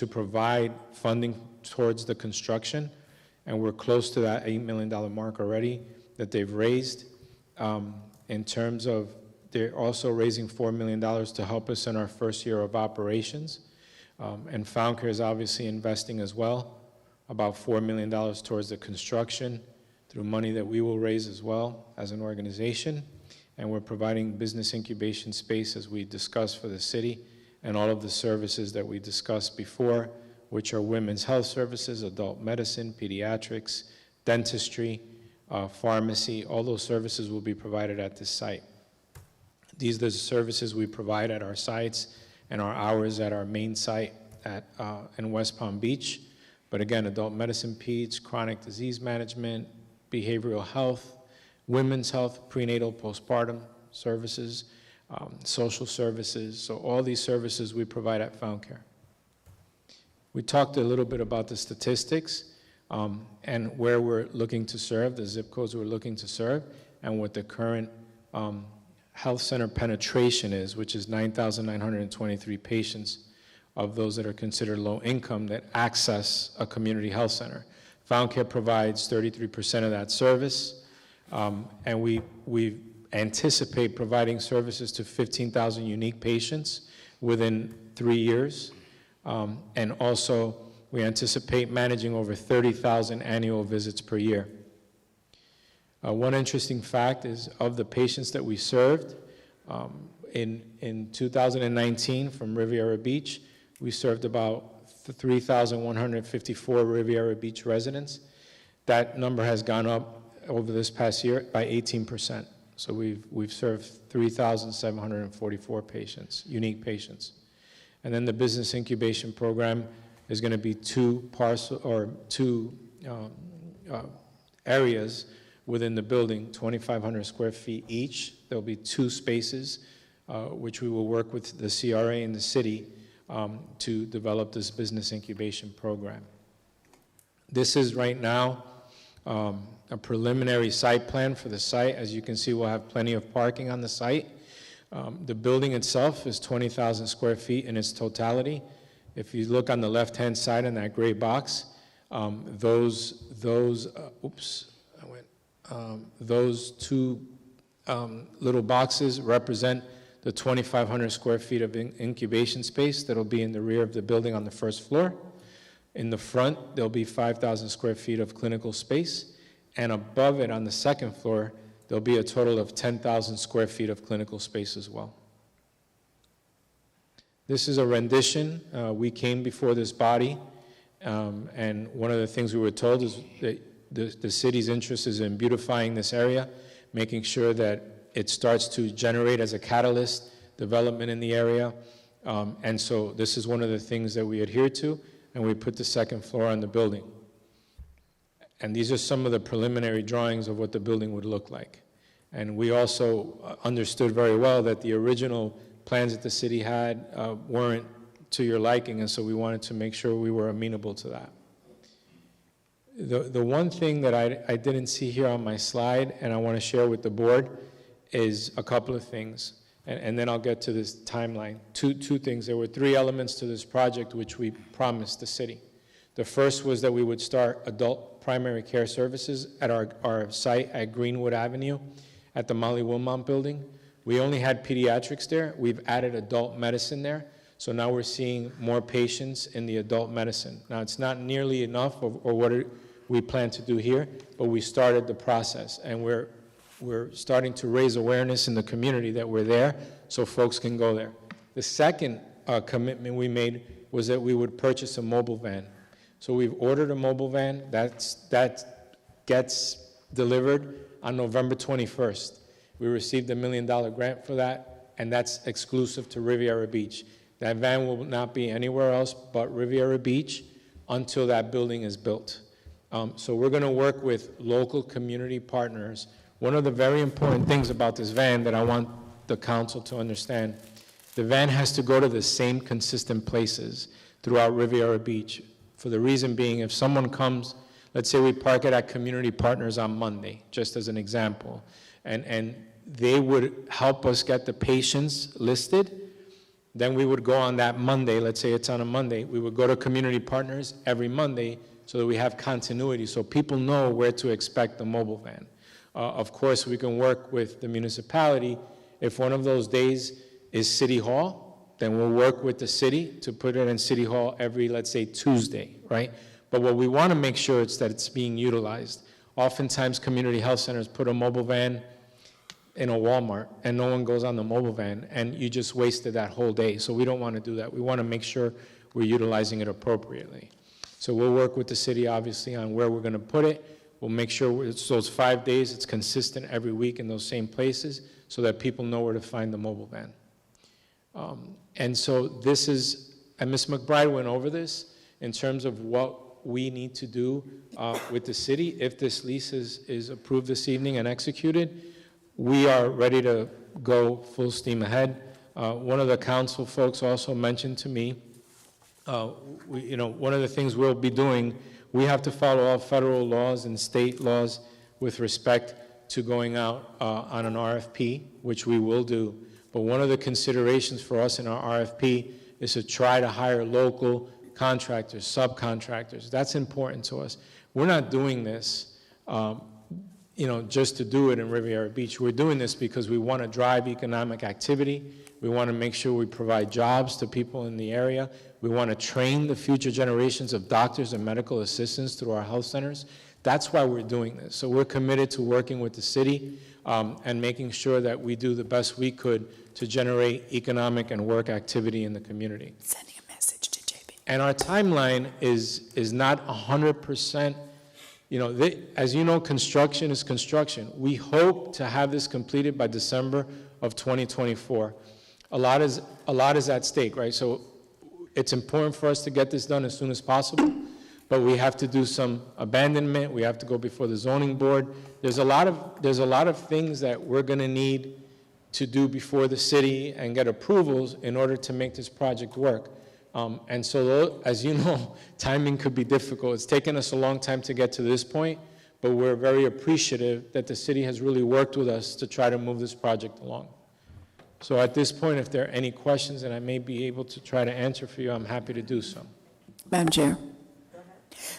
provide funding towards the construction, and we're close to that $8 million mark already that they've raised. In terms of, they're also raising $4 million to help us in our first year of operations, and Found Care is obviously investing as well, about $4 million towards the construction through money that we will raise as well as an organization, and we're providing business incubation space as we discussed for the city, and all of the services that we discussed before, which are women's health services, adult medicine, pediatrics, dentistry, pharmacy. All those services will be provided at this site. These are the services we provide at our sites and our hours at our main site in West Palm Beach. But again, adult medicine, peds, chronic disease management, behavioral health, women's health, prenatal, postpartum services, social services. So all these services we provide at Found Care. We talked a little bit about the statistics and where we're looking to serve, the zip codes we're looking to serve, and what the current health center penetration is, which is 9,923 patients of those that are considered low income that access a community health center. Found Care provides 33% of that service, and we anticipate providing services to 15,000 unique patients within 3 years. And also, we anticipate managing over 30,000 annual visits per year. One interesting fact is of the patients that we served in 2019 from Riviera Beach, we served about 3,154 Riviera Beach residents. That number has gone up over this past year by 18%. So we've served 3,744 patients, unique patients. And then the business incubation program is going to be two areas within the building, 2,500 square feet each. There'll be 2 spaces, which we will work with the CRA and the city to develop this business incubation program. This is right now a preliminary site plan for the site. As you can see, we'll have plenty of parking on the site. The building itself is 20,000 square feet in its totality. If you look on the left-hand side in that gray box, those 2 little boxes represent the 2,500 square feet of incubation space that'll be in the rear of the building on the first floor. In the front, there'll be 5,000 square feet of clinical space, and above it on the second floor, there'll be a total of 10,000 square feet of clinical space as well. This is a rendition. We came before this body, and one of the things we were told is that the city's interest is in beautifying this area, making sure that it starts to generate as a catalyst development in the area. And so this is one of the things that we adhere to, and we put the second floor on the building. And these are some of the preliminary drawings of what the building would look like. And we also understood very well that the original plans that the city had weren't to your liking, and so we wanted to make sure we were amenable to that. The one thing that I didn't see here on my slide, and I want to share with the board, is a couple of things, and then I'll get to this timeline. Two things. There were 3 elements to this project which we promised the city. The first was that we would start adult primary care services at our site at Greenwood Avenue at the Molly Wilmot building. We only had pediatrics there. We've added adult medicine there. So now we're seeing more patients in the adult medicine. Now, it's not nearly enough or what we plan to do here, but we started the process, and we're starting to raise awareness in the community that we're there so folks can go there. The second commitment we made was that we would purchase a mobile van. So we've ordered a mobile van that gets delivered on November 21st. We received a $1 million grant for that, and that's exclusive to Riviera Beach. That van will not be anywhere else but Riviera Beach until that building is built. So we're going to work with local community partners. One of the very important things about this van that I want the council to understand, the van has to go to the same consistent places throughout Riviera Beach. For the reason being, if someone comes, let's say we park it at Community Partners on Monday, just as an example, and they would help us get the patients listed, then we would go on that Monday, let's say it's on a Monday, we would go to Community Partners every Monday so that we have continuity, so people know where to expect the mobile van. Of course, we can work with the municipality. If one of those days is City Hall, then we'll work with the city to put it in City Hall every, let's say, Tuesday, right? But what we want to make sure is that it's being utilized. Oftentimes, community health centers put a mobile van in a Walmart, and no one goes on the mobile van, and you just wasted that whole day. So we don't want to do that. We want to make sure we're utilizing it appropriately. So we'll work with the city, obviously, on where we're going to put it. We'll make sure it's those 5 days, it's consistent every week in those same places so that people know where to find the mobile van. And so this is, and Ms. McBride went over this in terms of what we need to do with the city. If this lease is approved this evening and executed, we are ready to go full steam ahead. One of the council folks also mentioned to me, one of the things we'll be doing, we have to follow all federal laws and state laws with respect to going out on an RFP, which we will do. But one of the considerations for us in our RFP is to try to hire local contractors, subcontractors. That's important to us. We're not doing this, just to do it in Riviera Beach. We're doing this because we want to drive economic activity. We want to make sure we provide jobs to people in the area. We want to train the future generations of doctors and medical assistants through our health centers. That's why we're doing this. So we're committed to working with the city and making sure that we do the best we could to generate economic and work activity in the community. Sending a message to JB. And our timeline is not 100%. As you know, construction is construction. We hope to have this completed by December of 2024. A lot is at stake, right? So it's important for us to get this done as soon as possible, but we have to do some abandonment, we have to go before the zoning board. There's a lot of things that we're gonna need to do before the city and get approvals in order to make this project work. And so, as you know, timing could be difficult. It's taken us a long time to get to this point, but we're very appreciative that the city has really worked with us to try to move this project along. So at this point, if there are any questions that I may be able to try to answer for you, I'm happy to do so. Madam Chair.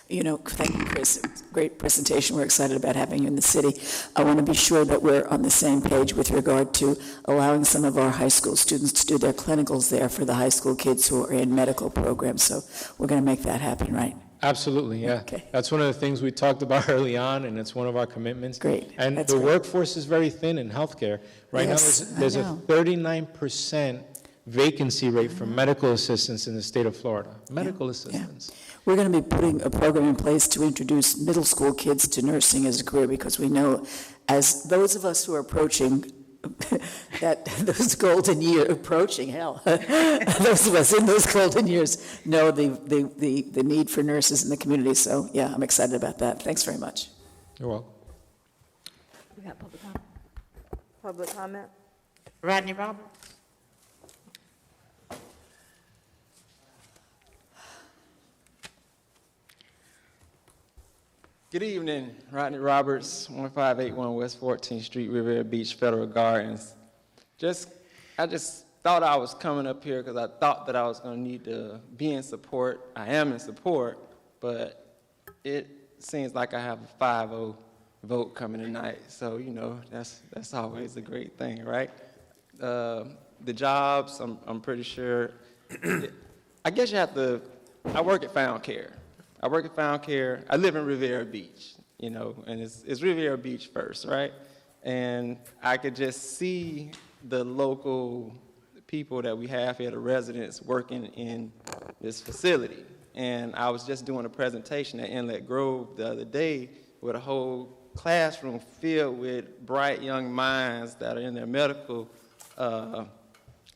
You know, thank you, Chris. Great presentation. We're excited about having you in the city. I want to be sure that we're on the same page with regard to allowing some of our high school students to do their clinicals there for the high school kids who are in medical programs. So we're going to make that happen, right? Absolutely, yeah. Okay. That's one of the things we talked about early on, and it's one of our commitments. Great. And That's the great. workforce is very thin in healthcare. Right Yes, now, there's I a know. 39% vacancy rate for medical assistants in the state of Florida. Medical assistants. We're going to be putting a program in place to introduce middle school kids to nursing as a career, because we know, as those of us who are approaching that those golden years, approaching, hell, those of us in those golden years know the need for nurses in the community. So, yeah, I'm excited about that. Thanks very much. You're welcome. We got public comment? Public comment? Rodney Roberts? Good evening, Rodney Roberts, 1581 West 14th Street, Revere Beach, Federal Gardens. I just thought I was coming up here because I thought that I was going to need to be in support. I am in support, but it seems like I have a 5-0 vote coming tonight. So, you know, that's always a great thing, right? The jobs, I'm pretty sure. I guess you have to, I work at Found Care. I work at Found Care. I live in Riviera Beach, you know, and it's Riviera Beach first, right? And I could just see the local people that we have here, the residents, working in this facility. And I was just doing a presentation at Inlet Grove the other day with a whole classroom filled with bright young minds that are in their medical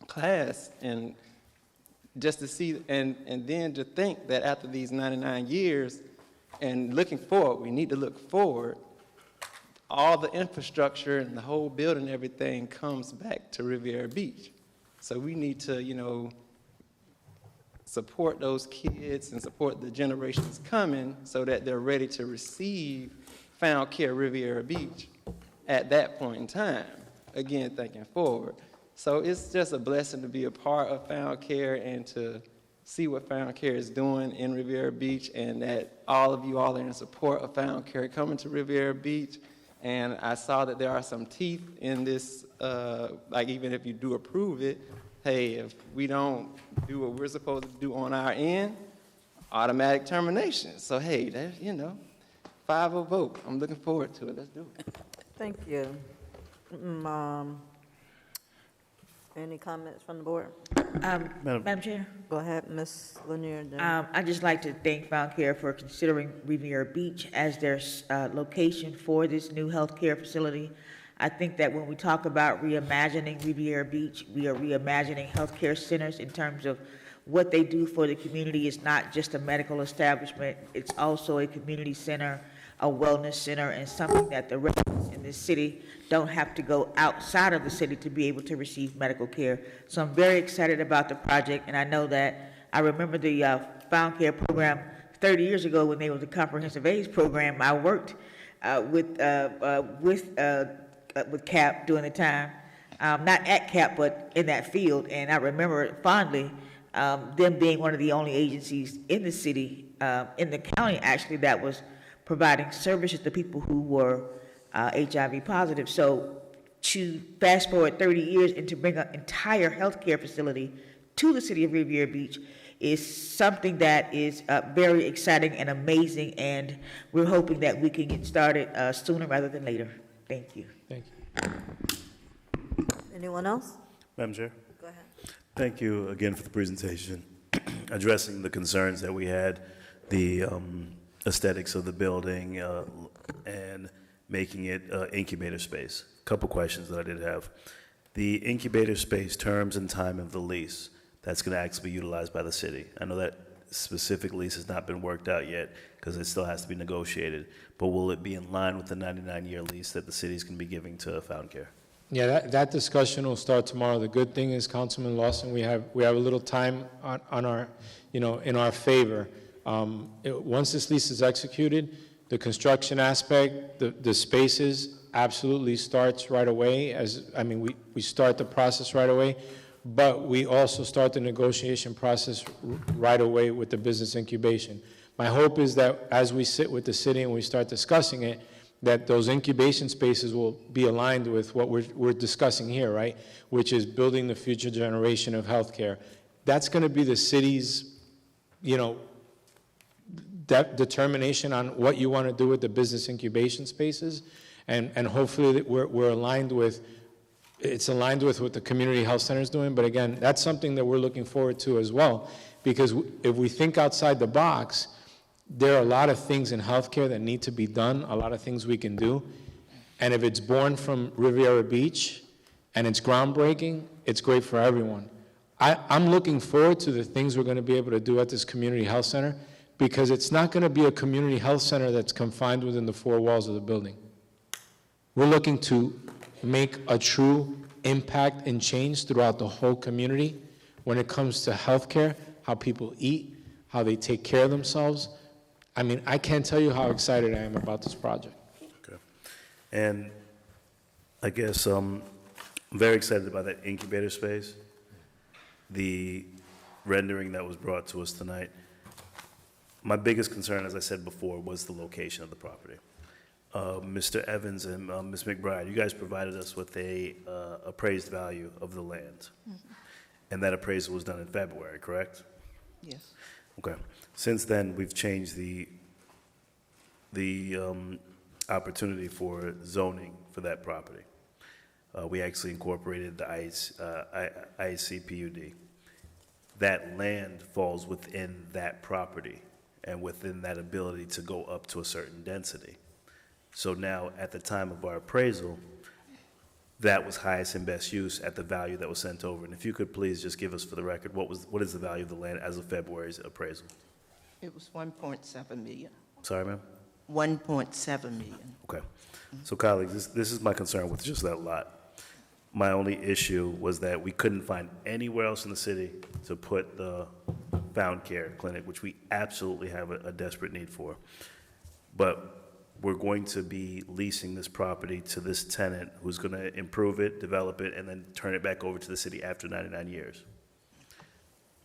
class, and just to see, and then to think that after these 99 years and looking forward, we need to look forward, all the infrastructure and the whole building and everything comes back to Riviera Beach. So we need to, you know, support those kids and support the generations coming so that they're ready to receive Found Care Riviera Beach at that point in time. Again, thinking forward. So it's just a blessing to be a part of Found Care and to see what Found Care is doing in Riviera Beach, and that all of you all are in support of Found Care coming to Riviera Beach. And I saw that there are some teeth in this, like even if you do approve it, hey, if we don't do what we're supposed to do on our end, automatic termination. So hey, there's, you know, 5-0 vote. I'm looking forward to it. Let's do it. Thank you. Any comments from the board? Madam Chair? Go ahead, Ms. Lanier. I'd just like to thank Found Care for considering Riviera Beach as their location for this new healthcare facility. I think that when we talk about reimagining Riviera Beach, we are reimagining healthcare centers in terms of what they do for the community. It's not just a medical establishment, it's also a community center, a wellness center, and something that the residents in this city don't have to go outside of the city to be able to receive medical care. So I'm very excited about the project, and I know that I remember the Found Care program 30 years ago when they was a comprehensive AIDS program. I worked with CAP during the time, not at CAP, but in that field, and I remember fondly them being one of the only agencies in the city, in the county actually, that was providing services to people who were HIV positive. So to fast forward 30 years and to bring an entire healthcare facility to the city of Riviera Beach is something that is very exciting and amazing, and we're hoping that we can get started sooner rather than later. Thank you. Thank you. Anyone else? Madam Chair? Go ahead. Thank you again for the presentation, addressing the concerns that we had, the aesthetics of the building, and making it incubator space. A couple questions that I did have. The incubator space terms and time of the lease, that's going to actually be utilized by the city. I know that specific lease has not been worked out yet because it still has to be negotiated, but will it be in line with the 99-year lease that the city's going to be giving to Fountain Care? Yeah, that discussion will start tomorrow. The good thing is, Councilman Lawson, we have a little time on our, in our favor. Once this lease is executed, the construction aspect, the spaces absolutely starts right away. We start the process right away, but we also start the negotiation process right away with the business incubation. My hope is that as we sit with the city and we start discussing it, that those incubation spaces will be aligned with what we're discussing here, right? Which is building the future generation of healthcare. That's going to be the city's, determination on what you want to do with the business incubation spaces, and hopefully we're aligned with. It's aligned with what the community health center is doing. But again, that's something that we're looking forward to as well, because if we think outside the box, there are a lot of things in healthcare that need to be done, a lot of things we can do. And if it's born from Riviera Beach and it's groundbreaking, it's great for everyone. I'm looking forward to the things we're going to be able to do at this community health center, because it's not going to be a community health center that's confined within the four walls of the building. We're looking to make a true impact and change throughout the whole community when it comes to healthcare, how people eat, how they take care of themselves. I can't tell you how excited I am about this project. Okay. And I guess I'm very excited about that incubator space. The rendering that was brought to us tonight. My biggest concern, as I said before, was the location of the property. Mr. Evans and Ms. McBride, you guys provided us with a appraised value of the land. Mm-hmm. And that appraisal was done in February, correct? Yes. Okay. Since then, we've changed the opportunity for zoning for that property. We actually incorporated the ICPUD. That land falls within that property and within that ability to go up to a certain density. So now, at the time of our appraisal, that was highest and best use at the value that was sent over. And if you could please just give us for the record, what is the value of the land as of February's appraisal? It was 1.7 million. Sorry, ma'am? 1.7 million. Okay. So colleagues, this is my concern with just that lot. My only issue was that we couldn't find anywhere else in the city to put the Found Care clinic, which we absolutely have a desperate need for. But we're going to be leasing this property to this tenant who's going to improve it, develop it, and then turn it back over to the city after 99 years.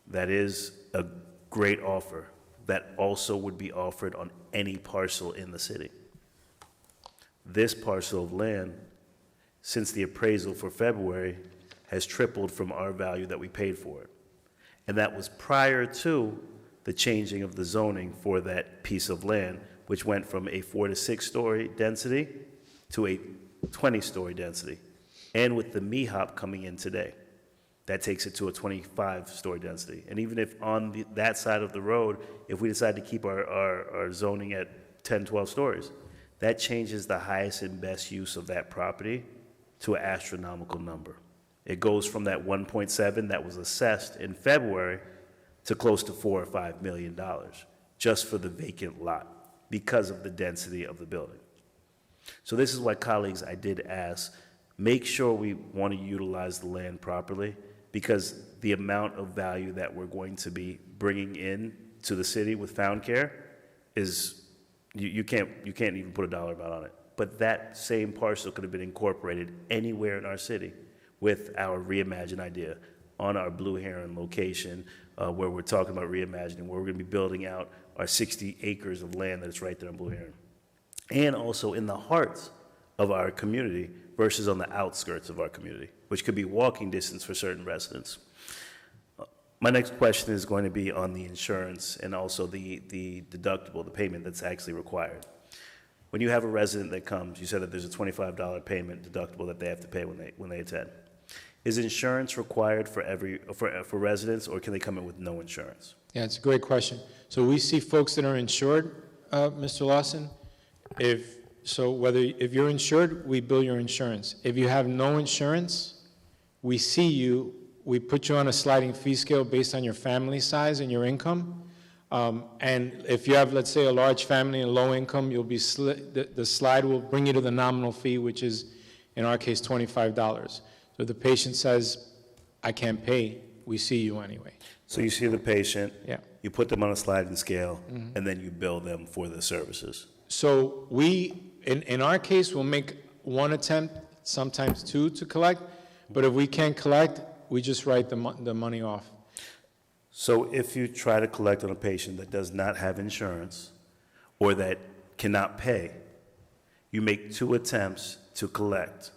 That is a great offer. That also would be offered on any parcel in the city. This parcel of land, since the appraisal for February, has tripled from our value that we paid for it. And that was prior to the changing of the zoning for that piece of land, which went from a 4 to 6 story density to a 20-story density. And with the MEHOP coming in today, that takes it to a 25-story density. And even if on that side of the road, if we decide to keep our zoning at 10, 12 stories, that changes the highest and best use of that property to an astronomical number. It goes from that 1.7 that was assessed in February to close to $4 or $5 million just for the vacant lot because of the density of the building. So this is why, colleagues, I did ask, make sure we want to utilize the land properly, because the amount of value that we're going to be bringing in to the city with Found Care is, you can't even put a dollar amount on it. But that same parcel could have been incorporated anywhere in our city with our reimagined idea on our Blue Heron location, where we're talking about reimagining, where we're going to be building out our 60 acres of land that's right there on Blue Heron. And also in the heart of our community versus on the outskirts of our community, which could be walking distance for certain residents. My next question is going to be on the insurance and also the deductible, the payment that's actually required. When you have a resident that comes, you said that there's a $25 payment deductible that they have to pay when they attend. Is insurance required for residents, or can they come in with no insurance? Yeah, it's a great question. So we see folks that are insured, Mr. Lawson. If you're insured, we bill your insurance. If you have no insurance, we see you we put you on a sliding fee scale based on your family size and your income. And if you have, let's say, a large family and low income, you'll be the slide will bring you to the nominal fee, which is, in our case, $25. So the patient says, I can't pay, we see you anyway. So you see the patient, Yeah. you put them on a sliding scale, and then you bill them for the services. So we, in our case, we'll make one attempt, sometimes two, to collect, but if we can't collect, we just write the money off. So if you try to collect on a patient that does not have insurance or that cannot pay, you make two attempts to collect.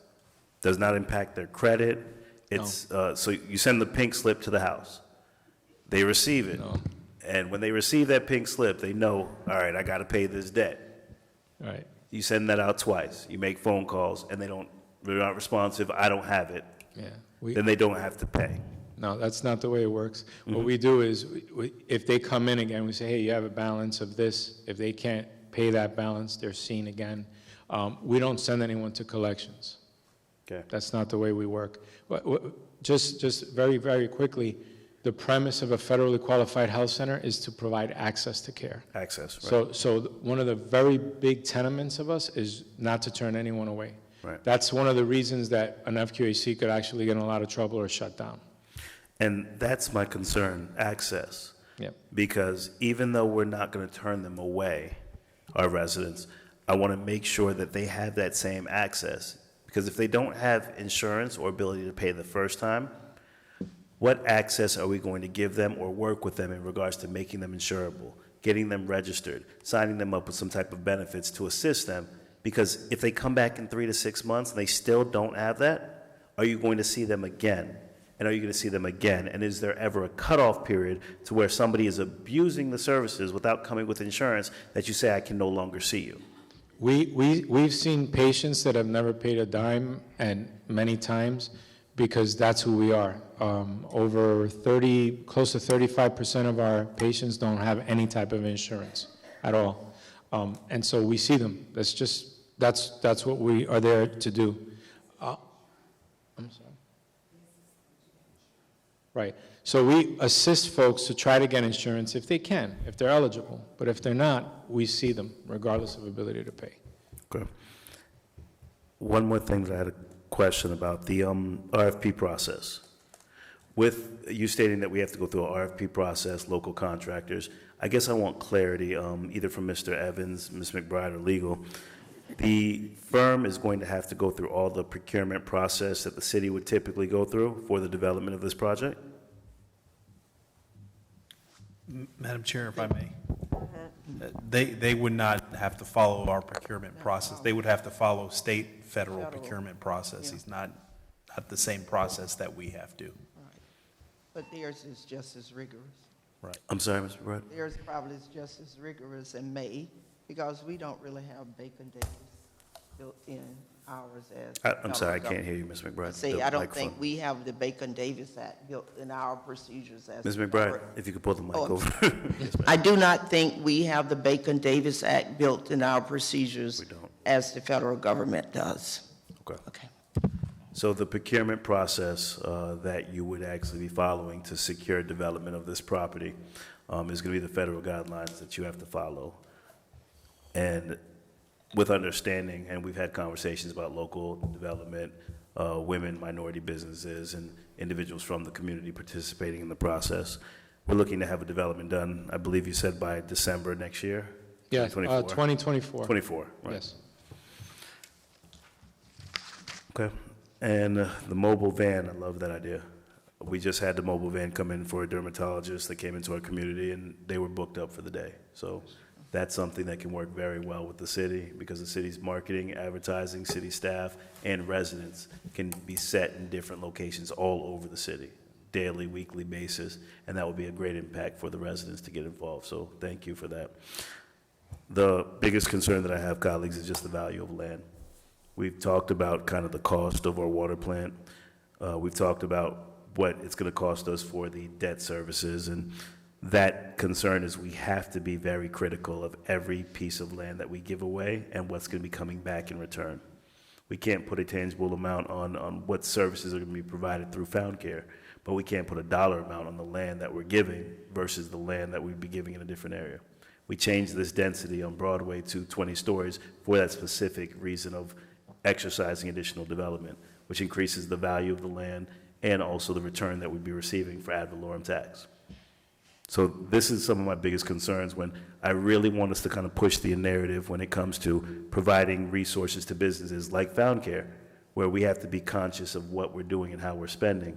Does not impact their credit. It's so you send the pink slip to the house. They receive it. No. And when they receive that pink slip, they know, all right, I got to pay this debt. Right. You send that out twice. You make phone calls, and they're not responsive. I don't have it. Yeah. Then they don't have to pay. No, that's not the way it works. What we do is, if they come in again, we say, hey, you have a balance of this. If they can't pay that balance, they're seen again. We don't send anyone to collections. Okay. That's not the way we work. Just very, very quickly, the premise of a federally qualified health center is to provide access to care. Access, right. So one of the very big tenements of us is not to turn anyone away. Right. That's one of the reasons that an FQHC could actually get in a lot of trouble or shut down. And that's my concern, access. Yep. Because even though we're not going to turn them away, our residents, I want to make sure that they have that same access. Because if they don't have insurance or ability to pay the first time, what access are we going to give them or work with them in regards to making them insurable, getting them registered, signing them up with some type of benefits to assist them? Because if they come back in 3 to 6 months and they still don't have that, are you going to see them again? And are you going to see them again? And is there ever a cutoff period to where somebody is abusing the services without coming with insurance that you say, I can no longer see you? We've seen patients that have never paid a dime, and many times, because that's who we are. Over 30, close to 35% of our patients don't have any type of insurance at all. And so we see them. That's what we are there to do. I'm sorry. Right. So we assist folks to try to get insurance if they can, if they're eligible. But if they're not, we see them regardless of ability to pay. Okay. One more thing that I had a question about, the RFP process. With you stating that we have to go through an RFP process, local contractors, I guess I want clarity, either from Mr. Evans, Ms. McBride, or legal. The firm is going to have to go through all the procurement process that the city would typically go through for the development of this project? Madam Chair, if I may. They would not have to follow our procurement process. They would have to follow state, federal procurement processes, not the same process that we have to. But theirs is just as rigorous. Right. I'm sorry, Mr. McBride? Theirs probably is just as rigorous and may, because we don't really have Bacon Davis built in ours as. I'm sorry, I can't hear you, Ms. McBride. See, The I don't microphone. think we have the Bacon Davis Act built in our procedures as. Ms. McBride, if you could pull the mic over. I do not think we have the Bacon Davis Act built in our procedures as the federal government does. Okay. So the procurement process that you would actually be following to secure development of this property is going to be the federal guidelines that you have to follow. And with understanding, and we've had conversations about local development, women, minority businesses, and individuals from the community participating in the process. We're looking to have a development done, I believe you said by December next year? Yeah, 2024. 2024. 24, right. Yes. Okay. And the mobile van, I love that idea. We just had the mobile van come in for a dermatologist that came into our community, and they were booked up for the day. So that's something that can work very well with the city, because the city's marketing, advertising, city staff, and residents can be set in different locations all over the city, daily, weekly basis, and that would be a great impact for the residents to get involved. So thank you for that. The biggest concern that I have, colleagues, is just the value of land. We've talked about kind of the cost of our water plant. We've talked about what it's going to cost us for the debt services, and that concern is we have to be very critical of every piece of land that we give away and what's going to be coming back in return. We can't put a tangible amount on what services are going to be provided through Found Care, but we can't put a dollar amount on the land that we're giving versus the land that we'd be giving in a different area. We changed this density on Broadway to 20 stories for that specific reason of exercising additional development, which increases the value of the land and also the return that we'd be receiving for ad valorem tax. So this is some of my biggest concerns when I really want us to kind of push the narrative when it comes to providing resources to businesses like Found Care, where we have to be conscious of what we're doing and how we're spending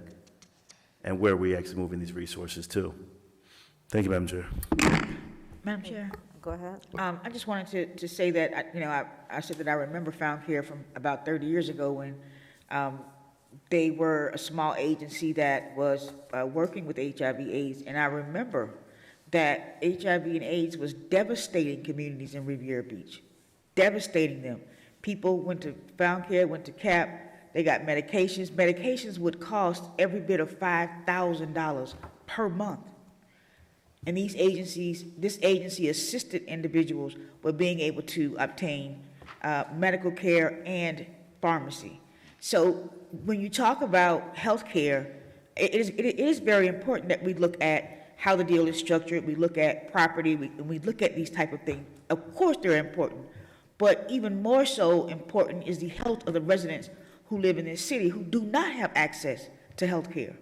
and where we're actually moving these resources to. Thank you, Madam Chair. Madam Chair? Go ahead. I just wanted to say that, I said that I remember Found Care from about 30 years ago when they were a small agency that was working with HIV/AIDS, and I remember that HIV and AIDS was devastating communities in Riviera Beach, devastating them. People went to Found Care, went to CAP, they got medications. Medications would cost every bit of $5,000 per month. And this agency assisted individuals with being able to obtain medical care and pharmacy. So when you talk about health care, it is very important that we look at how the deal is structured, we look at property, we look at these type of things. Of course they're important, but even more so important is the health of the residents who live in this city who do not have access to health care.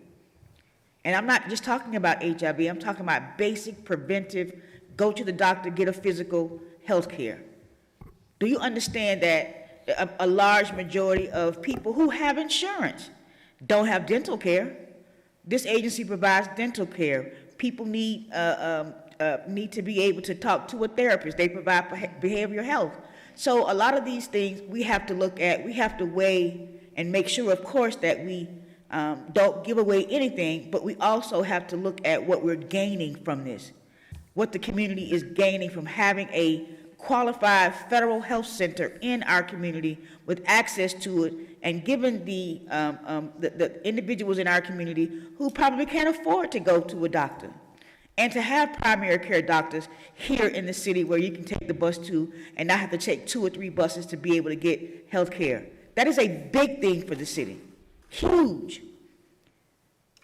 And I'm not just talking about HIV, I'm talking about basic preventive, go to the doctor, get a physical health care. Do you understand that a large majority of people who have insurance don't have dental care? This agency provides dental care. People need to be able to talk to a therapist. They provide behavioral health. So a lot of these things we have to look at, we have to weigh and make sure, of course, that we don't give away anything, but we also have to look at what we're gaining from this, what the community is gaining from having a qualified federal health center in our community with access to it, and given the individuals in our community who probably can't afford to go to a doctor, and to have primary care doctors here in the city where you can take the bus to and not have to take 2 or 3 buses to be able to get health care. That is a big thing for the city, huge.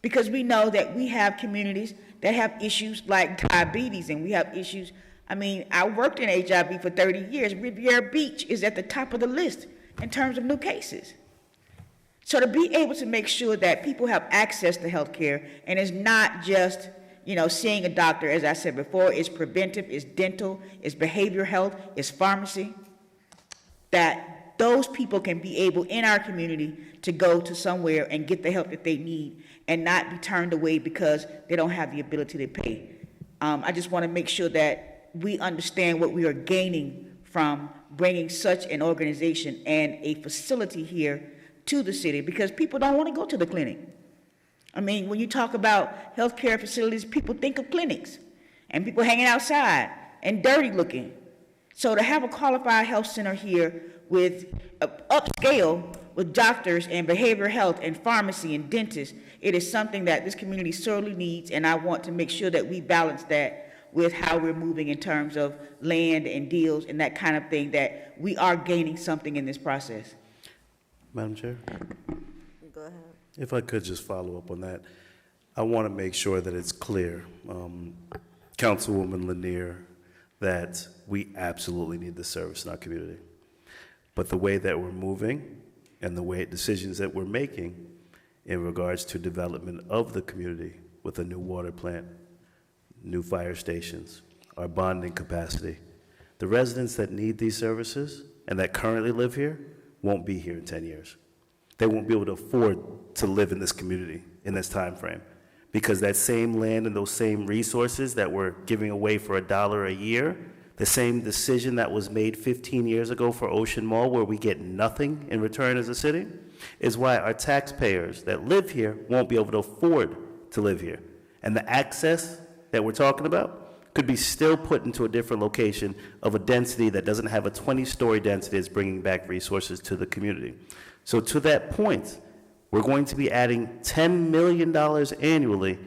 Because we know that we have communities that have issues like diabetes, and we have issues. I mean, I worked in HIV for 30 years. Riviera Beach is at the top of the list in terms of new cases. So to be able to make sure that people have access to health care, and it's not just, seeing a doctor, as I said before, it's preventive, it's dental, it's behavioral health, it's pharmacy, that those people can be able in our community to go to somewhere and get the help that they need and not be turned away because they don't have the ability to pay. I just want to make sure that we understand what we are gaining from bringing such an organization and a facility here to the city, because people don't want to go to the clinic. I mean, when you talk about healthcare facilities, people think of clinics and people hanging outside and dirty looking. So to have a qualified health center here with upscale with doctors and behavioral health and pharmacy and dentists, it is something that this community sorely needs, and I want to make sure that we balance that with how we're moving in terms of land and deals and that kind of thing, that we are gaining something in this process. Madam Chair? Go ahead. If I could just follow up on that, I want to make sure that it's clear, Councilwoman Lanier, that we absolutely need this service in our community. But the way that we're moving and the way decisions that we're making in regards to development of the community with a new water plant, new fire stations, our bonding capacity, the residents that need these services and that currently live here won't be here in 10 years. They won't be able to afford to live in this community in this time frame, because that same land and those same resources that we're giving away for $1 a year, the same decision that was made 15 years ago for Ocean Mall, where we get nothing in return as a city, is why our taxpayers that live here won't be able to afford to live here. And the access that we're talking about could be still put into a different location of a density that doesn't have a 20-story density that's bringing back resources to the community. So to that point, we're going to be adding $10 million annually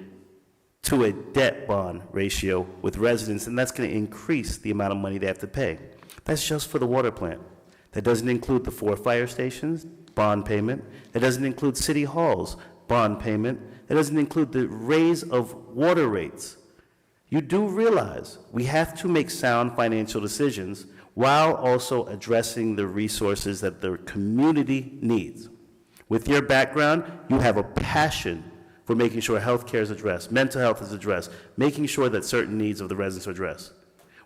to a debt bond ratio with residents, and that's going to increase the amount of money they have to pay. That's just for the water plant. That doesn't include the 4 fire stations, bond payment. That doesn't include city halls, bond payment. It doesn't include the raise of water rates. You do realize we have to make sound financial decisions while also addressing the resources that the community needs. With your background, you have a passion for making sure health care is addressed, mental health is addressed, making sure that certain needs of the residents are addressed.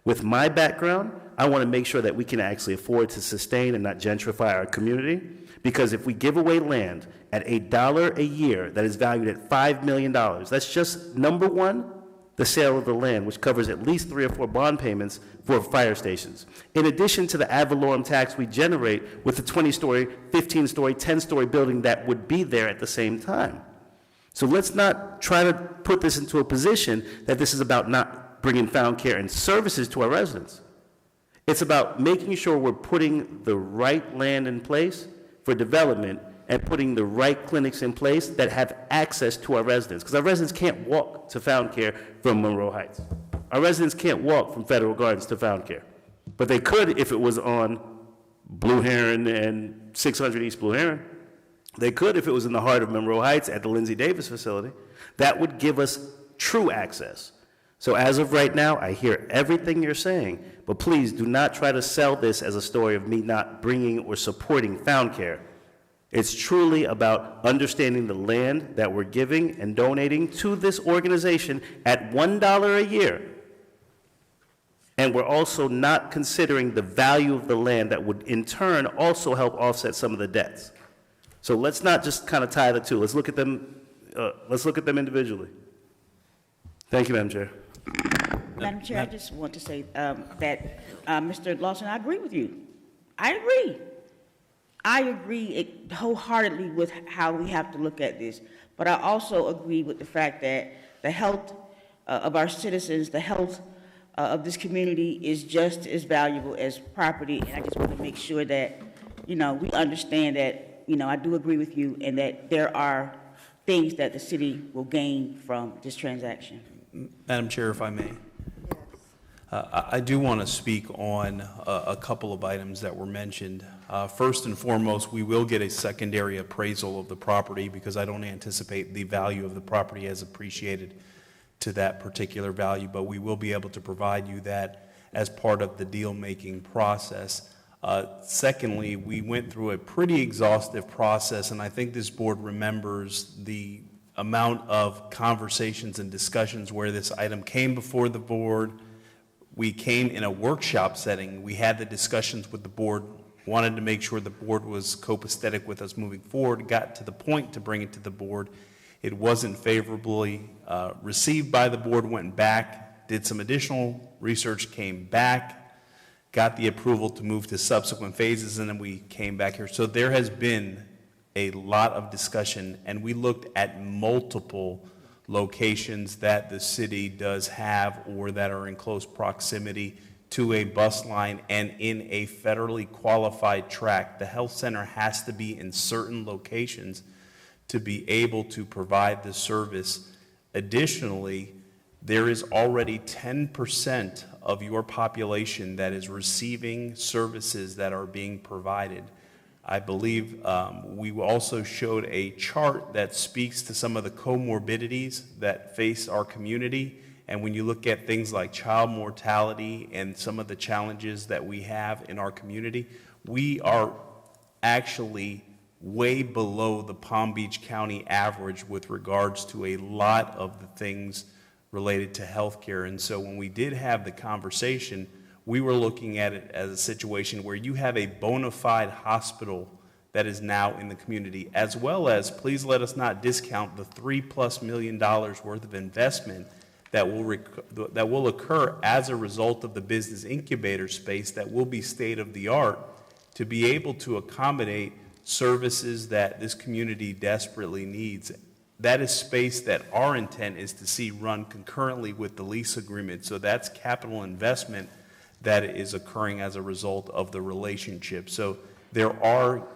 With my background, I want to make sure that we can actually afford to sustain and not gentrify our community, because if we give away land at $1 a year that is valued at $5 million, that's just, number one, the sale of the land, which covers at least 3 or 4 bond payments for fire stations. In addition to the ad valorem tax we generate with the 20-story, 15-story, 10-story building that would be there at the same time. So let's not try to put this into a position that this is about not bringing found care and services to our residents. It's about making sure we're putting the right land in place for development and putting the right clinics in place that have access to our residents. Because our residents can't walk to found care from Monroe Heights. Our residents can't walk from Federal Gardens to found care. But they could if it was on Blue Heron and 600 East Blue Heron. They could if it was in the heart of Monroe Heights at the Lindsay Davis facility. That would give us true access. So as of right now, I hear everything you're saying, but please do not try to sell this as a story of me not bringing or supporting found care. It's truly about understanding the land that we're giving and donating to this organization at $1 a year. And we're also not considering the value of the land that would in turn also help offset some of the debts. So let's not just kind of tie the two. Let's look at them individually. Thank you, Madam Chair. Madam Chair, I just want to say that, Mr. Lawson, I agree with you. I agree wholeheartedly with how we have to look at this, but I also agree with the fact that the health of our citizens, the health of this community is just as valuable as property, and I just want to make sure that, we understand that, I do agree with you, and that there are things that the city will gain from this transaction. Madam Chair, if I may. I do want to speak on a couple of items that were mentioned. First and foremost, we will get a secondary appraisal of the property because I don't anticipate the value of the property as appreciated to that particular value, but we will be able to provide you that as part of the deal-making process. Secondly, we went through a pretty exhaustive process, and I think this board remembers the amount of conversations and discussions where this item came before the board. We came in a workshop setting. We had the discussions with the board, wanted to make sure the board was copacetic with us moving forward, got to the point to bring it to the board. It wasn't favorably received by the board, went back, did some additional research, came back, got the approval to move to subsequent phases, and then we came back here. So there has been a lot of discussion, and we looked at multiple locations that the city does have or that are in close proximity to a bus line and in a federally qualified tract. The health center has to be in certain locations to be able to provide the service. Additionally, there is already 10% of your population that is receiving services that are being provided. I believe we also showed a chart that speaks to some of the comorbidities that face our community. And when you look at things like child mortality and some of the challenges that we have in our community, we are actually way below the Palm Beach County average with regards to a lot of the things related to healthcare. And so when we did have the conversation, we were looking at it as a situation where you have a bona fide hospital that is now in the community, as well as, please let us not discount the $3+ million worth of investment that will occur as a result of the business incubator space that will be state of the art to be able to accommodate services that this community desperately needs. That is space that our intent is to see run concurrently with the lease agreement. So that's capital investment that is occurring as a result of the relationship. So there are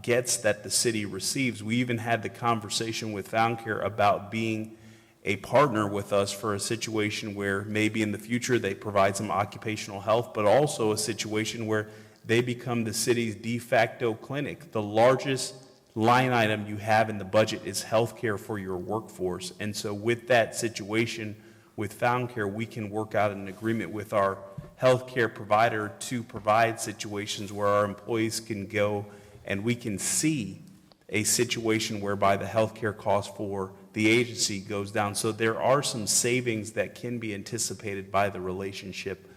gets that the city receives. We even had the conversation with Found Care about being a partner with us for a situation where maybe in the future they provide some occupational health, but also a situation where they become the city's de facto clinic, the largest line item you have in the budget is healthcare for your workforce. And so with that situation with Found Care, we can work out an agreement with our healthcare provider to provide situations where our employees can go and we can see a situation whereby the healthcare cost for the agency goes down. So there are some savings that can be anticipated by the relationship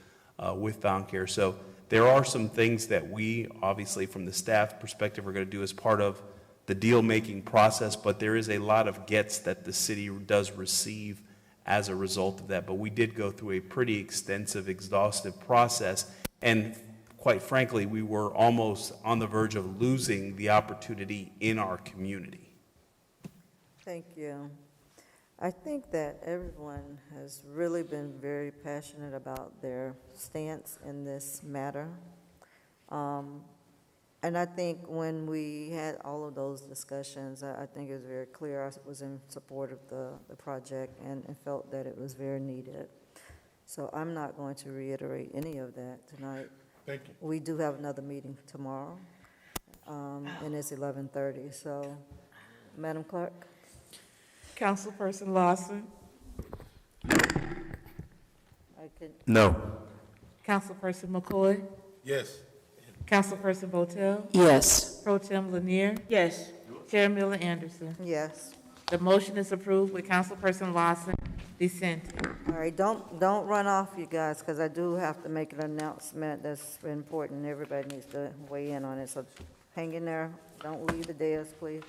with Found Care. So there are some things that we, obviously from the staff perspective, are going to do as part of the deal-making process, but there is a lot of gets that the city does receive as a result of that. But we did go through a pretty extensive, exhaustive process, and quite frankly, we were almost on the verge of losing the opportunity in our community. Thank you. I think that everyone has really been very passionate about their stance in this matter. And I think when we had all of those discussions, I think it was very clear I was in support of the project and felt that it was very needed. So I'm not going to reiterate any of that tonight. Thank you. We do have another meeting tomorrow, and it's 11:30. So, Madam Clerk? Councilperson Lawson. No. Councilperson McCoy. Yes. Councilperson Botel. Yes. Pro Tem Lanier. Yes. Chair Miller Anderson. Yes. The motion is approved with Councilperson Lawson dissenting. All right, don't run off, you guys, because I do have to make an announcement that's important. Everybody needs to weigh in on it, so hang in there. Don't leave the dais, please.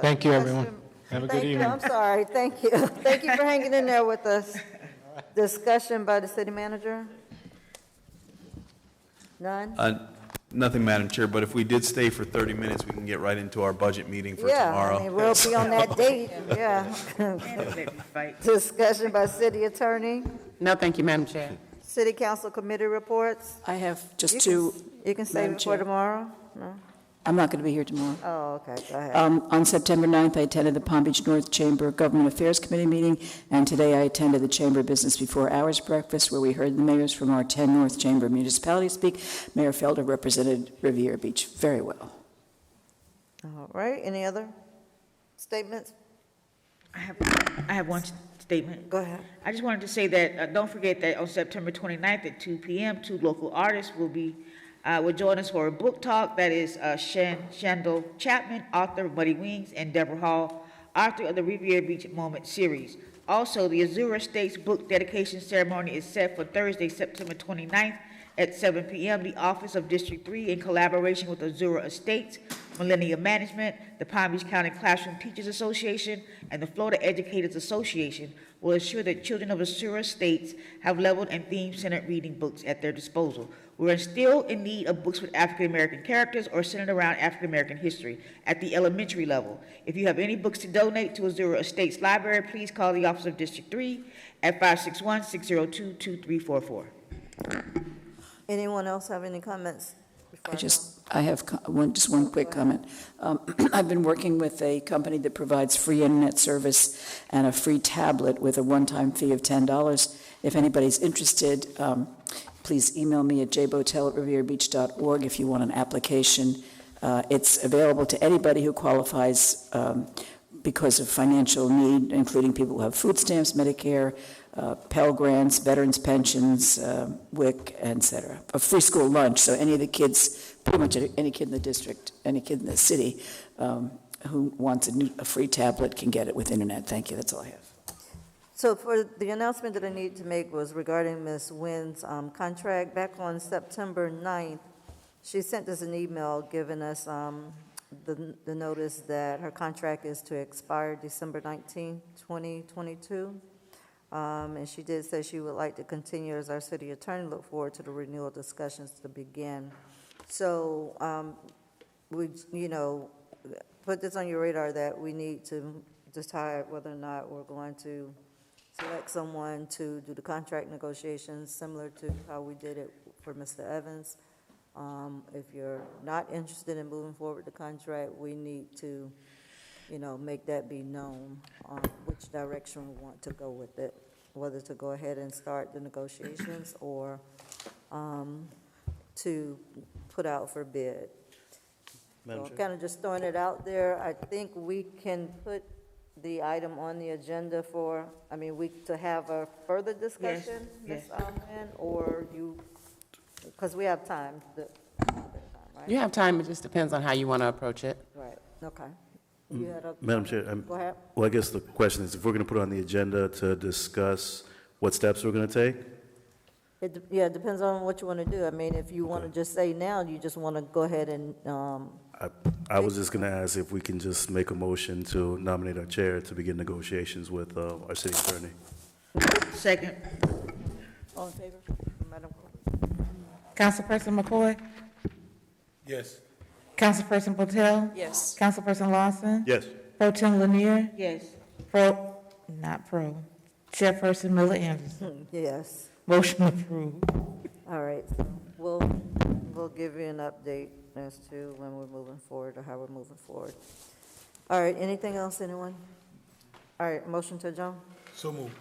Thank you, everyone. Have a good evening. I'm sorry, thank you. Thank you for hanging in there with us. Discussion by the city manager? None? Nothing, Madam Chair, but if we did stay for 30 minutes, we can get right into our budget meeting for tomorrow. Yeah, I mean, we'll be on that date, yeah. Discussion by city attorney? No, thank you, Madam Chair. City council committee reports? I have just two. You can save Madam it for Chair. tomorrow? No? I'm not going to be here tomorrow. Oh, okay, go ahead. On September 9th, I attended the Palm Beach North Chamber Government Affairs Committee meeting, and today I attended the Chamber Business Before Hours breakfast, where we heard the mayors from our 10 North Chamber municipalities speak. Mayor Felder represented Riviera Beach very well. All right, any other statements? I have one statement. Go ahead. I just wanted to say that, don't forget that on September 29th at 2 p.m., two local artists will join us for a book talk. That is Shandell Chapman, author of Muddy Wings, and Deborah Hall, author of the Riviera Beach Moment series. Also, the Azura Estates book dedication ceremony is set for Thursday, September 29th at 7 p.m. The Office of District 3, in collaboration with Azura Estates, Millennium Management, the Palm Beach County Classroom Teachers Association, and the Florida Educators Association, will ensure that children of Azura Estates have leveled and theme-centered reading books at their disposal. We're still in need of books with African-American characters or centered around African-American history at the elementary level. If you have any books to donate to Azura Estates Library, please call the Office of District 3 at 561-602-2344. Anyone else have any comments? I have just one quick comment. I've been working with a company that provides free internet service and a free tablet with a one-time fee of $10. If anybody's interested, please email me at jbotel@rivierbeach.org if you want an application. It's available to anybody who qualifies because of financial need, including people who have food stamps, Medicare, Pell Grants, veterans pensions, WIC, et cetera. A free school lunch, so any of the kids, pretty much any kid in the district, any kid in the city who wants a free tablet can get it with internet. Thank you, that's all I have. So for the announcement that I need to make was regarding Ms. Wynn's contract. Back on September 9th, she sent us an email giving us the notice that her contract is to expire December 19, 2022. And she did say she would like to continue as our city attorney. Look forward to the renewal discussions to begin. So we, put this on your radar that we need to decide whether or not we're going to select someone to do the contract negotiations, similar to how we did it for Mr. Evans. If you're not interested in moving forward with the contract, we need to, make that be known on which direction we want to go with it, whether to go ahead and start the negotiations or to put out for bid. Madam So Chair? kind of just throwing it out there, I think we can put the item on the agenda for, to have a further discussion, Ms. Alman, or you, because we have time, right? You have time, it just depends on how you want to approach it. Right, okay. You had a Madam Chair, Go ahead. well, I guess the question is, if we're going to put it on the agenda to discuss what steps we're going to take? It depends on what you want to do. If you want to just say now, you just want to go ahead and, I was just going to ask if we can just make a motion to nominate our chair to begin negotiations with our city attorney. Second. all in favor, Madam Clerk? Councilperson McCoy? Yes. Councilperson Botel? Yes. Councilperson Lawson? Yes. Pro Tem Lanier? Yes. Chairperson Miller Anderson. Yes. Motion approved. All right, so we'll give you an update as to when we're moving forward or how we're moving forward. All right, anything else, anyone? All right, motion to adjourn? So moved.